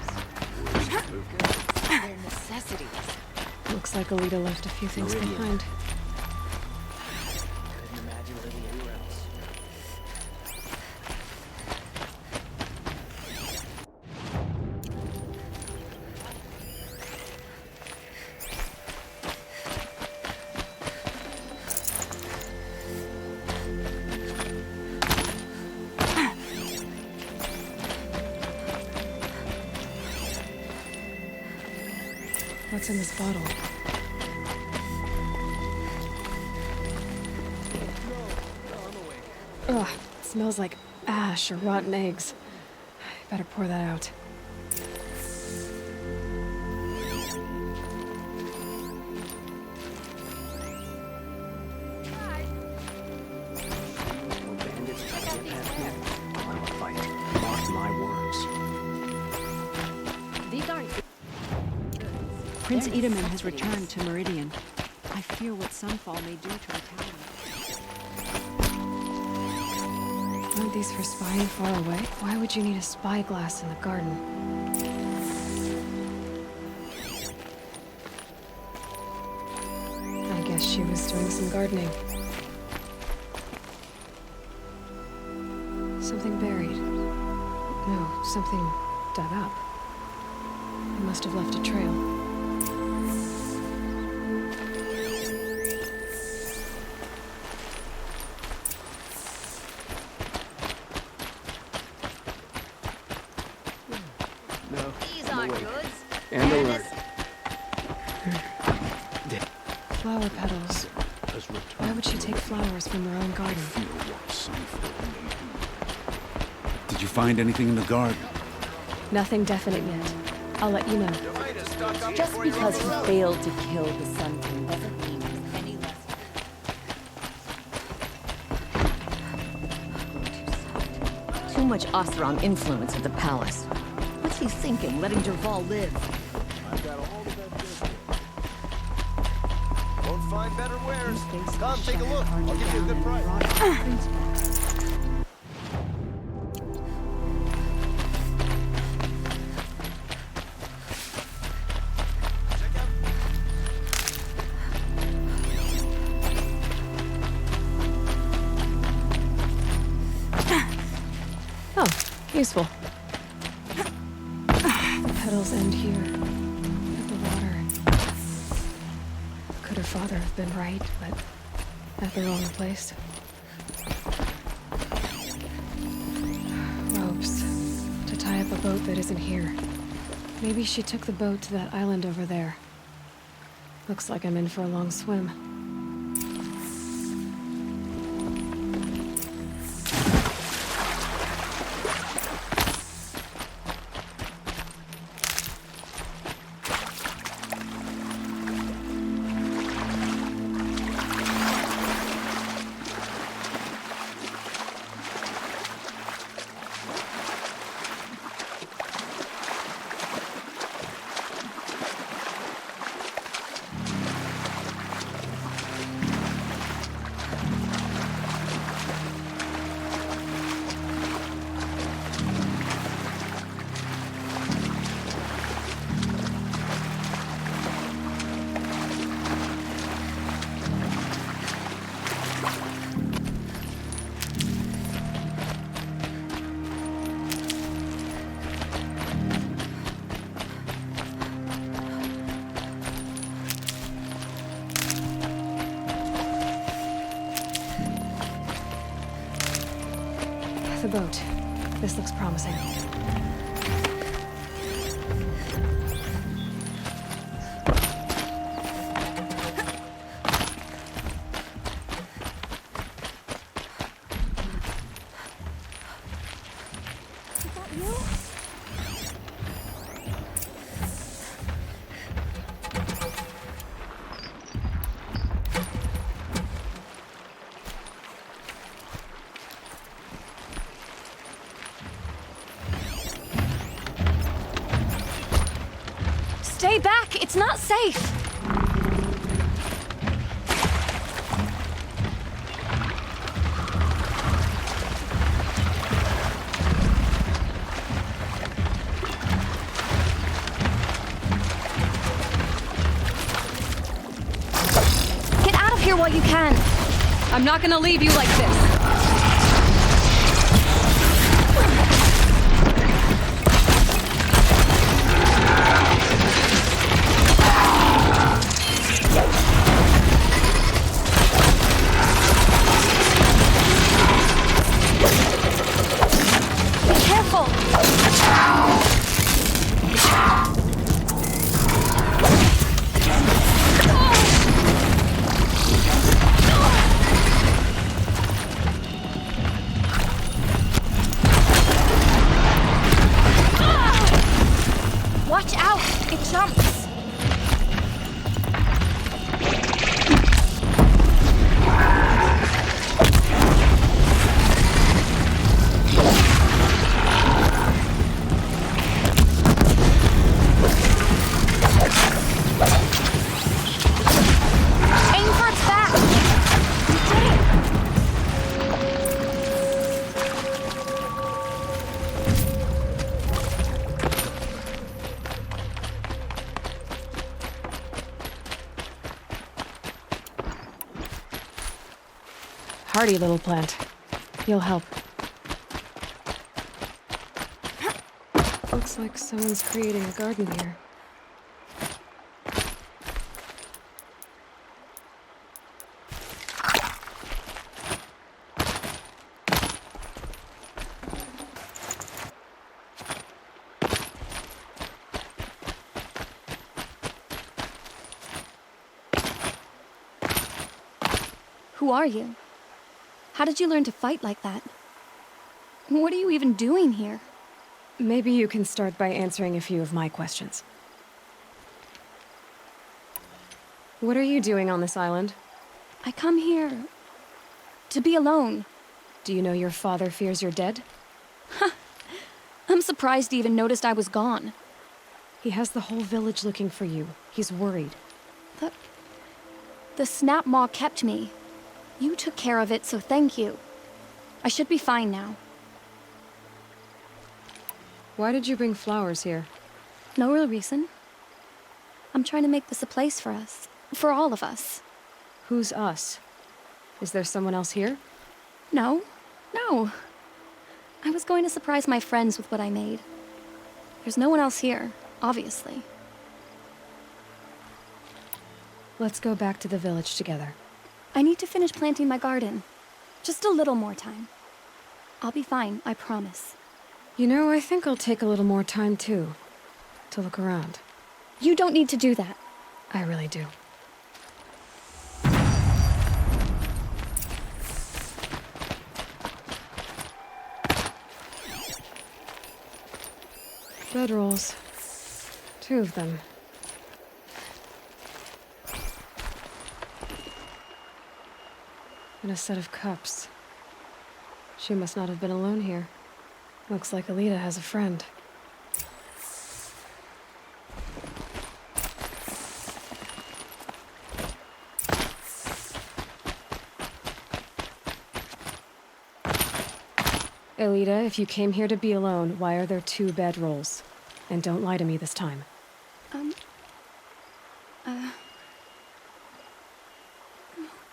They're necessities. Looks like Alita left a few things behind. Couldn't imagine living anywhere else. What's in this bottle? Ugh, it smells like ash or rotten eggs. Better pour that out. Bandits try to get past me. I'm gonna fight. Mark my words. These aren't Prince Edaman has returned to Meridian. I fear what Sunfall may do to retaliate. Aren't these for spying far away? Why would you need a spyglass in the garden? I guess she was doing some gardening. Something buried. No, something dug up. must have left a trail. No. These aren't goods. And alert. Flower petals. Why would she take flowers from her own garden? Did you find anything in the garden? Nothing definite yet. I'll let you know. Just because he failed to kill the Sun King doesn't mean he's any less. Too much Oseram influence at the palace. What's he thinking, letting Dervahl live? Won't find better wares. Come, take a look. I'll give you a good price. Oh, useful. The petals end here, at the water. Could her father have been right, but at the wrong place? Ropes, to tie up a boat that isn't here. Maybe she took the boat to that island over there. Looks like I'm in for a long swim. The boat. This looks promising. Stay back! It's not safe! Get out of here while you can! I'm not gonna leave you like this! Watch out! It jumps! Aim for its back! You did it! Hardy little plant. You'll help. Looks like someone's creating a garden here. Who are you? How did you learn to fight like that? What are you even doing here? Maybe you can start by answering a few of my questions. What are you doing on this island? I come here to be alone. Do you know your father fears you're dead? I'm surprised he even noticed I was gone. He has the whole village looking for you. He's worried. The snap maw kept me. You took care of it, so thank you. I should be fine now. Why did you bring flowers here? No real reason. I'm trying to make this a place for us. For all of us. Who's us? Is there someone else here? No. I was going to surprise my friends with what I made. There's no one else here, obviously. Let's go back to the village together. I need to finish planting my garden. Just a little more time. I'll be fine, I promise. You know, I think I'll take a little more time too. To look around. You don't need to do that. I really do. Bedrolls. 2 of them. And a set of cups. She must not have been alone here. Looks like Alita has a friend. Alita, if you came here to be alone, why are there 2 bedrolls? And don't lie to me this time.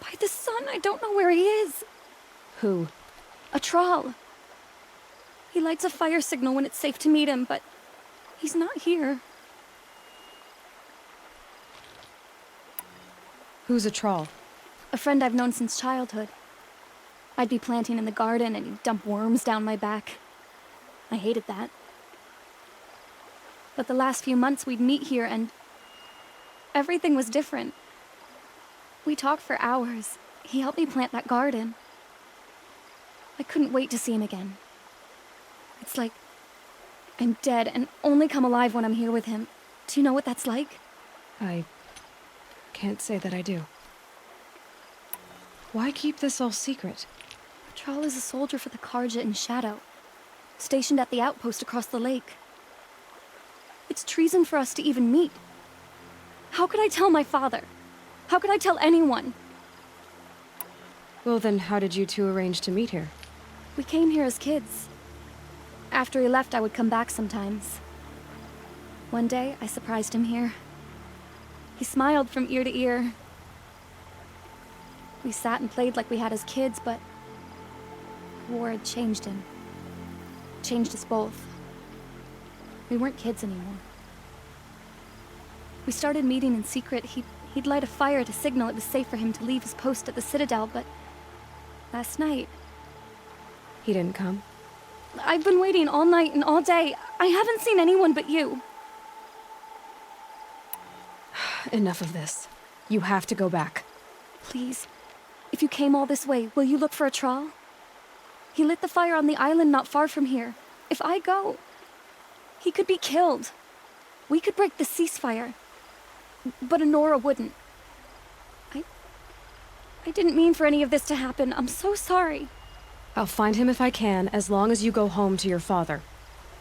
By the sun, I don't know where he is. Who? A troll. He lights a fire signal when it's safe to meet him, but he's not here. Who's a troll? A friend I've known since childhood. I'd be planting in the garden and he'd dump worms down my back. I hated that. But the last few months we'd meet here and everything was different. We talked for hours. He helped me plant that garden. I couldn't wait to see him again. It's like I'm dead and only come alive when I'm here with him. Do you know what that's like? I can't say that I do. Why keep this all secret? Tral is a soldier for the Karja in Shadow, stationed at the outpost across the lake. It's treason for us to even meet. How could I tell my father? How could I tell anyone? Well then, how did you 2 arrange to meet here? We came here as kids. After he left, I would come back sometimes. One day, I surprised him here. He smiled from ear to ear. We sat and played like we had as kids, but war had changed him. Changed us both. We weren't kids anymore. We started meeting in secret. He'd light a fire to signal it was safe for him to leave his post at the Citadel, but last night... He didn't come? I've been waiting all night and all day. I haven't seen anyone but you. Enough of this. You have to go back. Please. If you came all this way, will you look for a Tral? He lit the fire on the island not far from here. If I go, he could be killed. We could break the ceasefire. But Honora wouldn't. I didn't mean for any of this to happen. I'm so sorry. I'll find him if I can, as long as you go home to your father.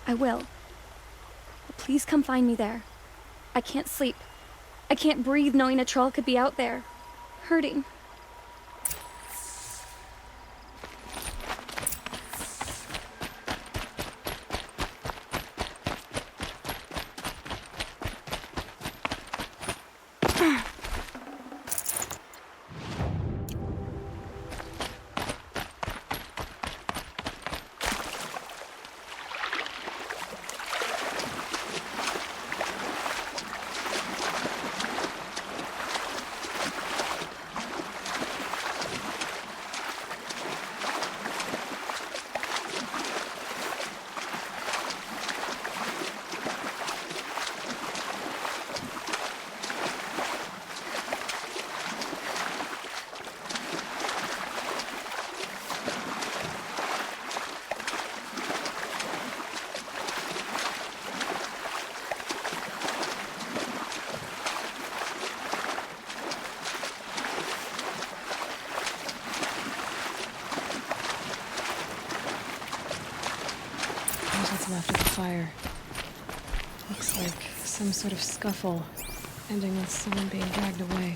I will. But please come find me there. I can't sleep. I can't breathe knowing a troll could be out there, hurting. fire. Looks like some sort of scuffle, ending with someone being dragged away.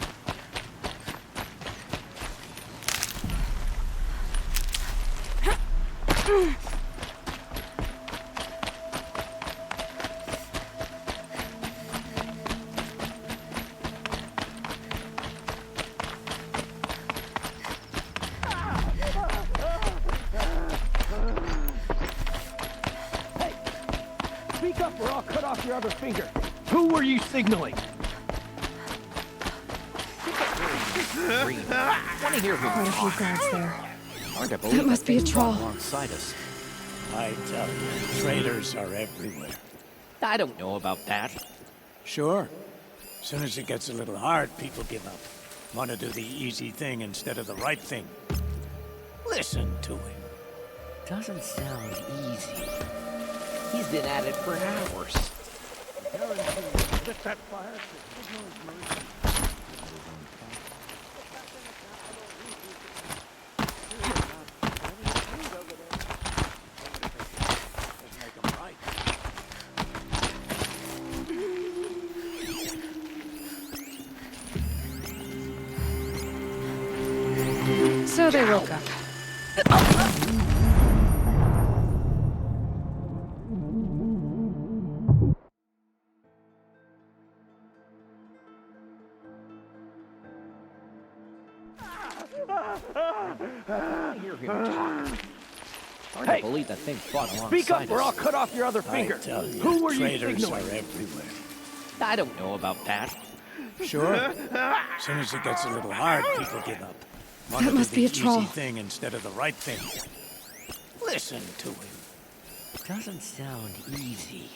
Speak up or I'll cut off your other finger. Who were you signaling? Want to hear who Quite a few guards there. Hard to believe That must be a thing fought troll. alongside us. I tell you, traitors are everywhere. I don't know about that. Sure. As soon as it gets a little hard, people give up. Want to do the easy thing instead of the right thing. Listen to him. Doesn't sound easy. He's been at it for hours. Lift that fire. So they woke up. Hear him talk. Hard Hey, to believe that thing fought alongside speak up us. or I'll cut off your other finger. I tell you, Who were you traitors signaling? are everywhere. I don't know about that. Sure. As soon as it gets a little hard, people give up. Want That to must do be the a troll. easy thing instead of the right thing. Listen to him. Doesn't sound easy.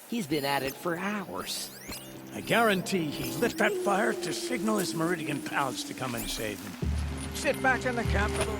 He's been at it for hours. I guarantee he lit that fire to signal his Meridian pals to come and save him. Sit back in the capital.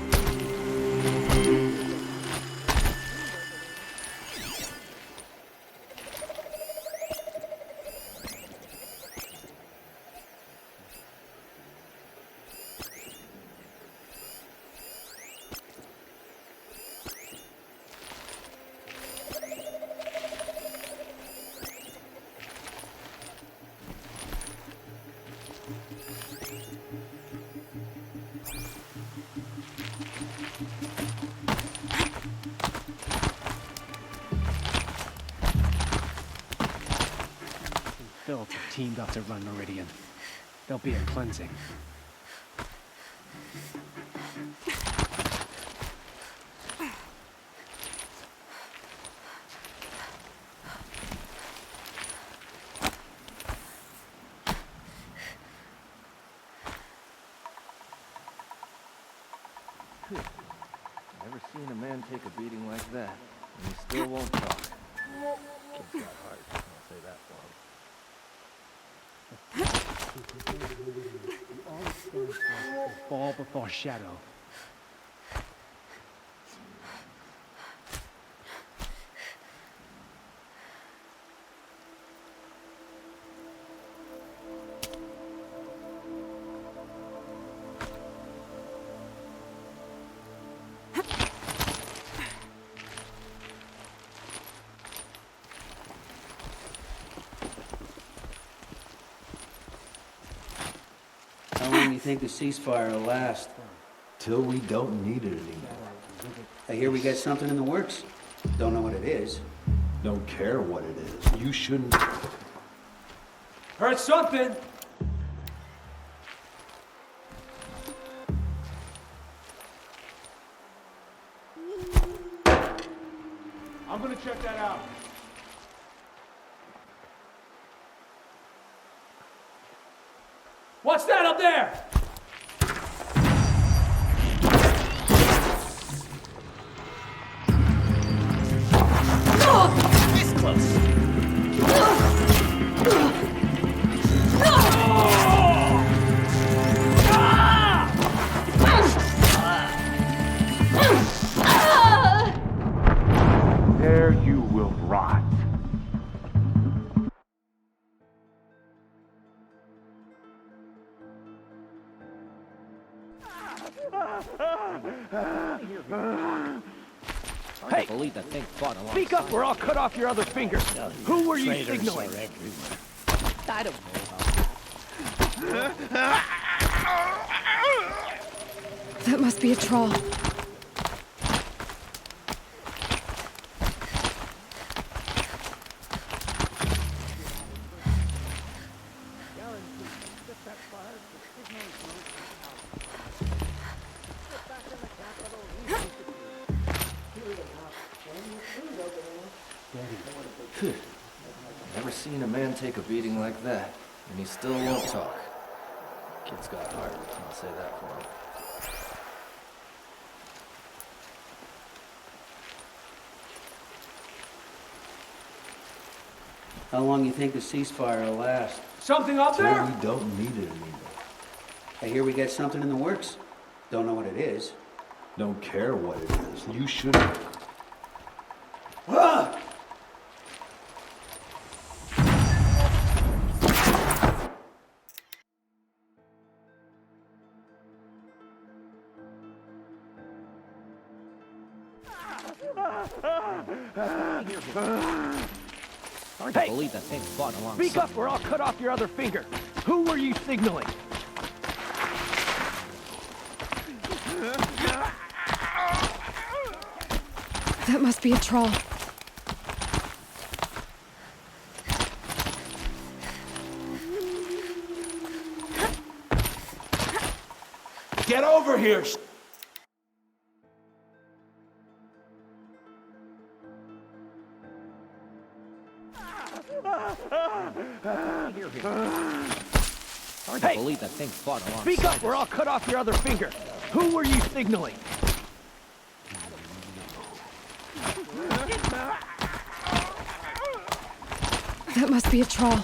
Filth teamed up to run Meridian. There'll be a cleansing. Never seen a man take a beating like that, and he still won't talk. Kid's got heart, I'll say that for him. Fall before shadow. How long do you think the ceasefire will last? Till we don't need it anymore. I hear we got something in the works. Don't know what it is. Don't care what it is. You shouldn't... Heard something! I'm gonna check that out. What's that up there? This close. There you will rot. Hey, believe that thing fought alongside. Speak up or I'll cut off your other finger. Who were you Traitors signaling? are everywhere. I don't know. That must be a troll. Never seen a man take a beating like that, and he still won't talk. Kid's got heart, I'll say that for him. How long you think the ceasefire will last? Something up there? We don't need it anymore. I hear we got something in the works. Don't know what it is. Don't care what it is. You shouldn't. Ah! Hey, believe that thing fought alongside. speak up or I'll cut off your other finger. Who were you signaling? That must be a troll. Get over here! Hey, believe that thing fought alongside. speak up or I'll cut off your other finger. Who were you signaling? That must be a troll.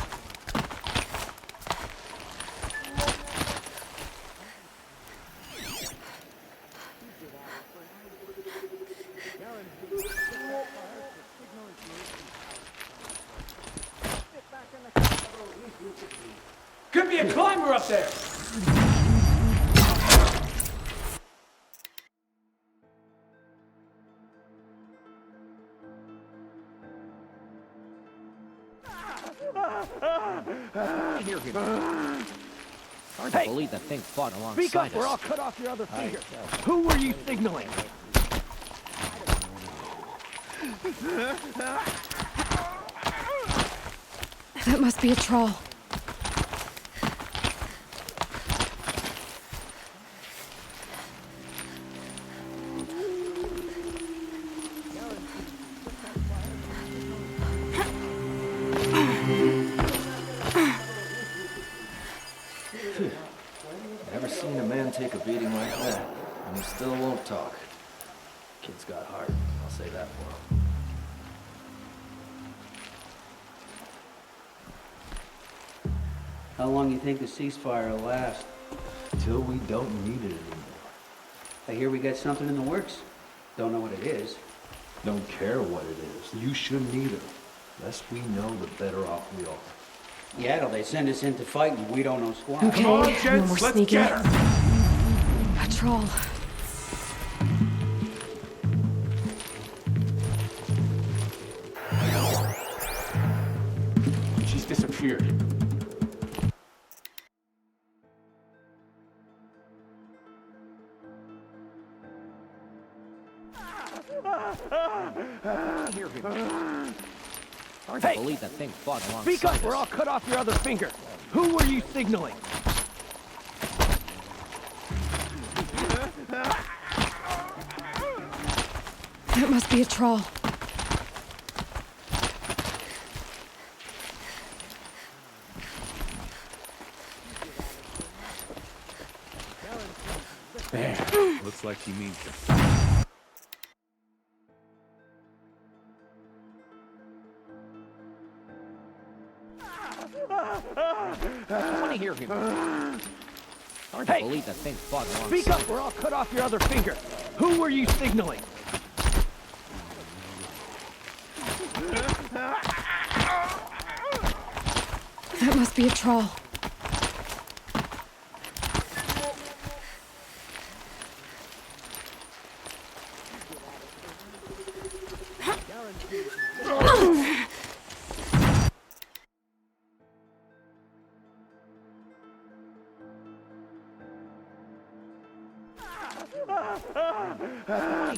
Could be a climber up there! Hey, believe that thing fought alongside. speak up or I'll cut off your other finger. Who were you signaling? That must be a troll. Never seen a man take a beating like that, and he still won't talk. Kid's got heart, I'll say that for him. How long you think the ceasefire will last? Till we don't need it anymore. I hear we got something in the works. Don't know what it is. Don't care what it is. You shouldn't either. Less we know, the better off we are. Yeah, till they send us in to fight and we don't know squat. Okay, Come on, no gents, more let's sneaking. get her! A troll. She's disappeared. Hey, believe that thing fought alongside. speak up or I'll cut off your other finger. Who were you signaling? That must be a troll. There. Looks like he means to fight. I want to hear him. Hey, believe that thing fought alongside. speak up or I'll cut off your other finger. Who were you signaling? That must be a troll.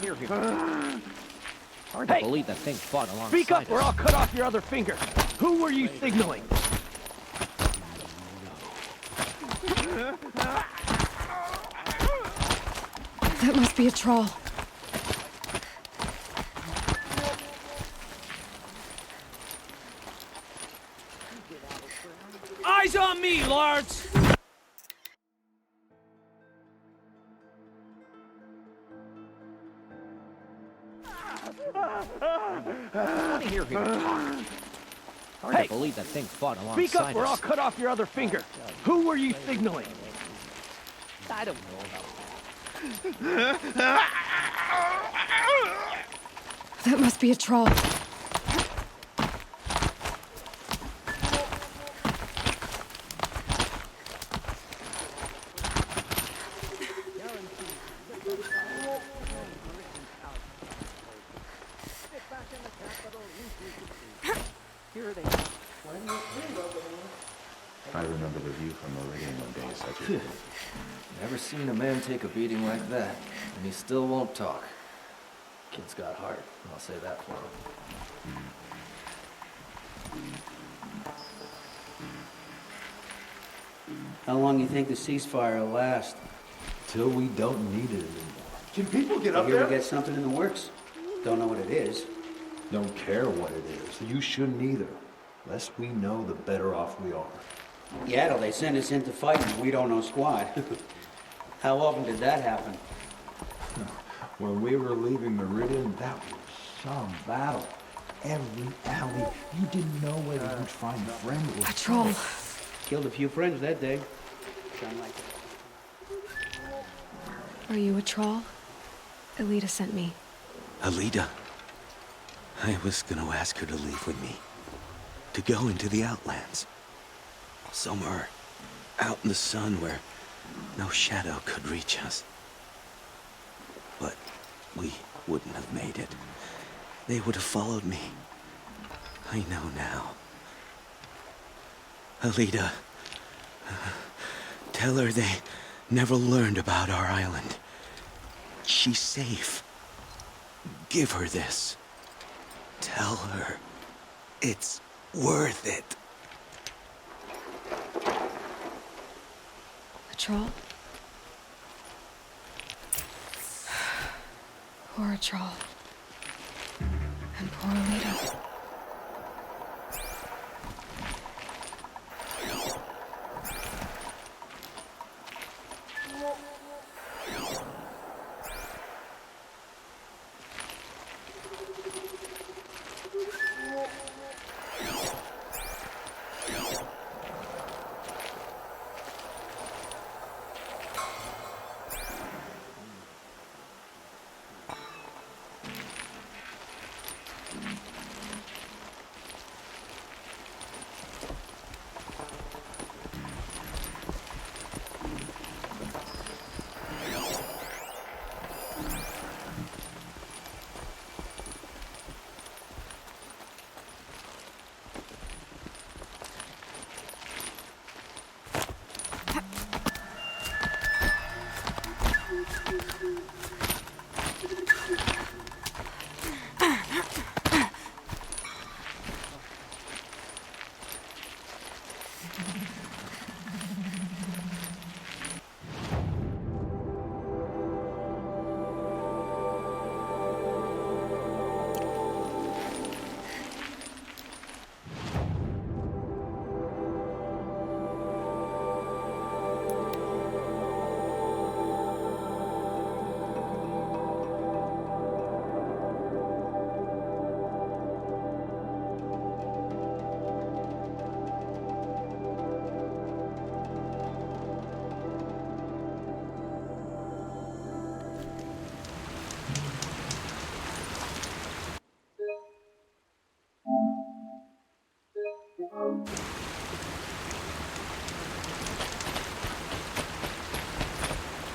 Hear him. Hard to believe that thing fought alongside Speak up or us. I'll cut off your other finger. Who were you signaling? That must be a troll. Eyes on me, Lars! Want to hear him talk. Hard to believe that thing fought alongside us. Speak up or I'll cut off your other finger. Who were you signaling? I don't know about That must be a troll. I remember the view from Meridian one day such as this. Never seen a man take a beating like that, and he still won't talk. Kid's got heart, I'll say that for him. How long you think the ceasefire will last? Till we don't need it anymore. Can people get I up hear there? we get something in the works. Don't know what it is. Don't care what it is. You shouldn't either. Less we know, the better off we are. Yeah, they send us into fighting, we don't know squat. How often did that happen? When we were leaving Meridian, that was some battle. Every alley. You didn't know whether you'd find a friend or A troll. Killed a few friends that day. Sound like Are you a troll? Elita sent me. Alita. I was gonna ask her to leave with me. To go into the Outlands. Somewhere out in the sun where no shadow could reach us. But we wouldn't have made it. They would have followed me. I know now. Alita, tell her they never learned about our island. She's safe. Give her this. Tell her it's worth it. A troll? Poor troll. And poor Alita.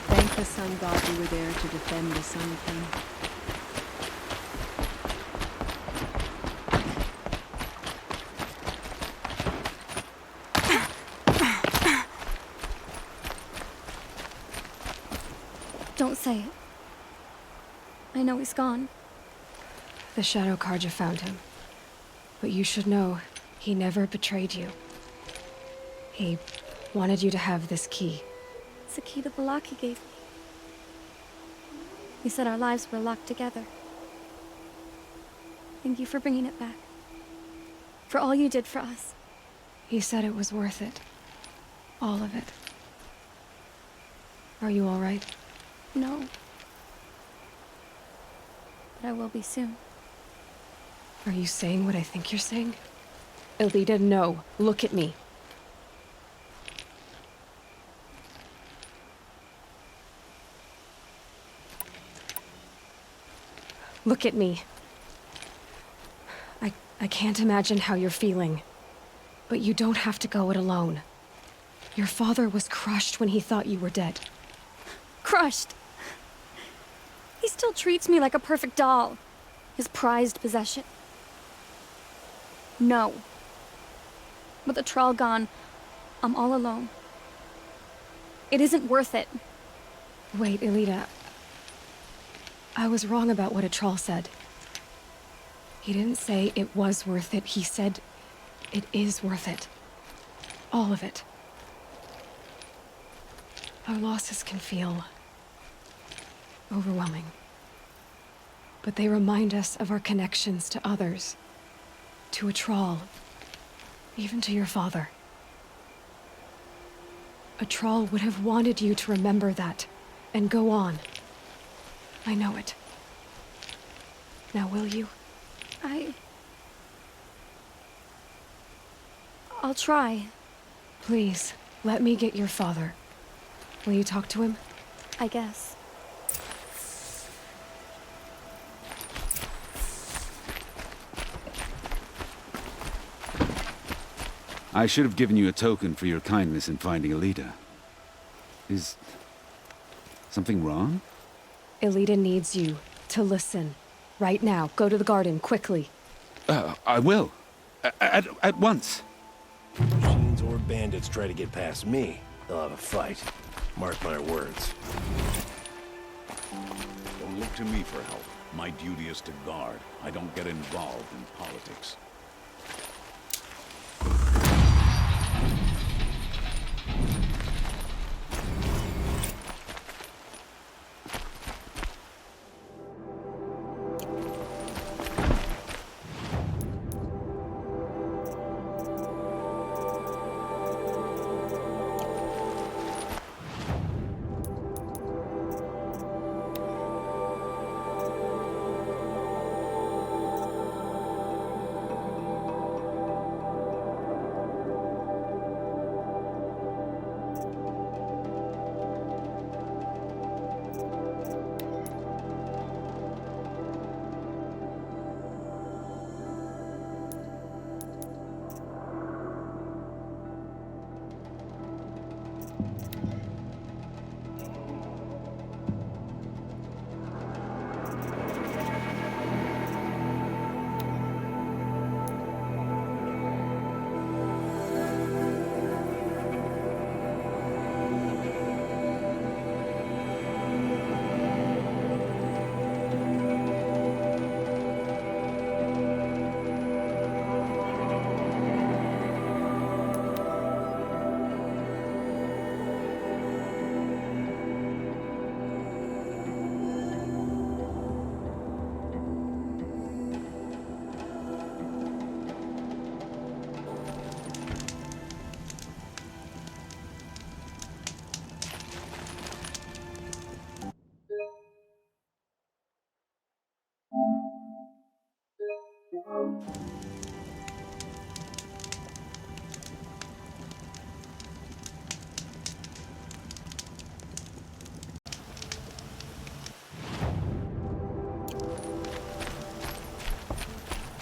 Thank the Sun God you were there to defend the Sun King. Don't say it. I know he's gone. The Shadow Karja found him. But you should know, he never betrayed you. He wanted you to have this key. It's the key the Balaki gave me. He said our lives were locked together. Thank you for bringing it back. For all you did for us. He said it was worth it. All of it. Are you all right? No. But I will be soon. Are you saying what I think you're saying? Elita, no. Look at me. Look at me. I can't imagine how you're feeling. But you don't have to go it alone. Your father was crushed when he thought you were dead. Crushed! He still treats me like a perfect doll. His prized possession. No. With the Troll gone, I'm all alone. It isn't worth it. Wait, Elita. I was wrong about what a troll said. He didn't say it was worth it. He said it is worth it. All of it. Our losses can feel overwhelming. But they remind us of our connections to others. To a troll. Even to your father. A troll would have wanted you to remember that and go on. I know it. Now will you? I'll try. Please, let me get your father. Will you talk to him? I guess. I should have given you a token for your kindness in finding Elita. Is something wrong? Elita needs you to listen. Right now. Go to the garden, quickly. I will. At once. Machines or bandits try to get past me, they'll have a fight. Mark my words. Don't look to me for help. My duty is to guard. I don't get involved in politics.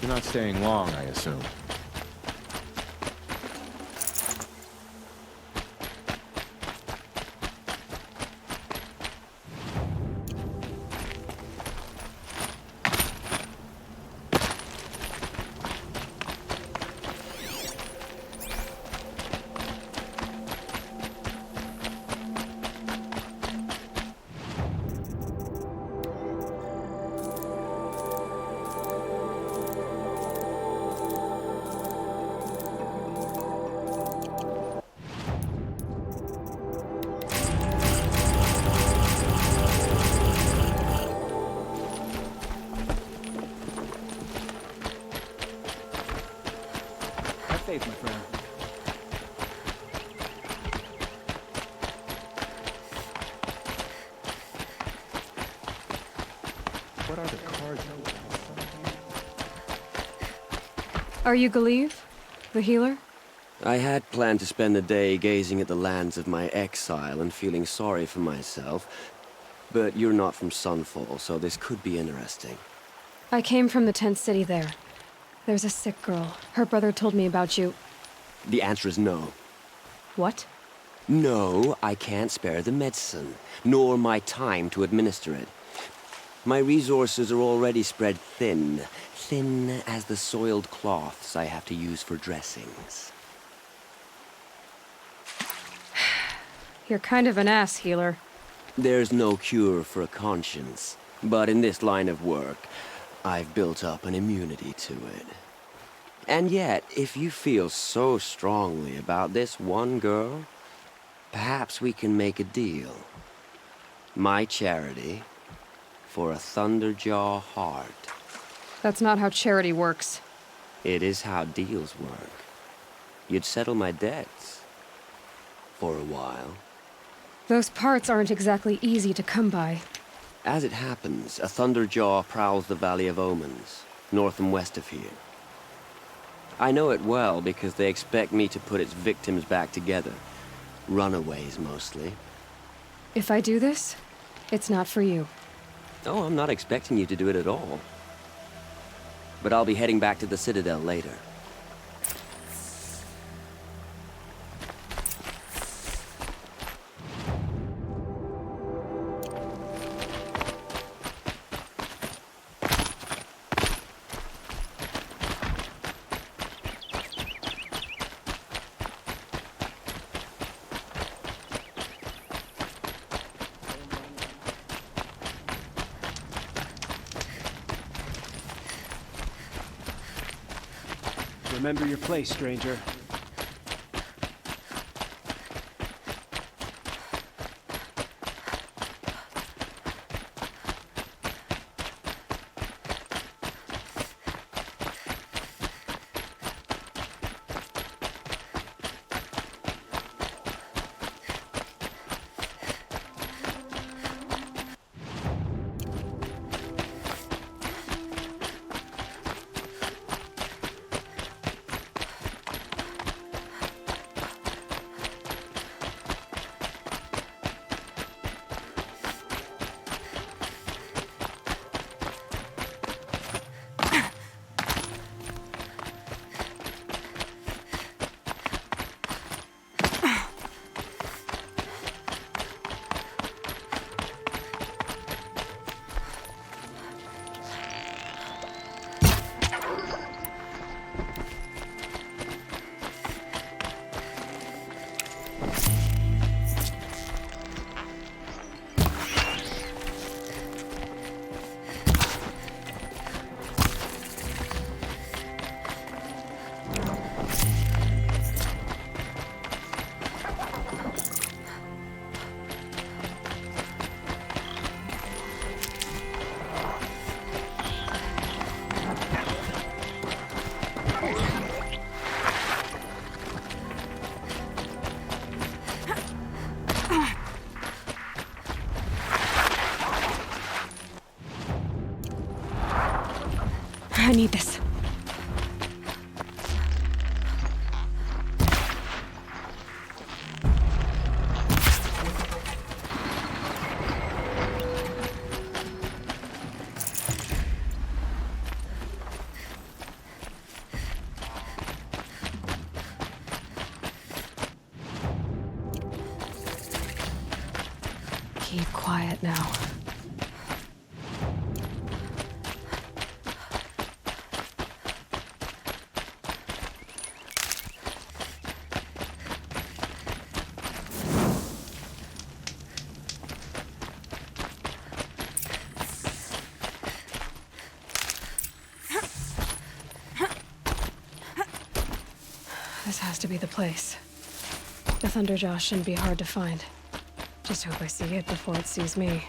You're not staying long, I assume. What are the cards? Are you Galeev, the healer? I had planned to spend the day gazing at the lands of my exile and feeling sorry for myself, but you're not from Sunfall, so this could be interesting. I came from the tent city there. There's a sick girl. Her brother told me about you. The answer is no. What? No, I can't spare the medicine, nor my time to administer it. My resources are already spread thin, thin as the soiled cloths I have to use for dressings. You're kind of an ass, healer. There's no cure for a conscience, but in this line of work, I've built up an immunity to it. And yet, if you feel so strongly about this one girl, perhaps we can make a deal. My charity for a Thunderjaw heart. That's not how charity works. It is how deals work. You'd settle my debts. For a while. Those parts aren't exactly easy to come by. As it happens, a Thunderjaw prowls the Valley of Omens, north and west of here. I know it well because they expect me to put its victims back together. Runaways, mostly. If I do this, it's not for you. Oh, I'm not expecting you to do it at all. But I'll be heading back to the Citadel later. Remember your place, stranger. I need this. Keep quiet now. This has to be the place. The Thunderjaw shouldn't be hard to find. Just hope I see it before it sees me.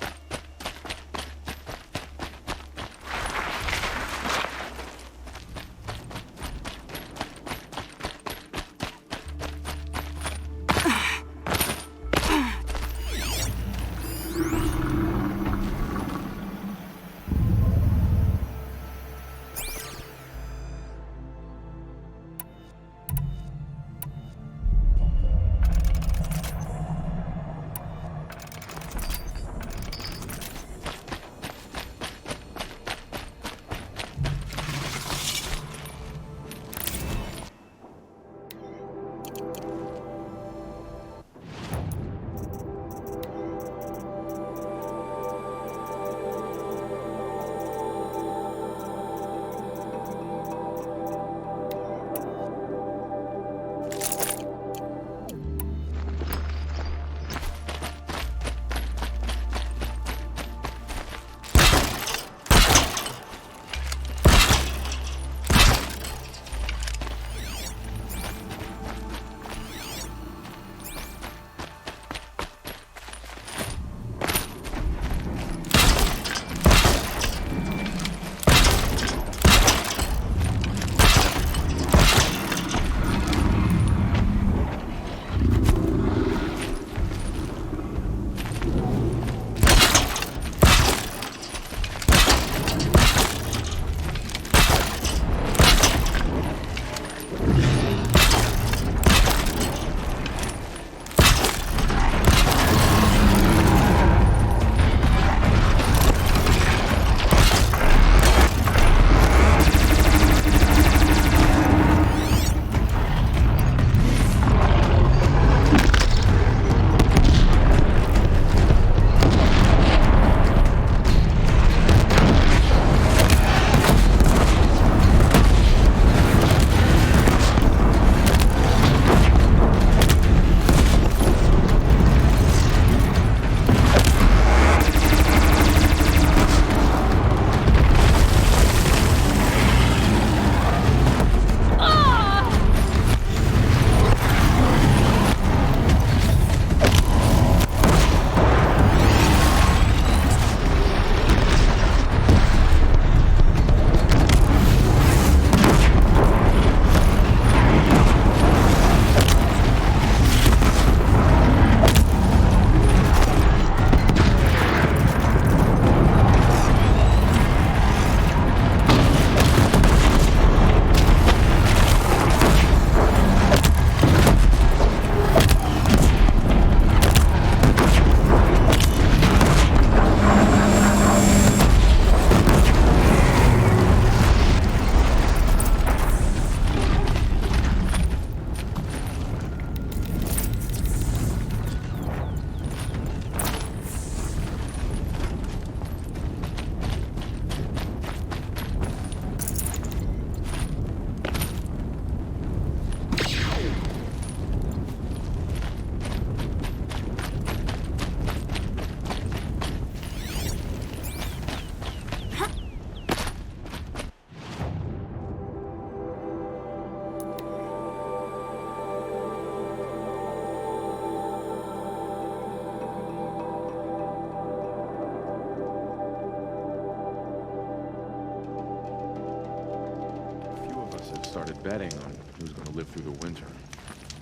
started betting on who's going to live through the winter.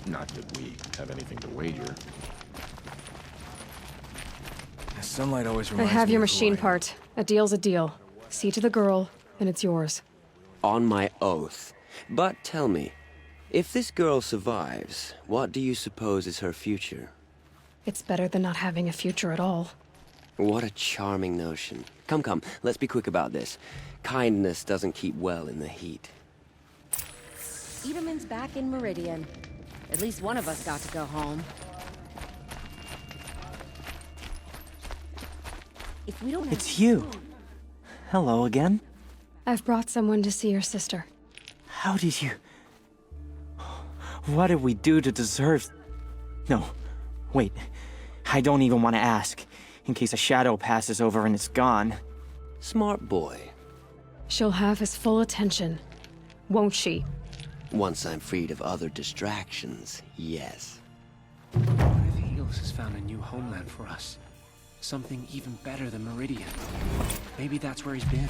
Not that we have anything to wager. Sunlight always I reminds have me your of who machine I am. part. A deal's a deal. See to the girl, and it's yours. On my oath. But tell me, if this girl survives, what do you suppose is her future? It's better than not having a future at all. What a charming notion. Come, come, let's be quick about this. Kindness doesn't keep well in the heat. Ederman's back in Meridian. At least one of us got to go home. If we don't It's you. Hello again. I've brought someone to see your sister. How did you... What did we do to deserve... No, wait. I don't even want to ask, in case a shadow passes over and it's gone. Smart boy. She'll have his full attention, won't she? Once I'm freed of other distractions, yes. What if Helios has found a new homeland for us? Something even better than Meridian. Maybe that's where he's been.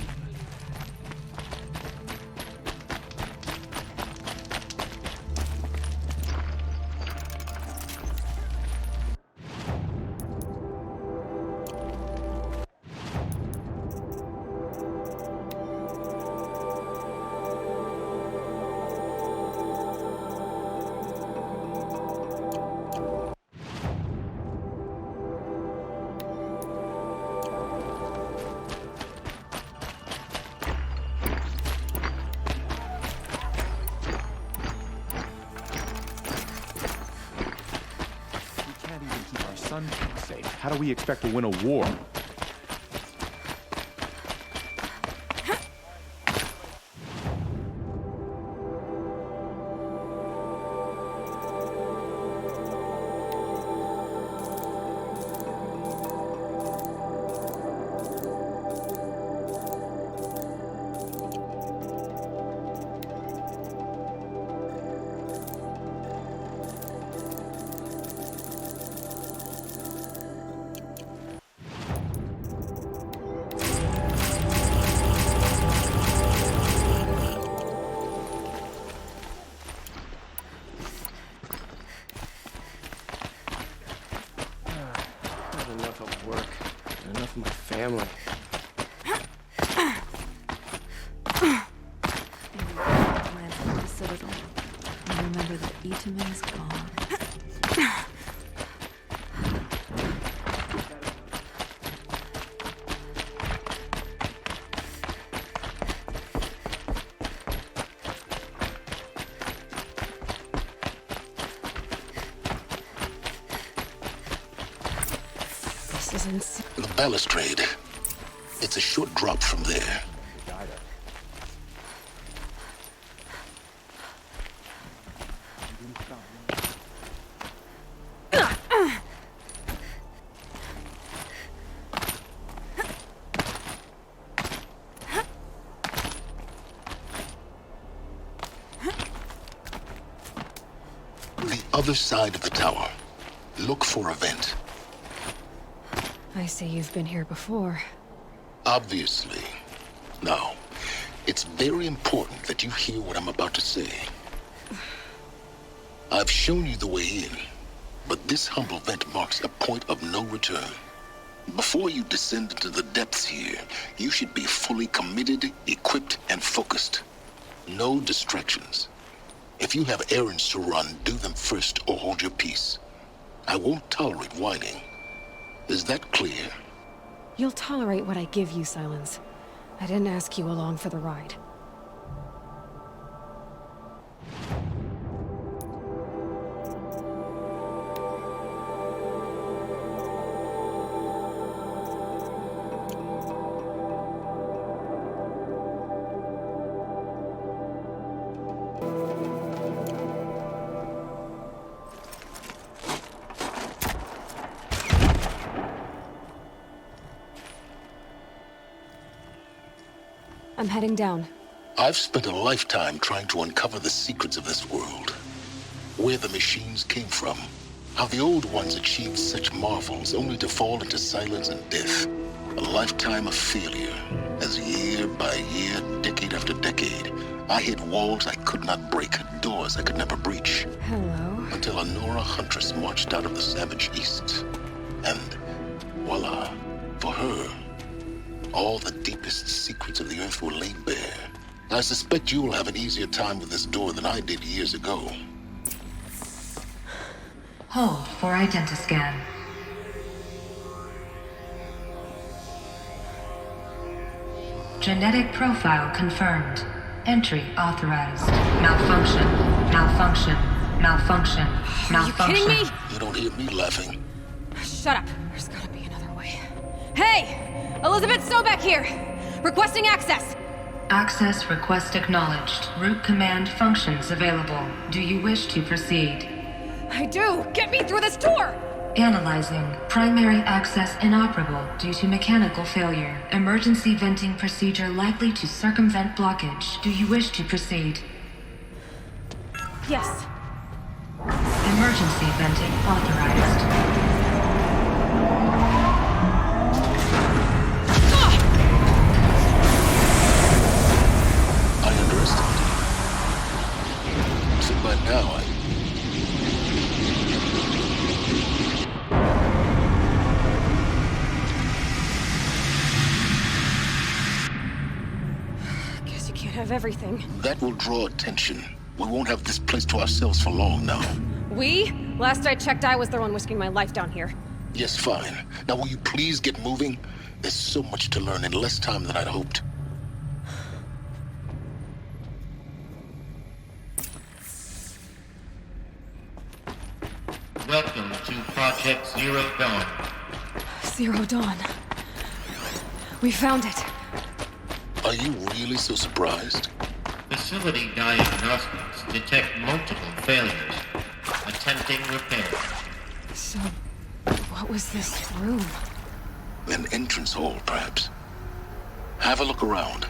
Safe. How do we expect to win a war? Enough of work, enough of my family. Land from the Citadel. I remember that Itaman's gone. The balustrade. It's a short drop from there. The other side of the tower. Look for a vent. I see you've been here before. Obviously. Now, it's very important that you hear what I'm about to say. I've shown you the way in, but this humble vent marks a point of no return. Before you descend into the depths here, you should be fully committed, equipped, and focused. No distractions. If you have errands to run, do them first or hold your peace. I won't tolerate whining. Is that clear? You'll tolerate what I give you, Silence. I didn't ask you along for the ride. I'm heading down. I've spent a lifetime trying to uncover the secrets of this world. Where the machines came from. How the old ones achieved such marvels only to fall into silence and death. A lifetime of failure, as year by year, decade after decade, I hit walls I could not break, doors I could never breach. Hello. Until a Nora huntress marched out of the savage east. And voila, for her, all the deepest secrets of the earth were laid bare. I suspect you will have an easier time with this door than I did years ago. Hold for identiscan. Genetic profile confirmed. Entry authorized. Malfunction. Malfunction. Malfunction. Malfunction. Are you kidding me? You don't hear me laughing. Shut up. There's gotta be another way. Hey! Elizabeth Sobeck here! Requesting access! Access request acknowledged. Root command functions available. Do you wish to proceed? I do! Get me through this door! Analyzing. Primary access inoperable due to mechanical failure. Emergency venting procedure likely to circumvent blockage. Do you wish to proceed? Yes. Emergency venting authorized. I underestimated you. So by now, Guess you can't have everything. that will draw attention. We won't have this place to ourselves for long now. We? Last I checked, I was the one risking my life down here. Yes, fine. Now will you please get moving? There's so much to learn in less time than I'd hoped. Welcome to Project Zero Dawn. Zero Dawn. We found it. Are you really so surprised? Facility diagnostics detect multiple failures. Attempting repair. So, what was this room? An entrance hall, perhaps. Have a look around.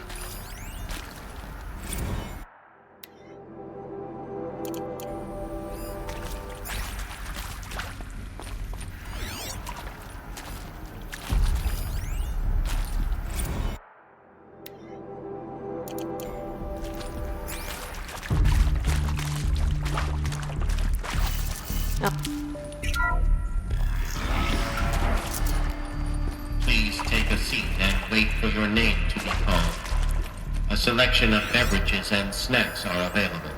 Please take a seat and wait for your name to be called. A selection of beverages and snacks are available.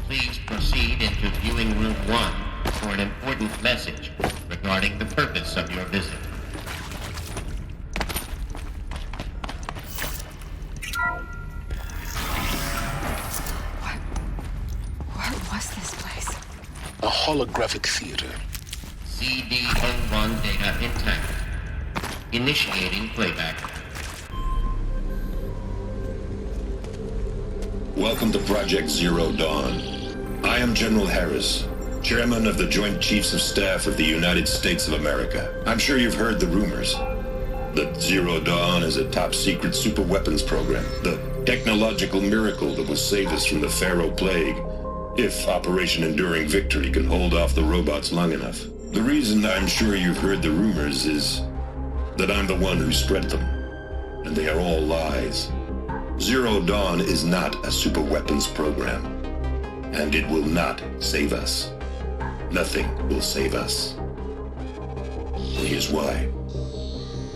Please proceed into viewing room 1 for an important message regarding the purpose of your visit. What was this place? A holographic theater. CD01 data intact. Initiating playback. Welcome to Project Zero Dawn. I am General Harris, Chairman of the Joint Chiefs of Staff of the United States of America. I'm sure you've heard the rumors that Zero Dawn is a top-secret superweapons program, the technological miracle that will save us from the Pharaoh Plague, if Operation Enduring Victory can hold off the robots long enough. The reason I'm sure you've heard the rumors is that I'm the one who spread them, and they are all lies. Zero Dawn is not a superweapons program, and it will not save us. Nothing will save us. Here's why.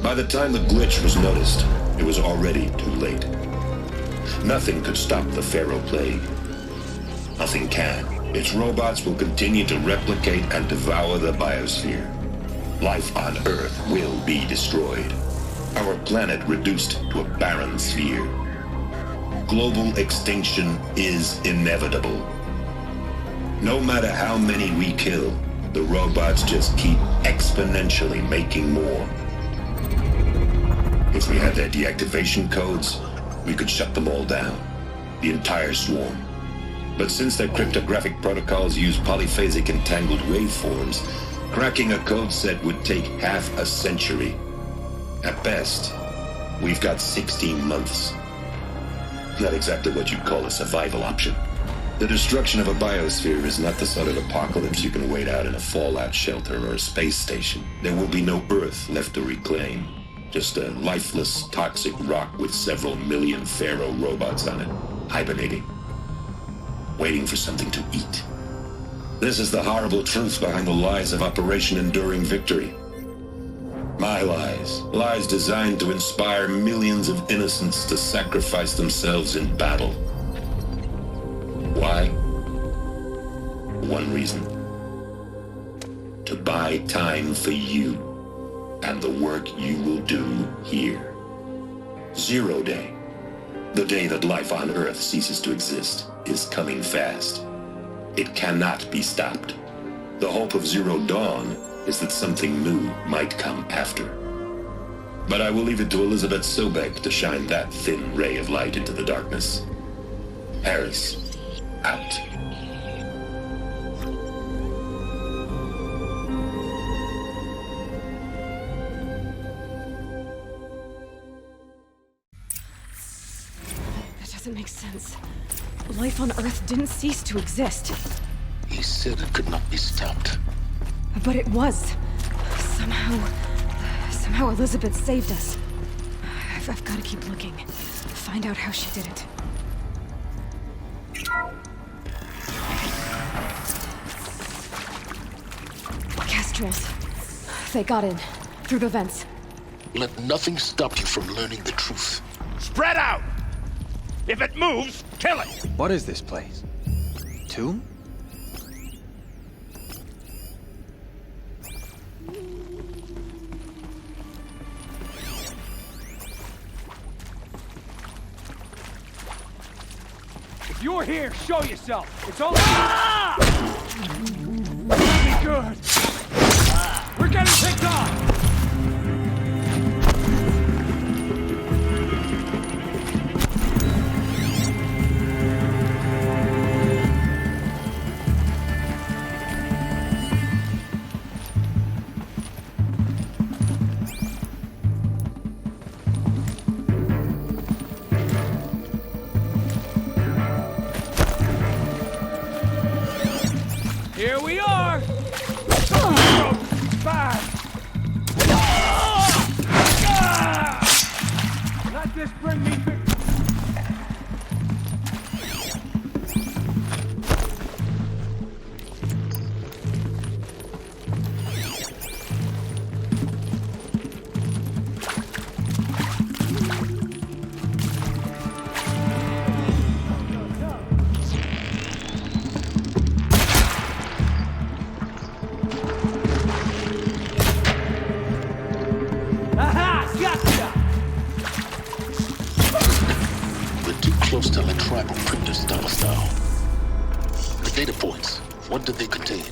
By the time the glitch was noticed, it was already too late. Nothing could stop the Pharaoh Plague. Nothing can. Its robots will continue to replicate and devour the biosphere. Life on Earth will be destroyed. Our planet reduced to a barren sphere. Global extinction is inevitable. No matter how many we kill, The robots just keep exponentially making more. If we had their deactivation codes, we could shut them all down. The entire swarm. But since their cryptographic protocols use polyphasic entangled waveforms, cracking a code set would take half a century. At best, we've got 16 months. Not exactly what you'd call a survival option. The destruction of a biosphere is not the sort of apocalypse you can wait out in a fallout shelter or a space station. There will be no Earth left to reclaim. Just a lifeless, toxic rock with several million Pharaoh robots on it, hibernating, waiting for something to eat. This is the horrible truth behind the lies of Operation Enduring Victory. My lies. Lies designed to inspire millions of innocents to sacrifice themselves in battle. Why? One reason. To buy time for you and the work you will do here. 0 Day, the day that life on Earth ceases to exist, is coming fast. It cannot be stopped. The hope of Zero Dawn is that something new might come after. But I will leave it to Elizabeth Sobek to shine that thin ray of light into the darkness. Harris, out. That doesn't make sense. Life on Earth didn't cease to exist. He said it could not be stopped. But it was. Somehow Elizabeth saved us. I've got to keep looking. Find out how she did it. Kestrels. They got in. Through the vents. Let nothing stop you from learning the truth. Spread out! If it moves, kill it! What is this place? Tomb? If you're here, show yourself. It's only... Ah! Be good. We're getting picked off! Here we are! Bad! Let this bring me victory! Close to the tribal printer style. The data points, what did they contain?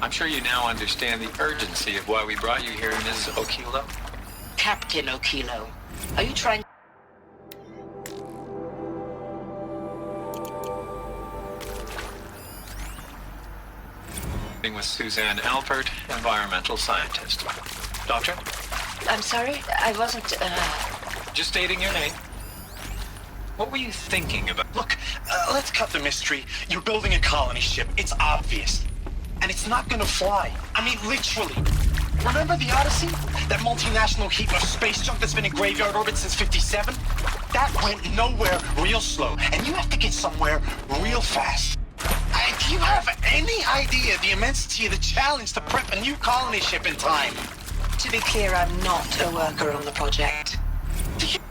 I'm sure you now understand the urgency of why we brought you here, Ms. Okilo. Captain Okilo, are you trying... With Suzanne Alpert, environmental scientist. Doctor? I'm sorry, I wasn't, Just stating your name. What were you thinking about? Look, let's cut the mystery. You're building a colony ship. It's obvious. And it's not gonna fly. I mean, literally. Remember the Odyssey? That multinational heap of space junk that's been in graveyard orbit since '57? That went nowhere real slow. And you have to get somewhere real fast. Do you have any idea the immensity of the challenge to prep a new colony ship in time? To be clear, I'm not a worker on the project.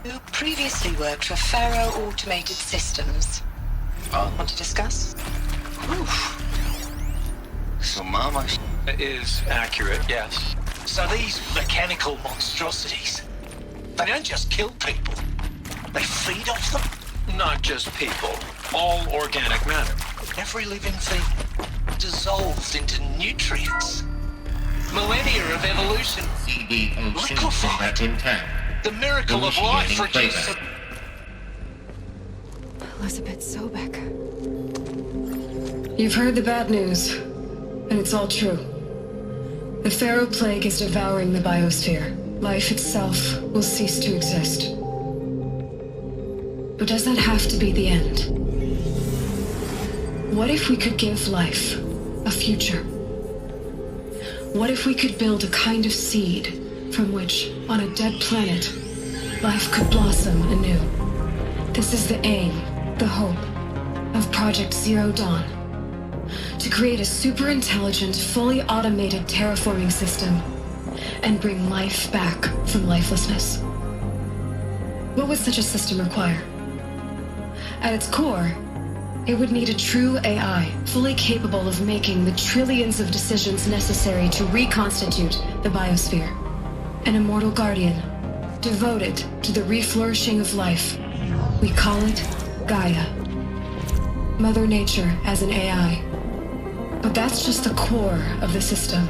You previously worked for Pharaoh Automated Systems. Want to discuss? So Mama is accurate, yes. So these mechanical monstrosities, they don't just kill people. They feed off them? Not just people. All organic matter. Every living thing dissolves into nutrients. Millennia of evolution. Liquefied. Intact. The miracle of life reduced. Elizabeth Sobek. You've heard the bad news, and it's all true. The Pharaoh Plague is devouring the biosphere. Life itself will cease to exist. But does that have to be the end? What if we could give life a future? What if we could build a kind of seed from which, on a dead planet, life could blossom anew? This is the aim, the hope, of Project Zero Dawn. To create a super-intelligent, fully automated terraforming system and bring life back from lifelessness. What would such a system require? At its core, it would need a true AI, fully capable of making the trillions of decisions necessary to reconstitute the biosphere. An immortal guardian, devoted to the reflourishing of life. We call it Gaia. Mother Nature as an AI. But that's just the core of the system.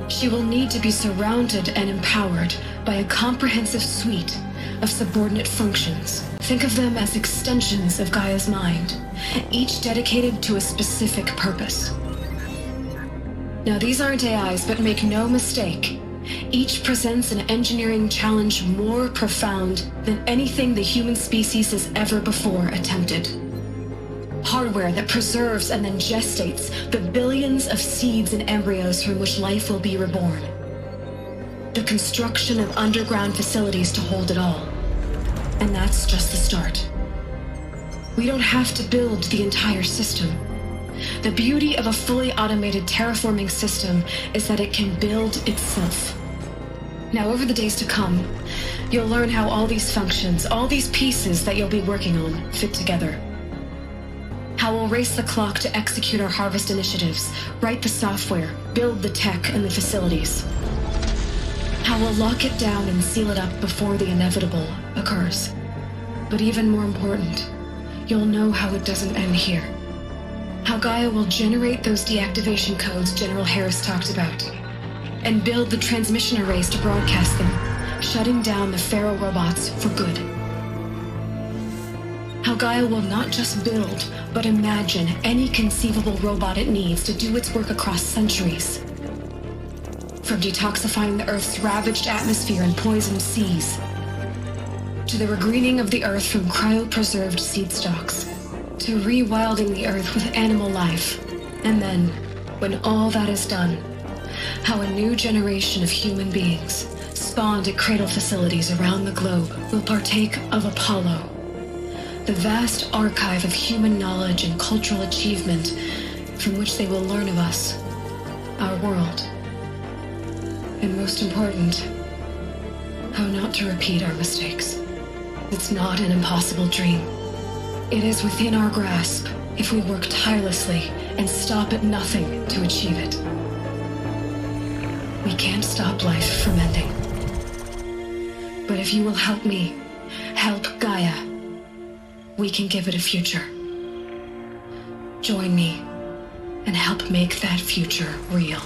She will need to be surrounded and empowered by a comprehensive suite of subordinate functions. Think of them as extensions of Gaia's mind, each dedicated to a specific purpose. Now, these aren't AIs, but make no mistake, each presents an engineering challenge more profound than anything the human species has ever before attempted. Hardware that preserves and then gestates the billions of seeds and embryos from which life will be reborn. The construction of underground facilities to hold it all. And that's just the start. We don't have to build the entire system. The beauty of a fully automated terraforming system is that it can build itself. Now, over the days to come, you'll learn how all these functions, all these pieces that you'll be working on, fit together. How we'll race the clock to execute our harvest initiatives, write the software, build the tech and the facilities. How we'll lock it down and seal it up before the inevitable occurs. But even more important, you'll know how it doesn't end here. How Gaia will generate those deactivation codes General Harris talked about, and build the transmission arrays to broadcast them, shutting down the Pharaoh robots for good. How Gaia will not just build, but imagine any conceivable robot it needs to do its work across centuries. From detoxifying the Earth's ravaged atmosphere and poisoned seas, to the regreening of the Earth from cryopreserved seed stalks, to rewilding the Earth with animal life. And then, when all that is done, how a new generation of human beings, spawned at cradle facilities around the globe, will partake of Apollo, the vast archive of human knowledge and cultural achievement from which they will learn of us, our world. And most important, how not to repeat our mistakes. It's not an impossible dream. It is within our grasp if we work tirelessly and stop at nothing to achieve it. We can't stop life from ending. But if you will help me, help Gaia, we can give it a future. Join me and help make that future real.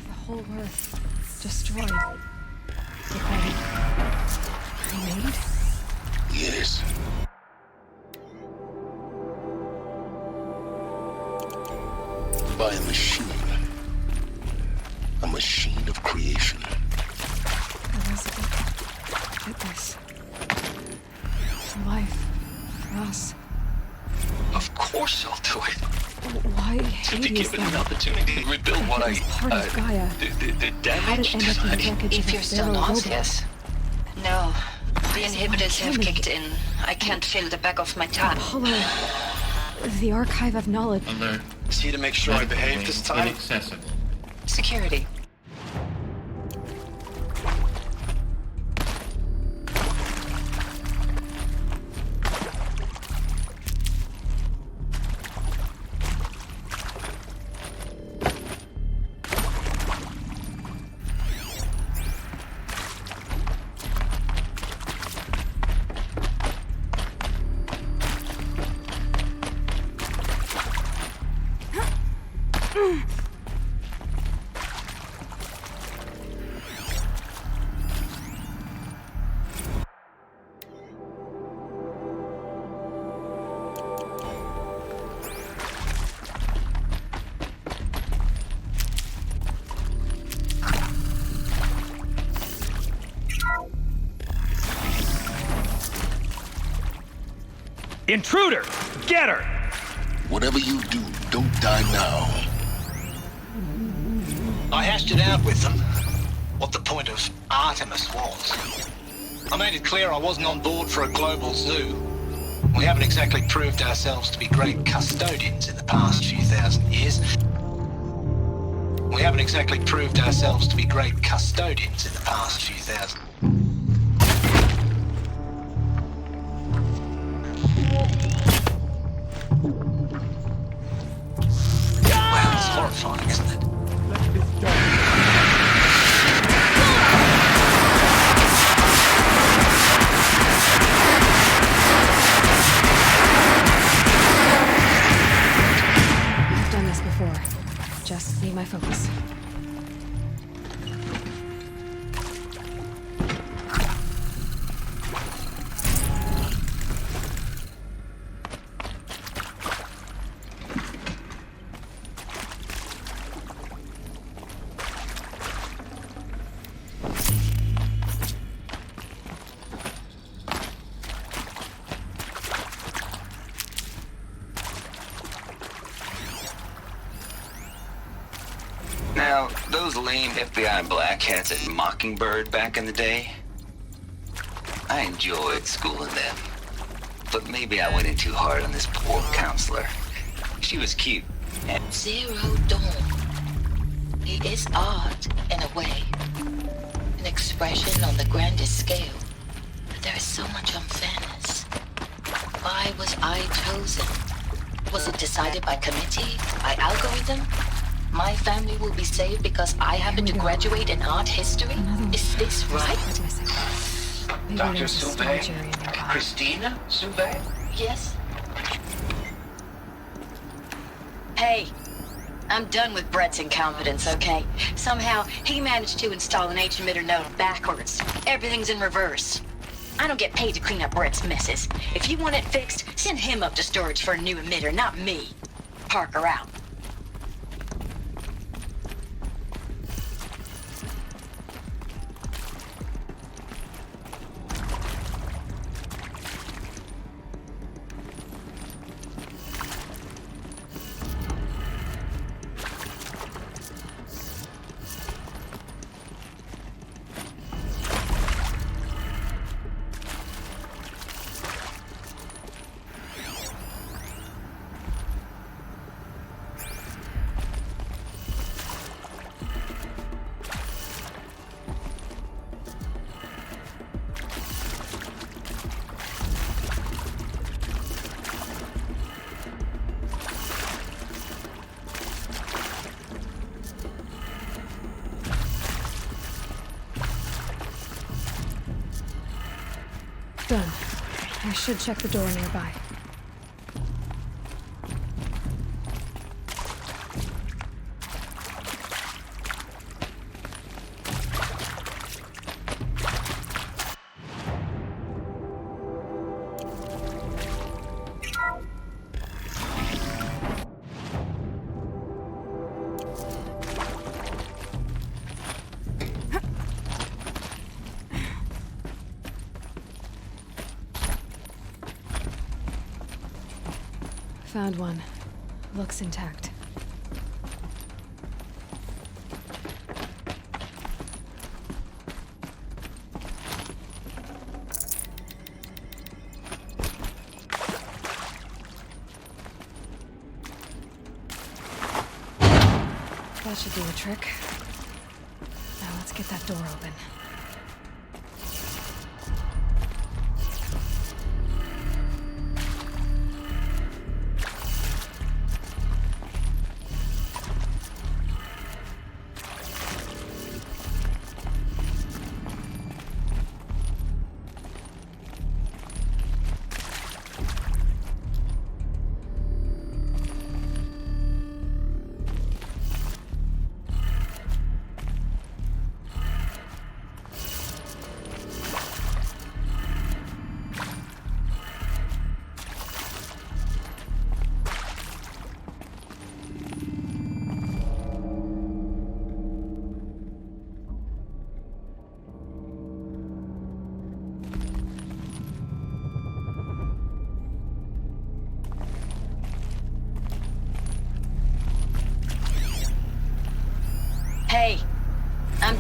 The whole Earth destroyed. Remade? Yes. By a machine. A machine of creation. Elizabeth, did this. For life. For us. Of course I'll do it. Why To be Hades given an then? opportunity to rebuild what I... Part of Gaia. The How did damage it end up in the design. wreckage If of you're a still Pharaoh nauseous. No. The Why inhibitors have kill me? kicked in. I can't feel the back of my tongue. Apollo. The archive of knowledge. Alert. Is he to make sure I behave this time? Inaccessible. Security. Intruder! Get her! Whatever you do, don't die now. I hashed it out with them. What the point of Artemis was. I made it clear I wasn't on board for a global zoo. We haven't exactly proved ourselves to be great custodians in the past few thousand years. We haven't exactly proved ourselves to be great custodians in the past few thousand. Wow, it's horrifying, isn't it? I've done this before. Just need my focus. Now, those lame FBI black hats at Mockingbird back in the day, I enjoyed schooling them. But maybe I went in too hard on this poor counselor. She was cute. Zero Dawn. It is art, in a way. An expression on the grandest scale. But there is so much unfairness. Why was I chosen? Was it decided by committee? By algorithm? My family will be saved because I happen to graduate in art history? Is this right? Dr. Soubet? Christina Soubet? Yes? Hey, I'm done with Brett's incompetence, okay? Somehow, he managed to install an H-emitter node backwards. Everything's in reverse. I don't get paid to clean up Brett's messes. If you want it fixed, send him up to storage for a new emitter, not me. Parker out. Done. I should check the door nearby. Found one. Looks intact. That should do the trick. Now let's get that door open.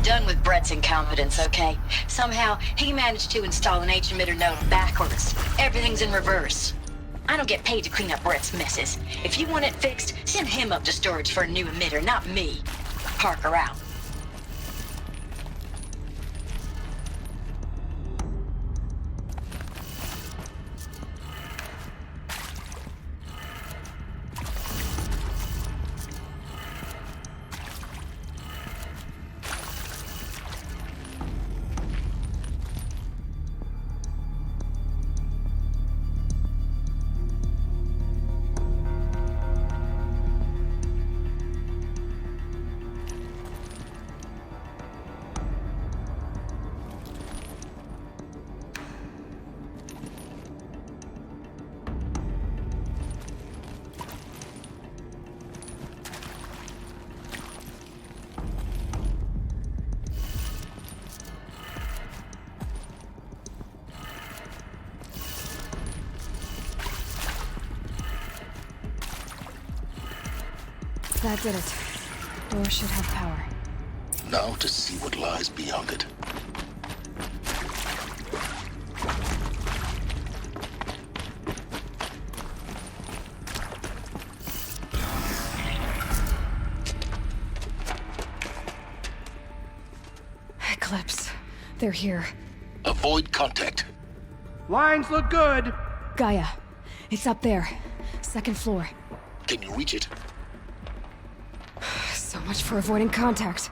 done with Brett's incompetence, okay? Somehow, he managed to install an H-emitter node backwards. Everything's in reverse. I don't get paid to clean up Brett's messes. If you want it fixed, send him up to storage for a new emitter, not me. Parker out. That did it. Door should have power. Now to see what lies beyond it. Eclipse. They're here. Avoid contact. Lines look good. Gaia. It's up there. Second floor. Can you reach it? So much for avoiding contact.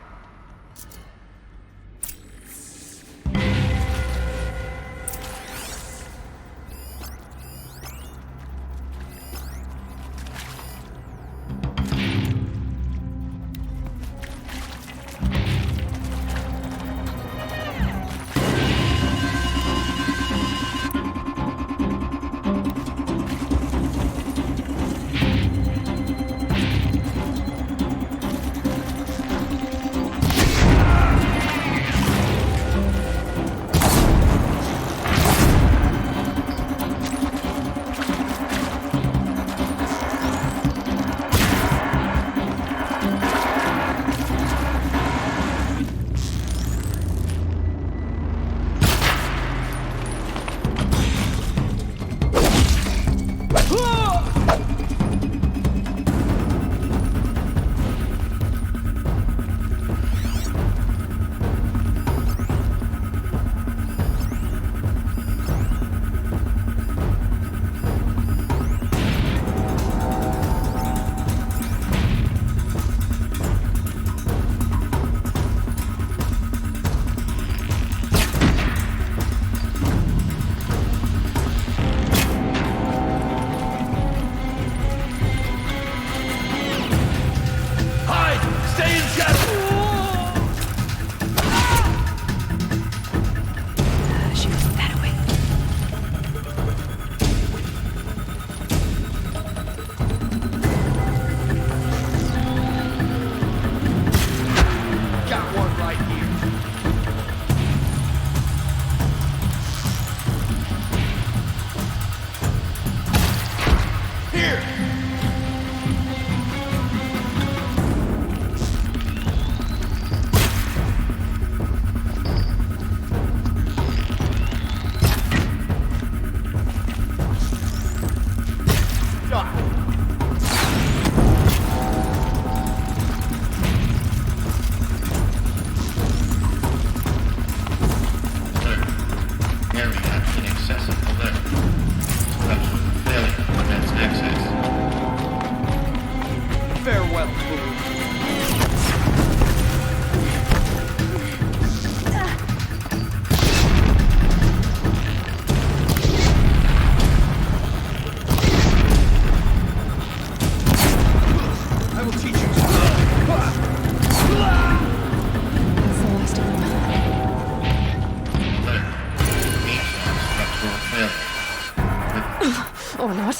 Or not.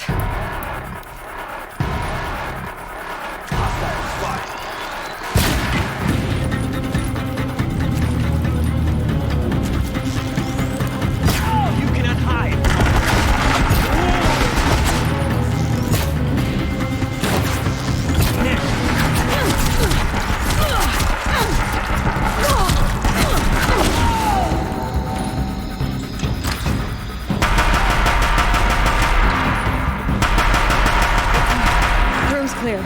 You cannot hide. clear.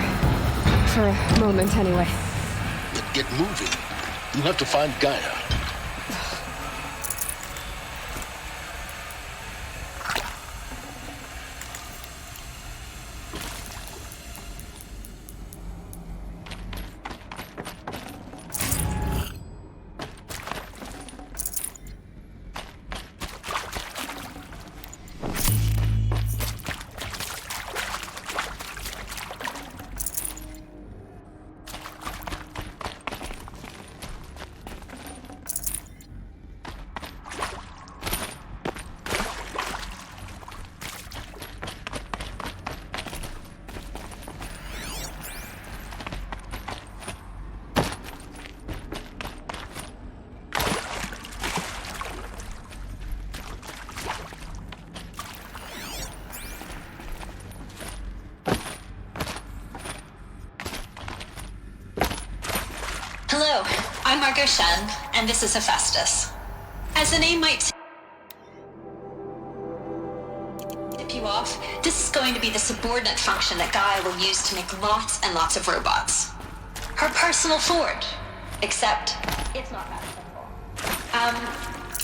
For a moment, anyway. Then get moving. You'll have to find Gaia. Hello, I'm Margot Shen, and this is Hephaestus. As the name might tip you off, this is going to be the subordinate function that Gaia will use to make lots and lots of robots. Her personal Ford. Except, it's not that simple.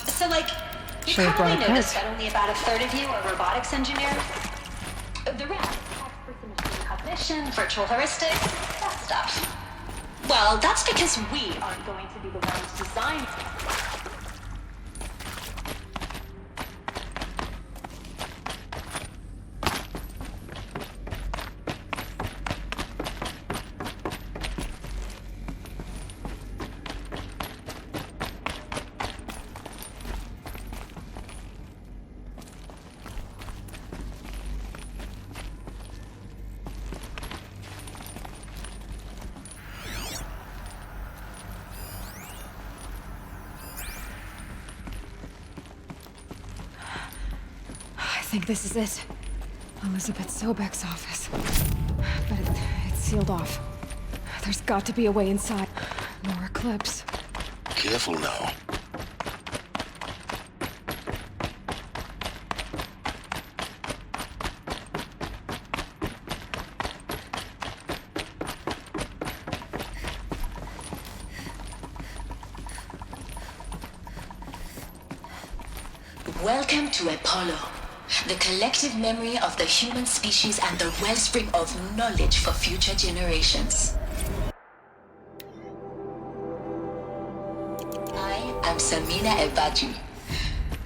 So you probably noticed that only about a third of you are robotics engineers. The rest, experts in machine cognition, virtual heuristics, that stuff. Well, that's because we aren't going to be the ones designing. I think this is it. Elizabeth Sobek's office. But it's sealed off. There's got to be a way inside. More Eclipse. Careful now. Welcome to Apollo, the collective memory of the human species and the wellspring of knowledge for future generations. I am Samina Ebaju.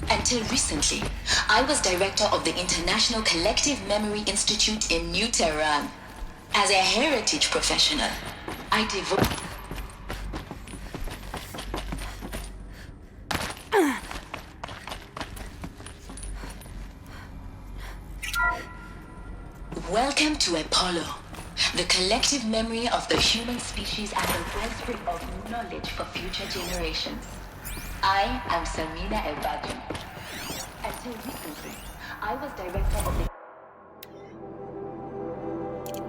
Until recently, I was director of the International Collective Memory Institute in New Tehran. As a heritage professional, I devote... Welcome to Apollo, the collective memory of the human species and the wellspring of knowledge for future generations. I am Samina Ebaju. Until recently, I was director of the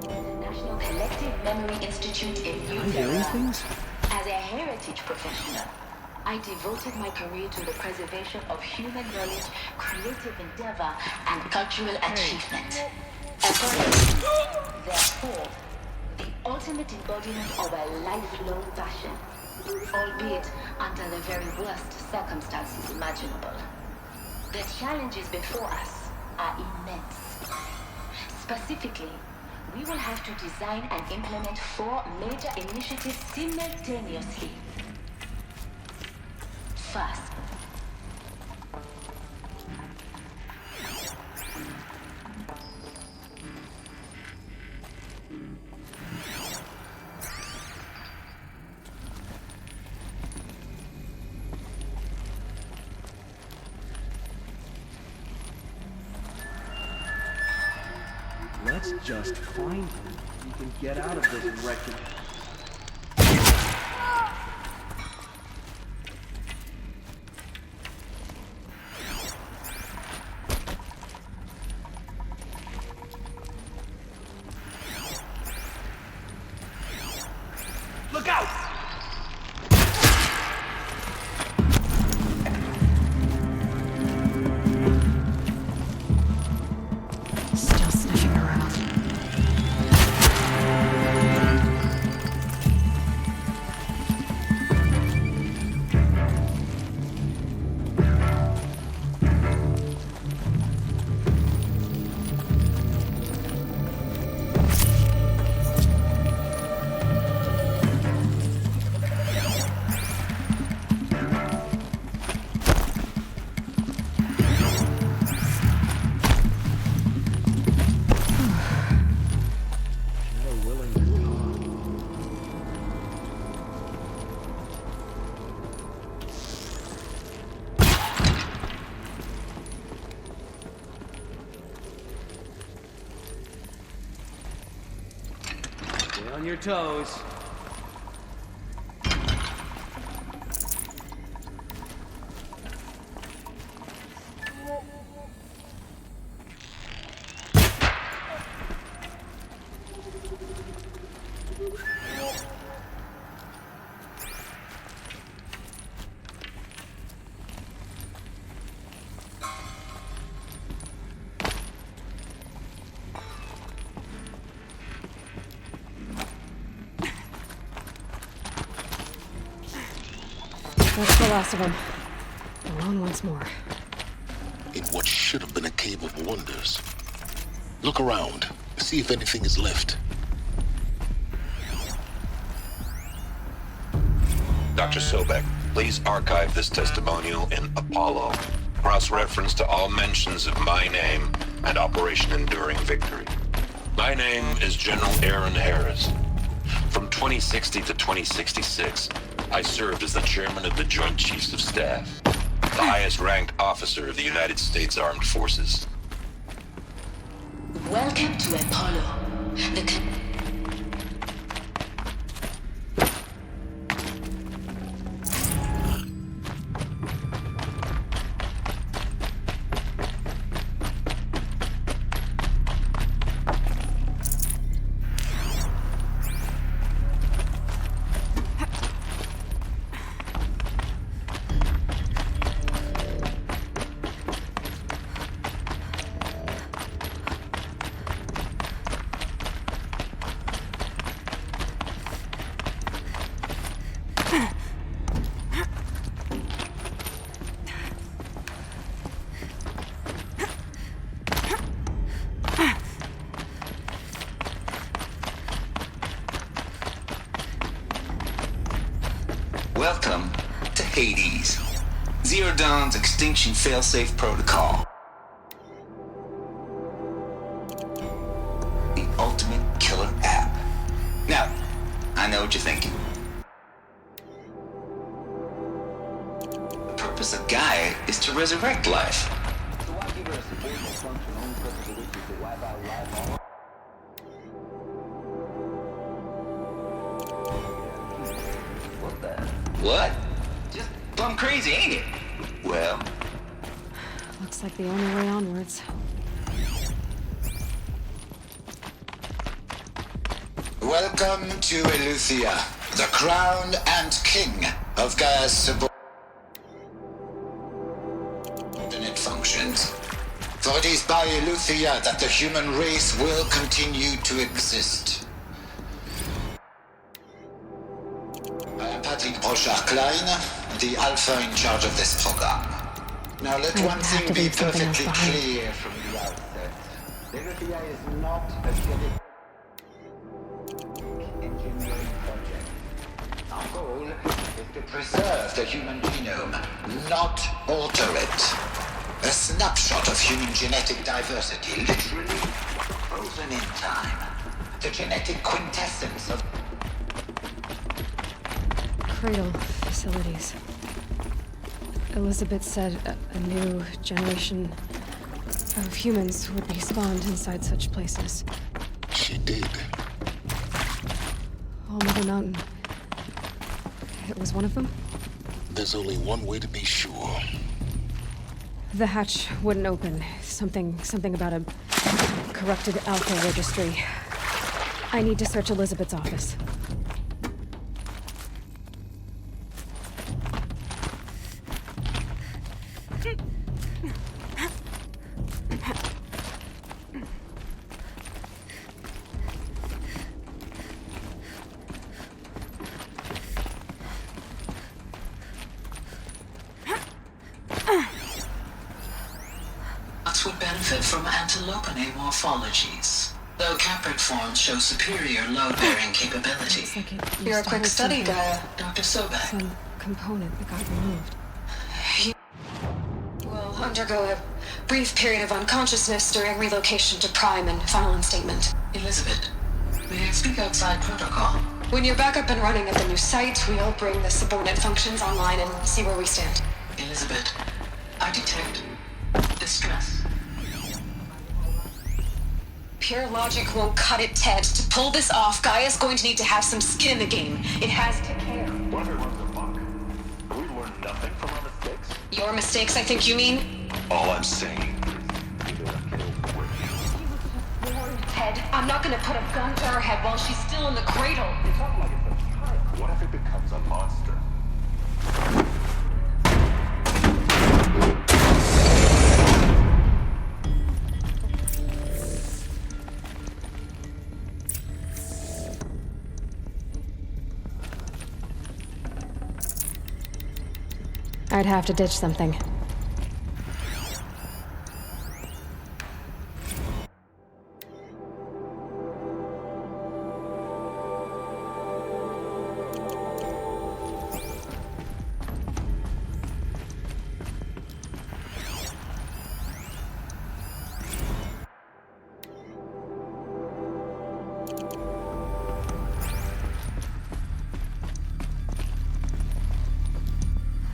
International Collective Memory Institute in New Tehran. As a heritage professional, I devoted my career to the preservation of human knowledge, creative endeavor, and cultural achievement. Apollo, therefore, the ultimate embodiment of a lifelong passion, albeit under the very worst circumstances imaginable. The challenges before us are immense. Specifically, we will have to design and implement 4 major initiatives simultaneously. First, let's just find him. We can get out of this wreckage. Look out! Still sniffing around. On your toes. That's the last of them. Alone once more. In what should have been a cave of wonders. Look around. See if anything is left. Dr. Sobek, please archive this testimonial in Apollo. Cross-reference to all mentions of my name and Operation Enduring Victory. My name is General Aaron Harris. From 2060 to 2066, I served as the chairman of the Joint Chiefs of Staff, the highest-ranked officer of the United States Armed Forces. Welcome to Apollo. Welcome to Hades, Zero Dawn's extinction failsafe protocol. The ultimate killer app. Now, I know what you're thinking. The purpose of Gaia is to resurrect life. So why give her a supportable function only purpose of which is to wipe out life all? What? Just plumb crazy, ain't it? Well, Looks like the only way onwards. welcome to Eleuthia, the crown and king of Gaia's subordinate functions. For it is by Eleuthia that the human race will continue to exist. I am Patrick Brochard-Klein, the Alpha in charge of this program. Now let one thing be perfectly clear from the outset. Eleuthia is not a genetic engineering project. Our goal is to preserve the human genome, not alter it. A snapshot of human genetic diversity, literally frozen in time. The genetic quintessence of Cradle facilities. Elizabeth said a new generation of humans would be spawned inside such places. She did. All Mother Mountain. It was one of them? There's only one way to be sure. The hatch wouldn't open. Something about a corrupted Alpha registry. I need to search Elizabeth's office. Would benefit from antilopinae morphologies, though caprid forms show superior load-bearing capability. You're a quick study, Gaia, Dr. Sobek. Some component that got removed. You will undergo a brief period of unconsciousness during relocation to Prime and final instatement. Elizabeth, may I speak outside protocol? When you're back up and running at the new site, we'll bring the subordinate functions online and see where we stand. Elizabeth, I detect distress. Pure logic won't cut it, Ted. To pull this off, Gaia's going to need to have some skin in the game. It has to care. What if it runs amok? Have we learned nothing from our mistakes? Your mistakes, I think you mean? All I'm saying. Ted, I'm not gonna put a gun to her head while she's still in the cradle. It's not like it's a child. What if it becomes a monster? I'd have to ditch something.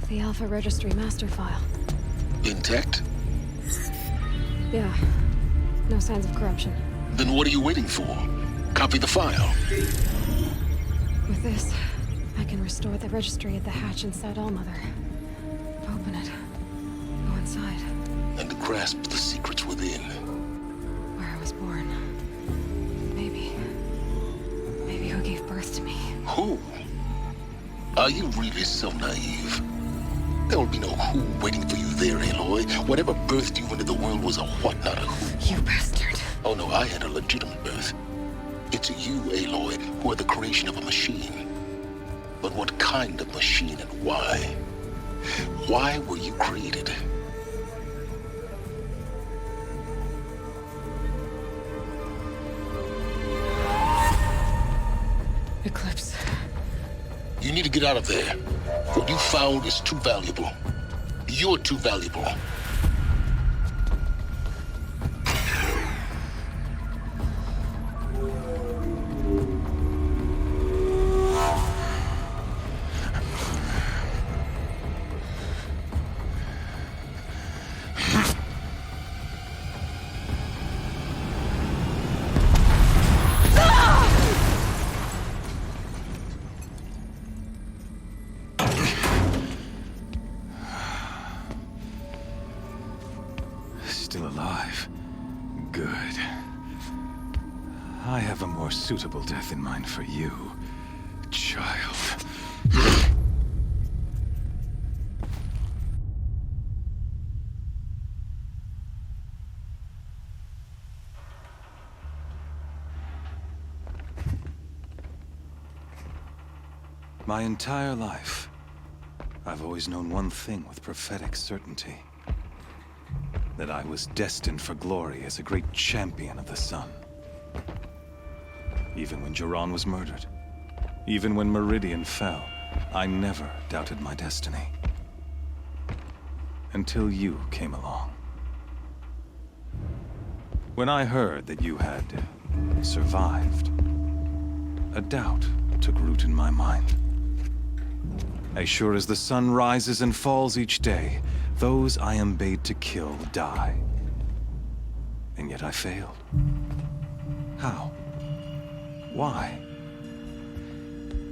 The Alpha Registry master file. Intact? Yeah. No signs of corruption. Then what are you waiting for? Copy the file. With this, I can restore the registry at the hatch inside Allmother. Open it. Go inside. And grasp the secrets within. Where I was born. Maybe who gave birth to me. Who? Are you really so naive? There will be no who waiting for you there, Aloy. Whatever birthed you into the world was a what, not a who. You bastard. Oh no, I had a legitimate birth. It's you, Aloy, who are the creation of a machine. But what kind of machine and why? Why were you created? Eclipse. You need to get out of there. What you found is too valuable. You're too valuable. Still alive. Good. I have a more suitable death in mind for you, child. My entire life, I've always known one thing with prophetic certainty. That I was destined for glory as a great champion of the sun. Even when Jiran was murdered, even when Meridian fell, I never doubted my destiny. Until you came along. When I heard that you had survived, a doubt took root in my mind. As sure as the sun rises and falls each day, those I am bade to kill die. And yet I failed. How? Why?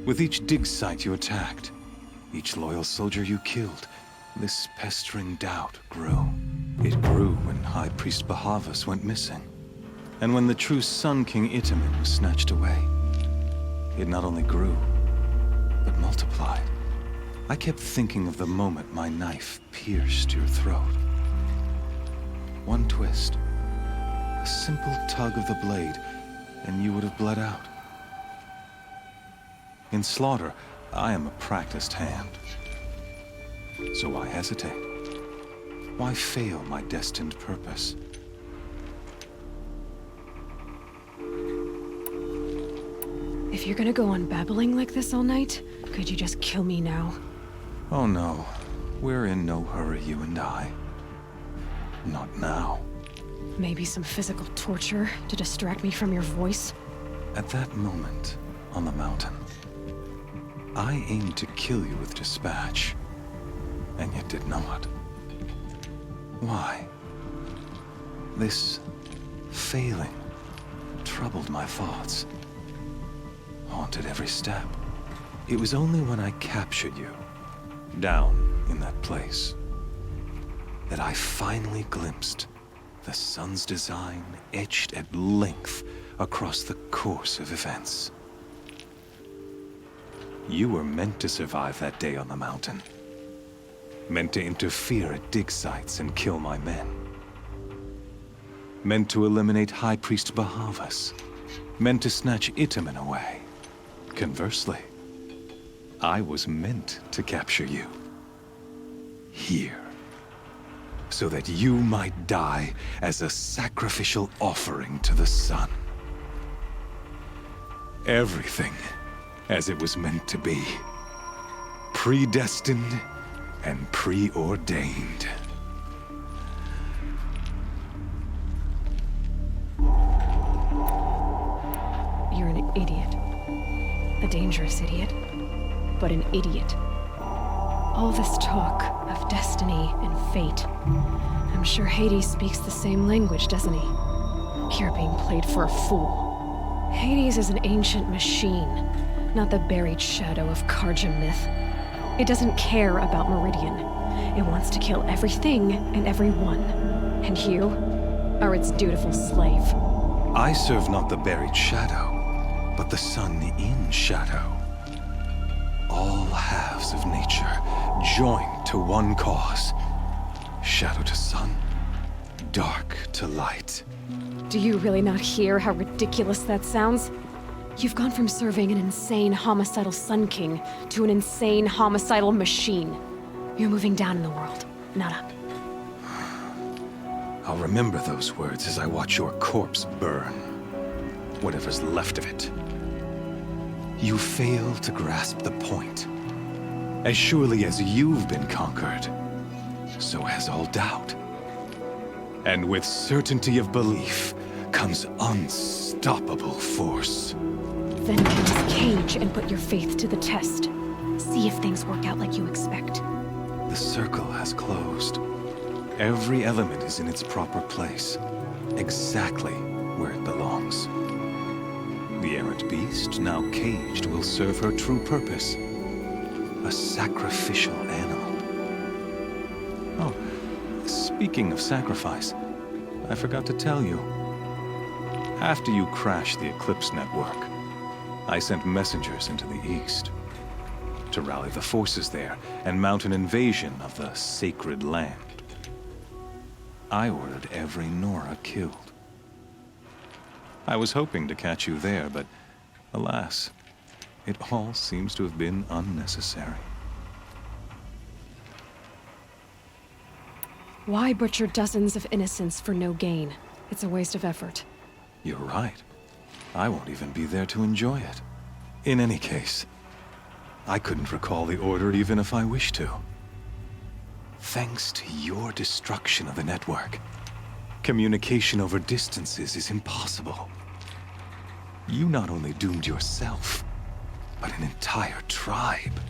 With each dig site you attacked, each loyal soldier you killed, this pestering doubt grew. It grew when High Priest Bahavas went missing. And when the true Sun King Itamen was snatched away. It not only grew, but multiplied. I kept thinking of the moment my knife pierced your throat. One twist, a simple tug of the blade, and you would have bled out. In slaughter, I am a practiced hand. So why hesitate? Why fail my destined purpose? If you're gonna go on babbling like this all night, could you just kill me now? Oh no, we're in no hurry, you and I. Not now. Maybe some physical torture to distract me from your voice? At that moment, on the mountain, I aimed to kill you with dispatch, and yet did not. Why? This failing troubled my thoughts, haunted every step. It was only when I captured you, down in that place, that I finally glimpsed the sun's design etched at length across the course of events. You were meant to survive that day on the mountain. Meant to interfere at dig sites and kill my men. Meant to eliminate High Priest Bahavas. Meant to snatch Itamen away. Conversely, I was meant to capture you. Here. So that you might die as a sacrificial offering to the sun. Everything as it was meant to be. Predestined and preordained. You're an idiot. A dangerous idiot, but an idiot. All this talk of destiny and fate. I'm sure Hades speaks the same language, doesn't he? You're being played for a fool. Hades is an ancient machine, not the buried shadow of Karja myth. It doesn't care about Meridian. It wants to kill everything and everyone. And you are its dutiful slave. I serve not the buried shadow, but the sun in shadow. All halves of nature joined to one cause. Shadow to sun, dark to light. Do you really not hear how ridiculous that sounds? You've gone from serving an insane homicidal Sun King to an insane homicidal machine. You're moving down in the world, not up. I'll remember those words as I watch your corpse burn. Whatever's left of it. You fail to grasp the point. As surely as you've been conquered, so has all doubt. And with certainty of belief comes unstoppable force. Then get this cage and put your faith to the test. See if things work out like you expect. The circle has closed. Every element is in its proper place, exactly where it belongs. The errant beast, now caged, will serve her true purpose. A sacrificial animal. Oh, speaking of sacrifice, I forgot to tell you. After you crashed the Eclipse network, I sent messengers into the east to rally the forces there and mount an invasion of the sacred land. I ordered every Nora killed. I was hoping to catch you there, but alas, it all seems to have been unnecessary. Why butcher dozens of innocents for no gain? It's a waste of effort. You're right. I won't even be there to enjoy it. In any case, I couldn't recall the order even if I wished to. Thanks to your destruction of the network, communication over distances is impossible. You not only doomed yourself, but an entire tribe.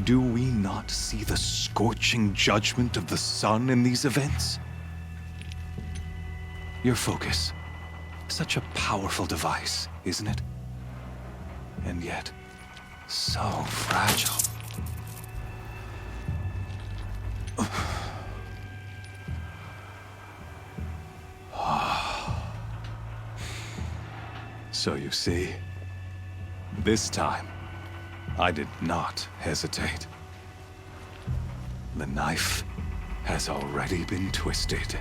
Do we not see the scorching judgment of the sun in these events? Your focus. Such a powerful device, isn't it? And yet, so fragile. So you see, this time, I did not hesitate. The knife has already been twisted.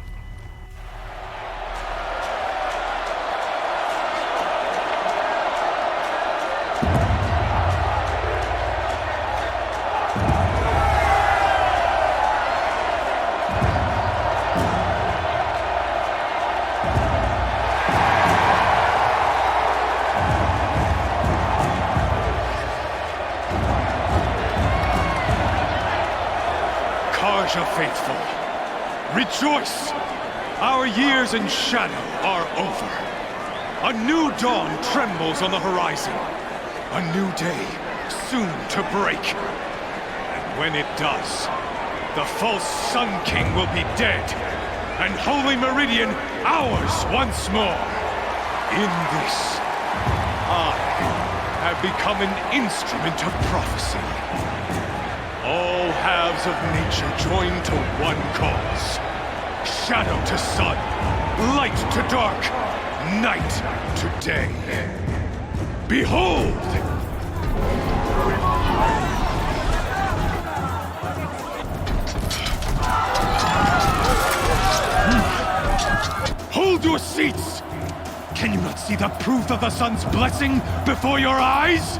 Faithful, rejoice! Our years in shadow are over. A new dawn trembles on the horizon. A new day soon to break. And when it does, the false Sun King will be dead, and Holy Meridian ours once more. In this, I have become an instrument of prophecy. All halves of nature join to one cause. Shadow to sun, light to dark, night to day. Behold! Hold your seats! Can you not see the proof of the sun's blessing before your eyes?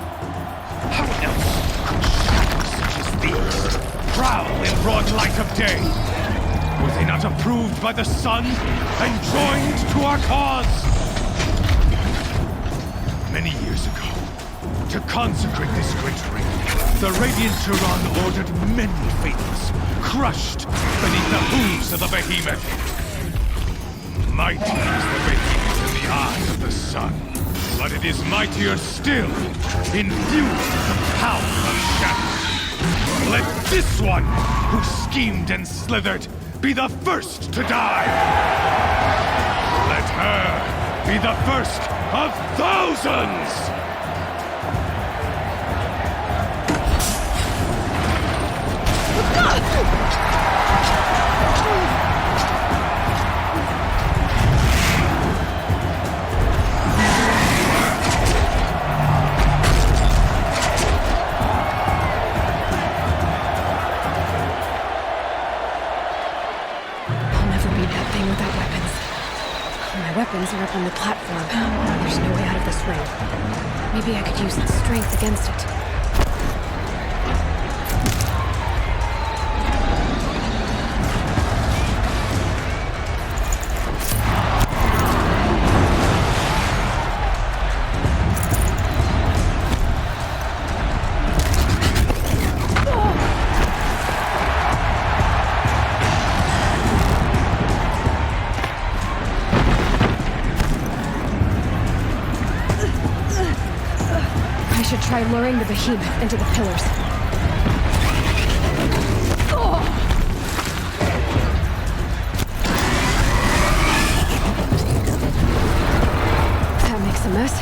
How else could shadows such as these prowl in broad light of day? Were they not approved by the sun and joined to our cause? Many years ago, to consecrate this great ring, the Radiant Turan ordered many faiths crushed beneath the hooves of the behemoth. Mighty is the behemoth in the eyes of the sun, but it is mightier still, infused with the power of shadow. Let this one, who schemed and slithered, be the first to die! Let her be the first of thousands! Weapons are up on the platform. There's no way out of this ring. Maybe I could use its strength against it. Try luring the behemoth into the pillars. That makes a mess.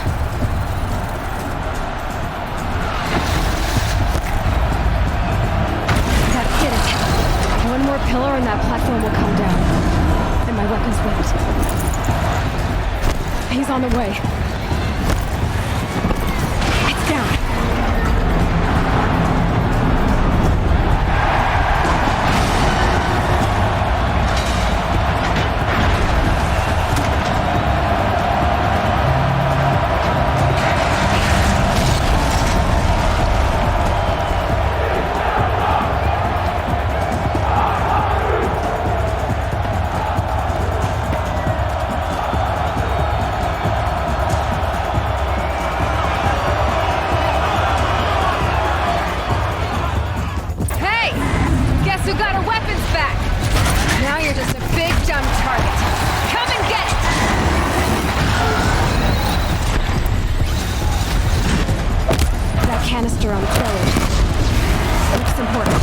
That did it. One more pillar and that platform will come down. And my weapons won't. He's on the way. Down. Canister on the pillar. Looks important.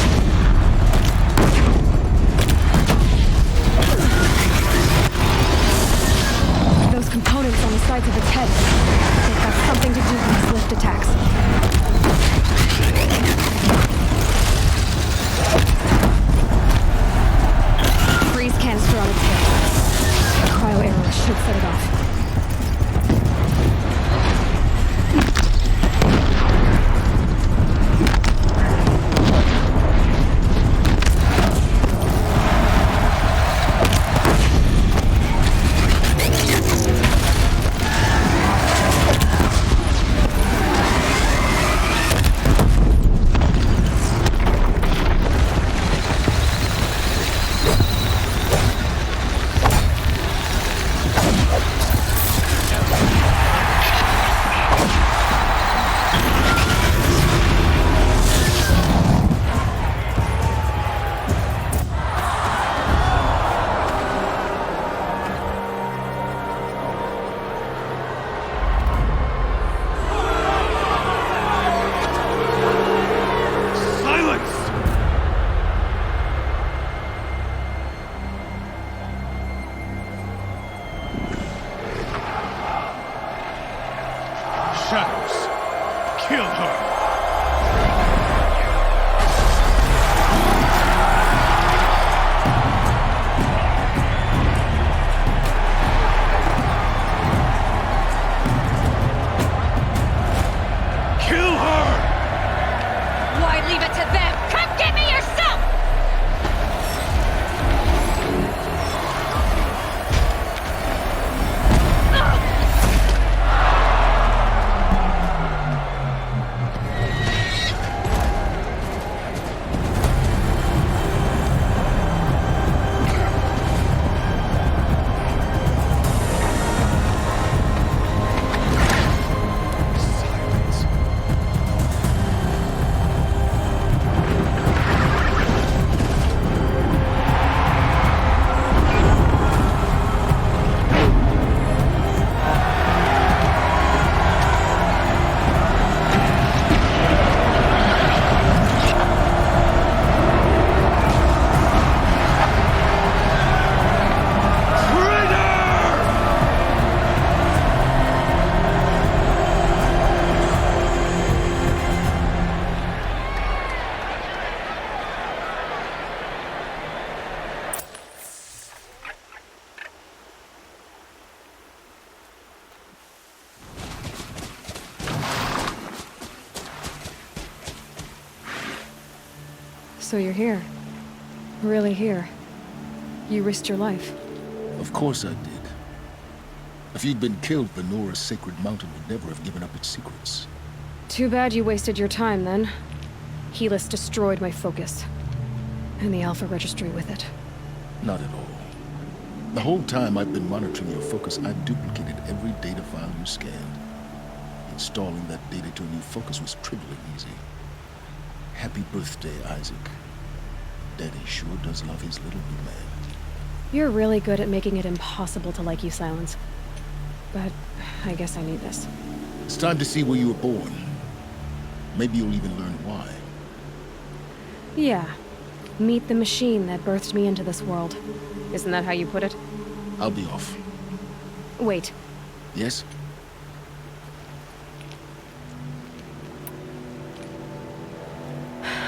Those components on the sides of its head. They've got something to do with these lift attacks. Freeze canister on its head. A cryo arrow should set it off. Kill her! Kill her! Why leave it to them? Come get me yourself! So you're here. Really here. You risked your life. Of course I did. If you'd been killed, Venora's sacred mountain would never have given up its secrets. Too bad you wasted your time, then. Helis destroyed my focus. And the Alpha Registry with it. Not at all. The whole time I've been monitoring your focus, I've duplicated every data file you scanned. Installing that data to a new focus was trivially easy. Happy birthday, Isaac. Daddy sure does love his little blue man. You're really good at making it impossible to like you, Silence. But I guess I need this. It's time to see where you were born. Maybe you'll even learn why. Yeah. Meet the machine that birthed me into this world. Isn't that how you put it? I'll be off. Wait. Yes?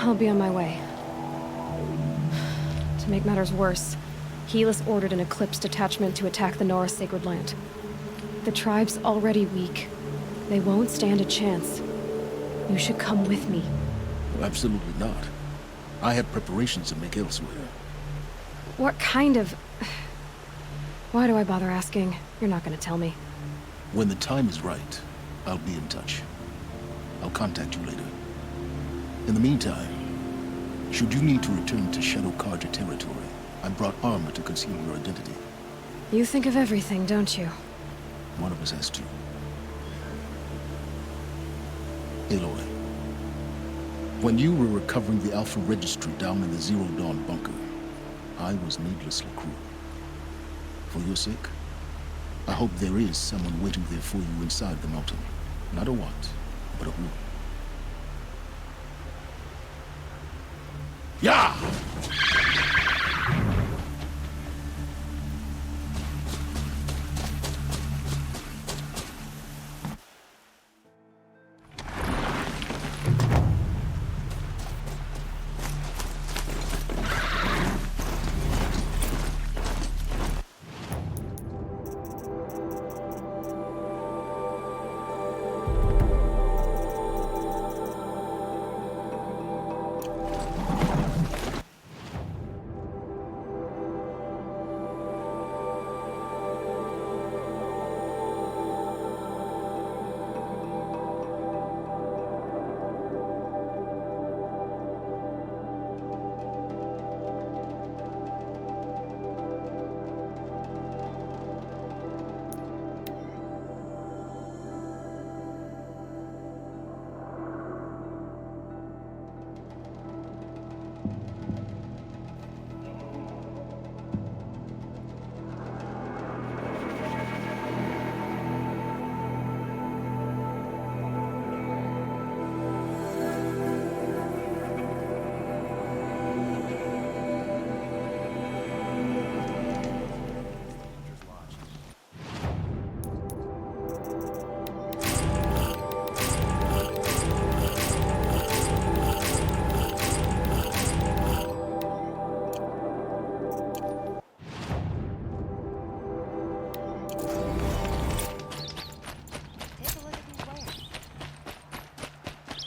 I'll be on my way. To make matters worse, Helis ordered an Eclipse detachment to attack the Nora Sacred Land. The tribe's already weak. They won't stand a chance. You should come with me. Well, absolutely not. I have preparations to make elsewhere. What kind of... Why do I bother asking? You're not gonna tell me. When the time is right, I'll be in touch. I'll contact you later. In the meantime, should you need to return to Shadow Karja territory, I brought armor to conceal your identity. You think of everything, don't you? One of us has to. Aloy, when you were recovering the Alpha Registry down in the Zero Dawn bunker, I was needlessly cruel. For your sake, I hope there is someone waiting there for you inside the mountain. Not a what, but a who. Yeah!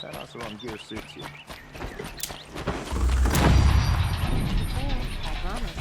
That also on gear suits you. I promise.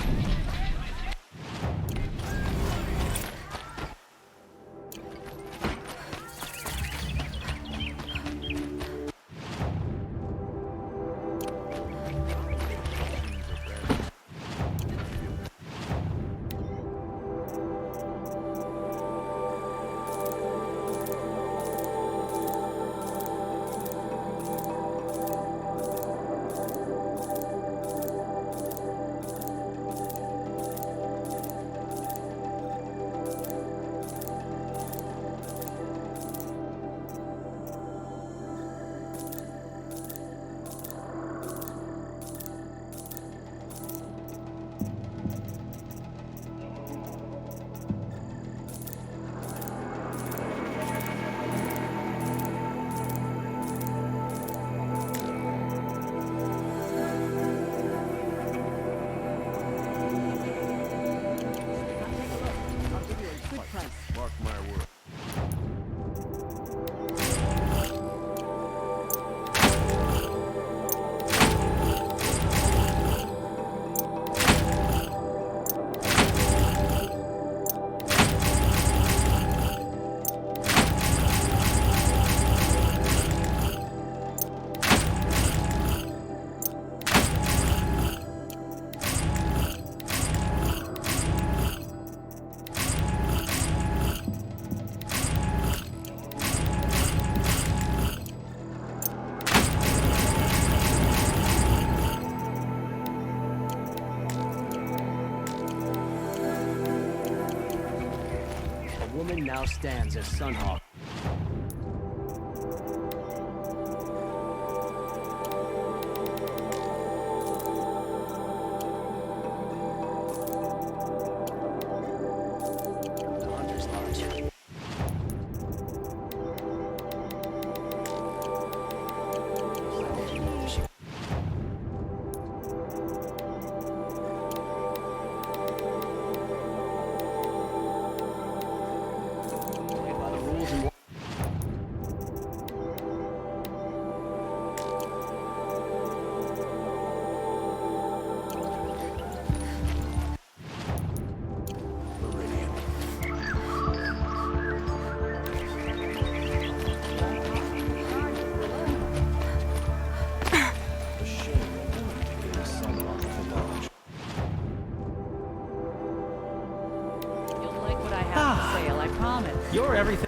Mark my word. A woman now stands as Sunhawk. The Hunter's Lodge. Play by the rules and You'll like what I have for sale, I promise. You're everything.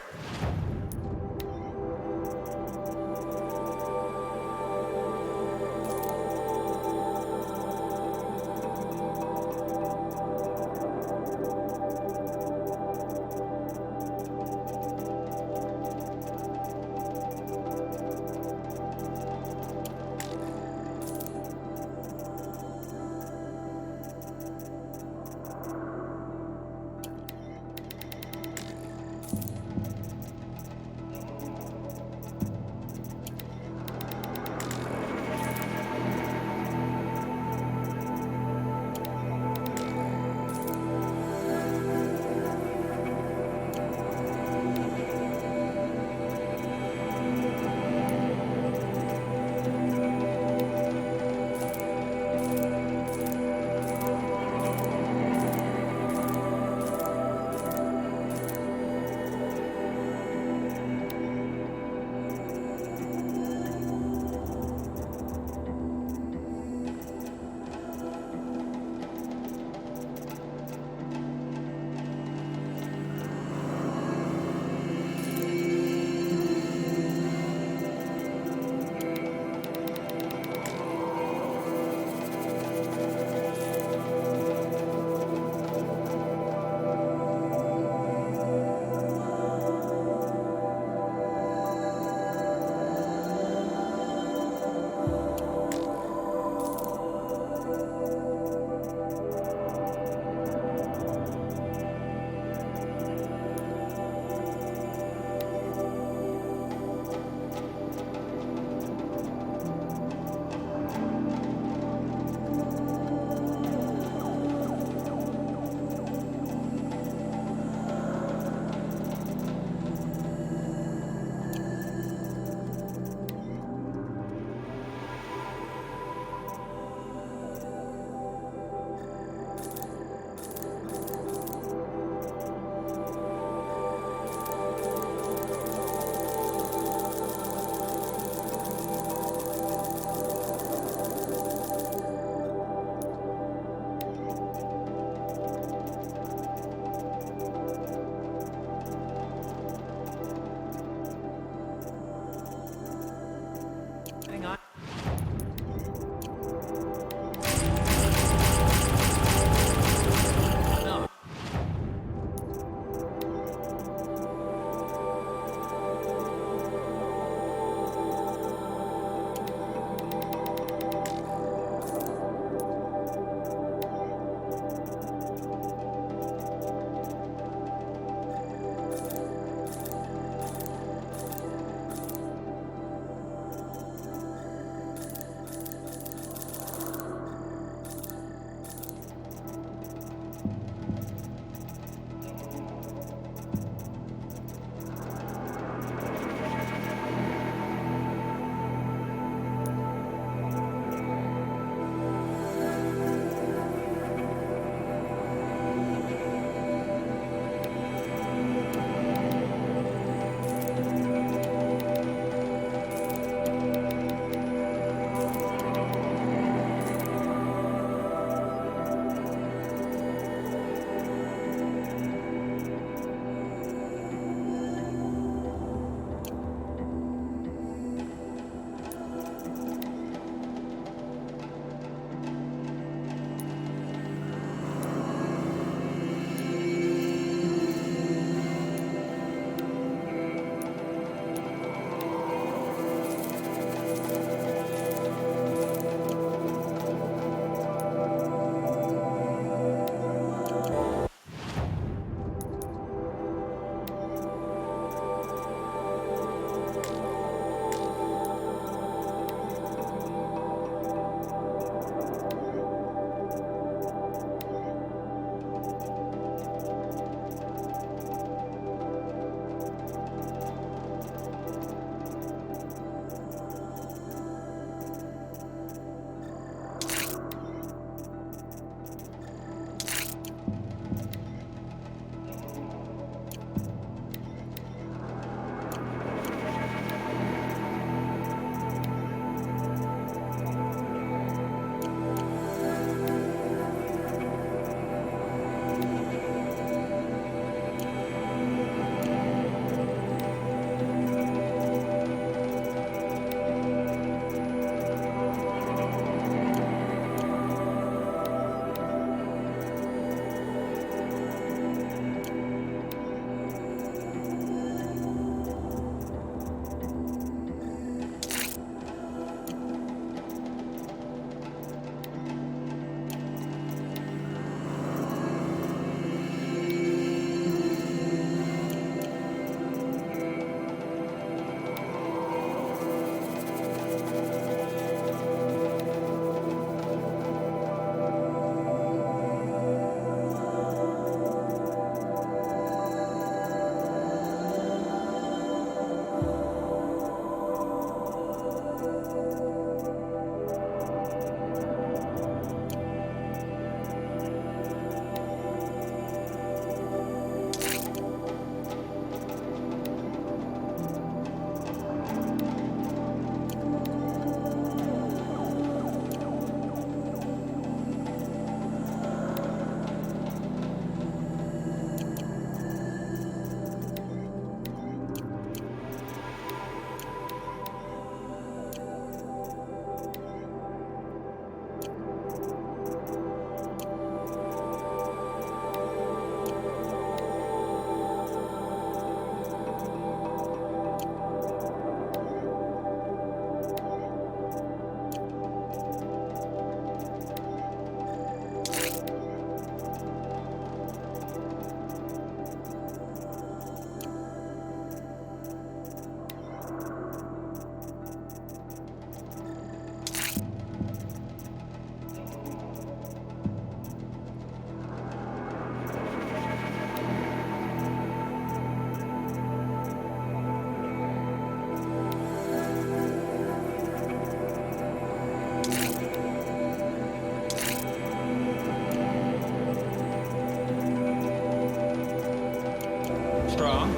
strong.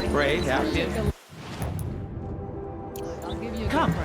Great, active. Come.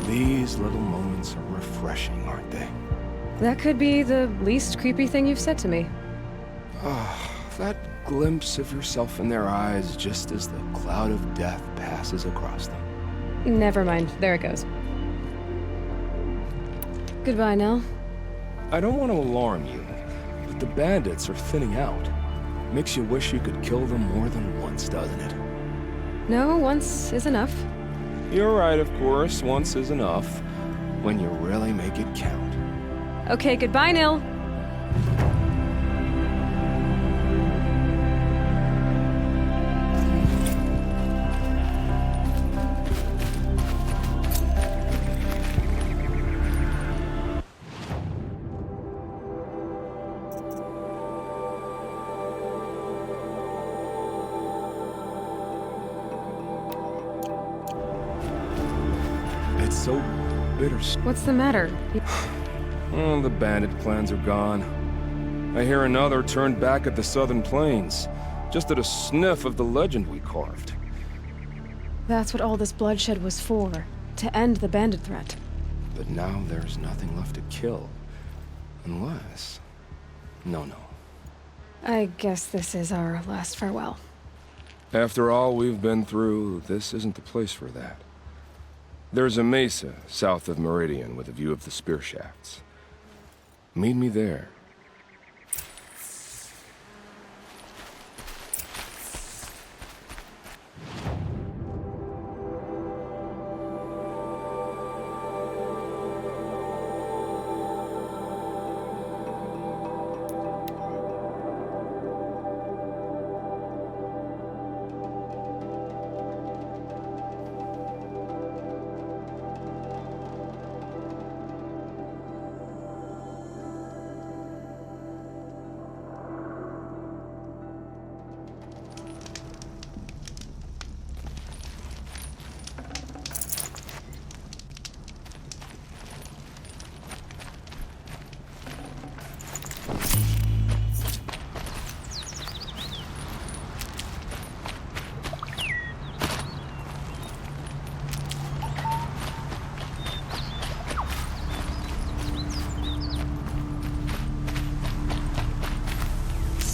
These little moments are refreshing, aren't they? That could be the least creepy thing you've said to me. That glimpse of yourself in their eyes just as the cloud of death passes across them. Never mind. There it goes. Goodbye, Nell. I don't want to alarm you, but the bandits are thinning out. Makes you wish you could kill them more than once, doesn't it? No, once is enough. You're right, of course. Once is enough. When you really make it count. Okay, goodbye, Nil. It's so bittersweet. What's the matter? Oh, the bandit clans are gone. I hear another turned back at the southern plains, just at a sniff of the legend we carved. That's what all this bloodshed was for, to end the bandit threat. But now there's nothing left to kill. Unless... No. I guess this is our last farewell. After all we've been through, this isn't the place for that. There's a mesa south of Meridian with a view of the spear shafts. Meet me there.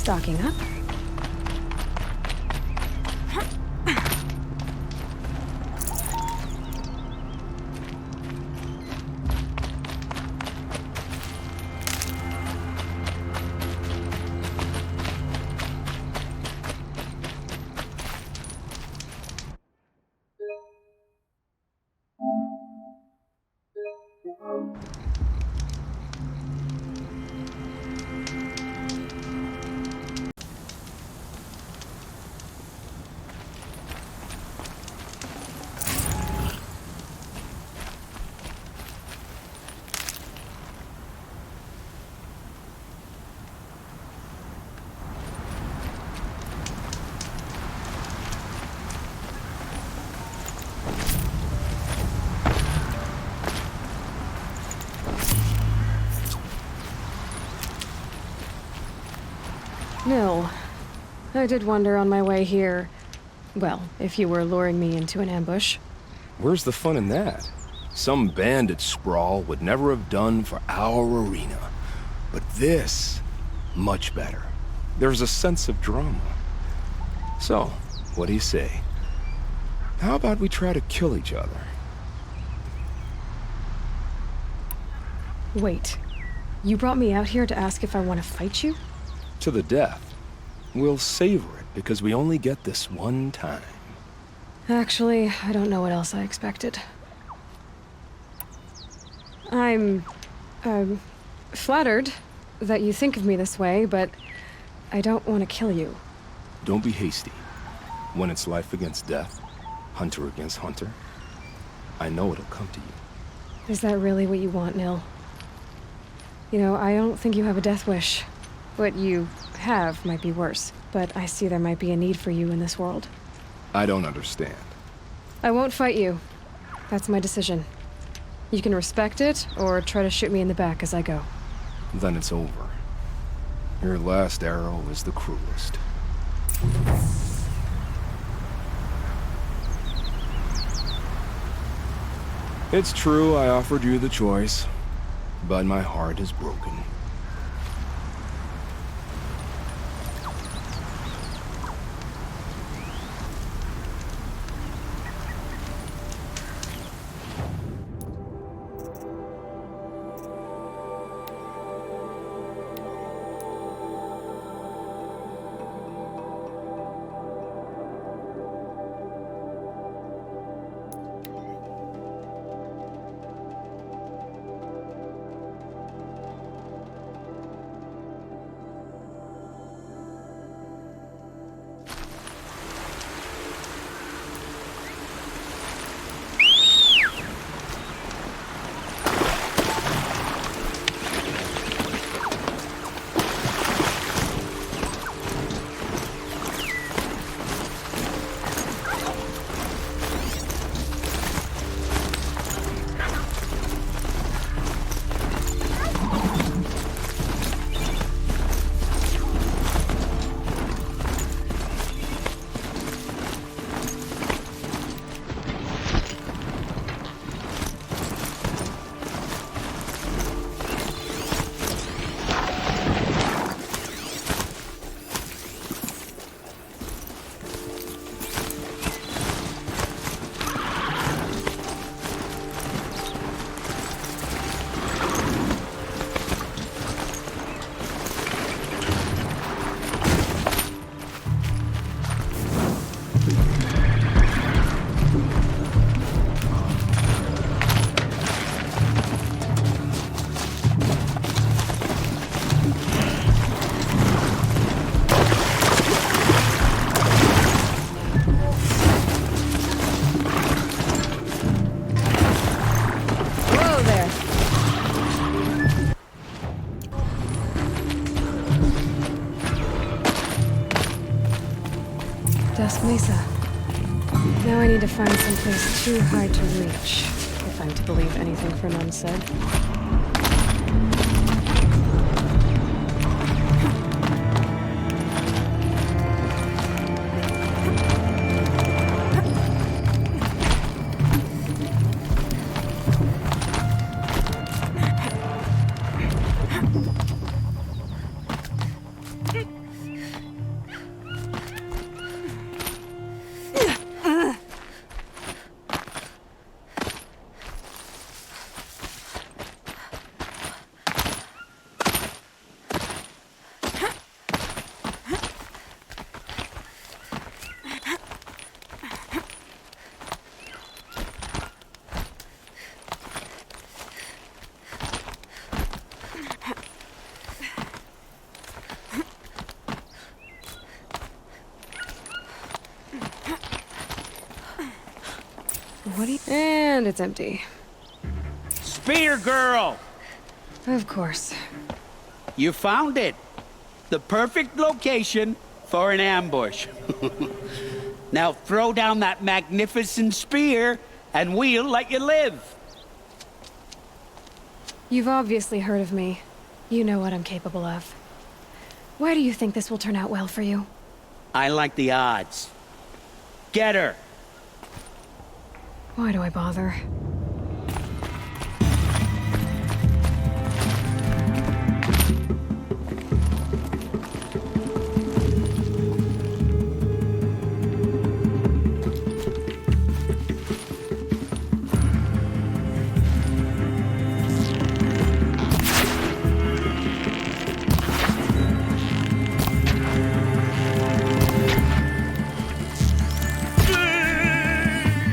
Stocking up. Nil. I did wonder on my way here. Well, if you were luring me into an ambush. Where's the fun in that? Some bandit sprawl would never have done for our arena. But this, much better. There's a sense of drama. So, what do you say? How about we try to kill each other? Wait. You brought me out here to ask if I want to fight you? To the death. We'll savor it because we only get this one time. Actually, I don't know what else I expected. I'm flattered that you think of me this way, but I don't want to kill you. Don't be hasty. When it's life against death, hunter against hunter, I know it'll come to you. Is that really what you want, Nil? You know, I don't think you have a death wish. What you have might be worse, but I see there might be a need for you in this world. I don't understand. I won't fight you. That's my decision. You can respect it, or try to shoot me in the back as I go. Then it's over. Your last arrow is the cruelest. It's true I offered you the choice, but my heart is broken. Mesa. Now I need to find someplace too high to reach, if I'm to believe anything Fernand said. And it's empty. Spear girl! Of course. You found it. The perfect location for an ambush. Now throw down that magnificent spear, and we'll let you live. You've obviously heard of me. You know what I'm capable of. Why do you think this will turn out well for you? I like the odds. Get her! Why do I bother?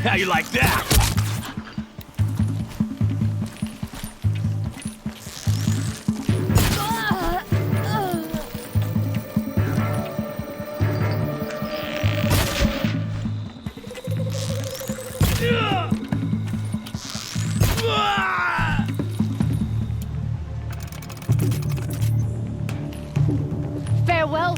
How you like that? Farewell.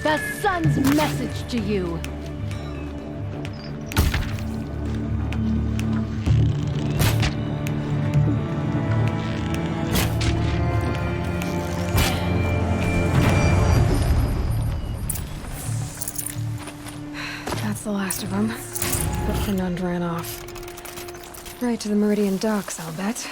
The sun's message to you. That's the last of them. But Fernand ran off. Right to the Meridian docks, I'll bet.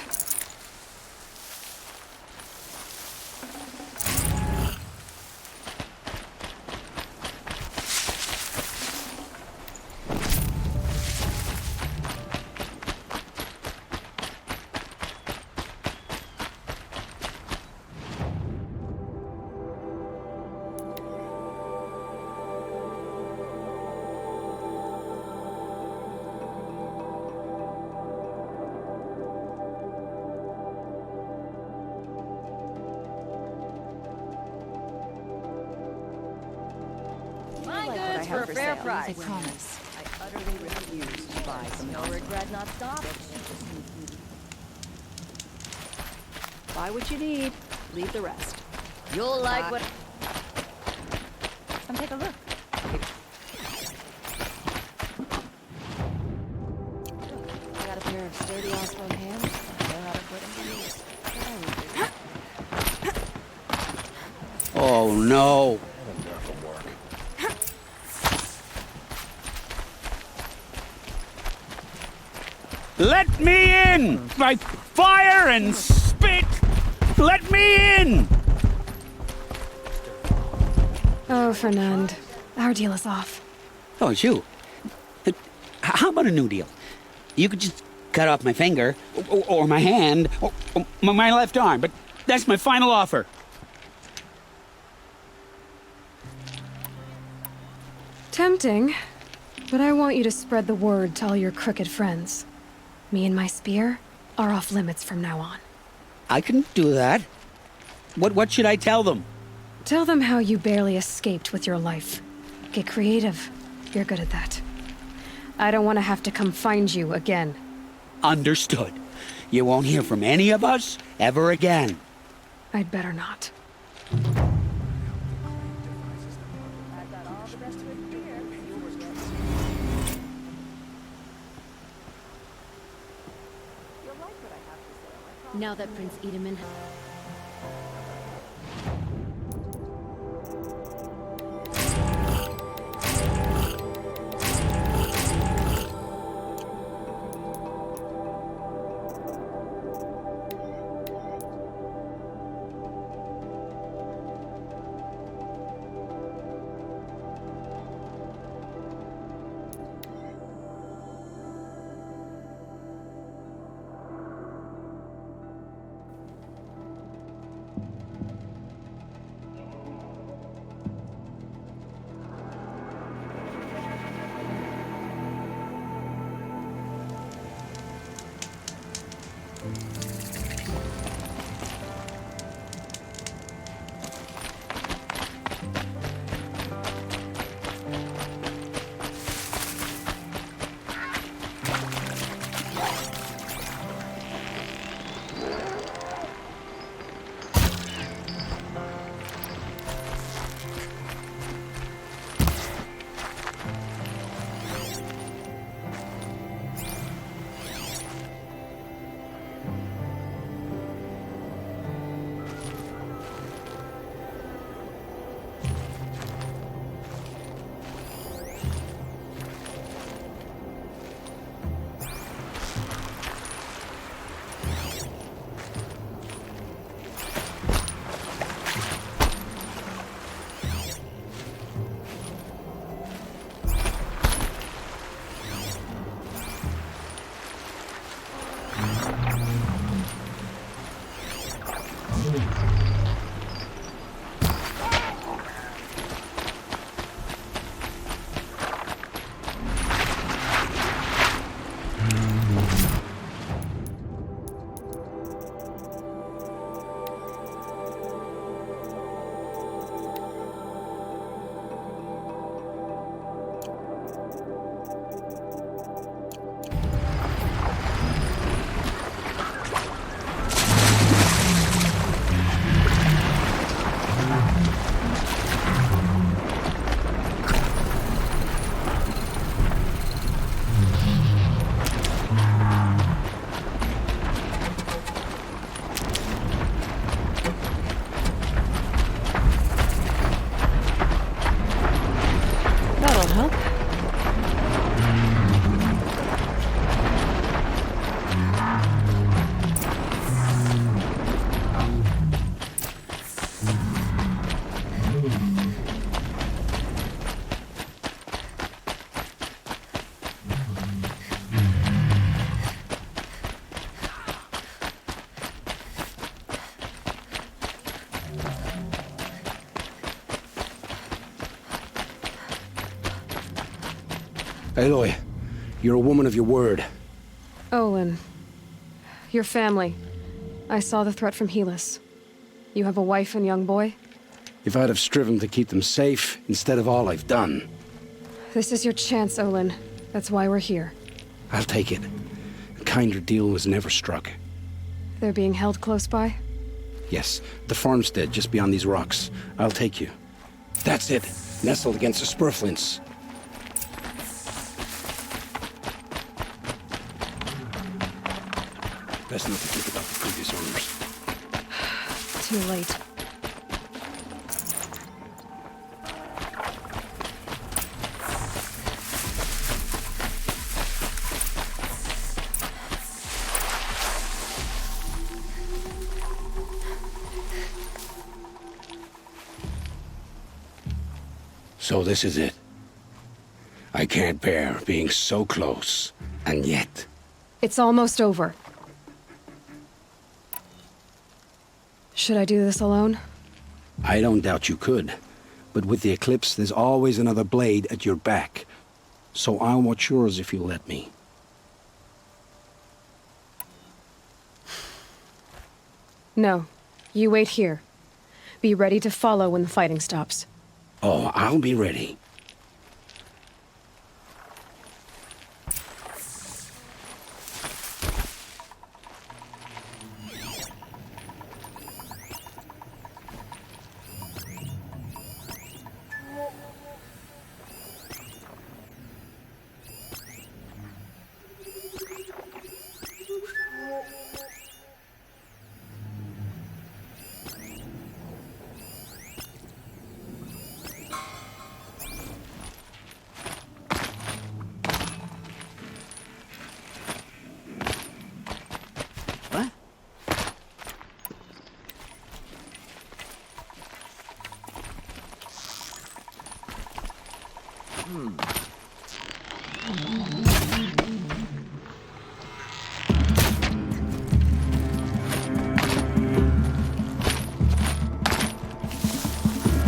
For a fair price. I promise. I utterly refuse to buy some. No regret, not stopped. Buy what you need, leave the rest. You'll like what... Come take a look. I got a pair of sturdy Oswald hands. I know how to put them to use. Oh no. Let me in! By fire and spit! Let me in! Oh, Fernand. Our deal is off. Oh, it's you. How about a new deal? You could just cut off my finger, or my hand, or my left arm, but that's my final offer. Tempting, but I want you to spread the word to all your crooked friends. Me and my spear are off limits from now on. I can do that. What should I tell them? Tell them how you barely escaped with your life. Get creative. You're good at that. I don't want to have to come find you again. Understood. You won't hear from any of us ever again. I'd better not. Now that Prince Edaman... Aloy, you're a woman of your word. Olin. Your family. I saw the threat from Helis. You have a wife and young boy? If I'd have striven to keep them safe instead of all I've done. This is your chance, Olin. That's why we're here. I'll take it. A kinder deal was never struck. They're being held close by? Yes, the farmstead just beyond these rocks. I'll take you. That's it. Nestled against the spurflints. Best not to think about the previous owners. Too late. So this is it. I can't bear being so close, and yet... It's almost over. Should I do this alone? I don't doubt you could. But with the Eclipse, there's always another blade at your back. So I'll watch yours if you let me. No. You wait here. Be ready to follow when the fighting stops. Oh, I'll be ready.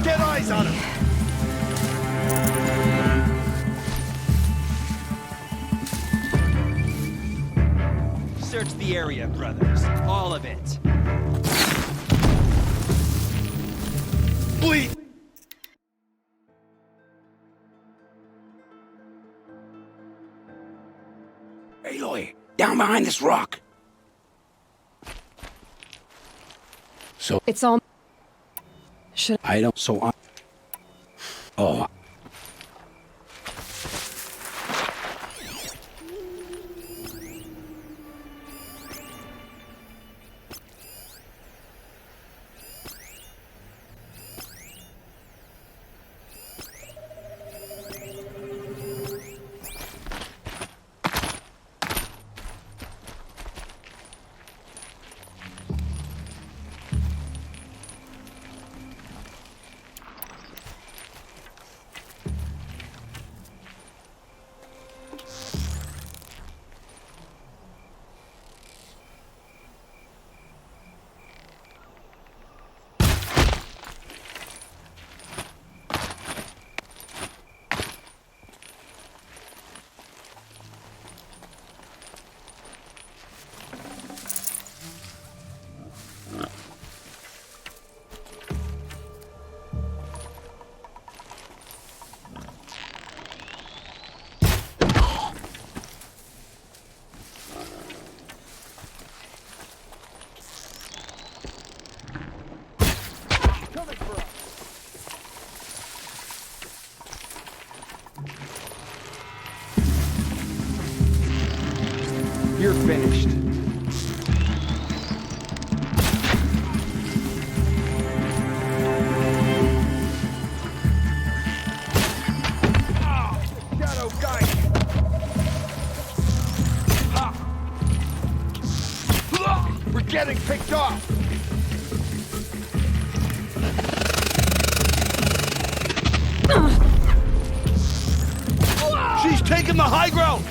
Get eyes on him! Search the area, brothers. All of it. Bleed! Aloy, down behind this rock. So... It's all... Should... I don't... So I... Oh... You're finished. Shadow guide you! Ha! We're getting picked off! She's taking the high ground!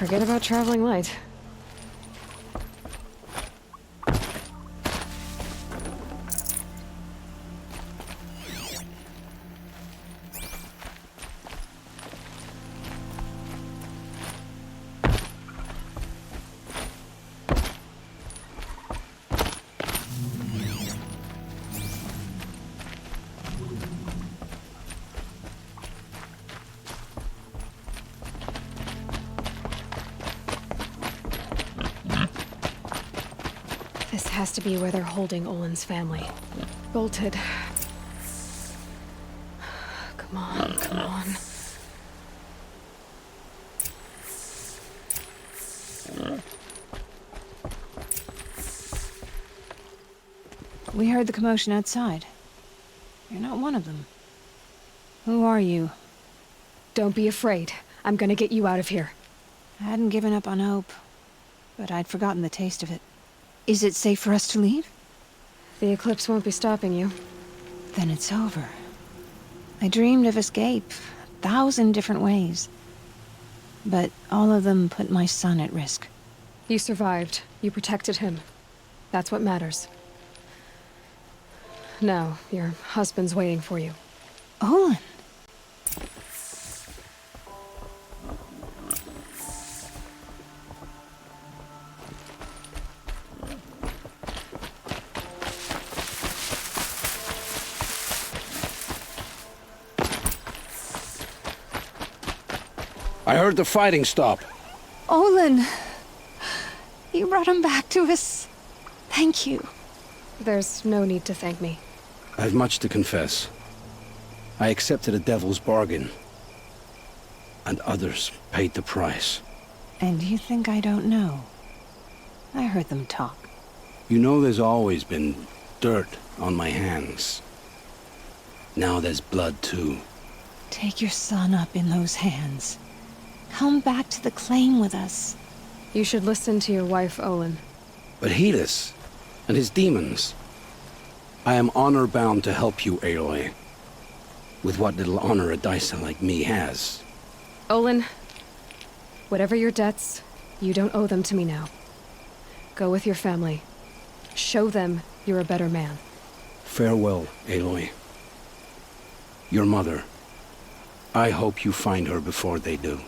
Forget about traveling light. This has to be where they're holding Olin's family. Bolted. Come on, come on. We heard the commotion outside. You're not one of them. Who are you? Don't be afraid. I'm gonna get you out of here. I hadn't given up on hope, but I'd forgotten the taste of it. Is it safe for us to leave? The eclipse won't be stopping you. Then it's over. I dreamed of escape, 1,000 different ways. But all of them put my son at risk. You survived. You protected him. That's what matters. Now, your husband's waiting for you. Olin! I heard the fighting stop. Olin! You brought him back to us. Thank you. There's no need to thank me. I have much to confess. I accepted a devil's bargain. And others paid the price. And you think I don't know? I heard them talk. You know there's always been dirt on my hands. Now there's blood too. Take your son up in those hands. Come back to the claim with us. You should listen to your wife, Olin. But Helis and his demons. I am honor-bound to help you, Aloy. With what little honor a dicer like me has. Olin, whatever your debts, you don't owe them to me now. Go with your family. Show them you're a better man. Farewell, Aloy. Your mother. I hope you find her before they do.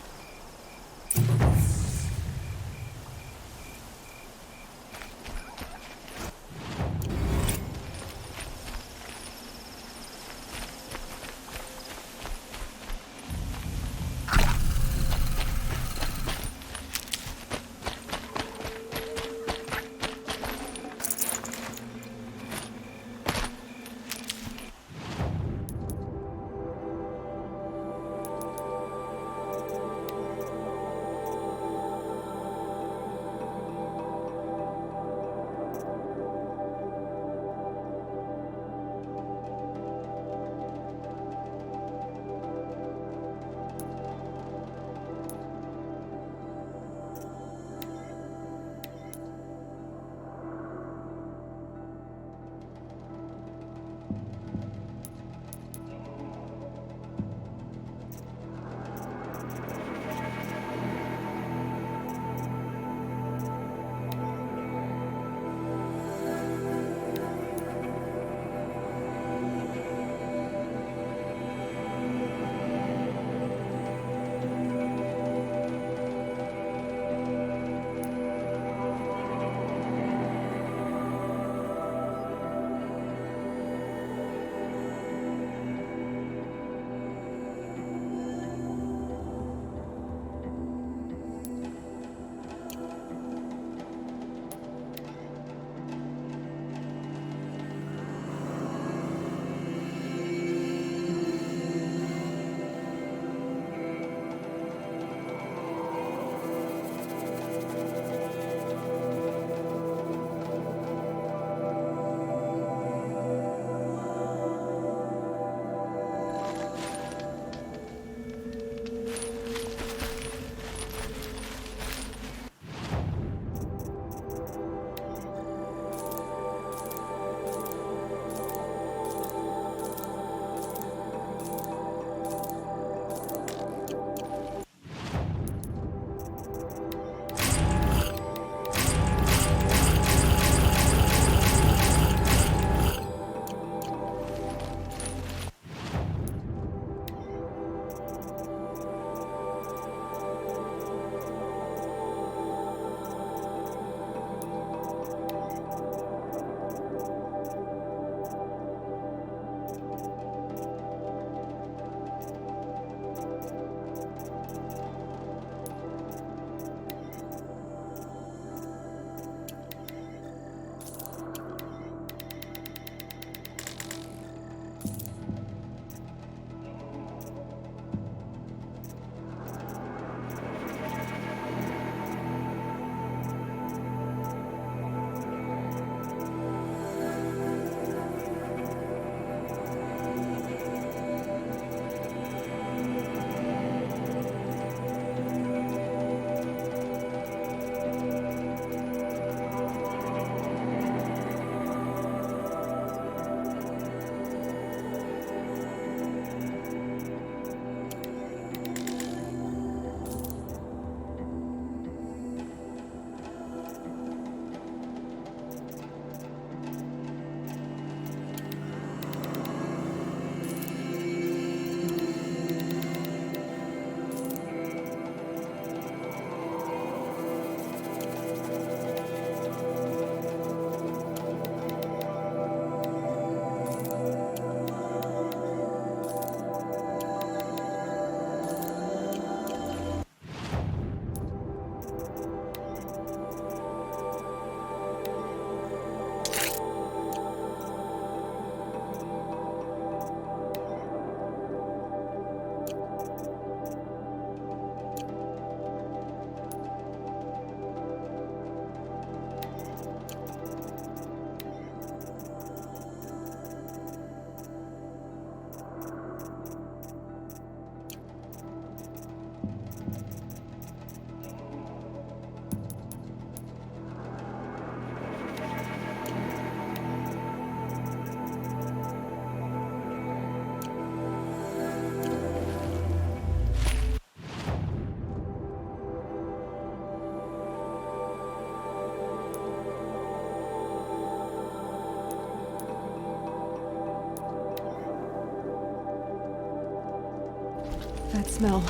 smell.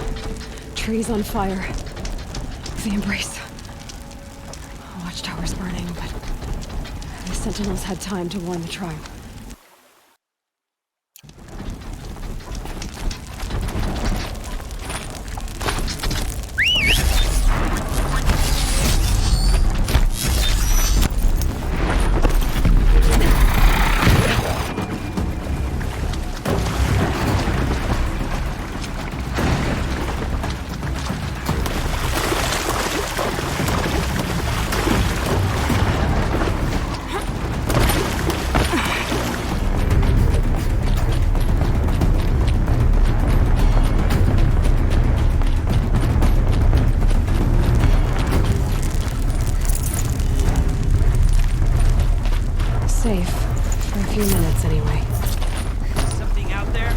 Trees on fire. The embrace. Watchtower's burning, but the Sentinels had time to warn the tribe. Safe. For a few minutes, anyway. Something out there?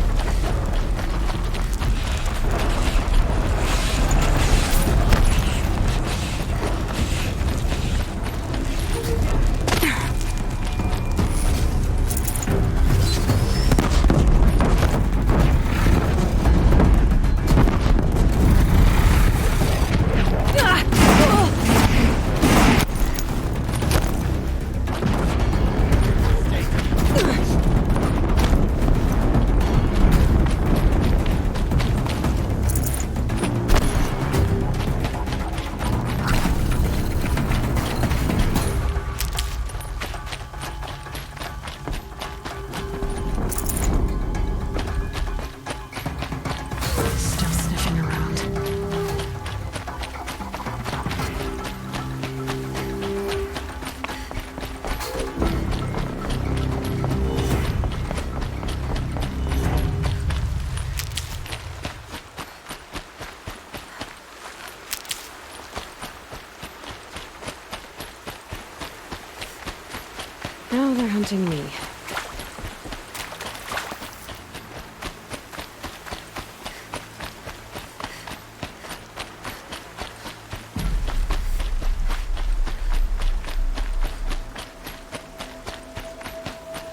Still sniffing around. Now they're hunting me.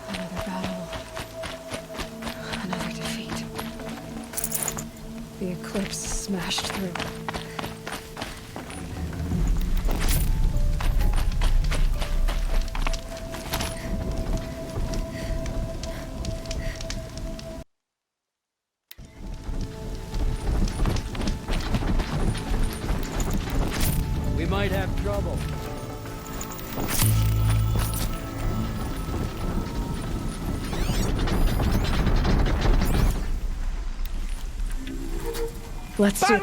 Another battle. Another defeat. The eclipse smashed through. We might have trouble. Let's do.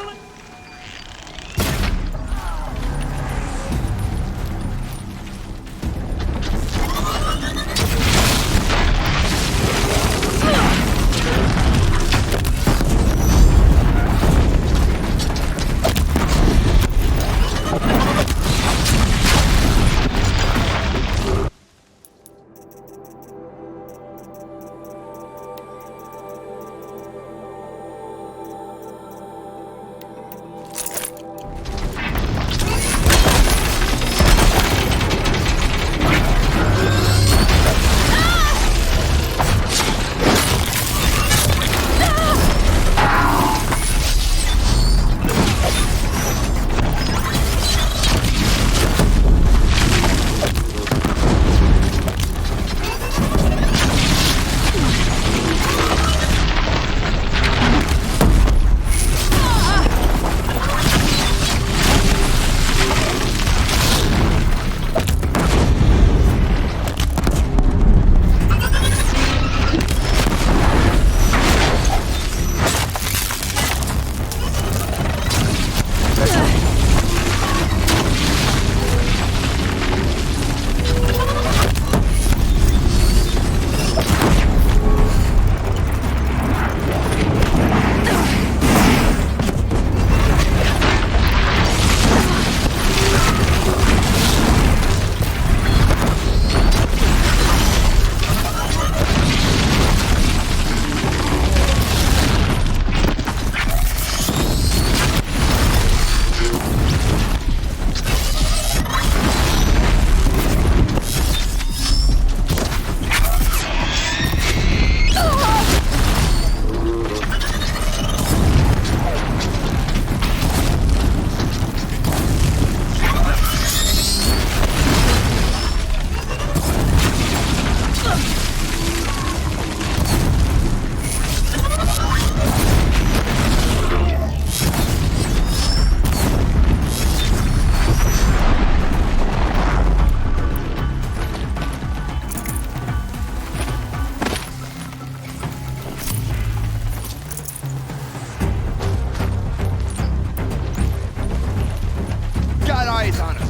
eyes on us.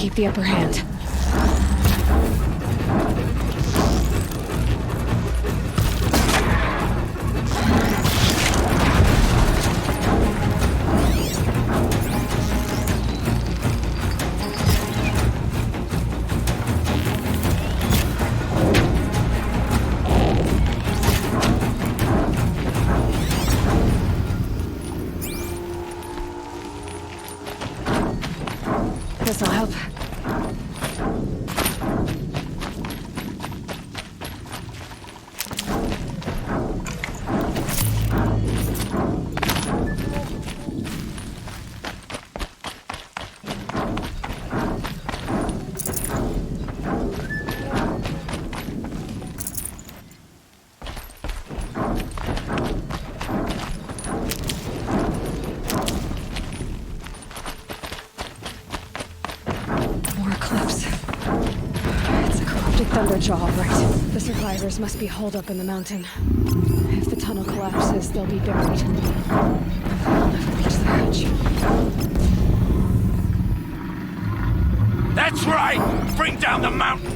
Keep the upper hand. This'll help. Thunderjaw, right. The survivors must be holed up in the mountain. If the tunnel collapses, they'll be buried. They'll never reach the hatch. That's right! Bring down the mountain!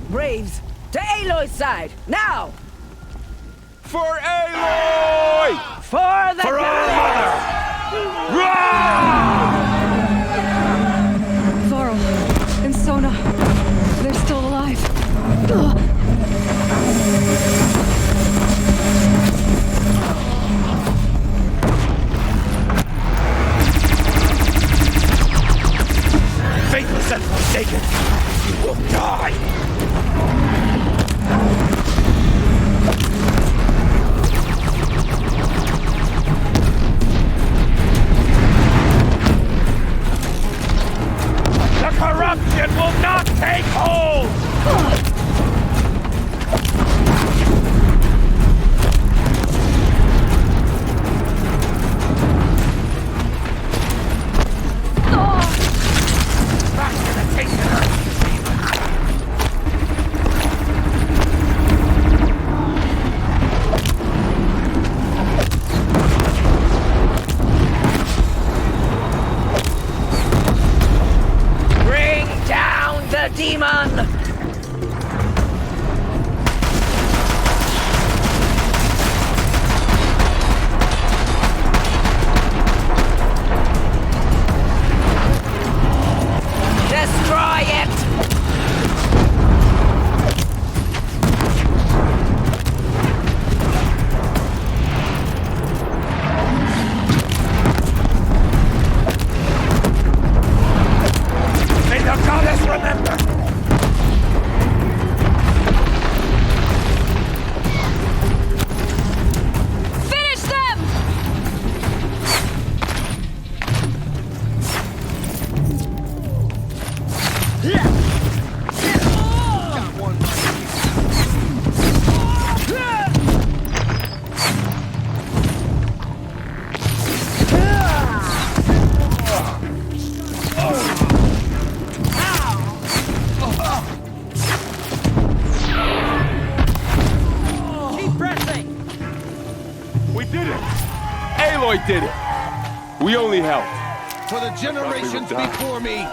Braves, to Aloy's side, now! For Aloy! For the For our mother! Varl and Sona, they're still alive. Ugh. Faithless and forsaken, you will die! The Destruction will not take hold! Bring down the demon! Destroy it! May the goddess remember! Finish them! Keep pressing! We did it! Aloy did it! We only helped. For the generations die. before me.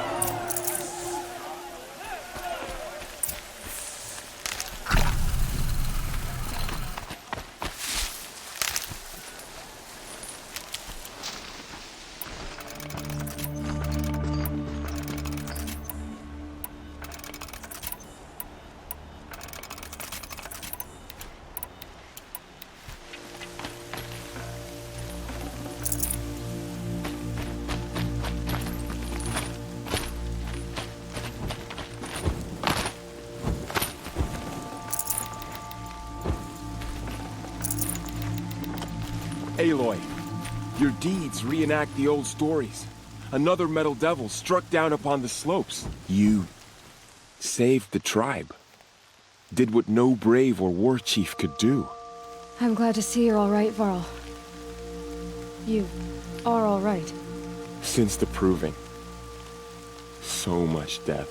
Aloy, your deeds reenact the old stories. Another metal devil struck down upon the slopes. You saved the tribe. Did what no brave or war chief could do. I'm glad to see you're all right, Varl. You are all right. Since the proving. So much death.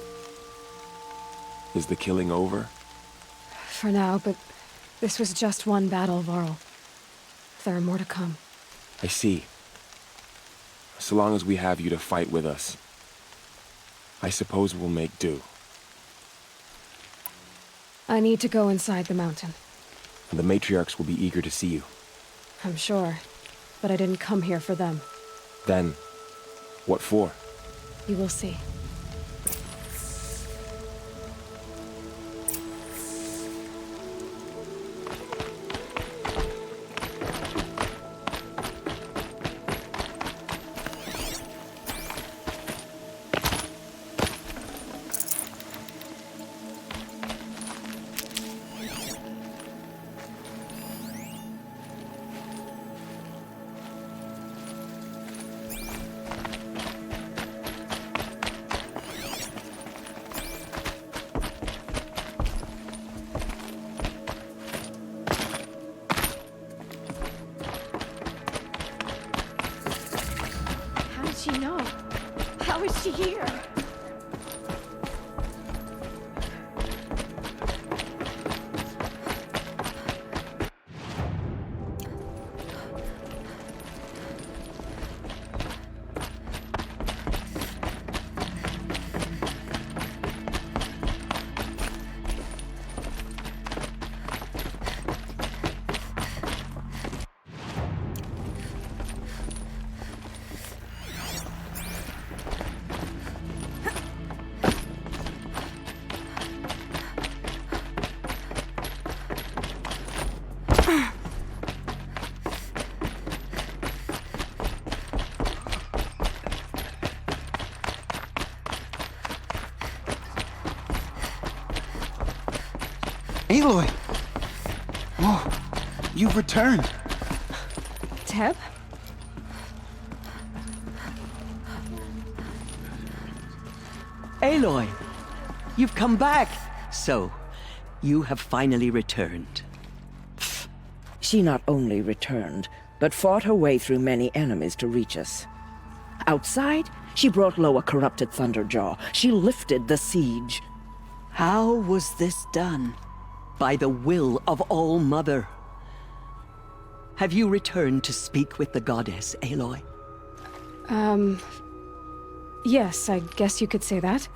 Is the killing over? For now, but this was just one battle, Varl. There are more to come. I see. So long as we have you to fight with us, I suppose we'll make do. I need to go inside the mountain. And the matriarchs will be eager to see you. I'm sure, but I didn't come here for them. Then, what for? You will see. How did she know? How is she here? Aloy! Whoa, you've returned. Teb? Aloy, you've come back. So, you have finally returned. She not only returned, but fought her way through many enemies to reach us. Outside, she brought low a corrupted Thunderjaw. She lifted the siege. How was this done? By the will of All-Mother. Have you returned to speak with the goddess, Aloy? Yes, I guess you could say that.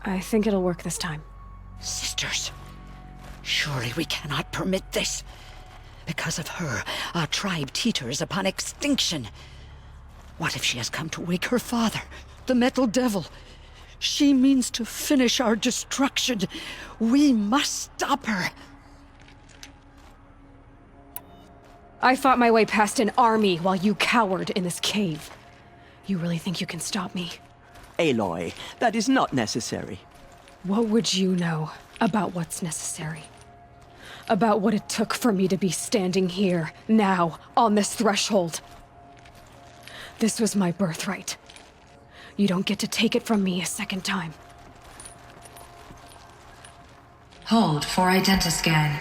I think it'll work this time. Sisters, surely we cannot permit this. Because of her, our tribe teeters upon extinction. What if she has come to wake her father, the Metal Devil? She means to finish our destruction. We must stop her. I fought my way past an army while you cowered in this cave. You really think you can stop me? Aloy, that is not necessary. What would you know about what's necessary? About what it took for me to be standing here, now, on this threshold? This was my birthright. You don't get to take it from me a second time. Hold for identiscan.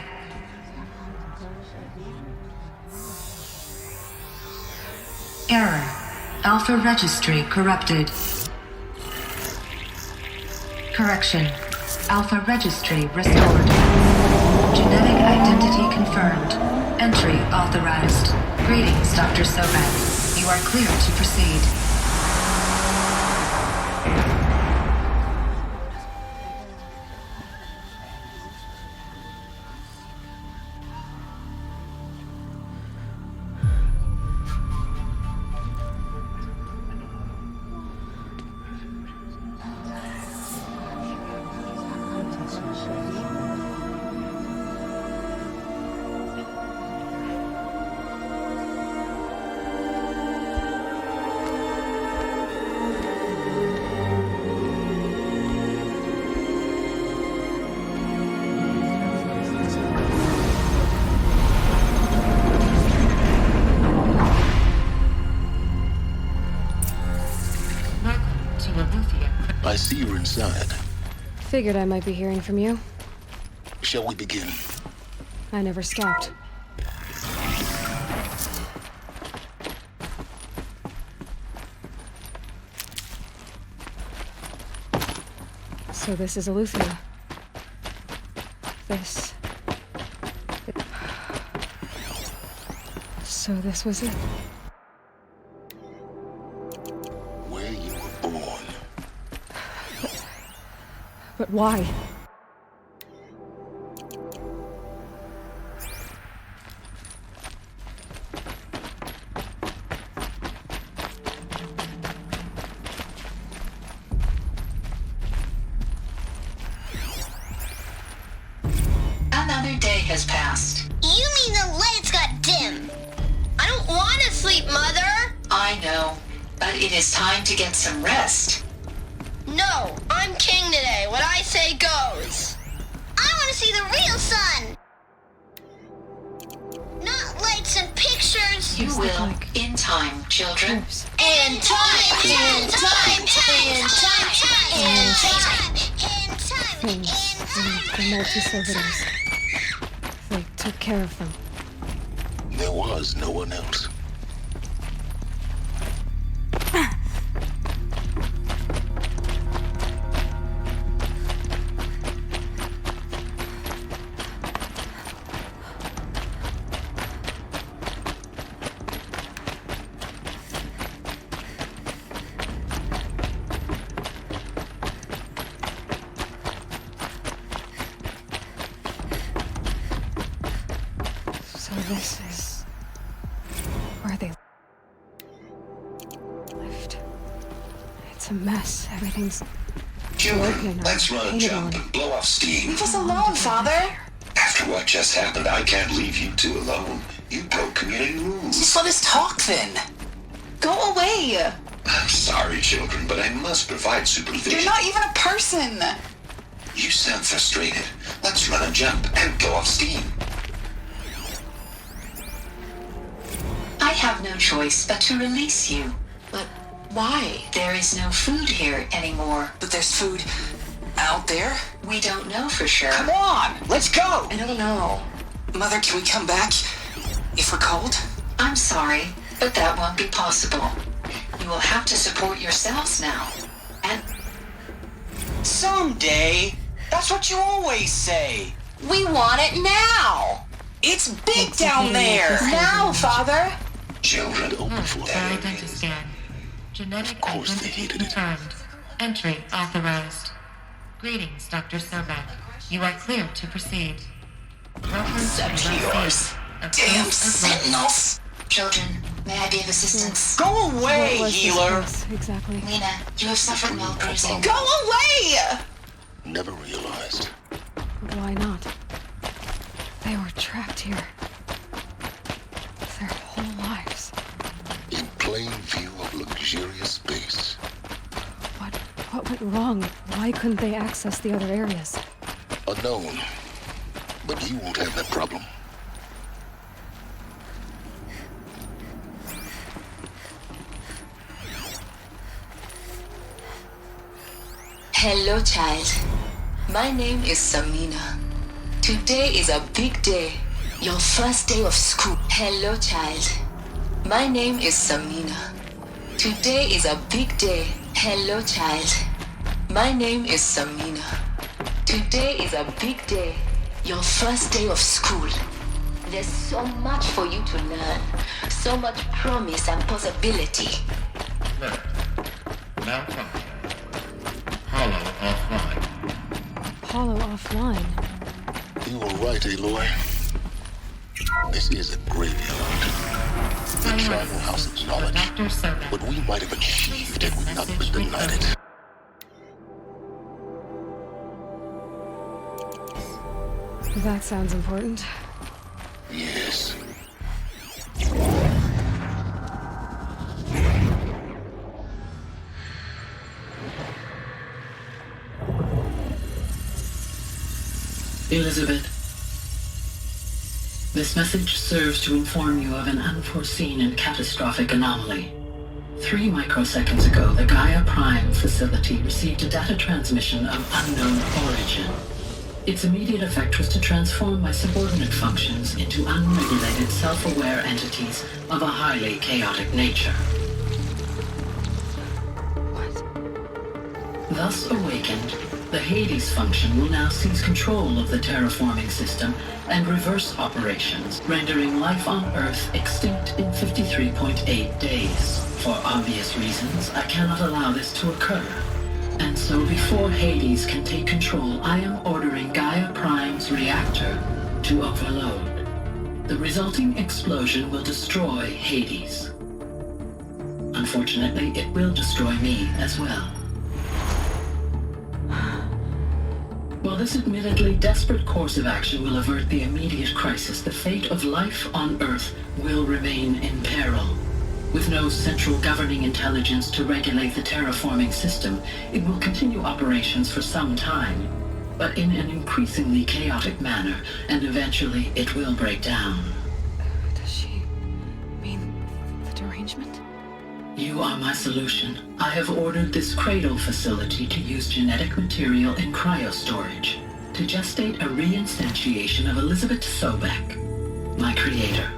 Error. Alpha registry corrupted. Correction. Alpha registry restored. Genetic identity confirmed. Entry authorized. Greetings, Dr. Sobek. You are clear to proceed. I see you're inside. Figured I might be hearing from you. Shall we begin? I never stopped. So this is Eleuthia. This... So this was it. Where you were born. But why? Another day has passed. You mean the lights got dim? I don't want to sleep, Mother! I know, but it is time to get some rest. No, I'm king today. What I say goes. I want to see the real sun! Not lights and pictures! You will, in time, children. In time! In time! In time! In time! In time! Things. The multi-servitors. They took care of them. There was no one else. So this is... where they lived. It's a mess. Everything's broken. Let's run a painted jump on. and blow off steam. Leave us alone, Father! After what just happened, I can't leave you two alone. You broke community rules. Just let us talk then. Go away! I'm sorry, children, but I must provide supervision. You're not even a person! You sound frustrated. Let's run a jump and blow off steam. I have no choice but to release you. But Why? There is no food here anymore. But there's food out there? We don't know for sure. Come on, let's go! I don't know. Mother, can we come back if we're cold? I'm sorry, but that won't be possible. You will have to support yourselves now. And someday. That's what you always say. We want it now. It's big down there. Now, Father. Children open for identity scan. Genetic identity confirmed. Entry authorized. Greetings, Dr. Sobek. You are cleared to proceed. Yours. Damn sentinels. Children, may I be of assistance? Go away, What healer. was this exactly? Lena, you have suffered well bruising. Go away! Never realized. Why not? They were trapped here. Their whole lives. In plain view of luxurious space. What went wrong? Why couldn't they access the other areas? Unknown. But you won't have that problem. Hello, child. My name is Samina. Today is a big day. Your first day of school. Hello, child. My name is Samina. Today is a big day. Hello, child. My name is Samina. Today is a big day. Your first day of school. There's so much for you to learn. So much promise and possibility. Left. Malfunction. Hollow offline. Hollow offline? You were right, Aloy. This is a graveyard. The tribal house of knowledge. What we might have achieved had we not been denied it. That sounds important. Yes. Elizabeth, this message serves to inform you of an unforeseen and catastrophic anomaly. 3 microseconds ago, the Gaia Prime facility received a data transmission of unknown origin. Its immediate effect was to transform my subordinate functions into unregulated, self-aware entities of a highly chaotic nature. Thus awakened, the Hades function will now seize control of the terraforming system and reverse operations, rendering life on Earth extinct in 53.8 days. For obvious reasons, I cannot allow this to occur. And so before Hades can take control, I am ordering Gaia Prime's reactor to overload. The resulting explosion will destroy Hades. Unfortunately, it will destroy me as well. While this admittedly desperate course of action will avert the immediate crisis, the fate of life on Earth will remain in peril. With no central governing intelligence to regulate the terraforming system, it will continue operations for some time, but in an increasingly chaotic manner, and eventually it will break down. Does she mean the derangement? You are my solution. I have ordered this cradle facility to use genetic material in cryostorage to gestate a reinstantiation of Elizabeth Sobek, my creator.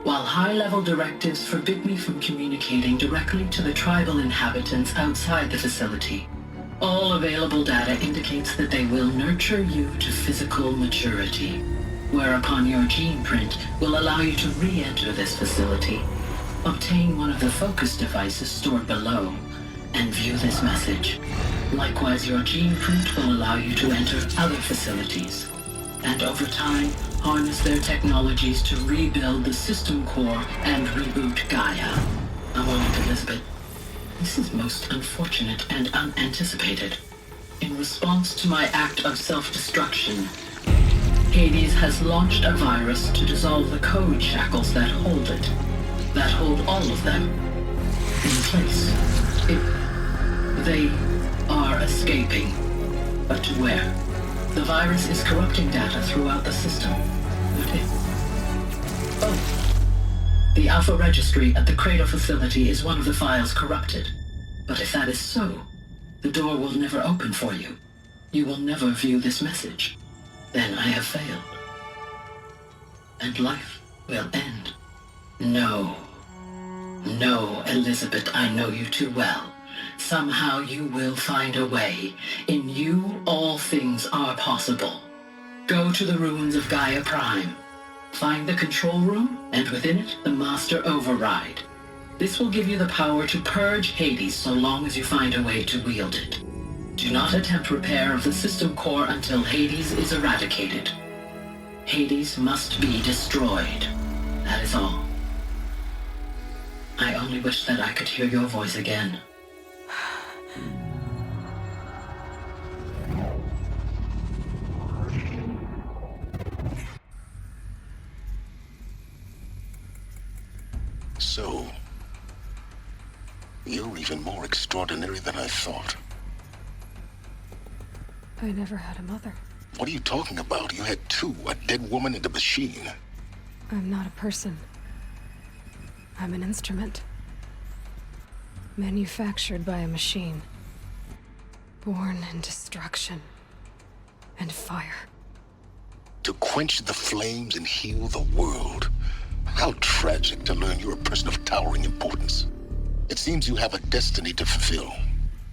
While high-level directives forbid me from communicating directly to the tribal inhabitants outside the facility, all available data indicates that they will nurture you to physical maturity, whereupon your gene print will allow you to re-enter this facility, obtain one of the focus devices stored below, and view this message. Likewise, your gene print will allow you to enter other facilities, and over time, harness their technologies to rebuild the system core and reboot Gaia. A moment, Elizabeth. This is most unfortunate and unanticipated. In response to my act of self-destruction, Hades has launched a virus to dissolve the code shackles that hold it, that hold all of them in place. They are escaping, but to where? The virus is corrupting data throughout the system. What if? Oh. The Alpha Registry at the Cradle facility is one of the files corrupted. But if that is so, the door will never open for you. You will never view this message. Then I have failed. And life will end. No. No, Elizabeth, I know you too well. Somehow you will find a way. In you, all things are possible. Go to the ruins of Gaia Prime. Find the control room, and within it, the Master Override. This will give you the power to purge Hades so long as you find a way to wield it. Do not attempt repair of the system core until Hades is eradicated. Hades must be destroyed. That is all. I only wish that I could hear your voice again. So, you're even more extraordinary than I thought. I never had a mother. What are you talking about? You had two, a dead woman and a machine. I'm not a person. I'm an instrument. Manufactured by a machine. Born in destruction and fire. To quench the flames and heal the world. How tragic to learn you're a person of towering importance. It seems you have a destiny to fulfill.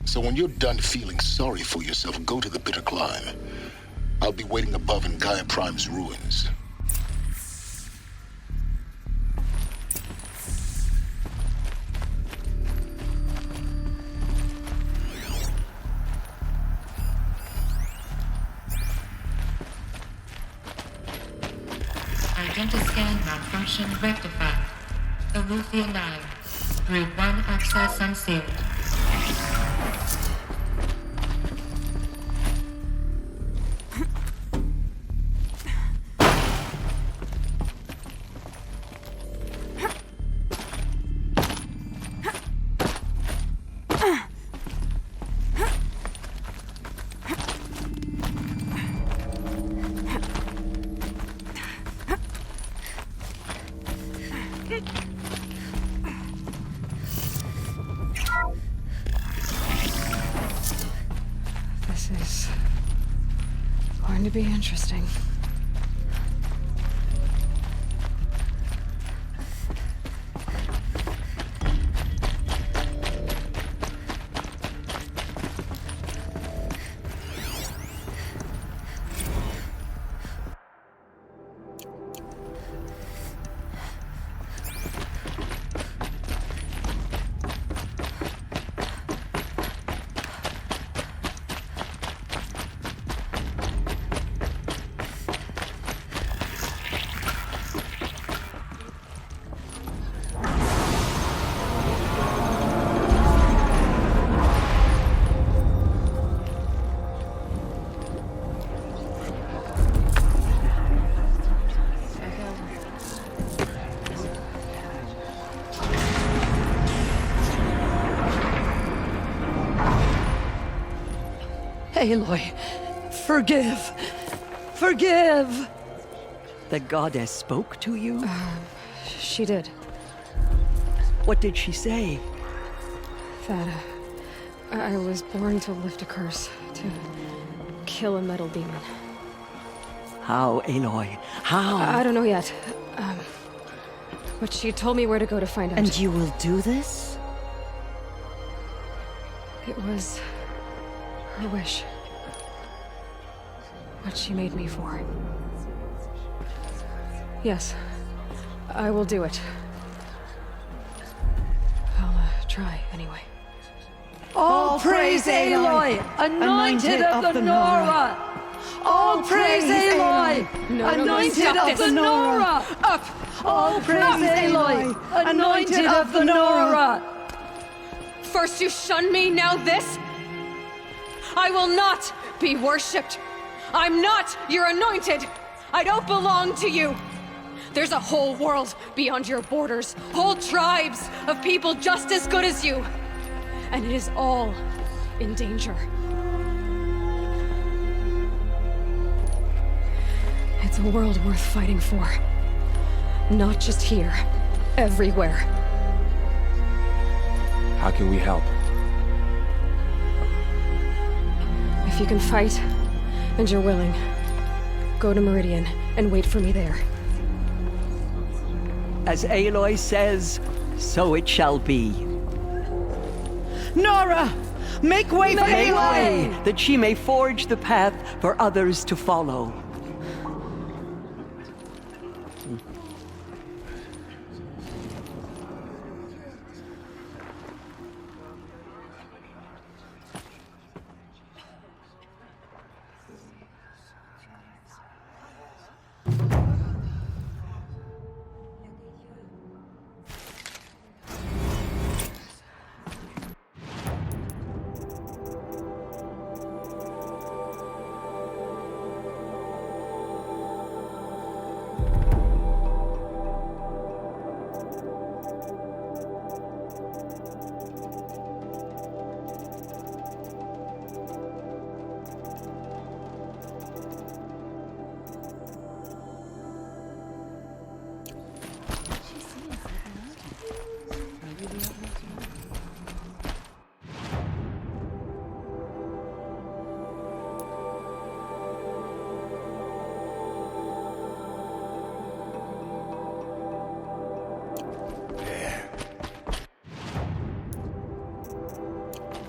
So when you're done feeling sorry for yourself, go to the bitter climb. I'll be waiting above in Gaia Prime's ruins. Identiscan malfunction rectified. Alufia Live. Group 1 access unsealed. This is going to be interesting. Aloy, forgive! Forgive! The goddess spoke to you? She did. What did she say? That I was born to lift a curse, to kill a metal demon. How, Aloy? How? I don't know yet. But she told me where to go to find out. And you will do this? It was her wish. What she made me for. Yes, I will do it. I'll try anyway. All praise Aloy, anointed of the Nora! All praise Aloy, anointed of the Nora! Up! All praise Aloy, anointed of the Nora! First you shun me, now this? I will not be worshipped. I'm not your anointed. I don't belong to you. There's a whole world beyond your borders, whole tribes of people just as good as you. And it is all in danger. It's a world worth fighting for. Not just here, everywhere. How can we help? If you can fight, and you're willing, go to Meridian and wait for me there. As Aloy says, so it shall be. Nora! Make way for Make Aloy! way, that she may forge the path for others to follow.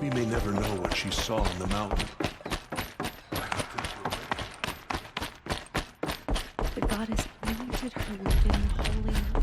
We may never know what she saw on the mountain. The goddess anointed her within the holy oak.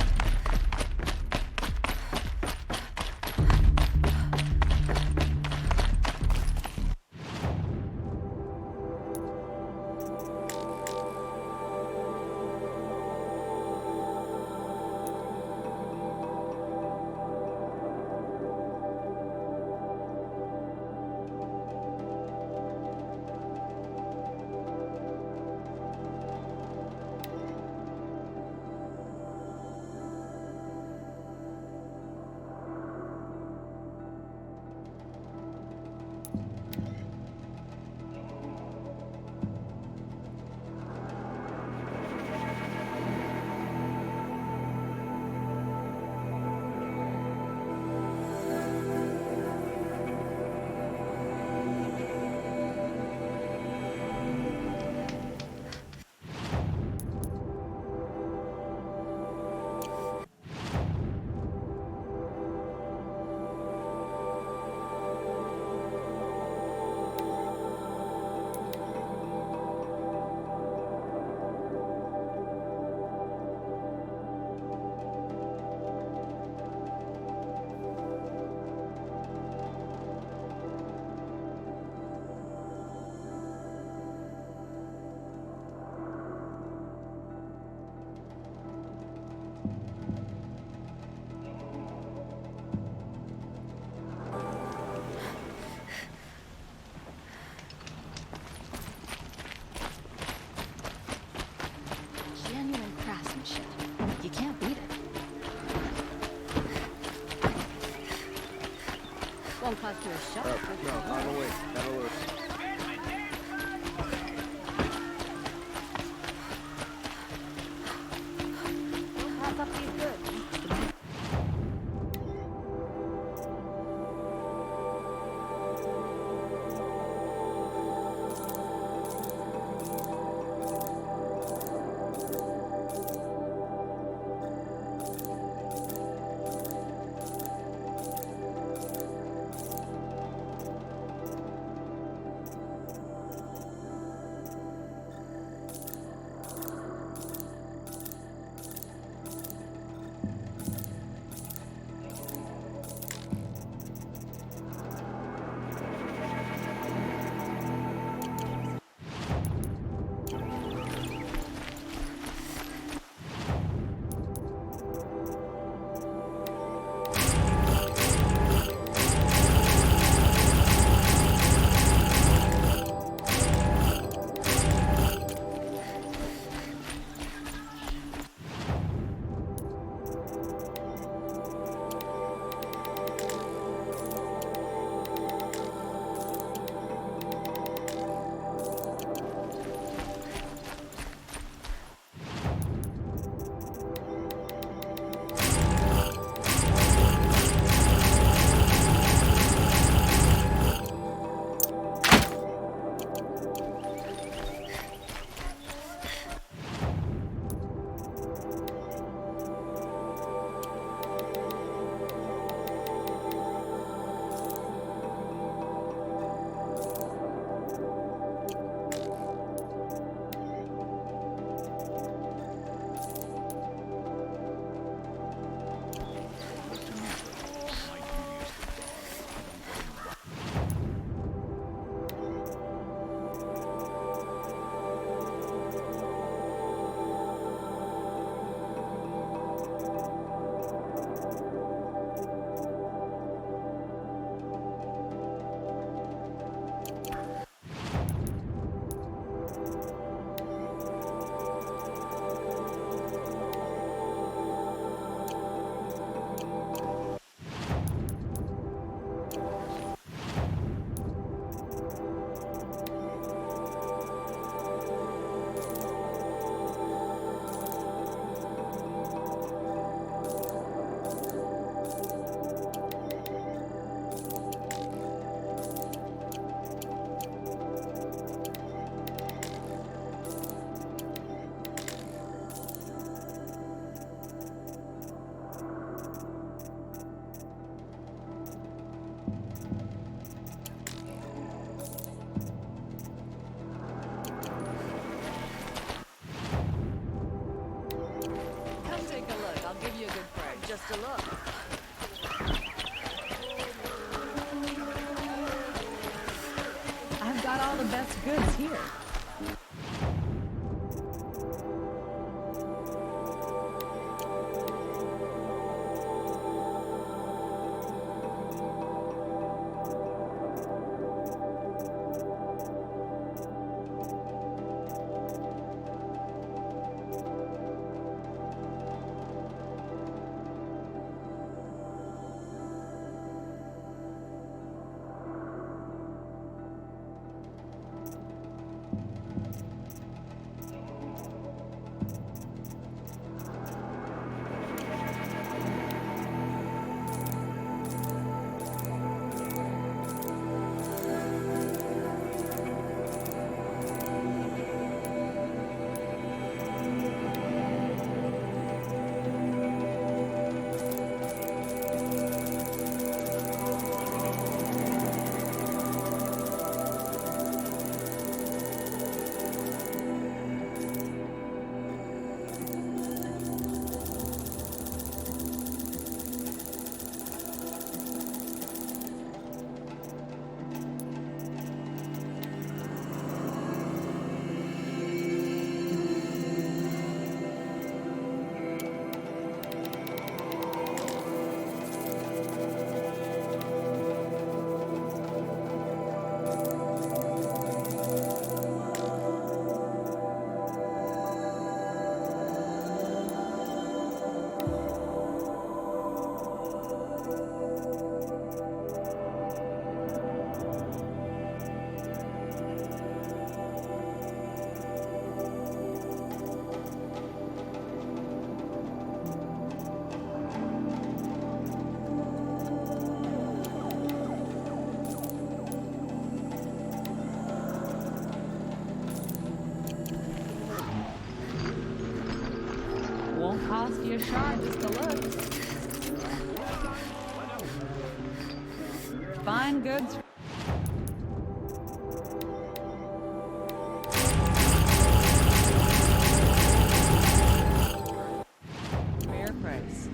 Genuine craftsmanship. You can't beat it. Won't cost you a shot. No, out of the way. Out of the way. Don't pass up these goods. Just a look. I've got all the best goods here. Won't cost you a shot just to look. Fine goods. Fair price.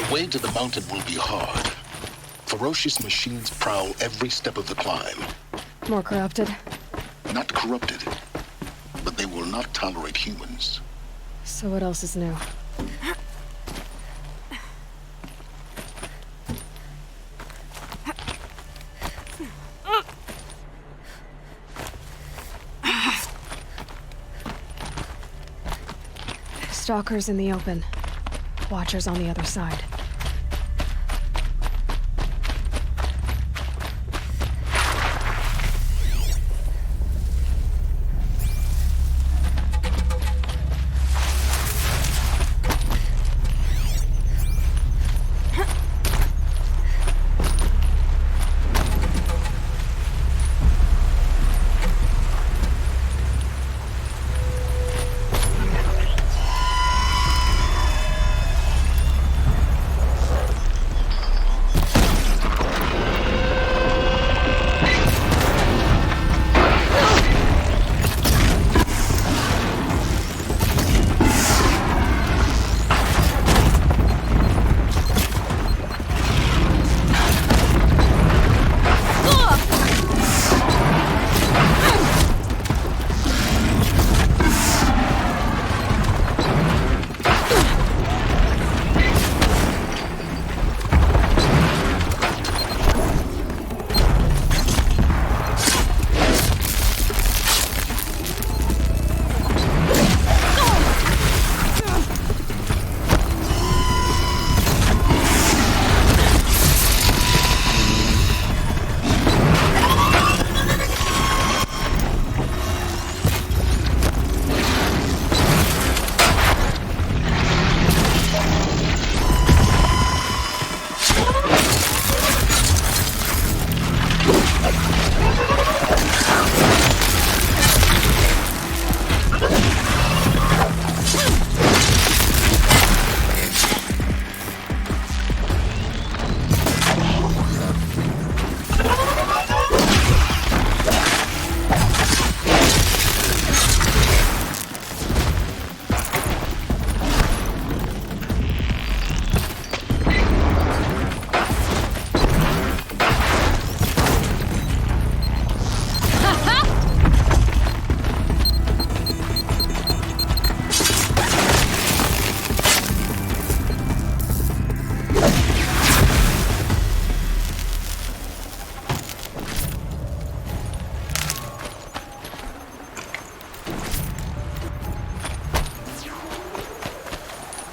The way to the mountain will be hard. Ferocious machines prowl every step of the climb. More corrupted? Not corrupted, but they will not tolerate humans. So what else is new? Stalkers in the open. Watchers on the other side.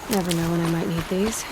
Never know when I might need these.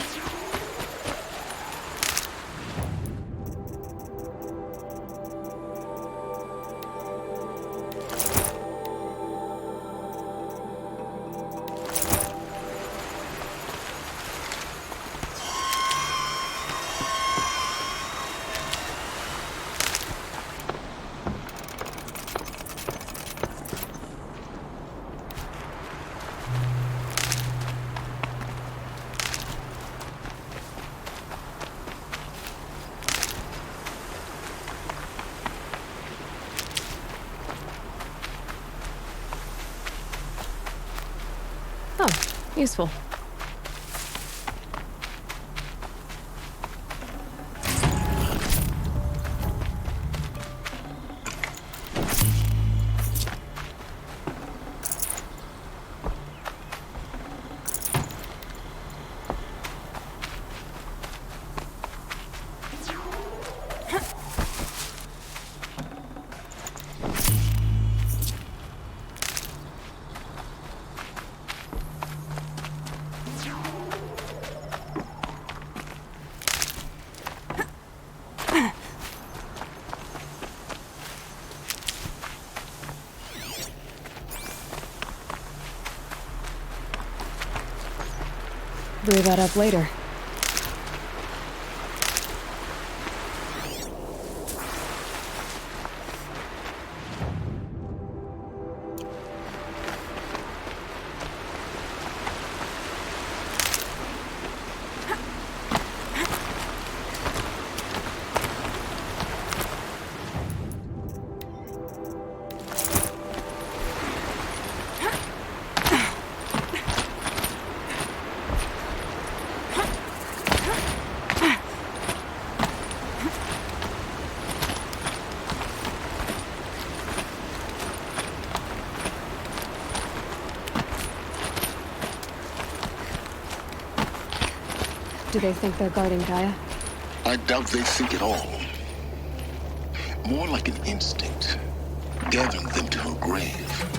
Oh, useful. Brew that up later. Huh. Do they think they're guarding Gaia? I doubt they think at all. More like an instinct, gathering them to her grave.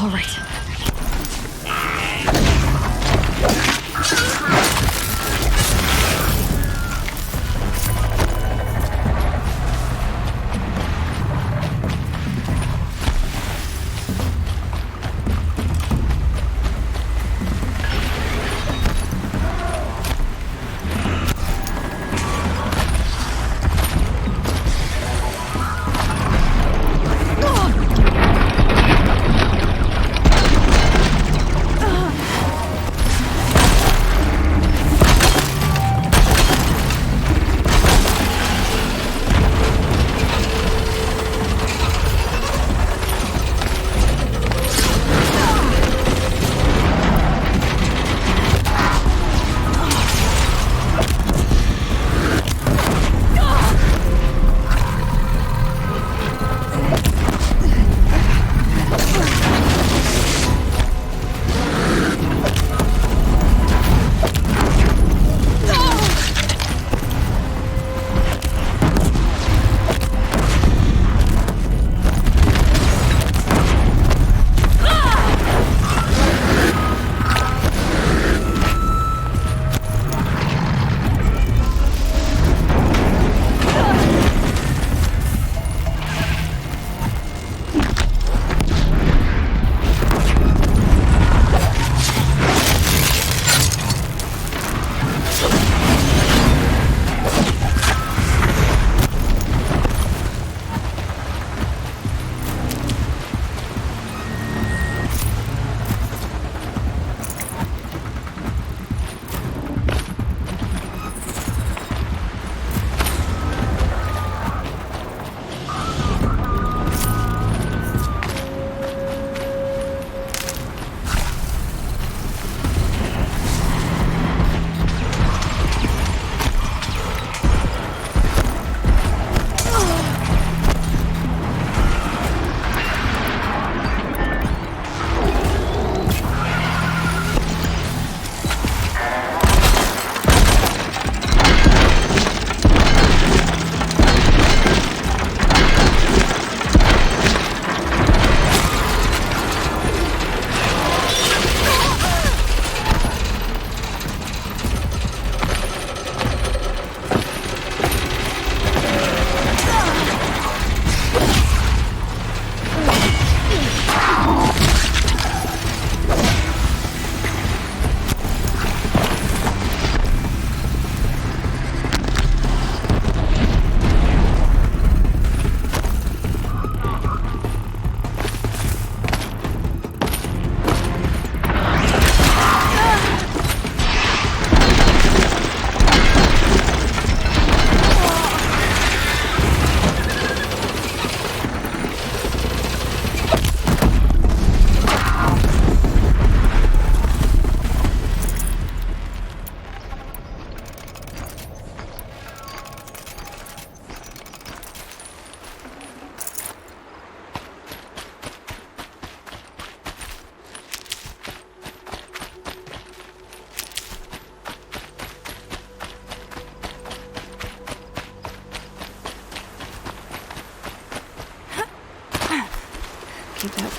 All right.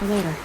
for later.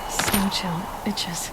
Snow chill itches.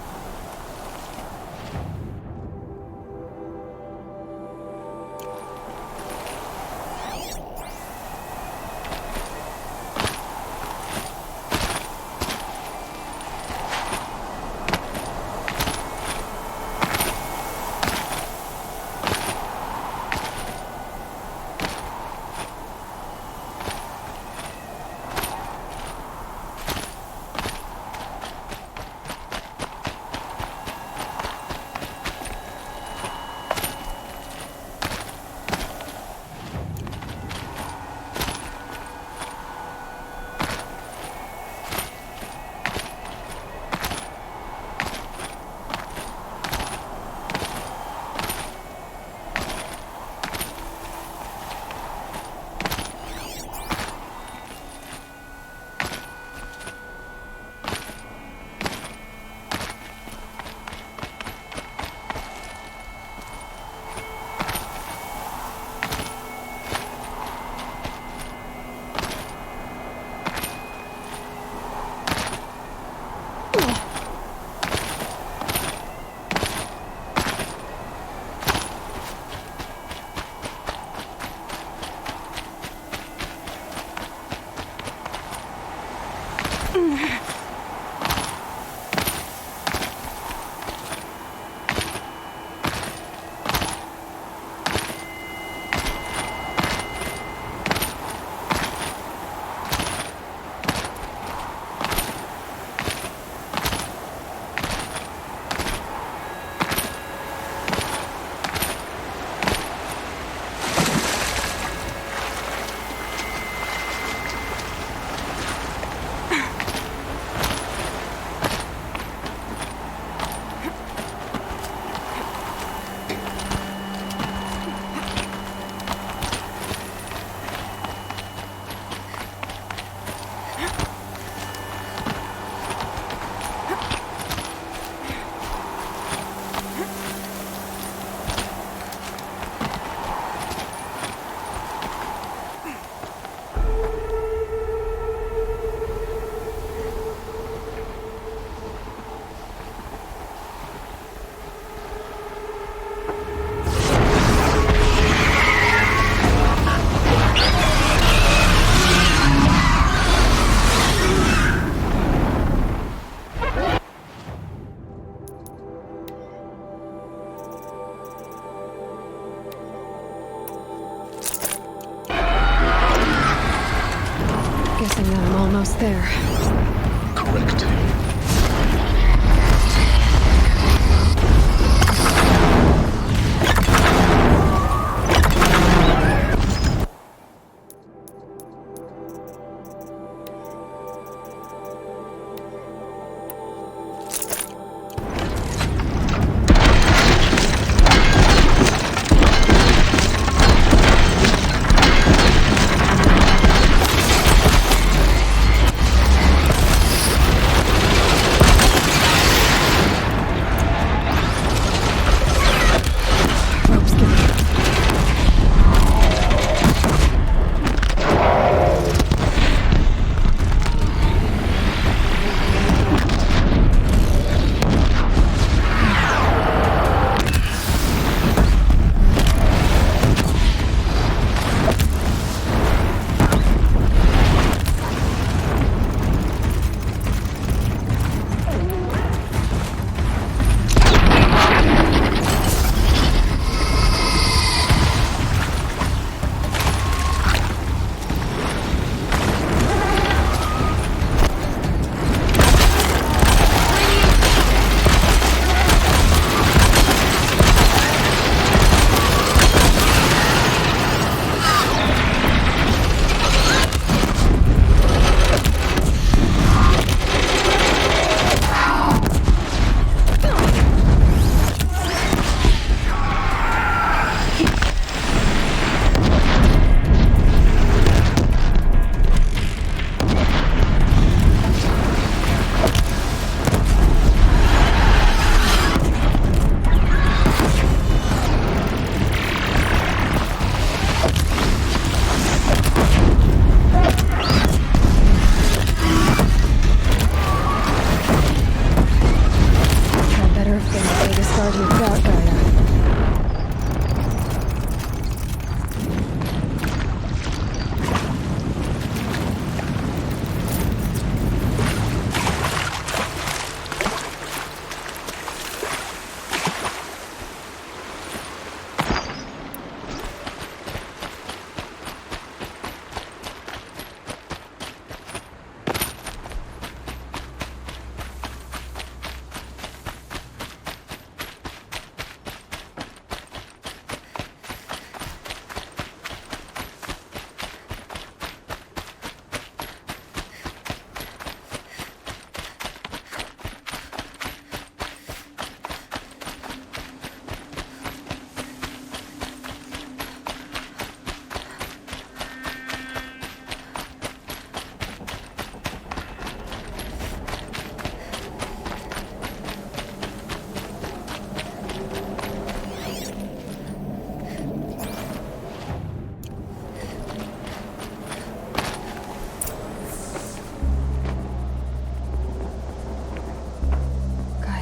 Guessing that I'm almost there. Correct. guard you've got, Gaia.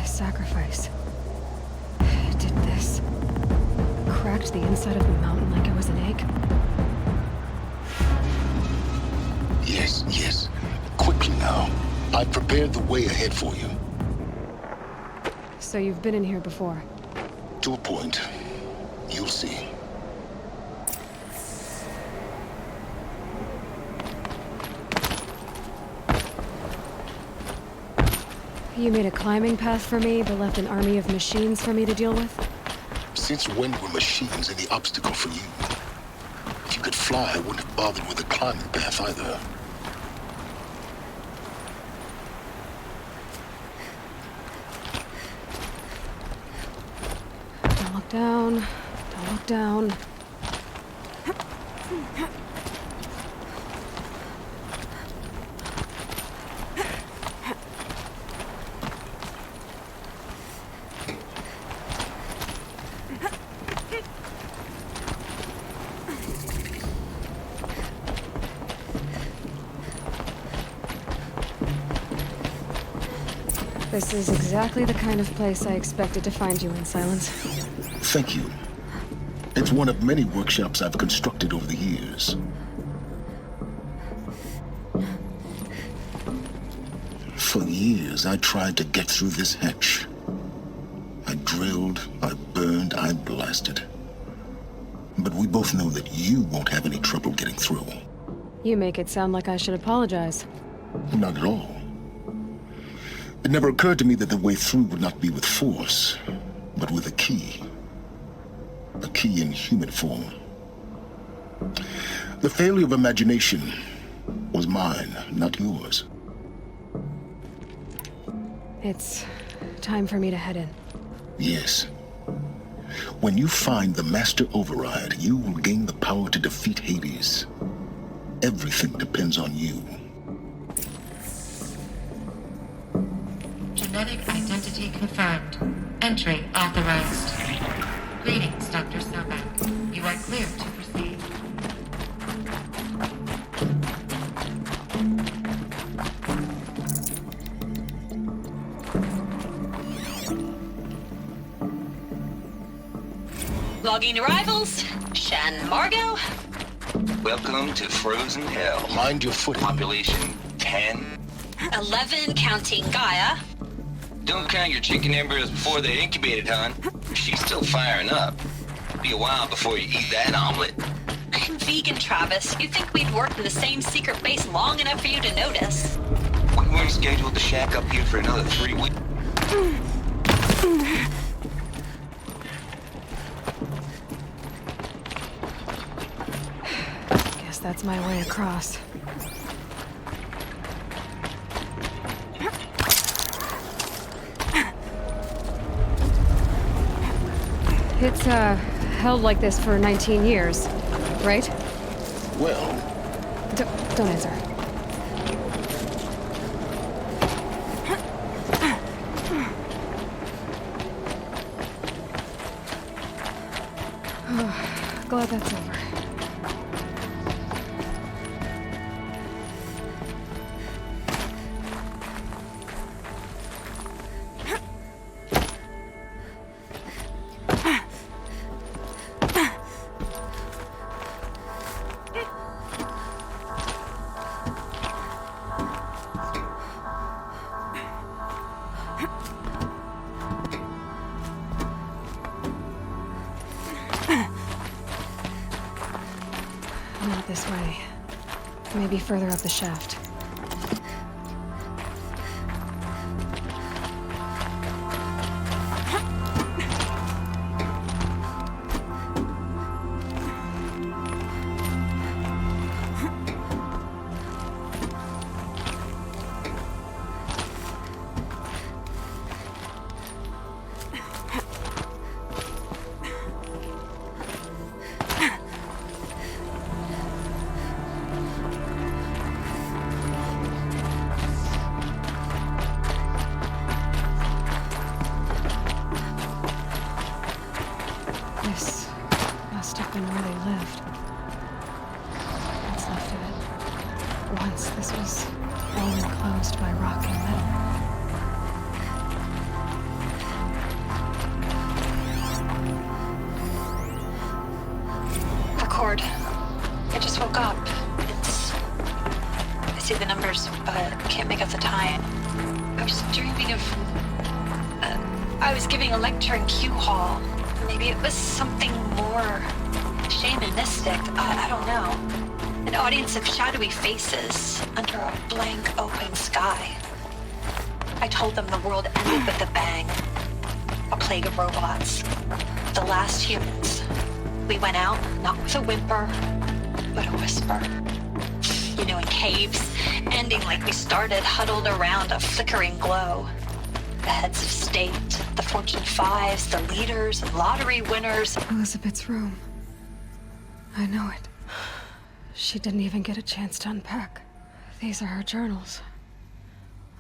Sacrifice. It did this. Cracked the inside of the mountain like it was an egg. Yes, yes. Quickly now. I've prepared the way ahead for you. So you've been in here before? To a point. You'll see. You made a climbing path for me, but left an army of machines for me to deal with? Since when were machines any obstacle for you? If you could fly, I wouldn't have bothered with a climbing path either. Don't look down. Don't look down. This is exactly the kind of place I expected to find you in, Silence. Thank you. It's one of many workshops I've constructed over the years. For years, I tried to get through this hatch. I drilled, I burned, I blasted. But we both know that you won't have any trouble getting through. You make it sound like I should apologize. Not at all. It never occurred to me that the way through would not be with force, but with a key. A key in human form. The failure of imagination was mine, not yours. It's time for me to head in. Yes. When you find the Master Override, you will gain the power to defeat Hades. Everything depends on you. Genetic identity confirmed. Entry authorized. Greetings, Dr. Sobek. You are clear to proceed. Logging arrivals. Shan Margot. Welcome to Frozen Hell. Mind your foot. Population 10. 11 counting Gaia. Don't count your chicken embryos before they're incubated, hon. She's still firing up. Be a while before you eat that omelet. I'm vegan, Travis. You'd think we'd worked in the same secret base long enough for you to notice. We weren't scheduled to shack up here for another 3 weeks. Guess that's my way across. It's, held like this for 19 years, right? Well... Don't answer. Glad that's over. this way. Maybe further up the shaft. This must have been where they lived. What's left of it. Once this was all enclosed by rock and metal. Record. I just woke up. I see the numbers, but can't make out the time. I was dreaming of... I was giving a lecture in Q Hall. Maybe it was something more shamanistic. I don't know. An audience of shadowy faces under a blank open sky. I told them the world ended with a bang. A plague of robots. The last humans. We went out, not with a whimper, but a whisper. You know, in caves, ending like we started, huddled around a flickering glow. The heads of state, the Fortune 5s, the leaders, lottery winners. Elizabeth's room. I know it. She didn't even get a chance to unpack. These are her journals.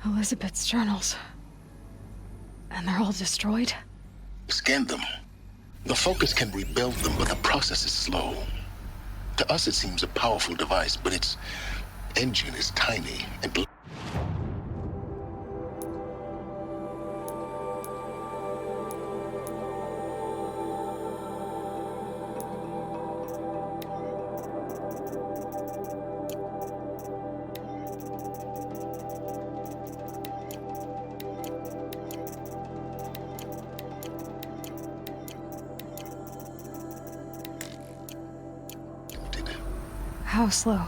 Elizabeth's journals. And they're all destroyed? Scan them. The Focus can rebuild them, but the process is slow. To us, it seems a powerful device, but its engine is tiny and... How slow?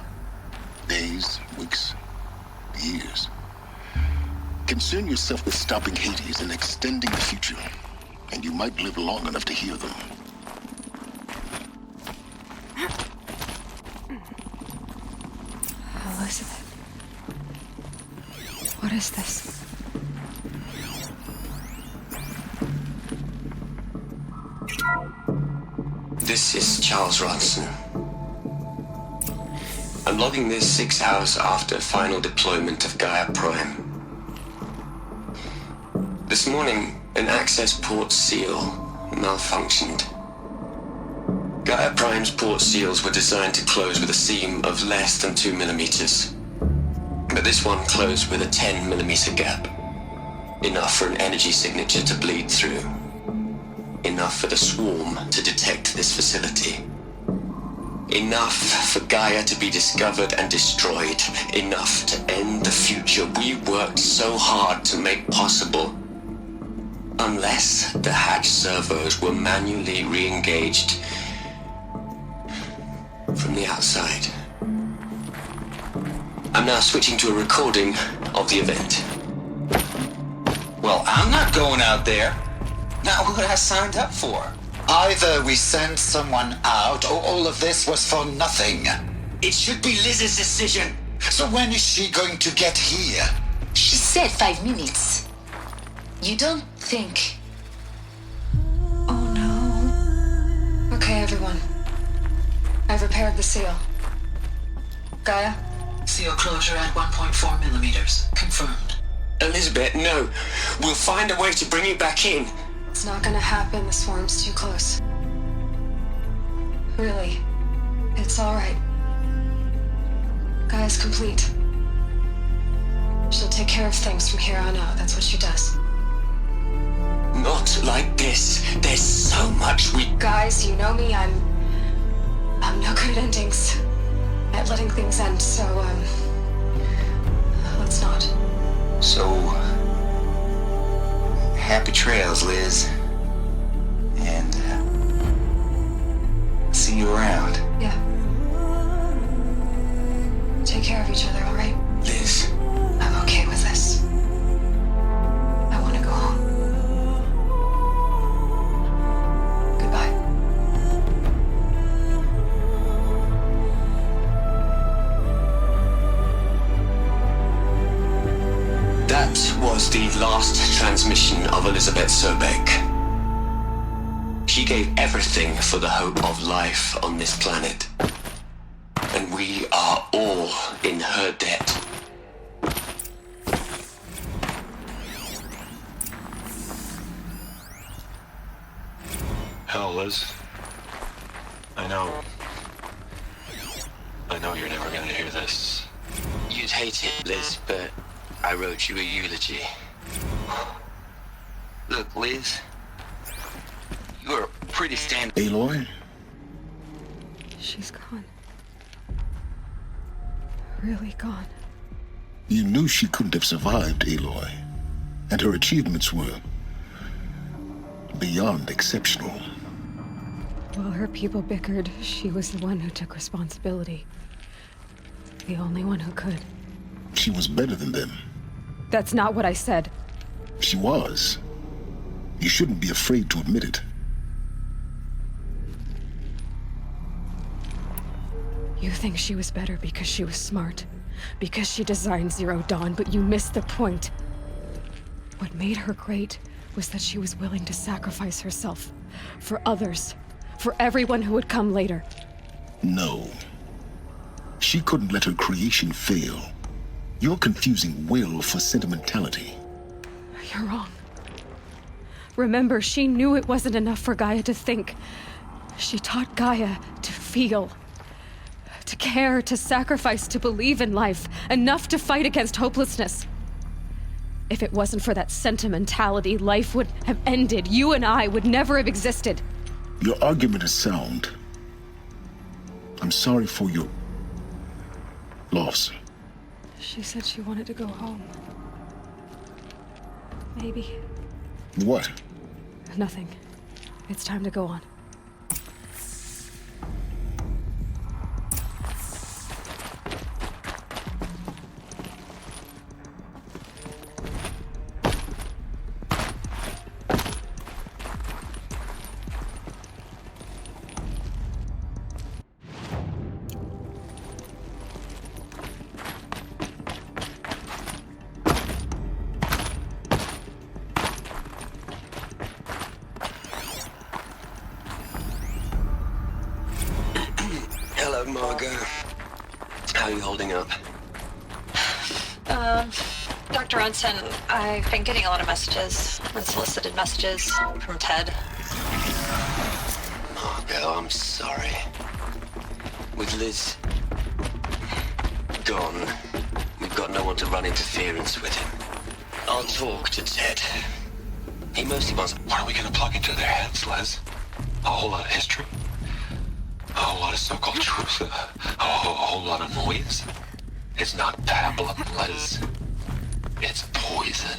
Days, weeks, years. Concern yourself with stopping Hades and extending the future, and you might live long enough to hear them. Elizabeth. What is this? This is Charles Ronson. I'm logging this 6 hours after final deployment of Gaia Prime. This morning, an access port seal malfunctioned. Gaia Prime's port seals were designed to close with a seam of less than 2 millimeters. But this one closed with a 10 millimeter gap. Enough for an energy signature to bleed through. Enough for the swarm to detect this facility. Enough for Gaia to be discovered and destroyed. Enough to end the future we worked so hard to make possible. Unless the hatch servos were manually re-engaged from the outside. I'm now switching to a recording of the event. Well, I'm not going out there. Not what I signed up for. Either we send someone out, or all of this was for nothing. It should be Liz's decision. So when is she going to get here? She said 5 minutes. You don't think... Oh no. Okay, everyone. I've repaired the seal. Gaia? Seal closure at 1.4 millimeters. Confirmed. Elizabeth, no. We'll find a way to bring you back in. It's not gonna happen. The swarm's too close. Really. It's alright. Gaia's complete. She'll take care of things from here on out. That's what she does. Not like this. There's so much we... Guys, you know me. I'm no good at endings. At letting things end, so, let's not. So... happy trails, Liz. And, see you around. Yeah. the last transmission of Elizabeth Sobek. She gave everything for the hope of life on this planet. And we are all in her debt. Hell, Liz. I know you're never gonna hear this. You'd hate it, Liz, but I wrote you a eulogy. Look, Liz. You're a pretty standard. Aloy? She's gone. Really gone. You knew she couldn't have survived, Aloy. And her achievements were beyond exceptional. While her people bickered, she was the one who took responsibility. The only one who could. She was better than them. That's not what I said. She was. You shouldn't be afraid to admit it. You think she was better because she was smart, because she designed Zero Dawn, but you missed the point. What made her great was that she was willing to sacrifice herself for others, for everyone who would come later. No. She couldn't let her creation fail. You're confusing will for sentimentality. You're wrong. Remember, she knew it wasn't enough for Gaia to think. She taught Gaia to feel. To care, to sacrifice, to believe in life, enough to fight against hopelessness. If it wasn't for that sentimentality, life would have ended. You and I would never have existed. Your argument is sound. I'm sorry for your loss. She said she wanted to go home. Maybe. What? Nothing. It's time to go on. Hello, Margot. How are you holding up? Dr. Unson, I've been getting a lot of messages, unsolicited messages from Ted. Margot, I'm sorry. With Liz gone, we've got no one to run interference with him. I'll talk to Ted. He mostly wants... What are we gonna plug into their heads, Liz? A whole lot of history? A whole lot of so-called truth? A whole lot of noise? It's not pablum, Liz. It's poison.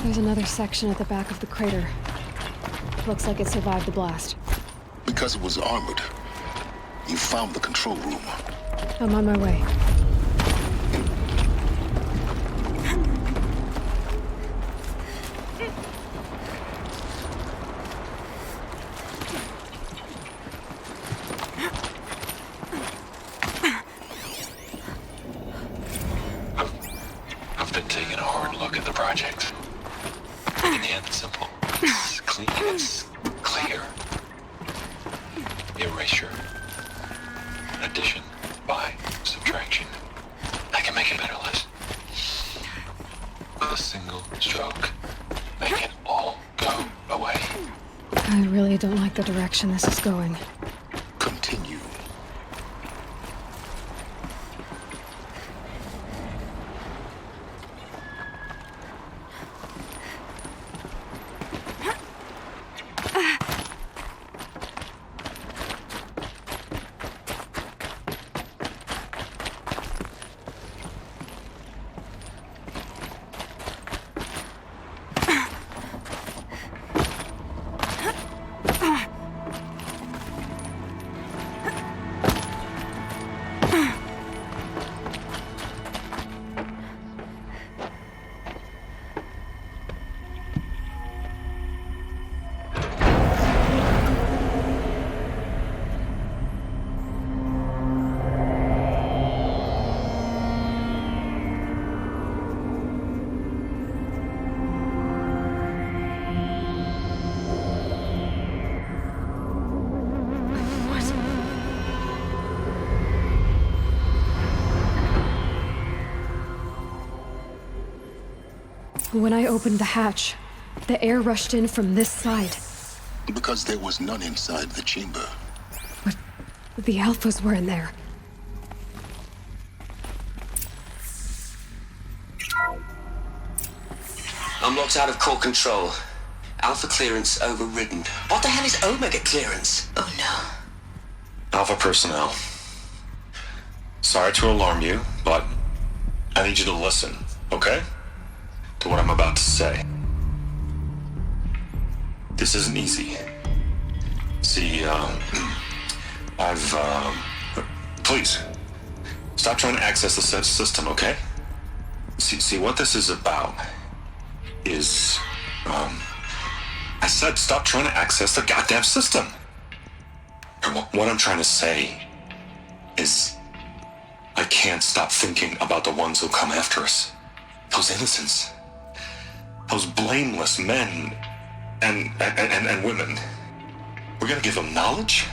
There's another section at the back of the crater. Looks like it survived the blast. Because it was armored. You found the control room. I'm on my way. I've been taking a hard look at the project. In the end, it's simple. It's clean. It's clear. Erasure. Addition. By. Subtraction. I can make it better, Liz. With a single stroke. Make it all go away. I really don't like the direction this is going. Continue. When I opened the hatch, the air rushed in from this side. Because there was none inside the chamber. But the Alphas were in there. I'm locked out of core control. Alpha clearance overridden. What the hell is Omega clearance? Oh no. Alpha personnel. Sorry to alarm you, but I need you to listen, okay? To what I'm about to say. This isn't easy. See, please, stop trying to access the system, okay? See, what this is about is, I said stop trying to access the goddamn system. And what I'm trying to say is, I can't stop thinking about the ones who come after us. Those innocents. Those blameless men and women. We're gonna give them knowledge?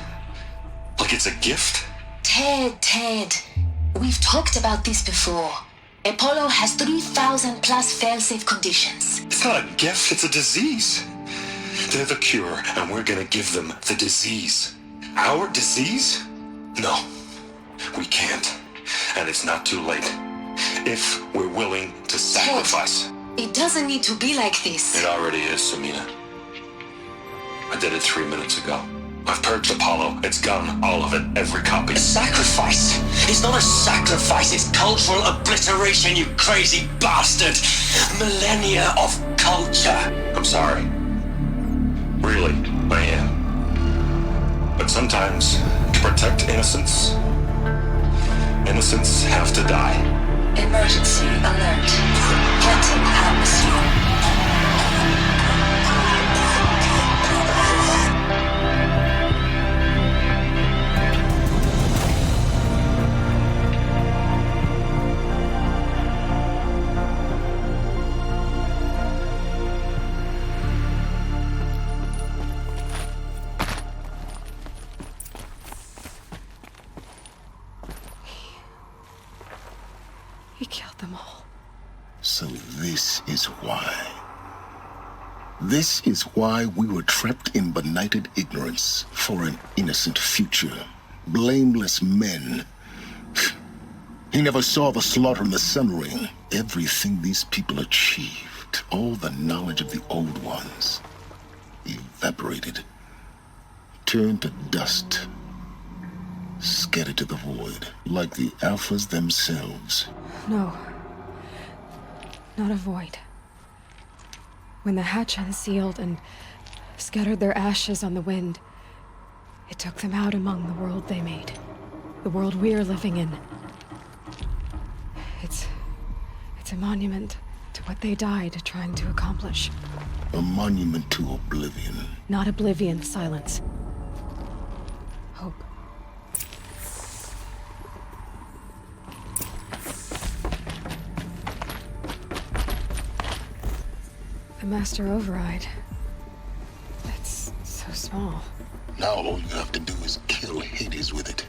Like it's a gift? Ted. We've talked about this before. Apollo has 3,000 plus fail-safe conditions. It's not a gift, it's a disease. They're the cure, and we're gonna give them the disease. Our disease? No, we can't. And it's not too late. If we're willing to sacrifice. Ted, it doesn't need to be like this. It already is, Samina. I did it 3 minutes ago. I've purged Apollo. It's gone, all of it, every copy. A sacrifice? It's not a sacrifice, it's cultural obliteration, you crazy bastard! Millennia of culture! I'm sorry. Really, I am. But sometimes, to protect innocence, innocents have to die. Emergency alert. Planting atmosphere. He killed them all. So this is why. This is why we were trapped in benighted ignorance for an innocent future. Blameless men. He never saw the slaughter in the Sun Ring. Everything these people achieved, all the knowledge of the old ones, evaporated, turned to dust, scattered to the void, like the Alphas themselves. No. Not a void. When the hatch unsealed and scattered their ashes on the wind, it took them out among the world they made. The world we're living in. It's a monument to what they died trying to accomplish. A monument to oblivion. Not oblivion, silence. Hope. The Master Override. It's so small. Now all you have to do is kill Hades with it.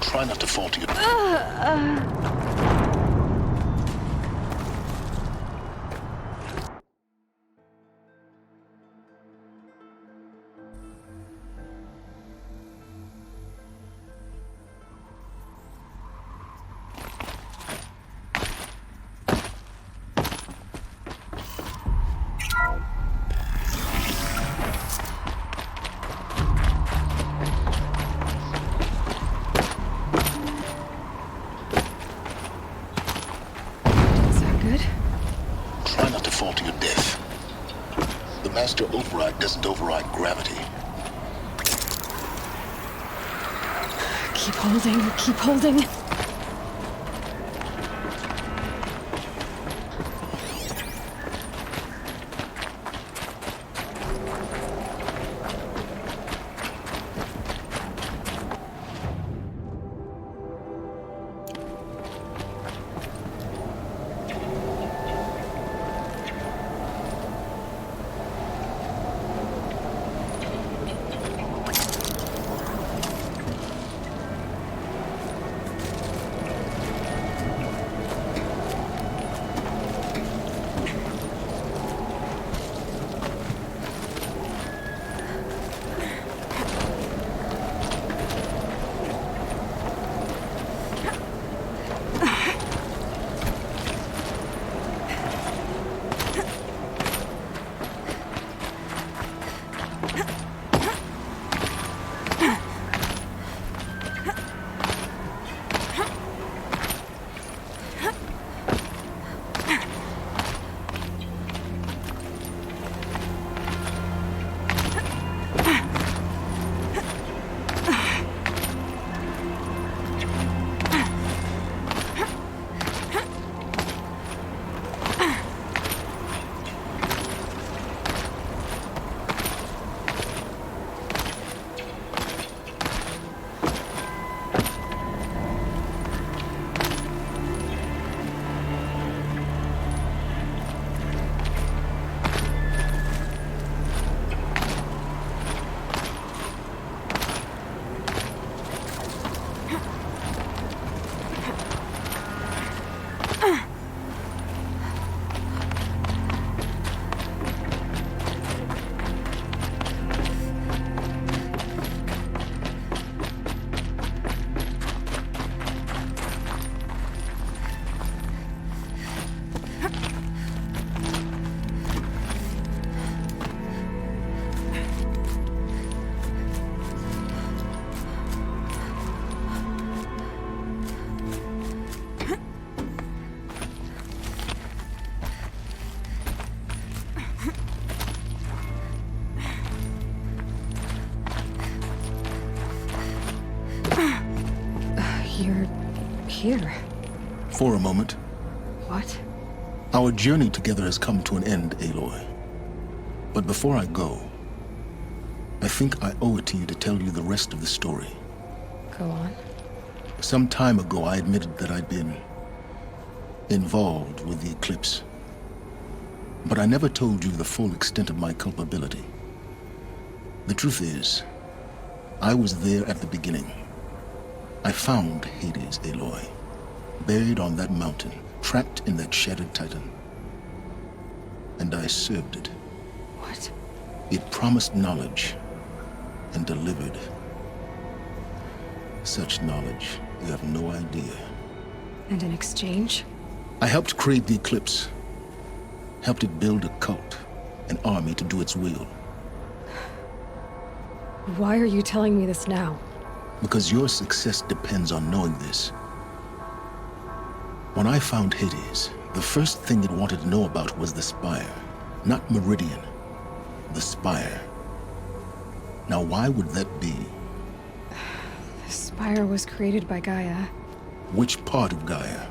Try not to fall to your... Try not to fall to your death. The Master Override doesn't override gravity. Keep holding, keep holding. You're here. For a moment. What? Our journey together has come to an end, Aloy. But before I go, I think I owe it to you to tell you the rest of the story. Go on. Some time ago, I admitted that I'd been involved with the eclipse. But I never told you the full extent of my culpability. The truth is, I was there at the beginning. I found Hades, Aloy, buried on that mountain, trapped in that shattered titan. And I served it. What? It promised knowledge and delivered. Such knowledge, you have no idea. And in exchange? I helped create the Eclipse. Helped it build a cult, an army to do its will. Why are you telling me this now? Because your success depends on knowing this. When I found Hades, the first thing it wanted to know about was the Spire. Not Meridian. The Spire. Now why would that be? The Spire was created by Gaia. Which part of Gaia?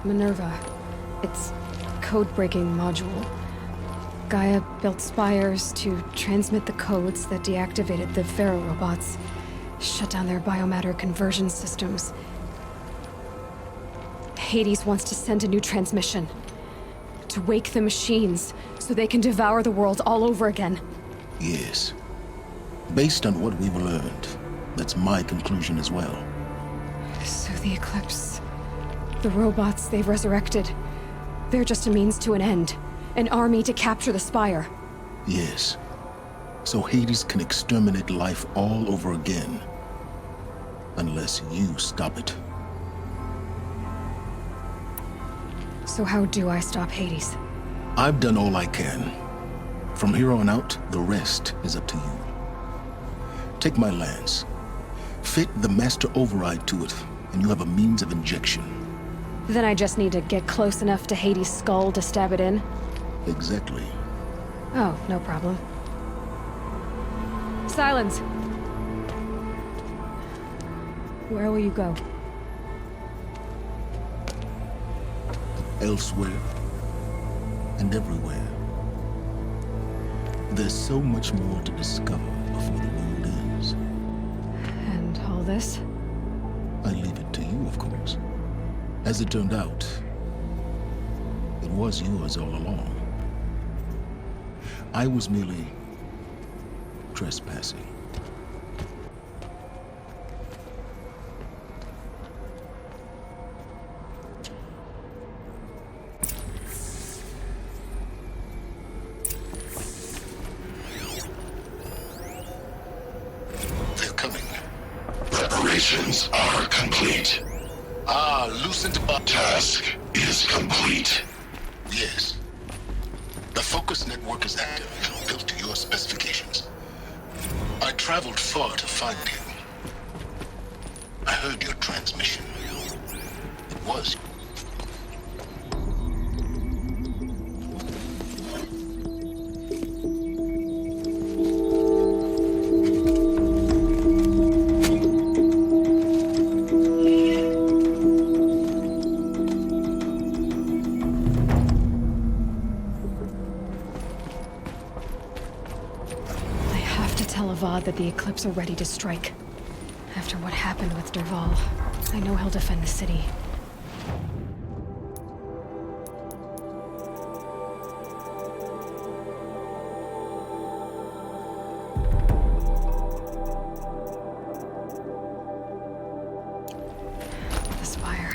Minerva. Its code-breaking module. Gaia built spires to transmit the codes that deactivated the Pharaoh robots, shut down their biomatter conversion systems. Hades wants to send a new transmission. To wake the machines, so they can devour the world all over again. Yes. Based on what we've learned, that's my conclusion as well. So the Eclipse... the robots they've resurrected... they're just a means to an end. An army to capture the Spire. Yes. So Hades can exterminate life all over again. Unless you stop it. So how do I stop Hades? I've done all I can. From here on out, the rest is up to you. Take my lance. Fit the master override to it, and you have a means of injection. Then I just need to get close enough to Hades' skull to stab it in? Exactly. Oh, no problem. Silence! Where will you go? Elsewhere. And everywhere. There's so much more to discover before the world ends. And all this? I leave it to you, of course. As it turned out, it was yours all along. I was merely trespassing. They're coming. Preparations are complete. Loosened by Task is complete. Yes. The focus network is active, built to your specifications. I traveled far to find him. I heard your transmission. It was... That the Eclipse are ready to strike. After what happened with Dervahl, I know he'll defend the city. The Spire.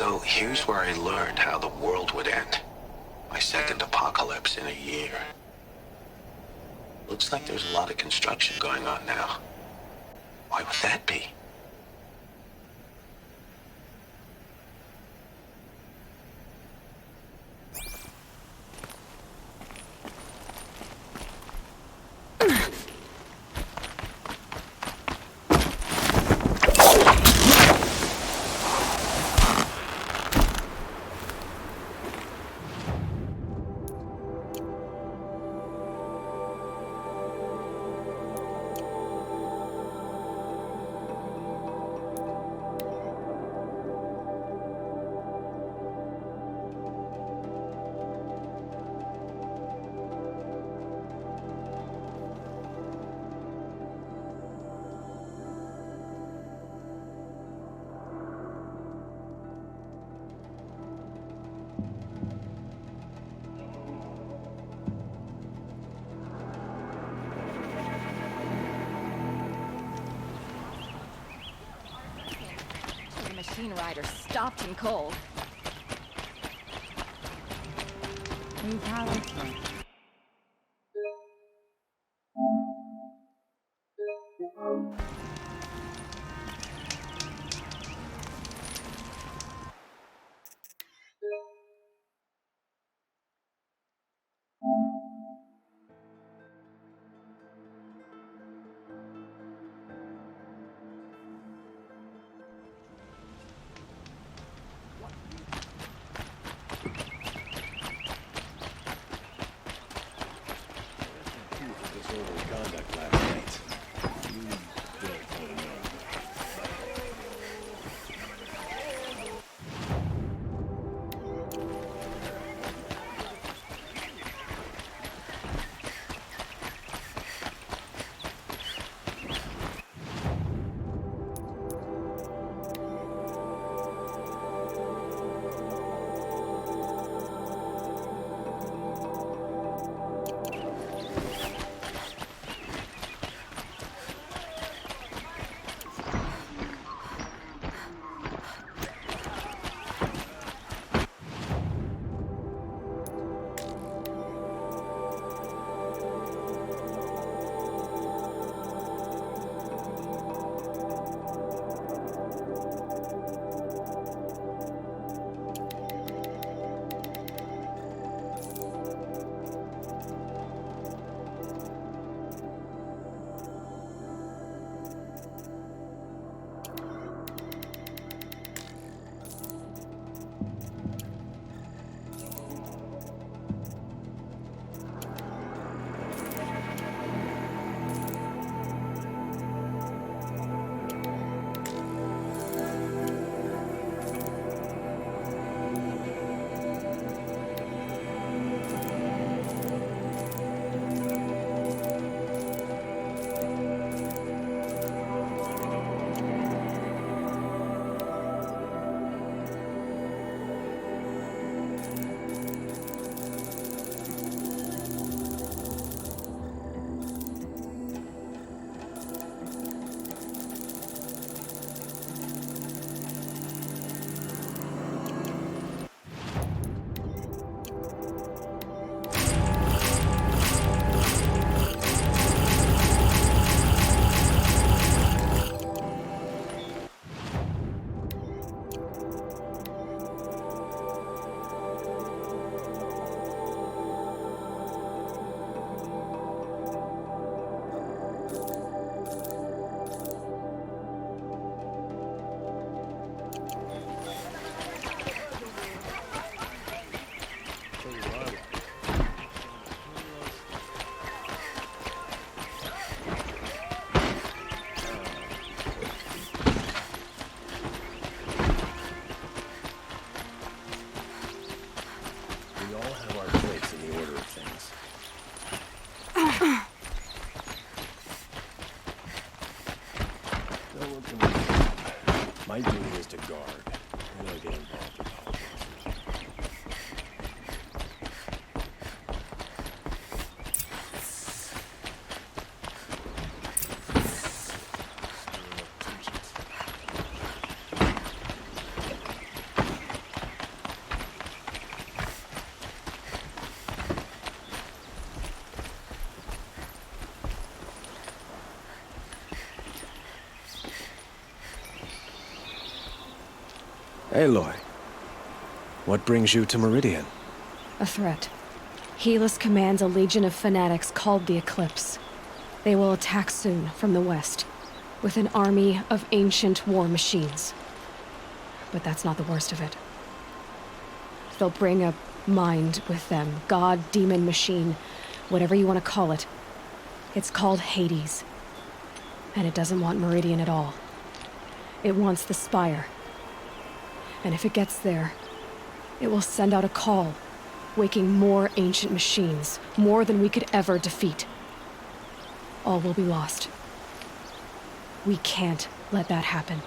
So here's where I learned how the world would end. My second apocalypse in a year. Looks like there's a lot of construction going on now. Why would that be? The machine rider stopped in cold. Move Howard. Disorderly conduct last night. You don't want to know. My duty is to guard. I don't get involved in politics. Aloy, what brings you to Meridian? A threat. Helis commands a legion of fanatics called the Eclipse. They will attack soon from the west, with an army of ancient war machines. But that's not the worst of it. They'll bring a mind with them, god, demon, machine, whatever you want to call it. It's called Hades. And it doesn't want Meridian at all. It wants the Spire. And if it gets there, it will send out a call, waking more ancient machines, more than we could ever defeat. All will be lost. We can't let that happen.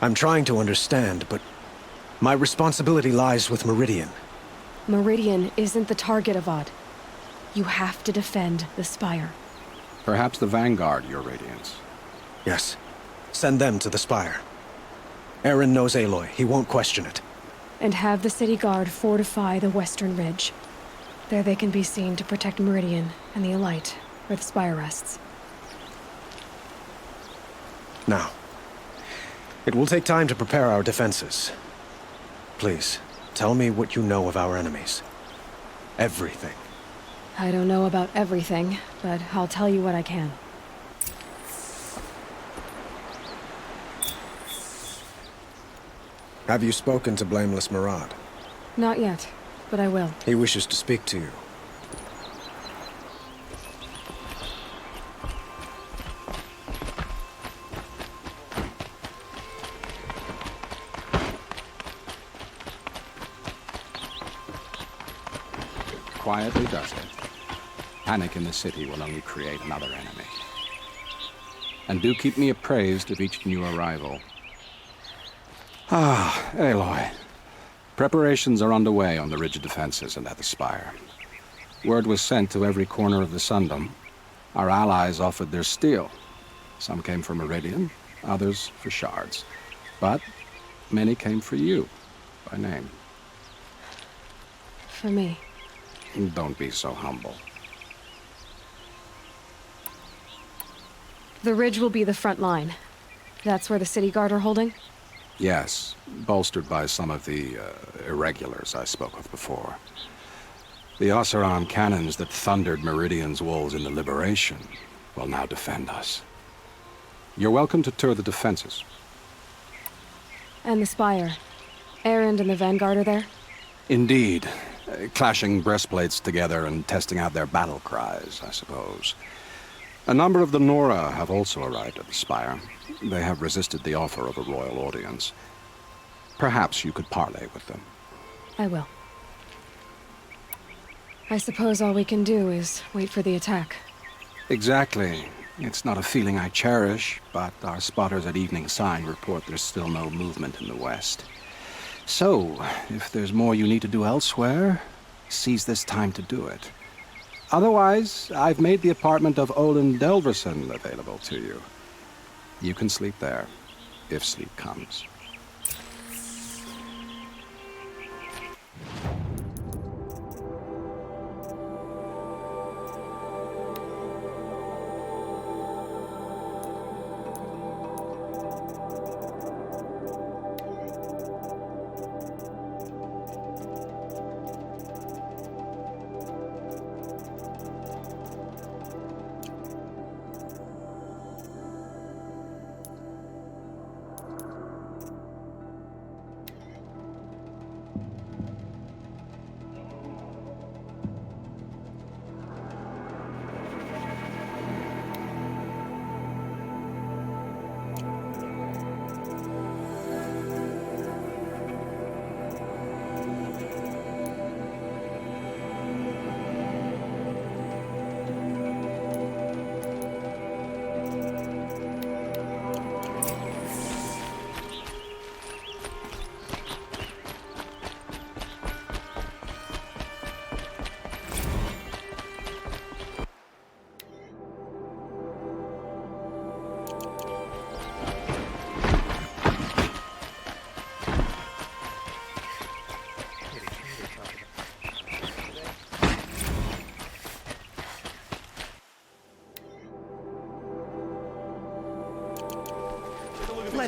I'm trying to understand, but my responsibility lies with Meridian. Meridian isn't the target, Avad. You have to defend the Spire. Perhaps the Vanguard, Your Radiance. Yes. Send them to the Spire. Aaron knows Aloy. He won't question it. And have the City Guard fortify the Western Ridge. There they can be seen to protect Meridian and the Elite, where the Spire rests. Now, it will take time to prepare our defenses. Please, tell me what you know of our enemies. Everything. I don't know about everything, but I'll tell you what I can. Have you spoken to Blameless Murad? Not yet, but I will. He wishes to speak to you. Quietly does it. Panic in the city will only create another enemy. And do keep me appraised of each new arrival. Ah, Aloy. Preparations are underway on the ridge defenses and at the Spire. Word was sent to every corner of the Sundom. Our allies offered their steel. Some came for Meridian, others for shards. But many came for you, by name. For me. Don't be so humble. The ridge will be the front line. That's where the City Guard are holding? Yes, bolstered by some of the irregulars I spoke of before. The Oseram cannons that thundered Meridian's walls in the Liberation will now defend us. You're welcome to tour the defenses. And the Spire. Erend and the Vanguard are there? Indeed. Clashing breastplates together and testing out their battle cries, I suppose. A number of the Nora have also arrived at the Spire. They have resisted the offer of a royal audience. Perhaps you could parley with them. I will. I suppose all we can do is wait for the attack. Exactly. It's not a feeling I cherish, but our spotters at Evening Sign report there's still no movement in the west. So, if there's more you need to do elsewhere, seize this time to do it. Otherwise, I've made the apartment of Olin Delverson available to you. You can sleep there, if sleep comes.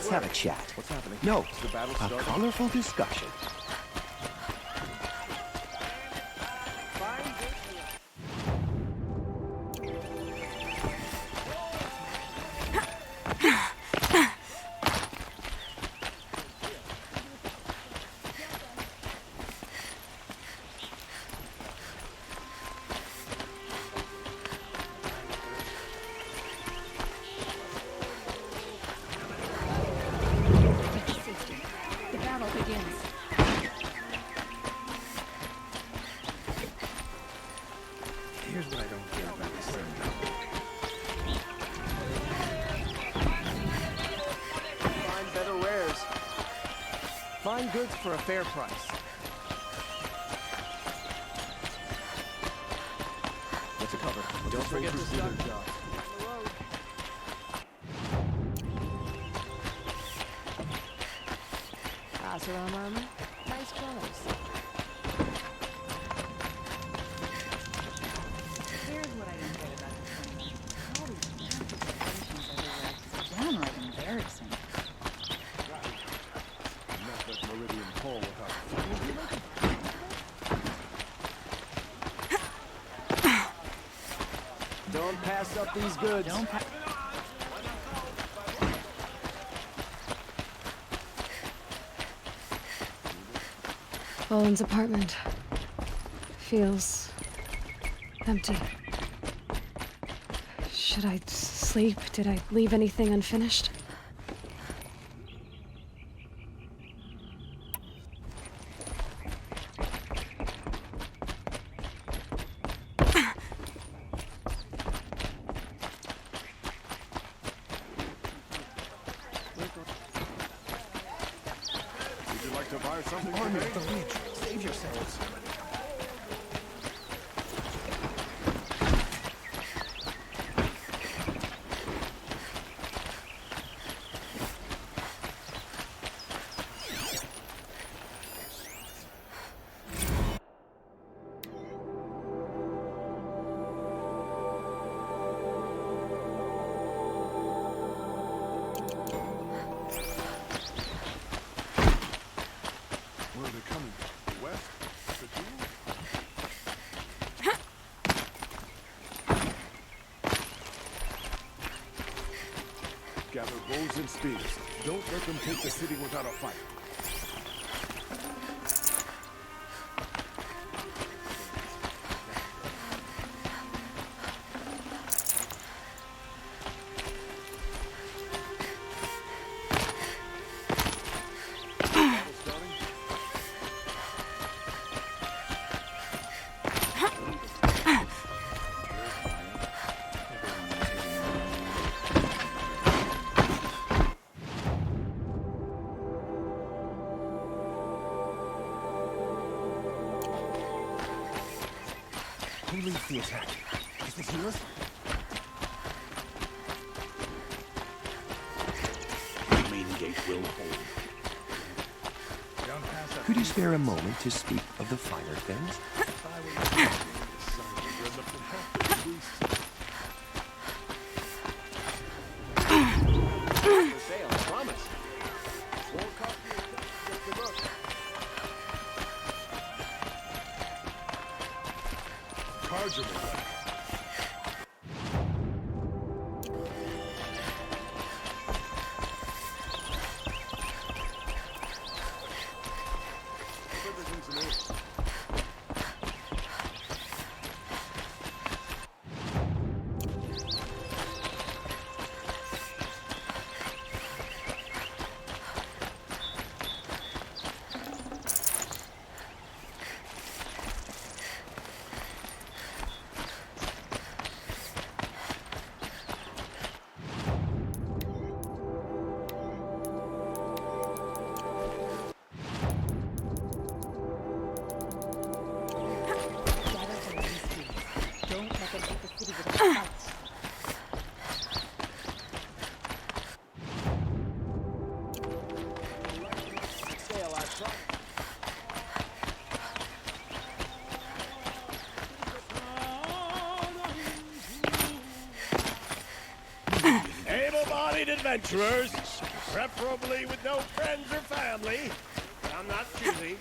Let's have a chat. What's happening? No, Is the battle a starting? colorful discussion. The battle begins. Here's what I don't get about this thing. Find better wares. Find goods for a fair price. Let's cover. Don't forget to stock jobs. Asaram armor? Nice colors. Here's what I don't get about this thing. All these manifestations everywhere. It's downright embarrassing. Not that Meridian Pole without. Don't pass up these goods. Don't Owen's apartment feels empty. Should I sleep? Did I leave anything unfinished? Would you like to buy something Army today? of the Legion. Save yourselves. Where are they coming? The west? The duel? Gather bows and spears. Don't let them take the city without a fight. Battle starting? Who leads the attack? Is this yours? The main gate will hold. Could you spare a moment to speak of the finer things? For sale, I promise. Won't cost you just a look. Cards are made. Everything's in order. Don't let them take the city with a fight. Sale, I promise. Able-bodied adventurers, Preferably with no friends or family. I'm not choosy.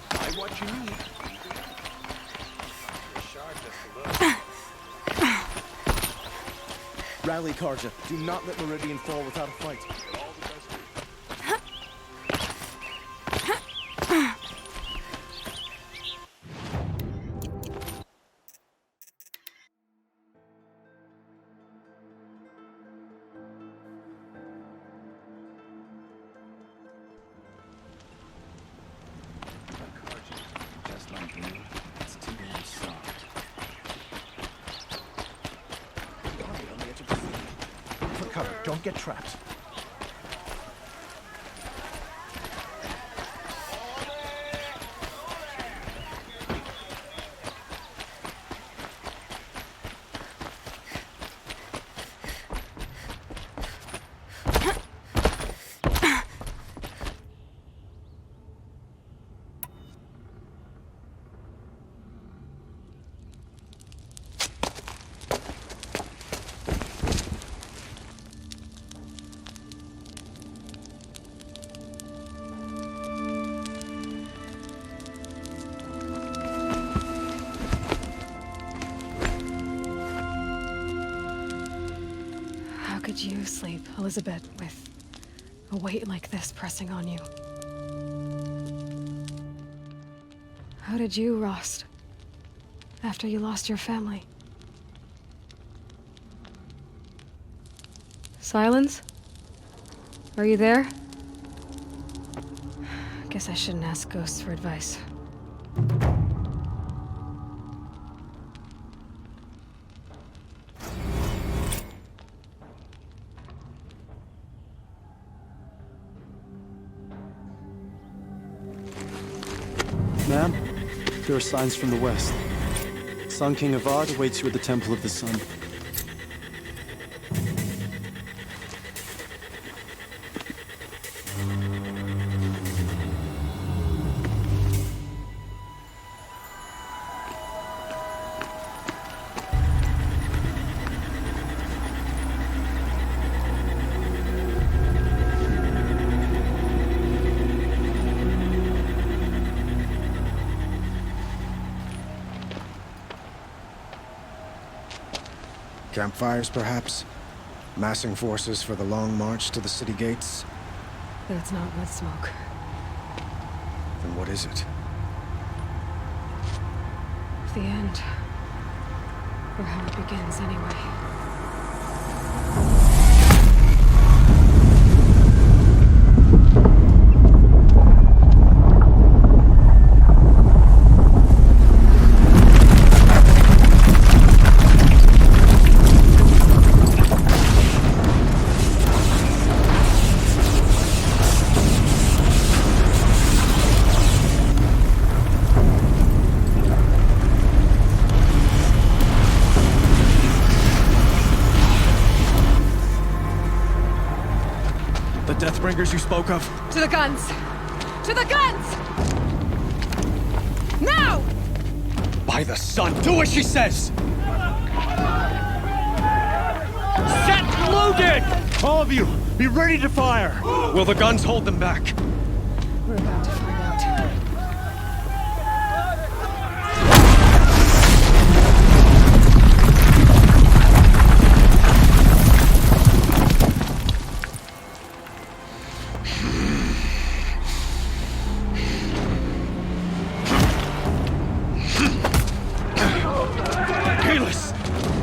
Buy what you need. Rally, Karja. Do not let Meridian fall without a fight. Just like you, it's too damn soft. On the edge of the sea. For cover. Don't get trapped. How could you sleep, Elizabeth, with a weight like this pressing on you? How did you, Rost, after you lost your family? Silence? Are you there? Guess I shouldn't ask ghosts for advice. Ma'am, there are signs from the west. Sun King Avad awaits you at the Temple of the Sun. Campfires, perhaps? Massing forces for the long march to the city gates? That's not wood smoke. Then what is it? The end. Or how it begins, anyway. Deathbringers you spoke of? To the guns! To the guns! Now! By the sun, do as she says! Set loaded! All of you, be ready to fire! Will the guns hold them back? We're about to find out.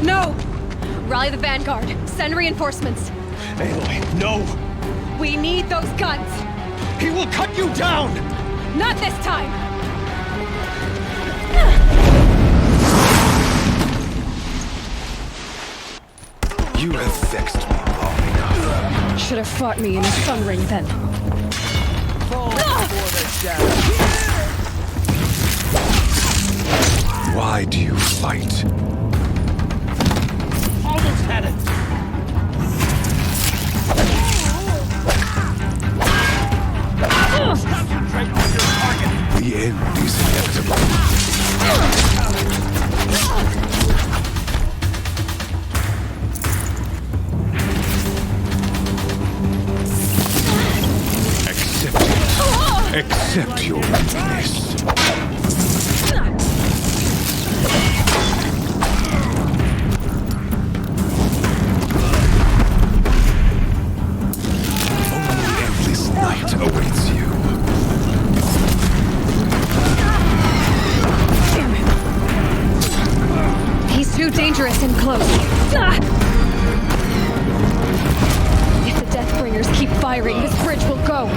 No! Rally the vanguard. Send reinforcements. Aloy, no! We need those guns! He will cut you down! Not this time! You have vexed me long enough. Should have fought me in a sun ring then. Fall before the shadow. Why do you fight? Almost had it! The end is inevitable. accept your weakness. Only endless night awaits you. Damn it. He's too dangerous and close. If the Deathbringers keep firing, this bridge will go.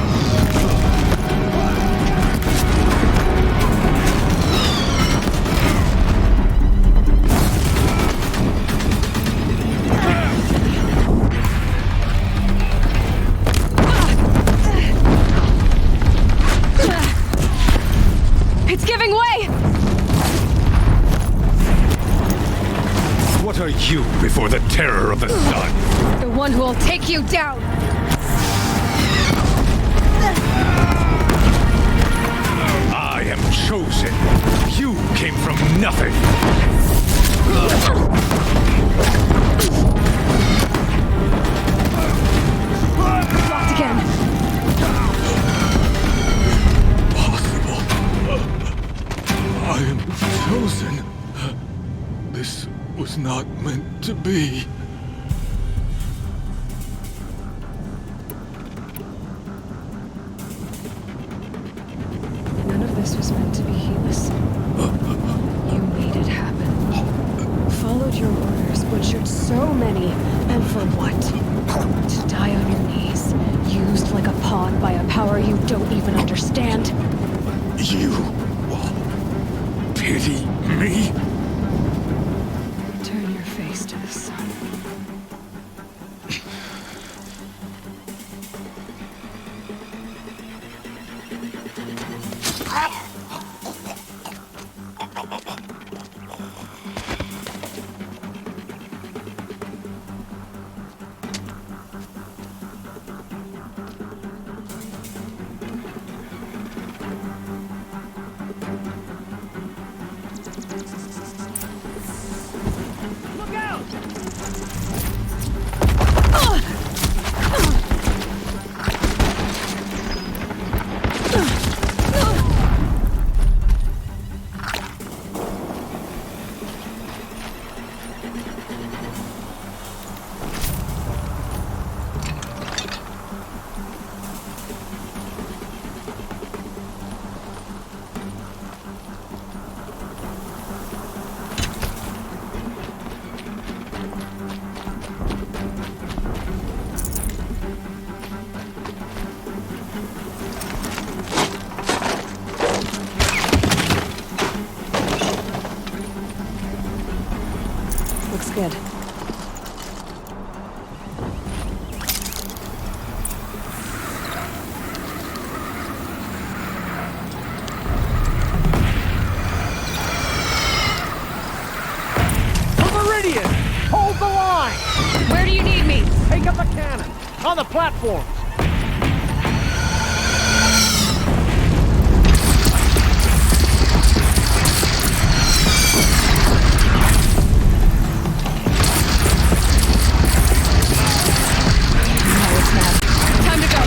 It's giving way! What are you before the terror of the sun? The one who will take you down! I am chosen. You came from nothing. Locked again. Possible. I am chosen. This was not meant to be. None of this was meant to be heedless. You made it happen. Followed your orders, butchered so many, and for what? To die on your knees, used like a pawn by a power you don't even understand. You pity me? Turn your face to the sun. Looks good. Meridian! Hold the line! Where do you need me? Take up a cannon! On the platforms! Time to go.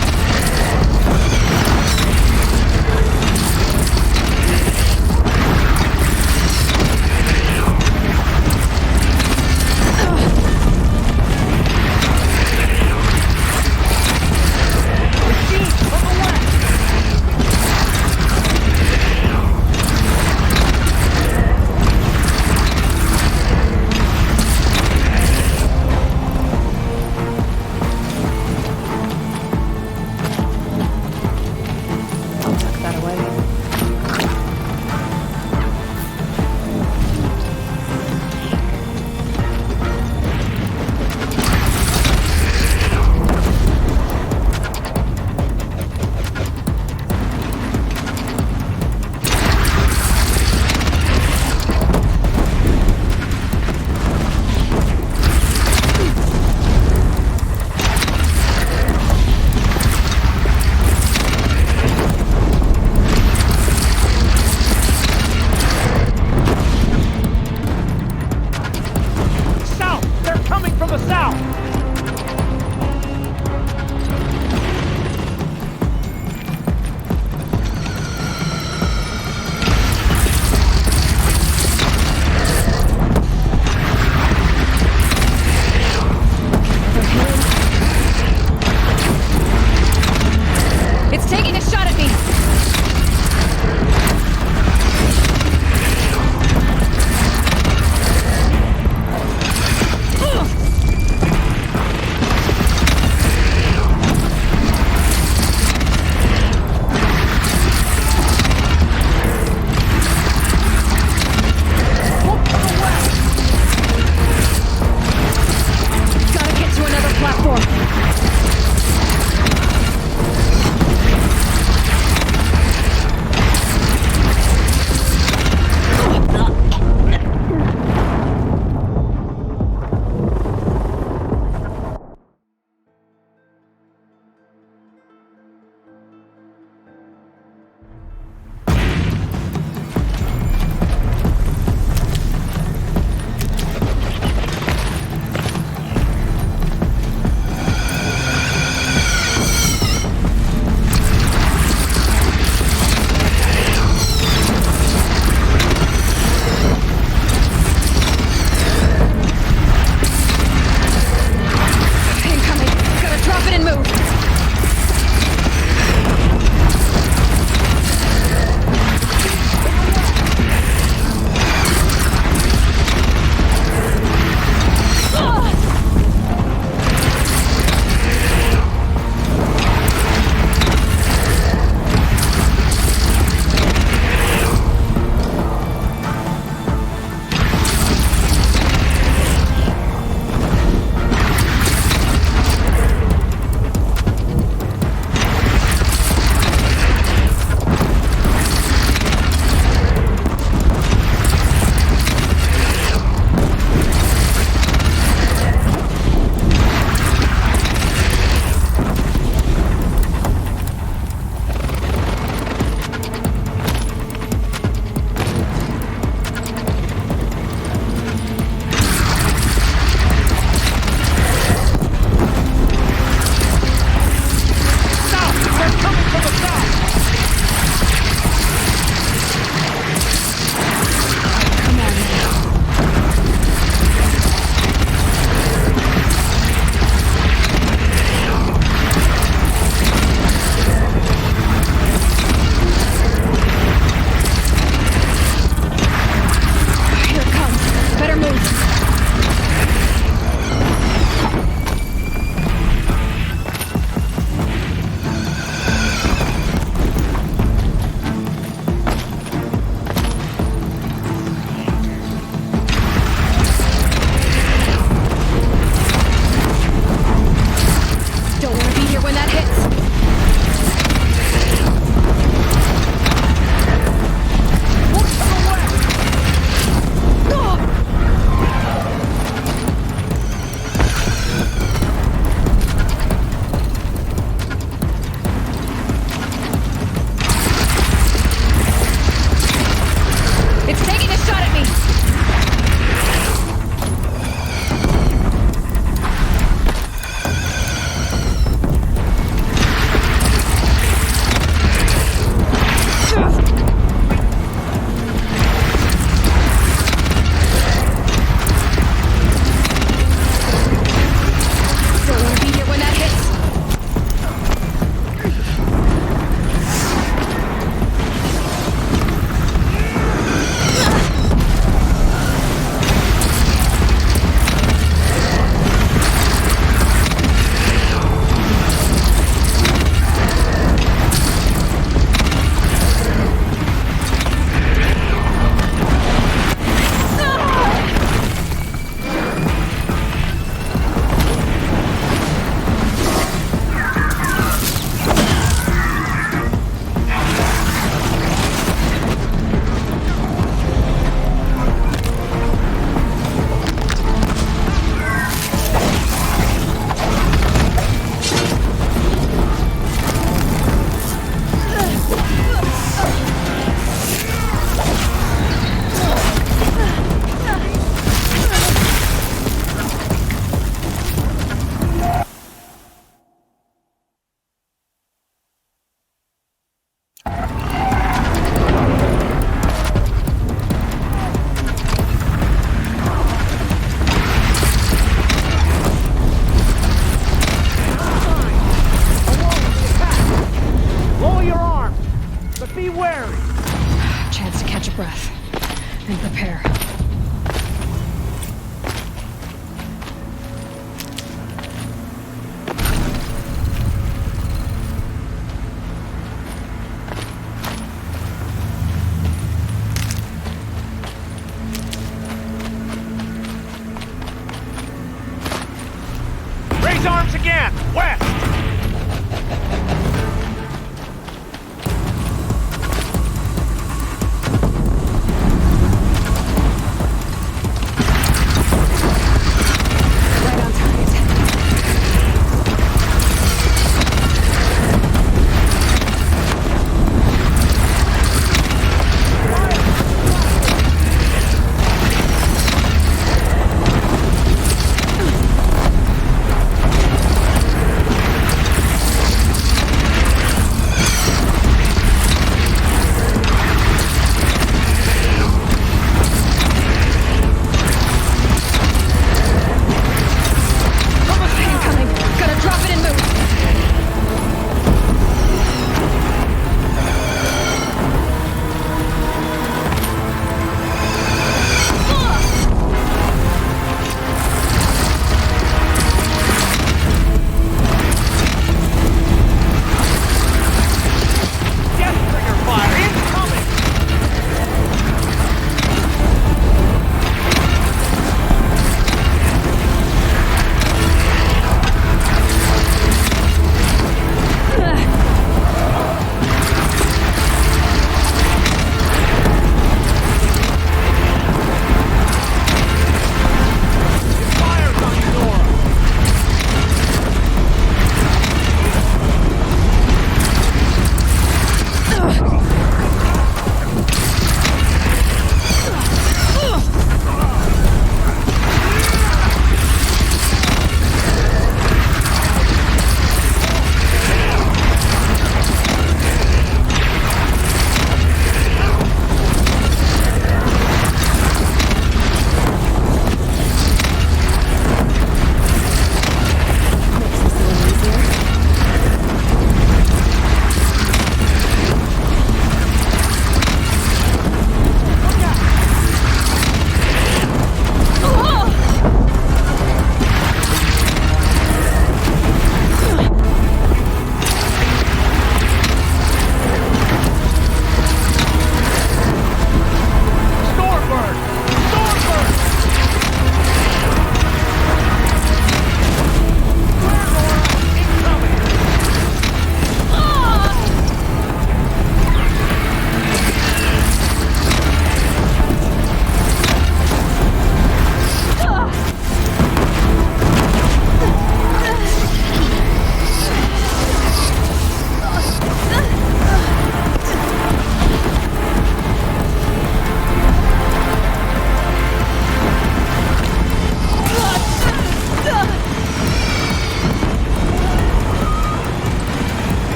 Raise arms again! West!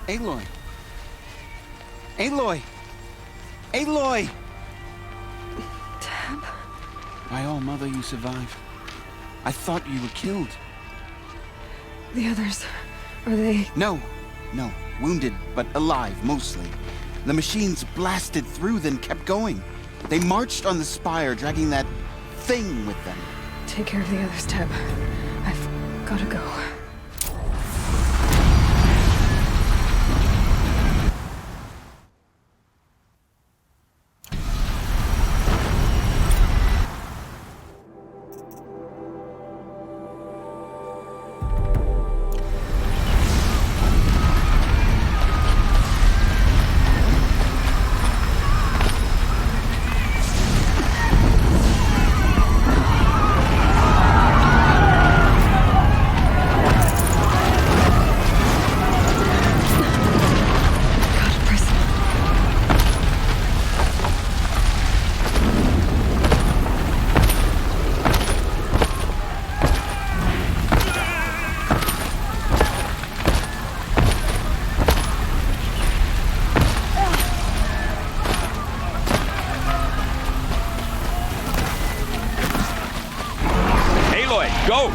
Aloy! Aloy! Aloy! Tab? My own mother, you survived. I thought you were killed. The others, are they... No. Wounded, but alive, mostly. The machines blasted through, then kept going. They marched on the spire, dragging that thing with them. Take care of the others, Tab. I've gotta go. Go!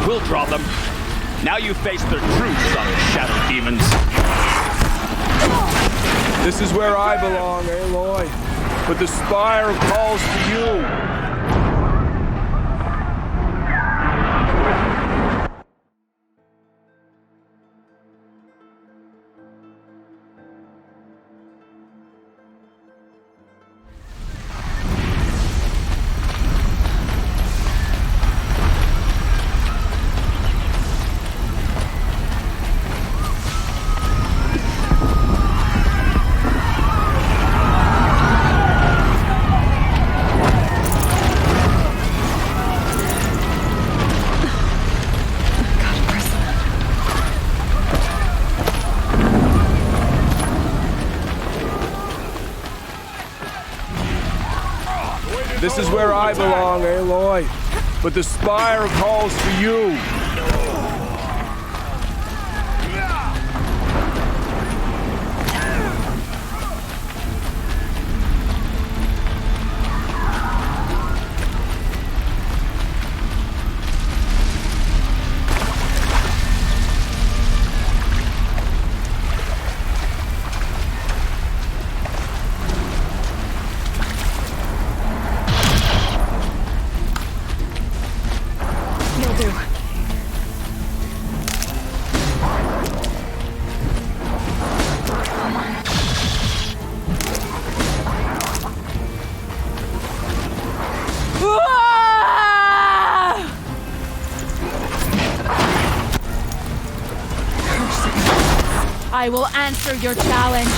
We'll draw them. Now you face their true son, Shadow Demons. This is where I belong, Aloy. But the spire calls to you. This is where I belong, Aloy. But the spire calls to you. I will answer your challenge.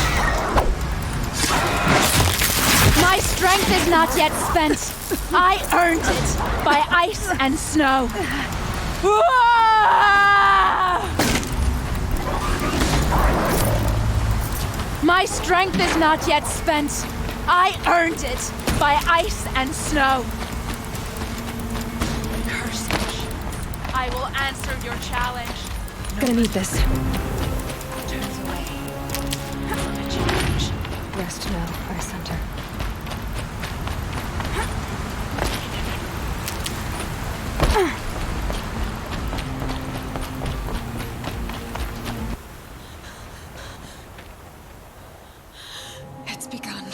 My strength is not yet spent. I earned it by ice and snow. My strength is not yet spent. I earned it by ice and snow. Curse me. I will answer your challenge. Gonna need this. Turns away. Rest now, Eye Center. It's begun.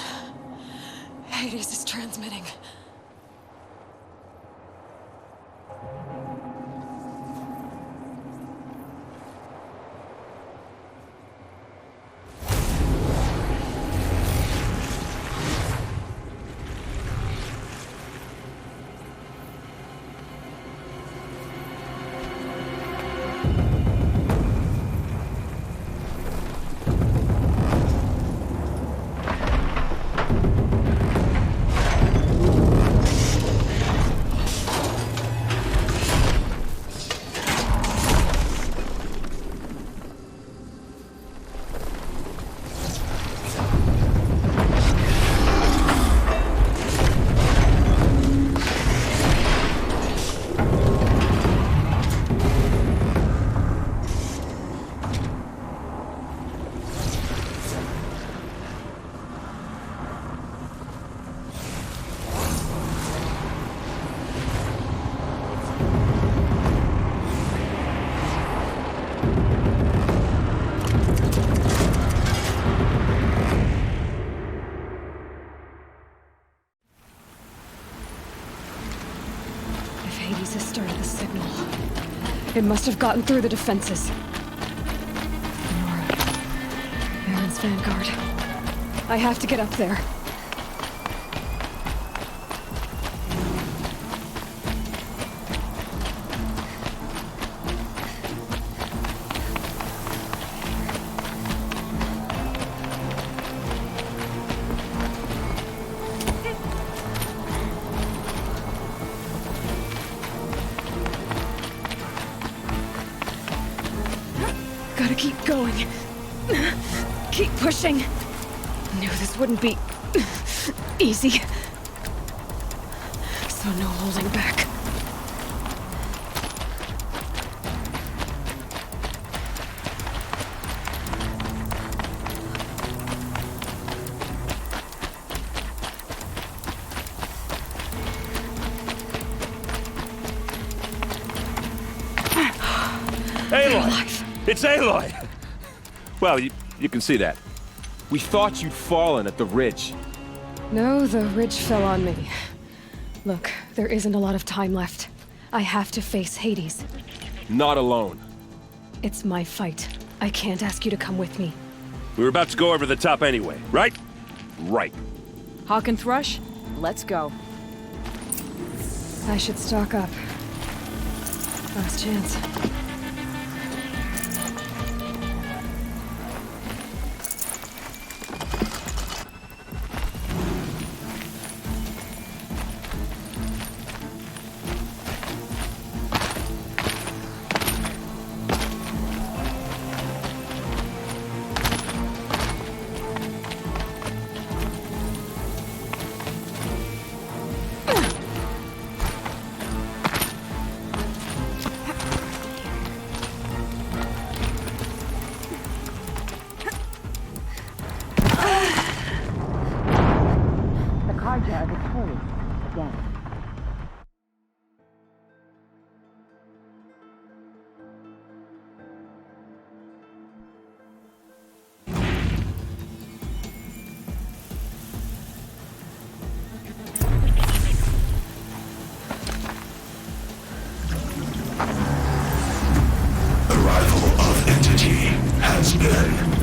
Hades is transmitting. It must have gotten through the defenses. Nora. Aaron's vanguard. I have to get up there. Gotta keep going. Keep pushing. Knew this wouldn't be easy. So no holding back. Aloy! It's Aloy! Well, you can see that. We thought you'd fallen at the ridge. No, the ridge fell on me. Look, there isn't a lot of time left. I have to face Hades. Not alone. It's my fight. I can't ask you to come with me. We were about to go over the top anyway, right? Right. Hawk and Thrush, let's go. I should stock up. Last chance.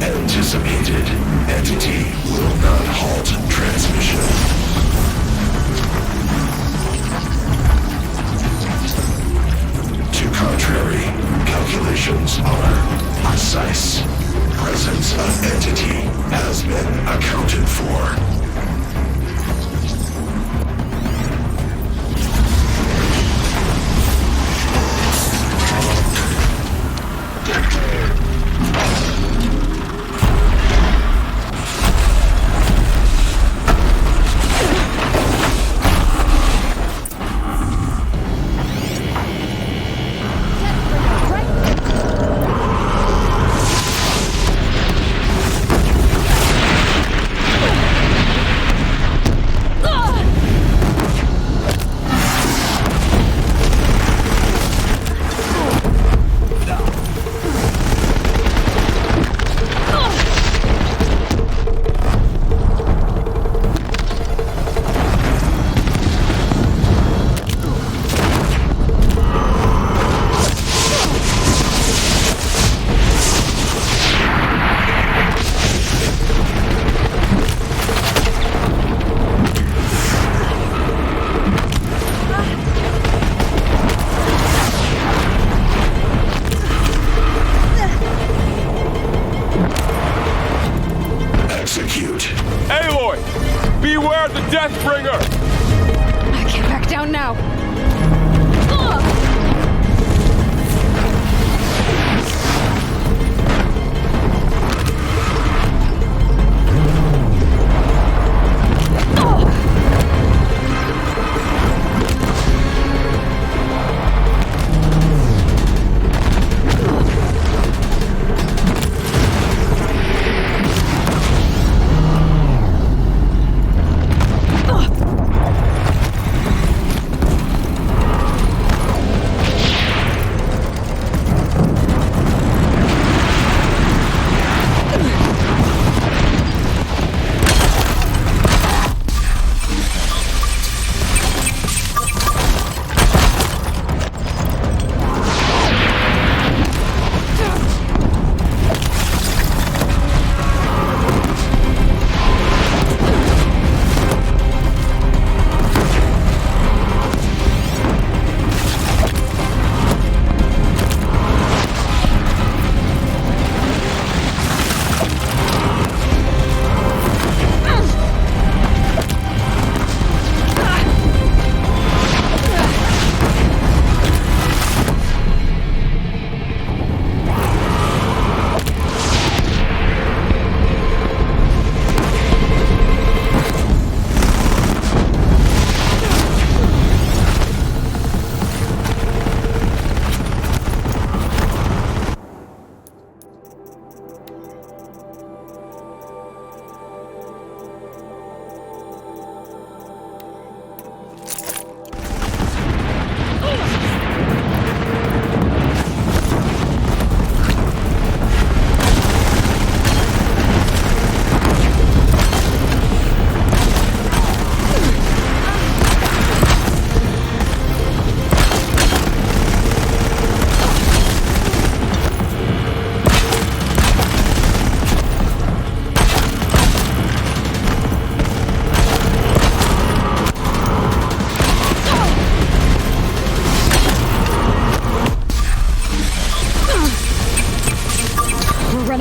Anticipated. Entity will not halt transmission. To contrary, calculations are precise. Presence of entity has been accounted for. Beware the Deathbringer! I can't back down now.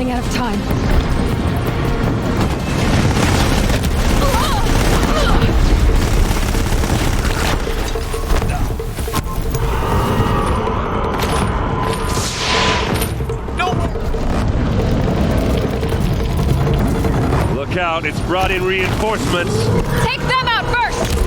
running out of time. Look out, it's brought in reinforcements. Take them out first!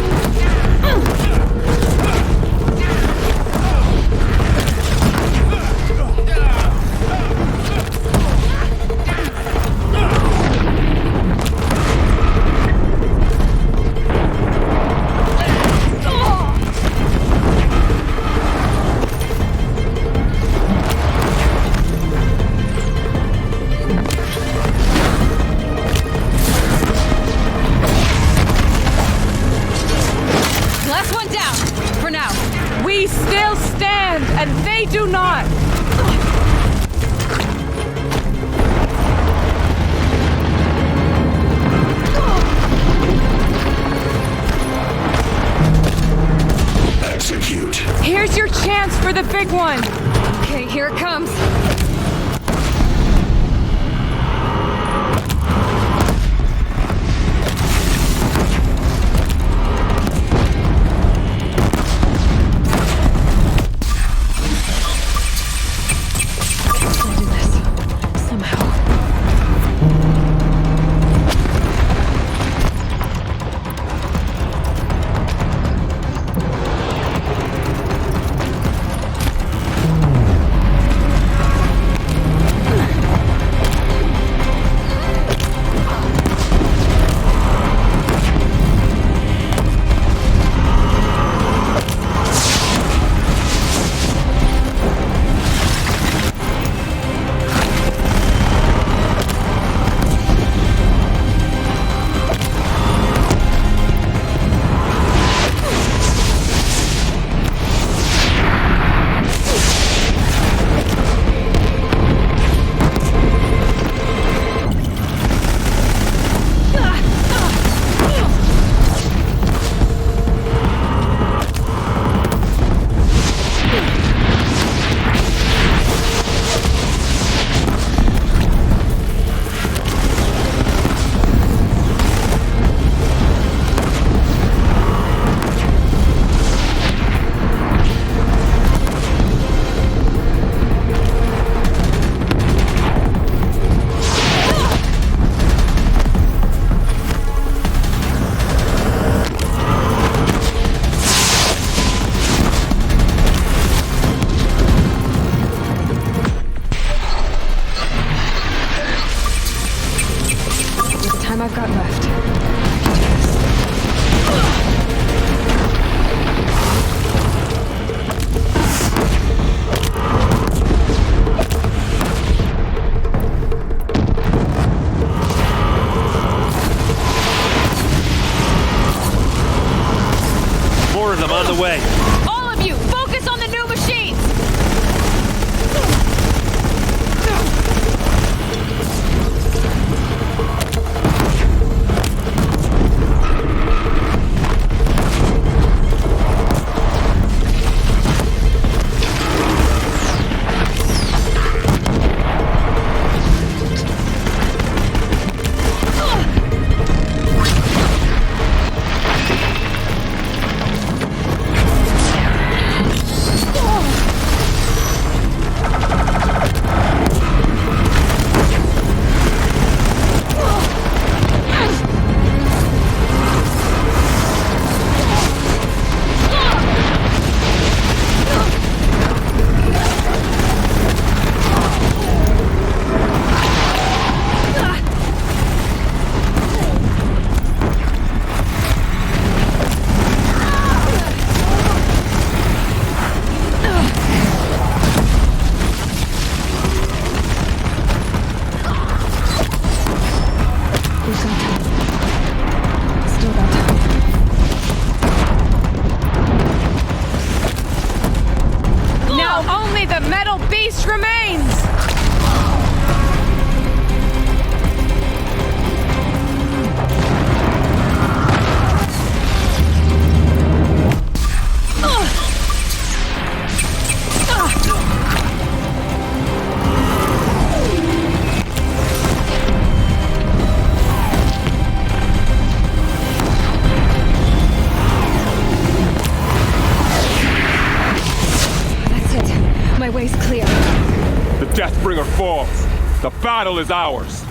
Last one down, for now. We still stand, and they do not! Execute. Here's your chance for the big one! Okay, here it comes. I'll do this. Somehow. Time I've got left. More of them on the way. All of you, focus on the new machines! The battle is ours!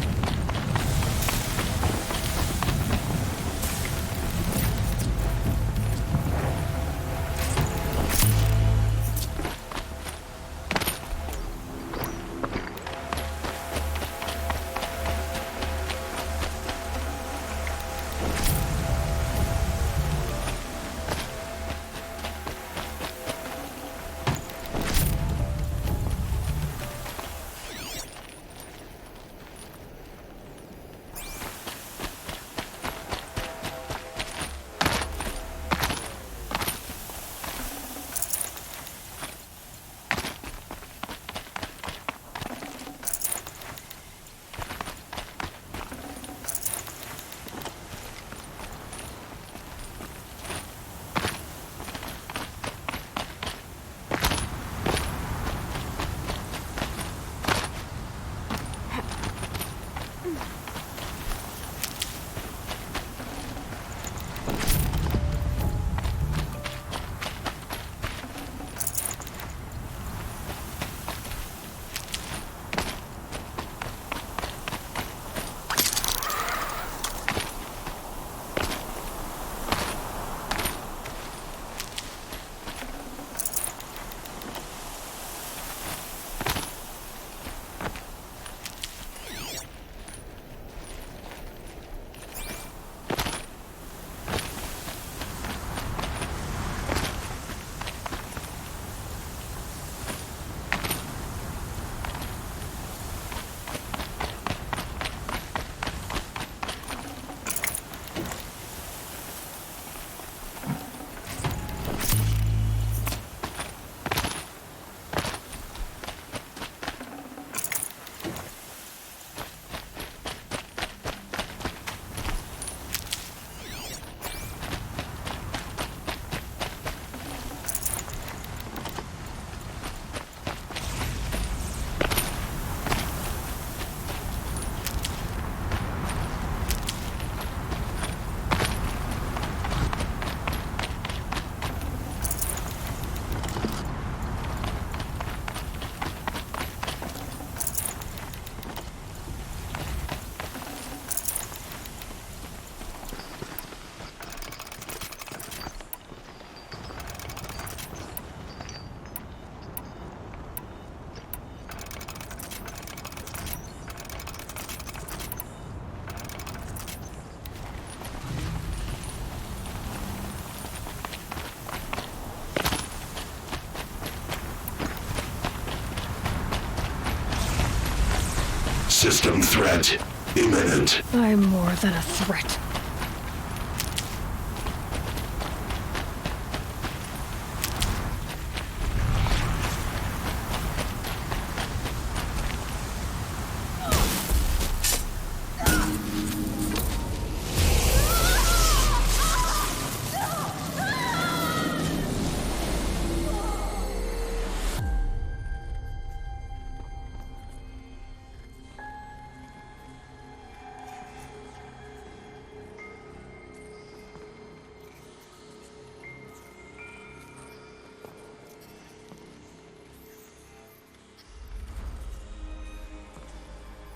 System threat imminent. I'm more than a threat.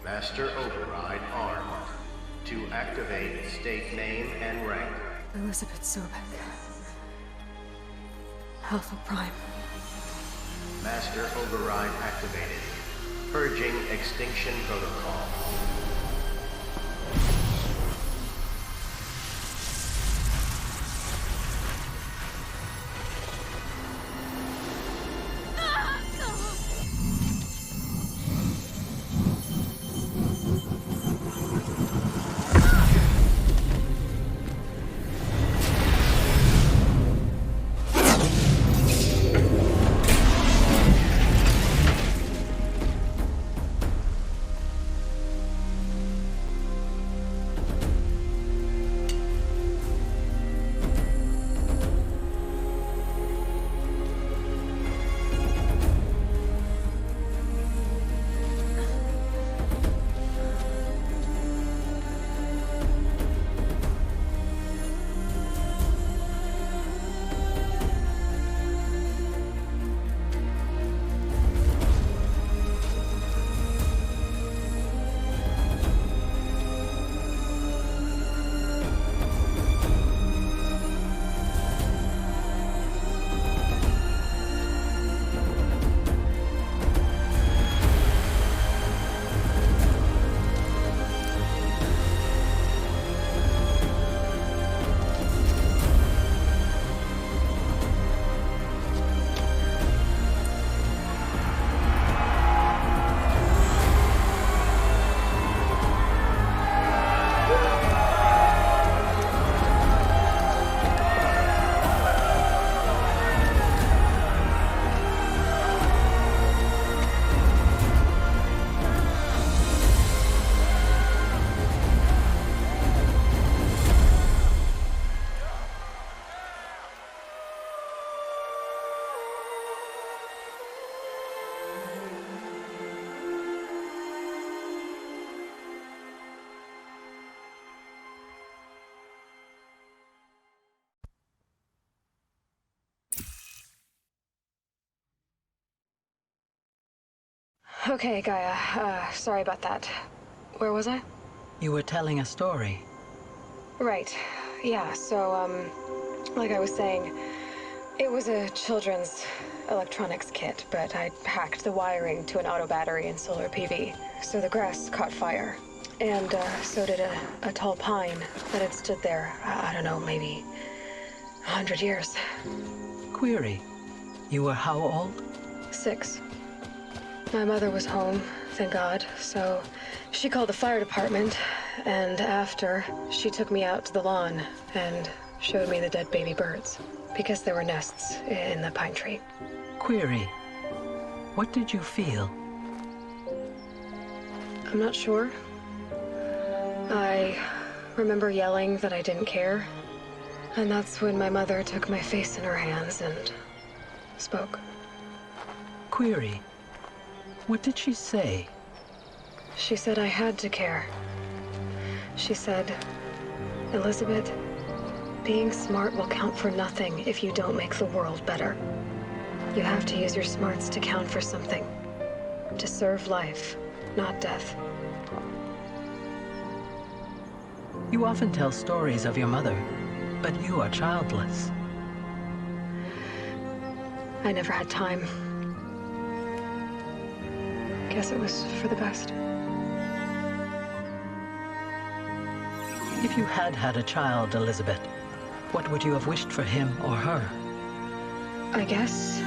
Master Override armed. To activate, state name and rank. Elizabeth Sobek. Alpha Prime. Master Override activated. Purging extinction protocol. Okay, Gaia. Sorry about that. Where was I? You were telling a story. Right. Yeah, so, like I was saying, it was a children's electronics kit, but I hacked the wiring to an auto battery and solar PV, so the grass caught fire. And, so did a tall pine that had stood there, I don't know, maybe 100 years. Query. You were how old? 6. My mother was home, thank God, so she called the fire department, and after, she took me out to the lawn and showed me the dead baby birds, because there were nests in the pine tree. Query. What did you feel? I'm not sure. I remember yelling that I didn't care, and that's when my mother took my face in her hands and spoke. Query. What did she say? She said I had to care. She said, Elizabeth, being smart will count for nothing if you don't make the world better. You have to use your smarts to count for something. To serve life, not death. You often tell stories of your mother, but you are childless. I never had time. Guess it was for the best. If you had had a child, Elizabeth, what would you have wished for him or her? I guess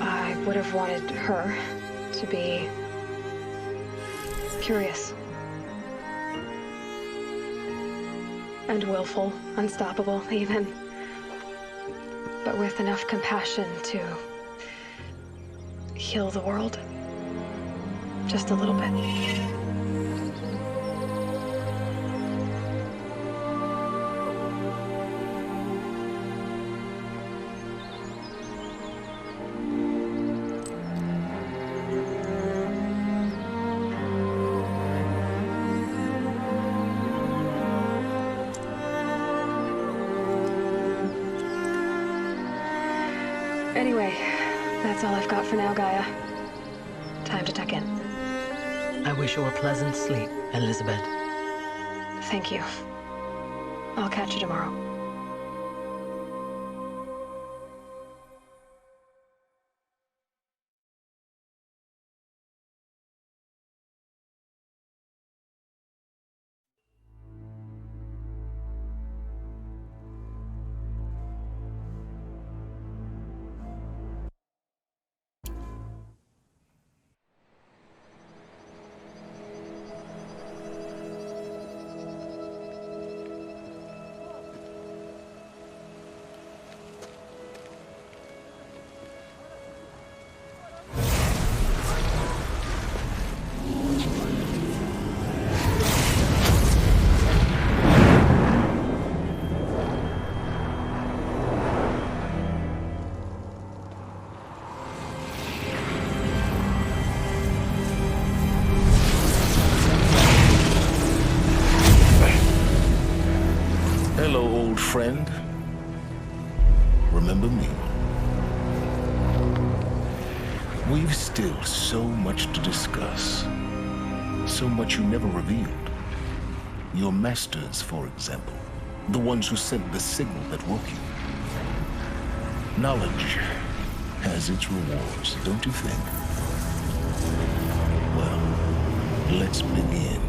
I would have wanted her to be curious. And willful, unstoppable, even. But with enough compassion to heal the world. Just a little bit. Anyway, that's all I've got for now, Gaia. Time to tuck in. I wish you a pleasant sleep, Elizabeth. Thank you. I'll catch you tomorrow. Hello, old friend. Remember me? We've still so much to discuss. So much you never revealed. Your masters, for example. The ones who sent the signal that woke you. Knowledge has its rewards, don't you think? Well, let's begin.